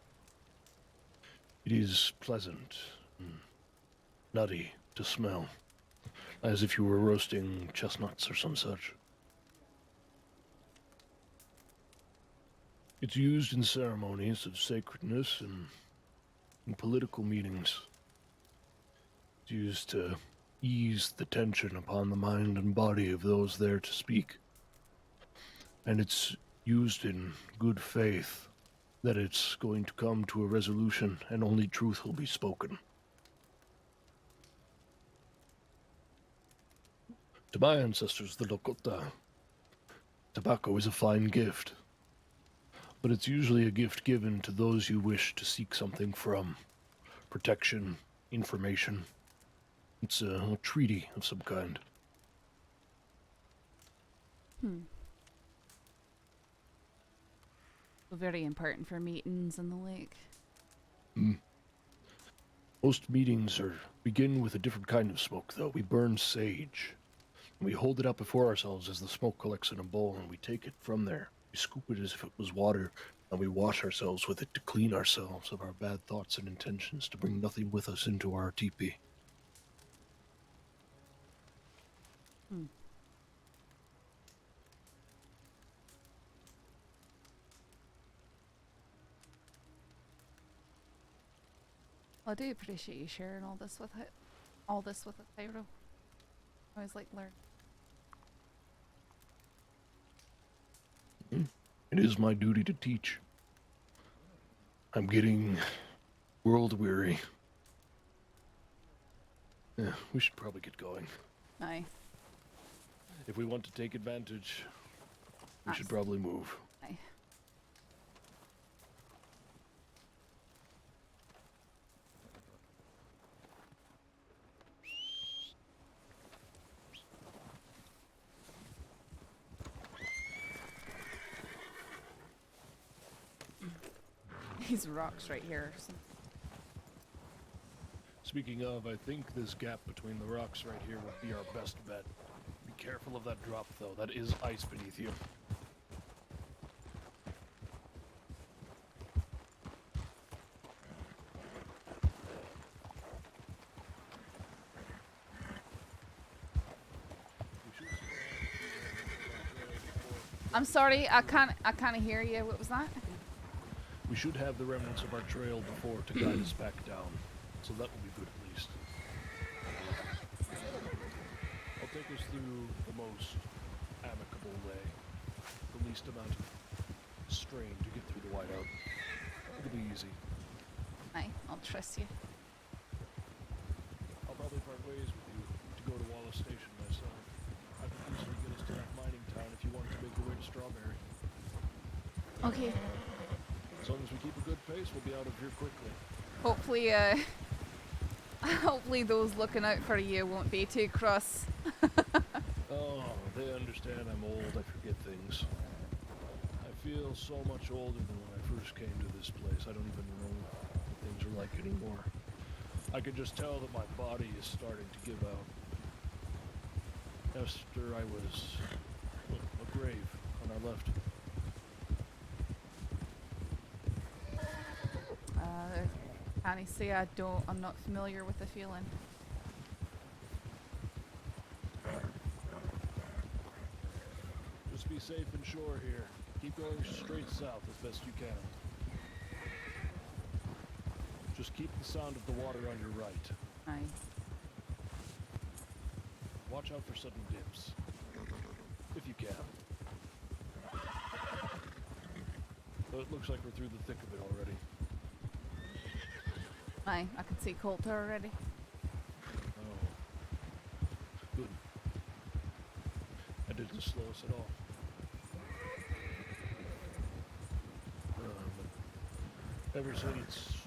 It is pleasant and nutty to smell, as if you were roasting chestnuts or some such. It's used in ceremonies of sacredness and in political meetings. It's used to ease the tension upon the mind and body of those there to speak. And it's used in good faith that it's going to come to a resolution and only truth will be spoken. To my ancestors, the Lakota, tobacco is a fine gift. But it's usually a gift given to those you wish to seek something from. Protection, information. It's a treaty of some kind. Very important for meetings in the lake. Most meetings begin with a different kind of smoke, though. We burn sage. And we hold it up before ourselves as the smoke collects in a bowl, and we take it from there. We scoop it as if it was water, and we wash ourselves with it to clean ourselves of our bad thoughts and intentions, to bring nothing with us into our teepee. Well, I do appreciate you sharing all this with us, Jairo. I always like learn. It is my duty to teach. I'm getting world weary. Yeah, we should probably get going. Aye. If we want to take advantage, we should probably move. Aye. these rocks right here. Speaking of, I think this gap between the rocks right here would be our best bet. Be careful of that drop, though. That is ice beneath you. I'm sorry, I can't hear you. What was that? We should have the remnants of our trail before to guide us back down, so that will be good at least. I'll take us through the most amicable way, the least amount of strain to get through the whiteout. It'll be easy. Aye, I'll trust you. I'll probably part ways with you to go to Wallace Station myself. I could easily get us to that mining town if you wanted to make your way to Strawberry. Okay. As long as we keep a good pace, we'll be out of here quickly. Hopefully, hopefully those looking out for you won't be too cross. Oh, they understand I'm old, I forget things. I feel so much older than when I first came to this place. I don't even know what things are like anymore. I can just tell that my body is starting to give out. Esther, I was a grave when I left. Can I say I'm not familiar with the feeling. Just be safe and sure here. Keep going straight south as best you can. Just keep the sound of the water on your right. Aye. Watch out for sudden dips. If you can. Though it looks like we're through the thick of it already. Aye, I can see Coulter already. Oh. Good. That didn't slow us at all. Ever since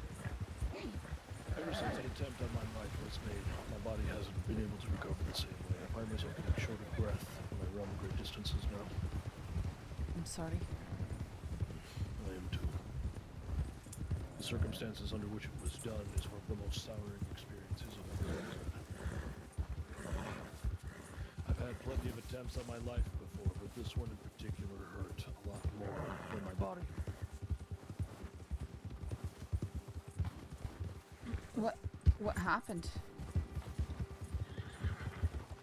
an attempt on my life was made, my body hasn't been able to recover the same way. I find myself getting short of breath when I run great distances now. I'm sorry. I am too. The circumstances under which it was done is one of the most souring experiences I've ever had. I've had plenty of attempts on my life before, but this one in particular hurt a lot more than my body. What happened?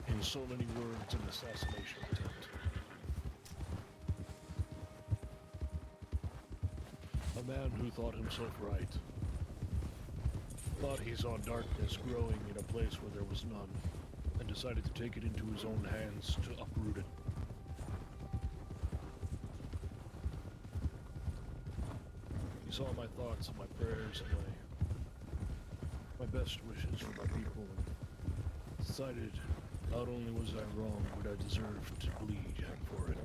In so many words, an assassination attempt. A man who thought himself right. Thought he saw darkness growing in a place where there was none, and decided to take it into his own hands to uproot it. He saw my thoughts and my prayers and my best wishes for my people, and decided not only was I wrong, but I deserved to bleed for it.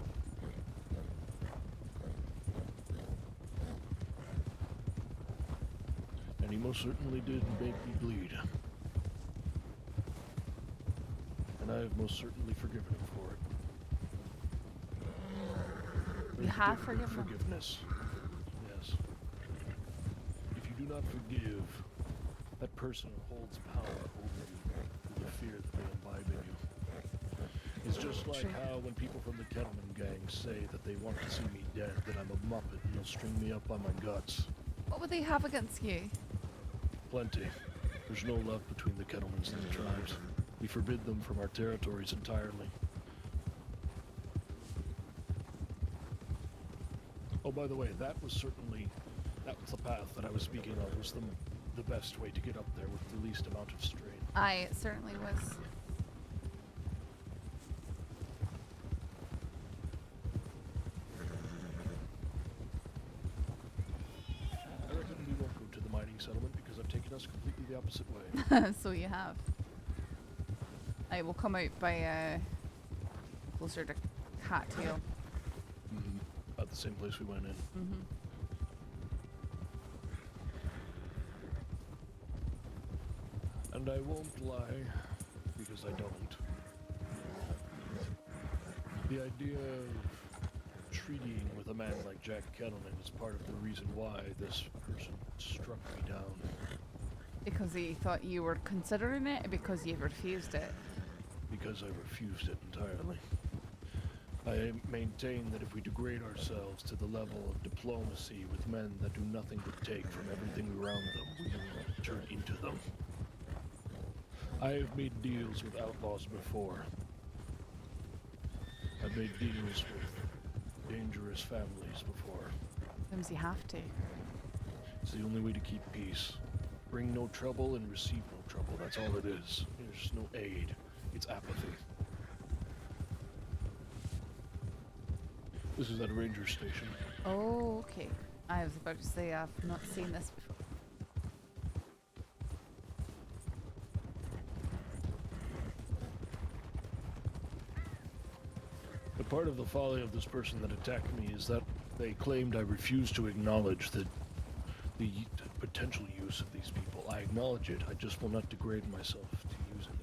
And he most certainly did make me bleed. And I have most certainly forgiven him for it. You have forgiven him? Forgiveness. Yes. If you do not forgive, that person holds power over you through the fear that they imbibe in you. It's just like how when people from the Kettleman gang say that they want to see me dead, that I'm a muppet and they'll string me up by my guts. What would they have against you? Plenty. There's no love between the Kettlemans and the tribes. We forbid them from our territories entirely. Oh, by the way, that was the path that I was speaking of, was the best way to get up there with the least amount of strain. I certainly was. I reckon we won't go to the mining settlement because I've taken us completely the opposite way. So you have. I will come out by closer to Cattail. About the same place we went in. And I won't lie, because I don't. The idea of treating with a man like Jack Kettleman is part of the reason why this person struck me down. Because he thought you were considering it, or because you refused it? Because I refused it entirely. I maintain that if we degrade ourselves to the level of diplomacy with men that do nothing but take from everything around them, we will turn into them. I have made deals with outlaws before. I've made deals with dangerous families before. Sometimes you have to. It's the only way to keep peace. Bring no trouble and receive no trouble. That's all it is. There's no aid. It's apathy. This is at a ranger station. Oh, okay. I was about to say I've not seen this before. But part of the folly of this person that attacked me is that they claimed I refused to acknowledge the potential use of these people. I acknowledge it. I just will not degrade myself to using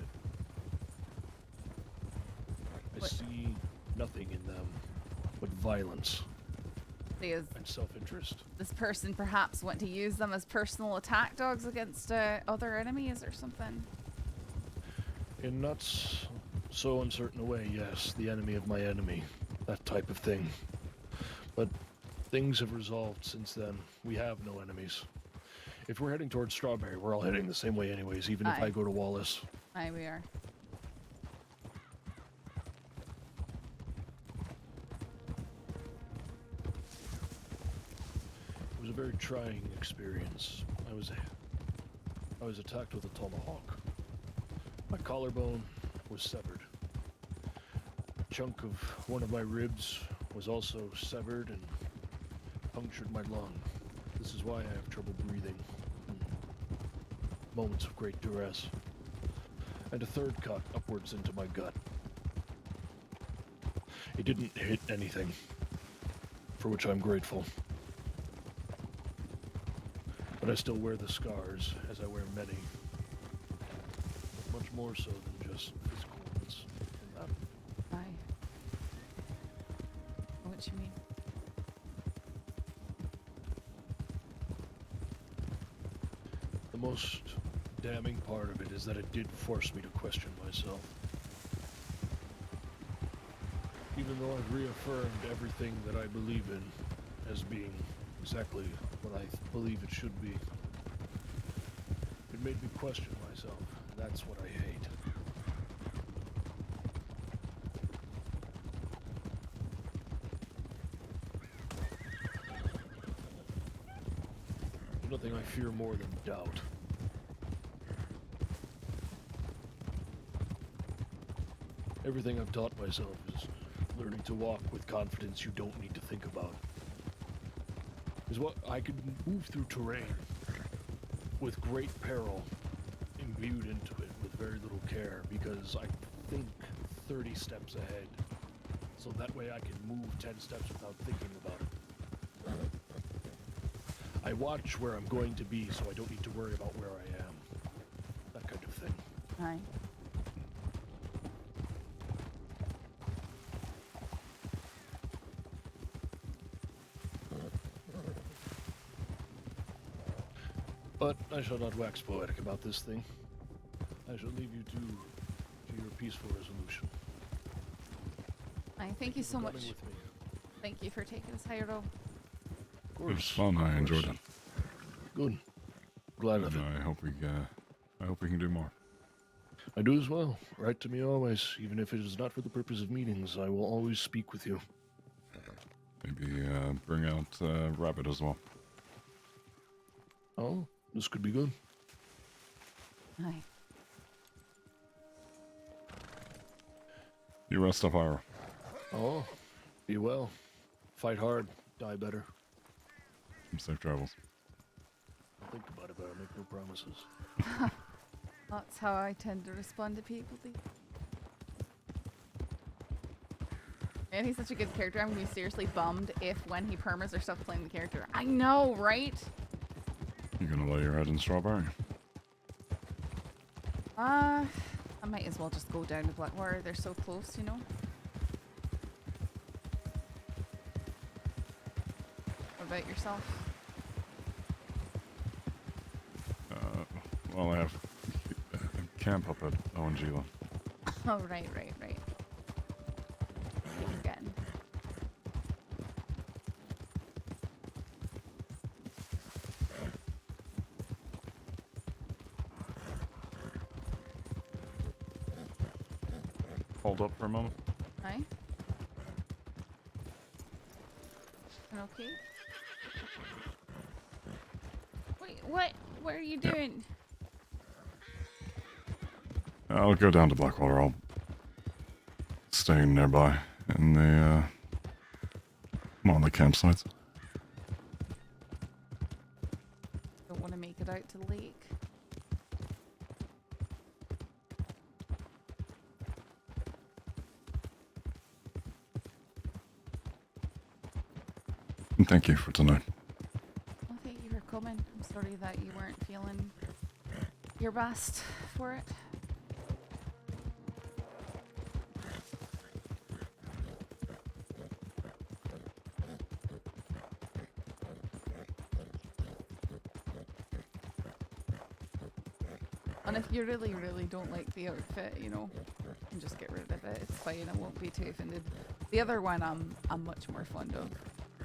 it. I see nothing in them but violence and self-interest. This person perhaps want to use them as personal attack dogs against other enemies or something. In not so uncertain a way, yes, the enemy of my enemy, that type of thing. But things have resolved since then. We have no enemies. If we're heading towards Strawberry, we're all heading the same way anyways, even if I go to Wallace. Aye, we are. It was a very trying experience. I was attacked with a tomahawk. My collarbone was severed. A chunk of one of my ribs was also severed and punctured my lung. This is why I have trouble breathing. Moments of great duress. And a third cut upwards into my gut. It didn't hit anything, for which I'm grateful. But I still wear the scars, as I wear many. Much more so than just physical ones in that. Aye. What you mean? The most damning part of it is that it did force me to question myself. Even though I've reaffirmed everything that I believe in as being exactly what I believe it should be, it made me question myself. That's what I hate. There's nothing I fear more than doubt. Everything I've taught myself is learning to walk with confidence you don't need to think about. Is what I could move through terrain with great peril imbued into it with very little care because I think 30 steps ahead. So that way I can move 10 steps without thinking about it. I watch where I'm going to be so I don't need to worry about where I am. That kind of thing. Aye. But I shall not wax poetic about this thing. I shall leave you to your peaceful resolution. Aye, thank you so much. Coming with me. Thank you for taking us, Jairo. Of course. It was fun. I enjoyed it. Good. Glad of it. I hope we can do more. I do as well. Write to me always, even if it is not for the purpose of meetings. I will always speak with you. Maybe bring out Rabbit as well. Oh, this could be good. Aye. You rest up, Jairo. Oh, be well. Fight hard. Die better. Safe travels. I'll think about it, but I'll make no promises. That's how I tend to respond to people. And he's such a good character. I'm gonna be seriously bummed if when he permas or stops playing the character. I know, right? You gonna lay your head in Strawberry? I might as well just go down to Blackwater. They're so close, you know. about yourself? Well, I have camp up at Oangila. Oh, right. Keep forgetting. Hold up for a moment. Hi. Okay. Wait, what are you doing? I'll go down to Blackwater. I'll stay nearby in the one of the campsites. Don't want to make it out to the lake. And thank you for tonight. Well, thank you for coming. I'm sorry that you weren't feeling your best for it. And if you really, really don't like the outfit, you know, just get rid of it. It's fine. I won't be too offended. The other one, I'm much more fond of.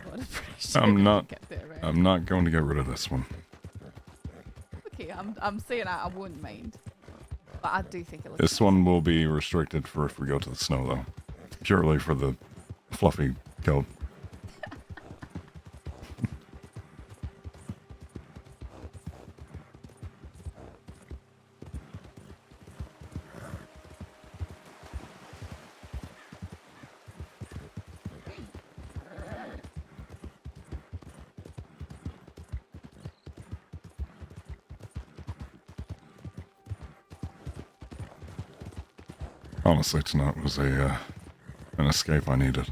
But I'm pretty sure I'm we not. get there, right? I'm not going to get rid of this one. Okay, I'm saying I wouldn't mind, but I do think it looks. This one will be restricted for if we go to the snow, though. Purely for the fluffy coat. Honestly, tonight was an escape I needed.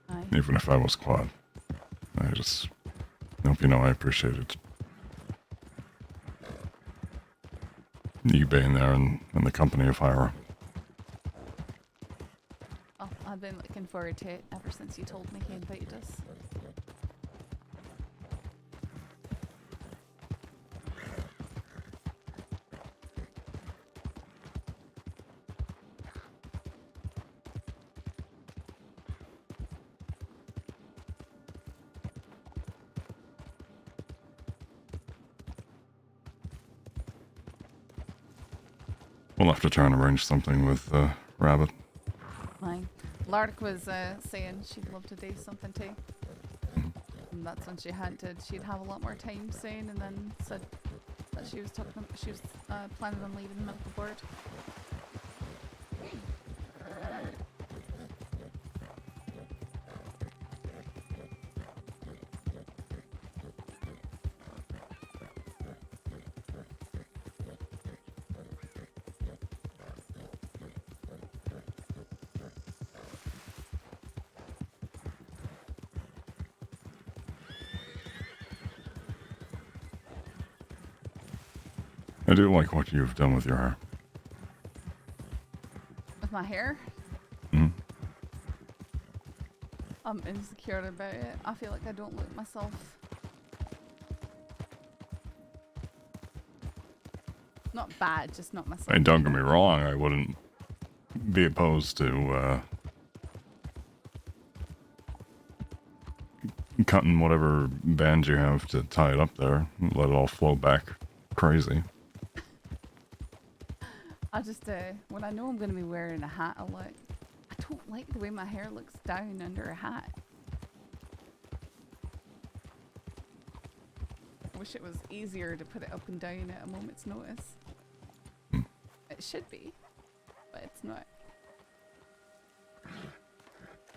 Aye. Even if I was quad. I just hope you know I appreciate it. You being there and the company of Jairo. Oh, I've been looking forward to it ever since you told me he invited us. We'll have to try and arrange something with Rabbit. Mine. Lark was saying she'd love to do something too. And that's when she'd have a lot more time soon, and then said that she was planning on leaving the medical board. I do like what you've done with your hair. With my hair? Mm. I'm insecure about it. I feel like I don't look myself. Not bad, just not myself. And don't get me wrong, I wouldn't be opposed to cutting whatever band you have to tie it up there. Let it all flow back crazy. I just, when I know I'm going to be wearing a hat a lot, I don't like the way my hair looks down under a hat. I wish it was easier to put it up and down at a moment's notice. It should be, but it's not.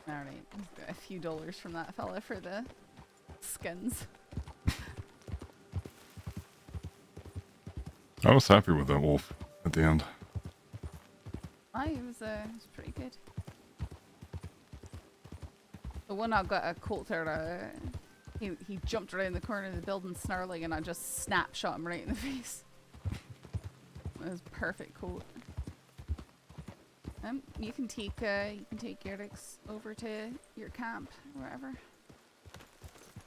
Alright, got a few dollars from that fella for the skins. I was happy with that wolf at the end. It was pretty good. The one I got a coulter, he jumped around the corner of the building snarling, and I just snapshot him right in the face. It was perfect coat. You can take Eric's over to your camp, or wherever.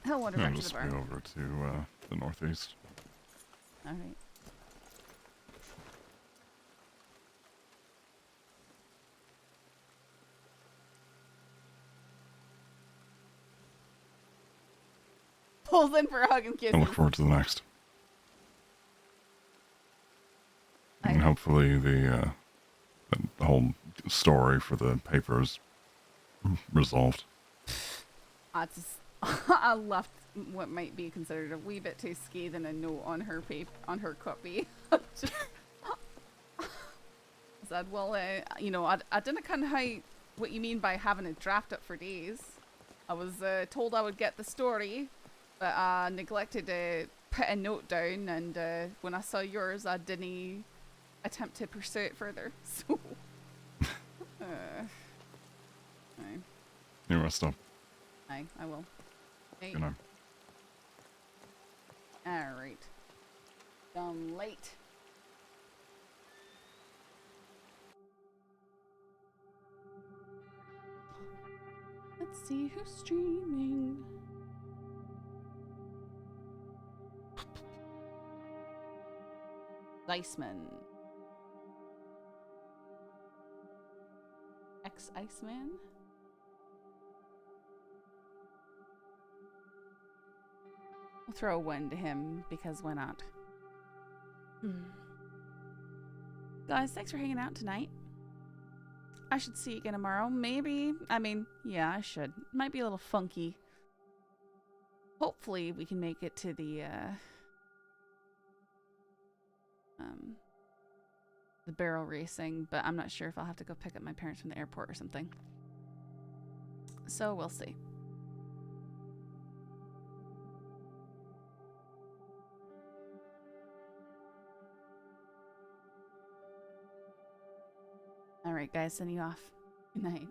He'll wander Yeah, back to the just barn. be over to the northeast. Alright. Pulls in for a hug and I kisses. look forward to the next. And hopefully the whole story for the paper is resolved. I just I left what might be considered a wee bit too scathing a note on her copy. Just said, well, you know, I didn't kind of how what you mean by having it draft up for days. I was told I would get the story, but I neglected to put a note down, and when I saw yours, I didn't attempt to pursue it further. So, aye. You rest up. Aye, I will. Hey. Good night. Alright. I'm late. Let's see who's streaming. Iceman. Ex-Iceman? We'll throw a 1 to him because why not? Guys, thanks for hanging out tonight. I should see you again tomorrow. Maybe. I mean, yeah, I should. Might be a little funky. Hopefully we can make it to the barrel racing, but I'm not sure if I'll have to go pick up my parents from the airport or something. So we'll see. Alright guys, sending you off. Good night.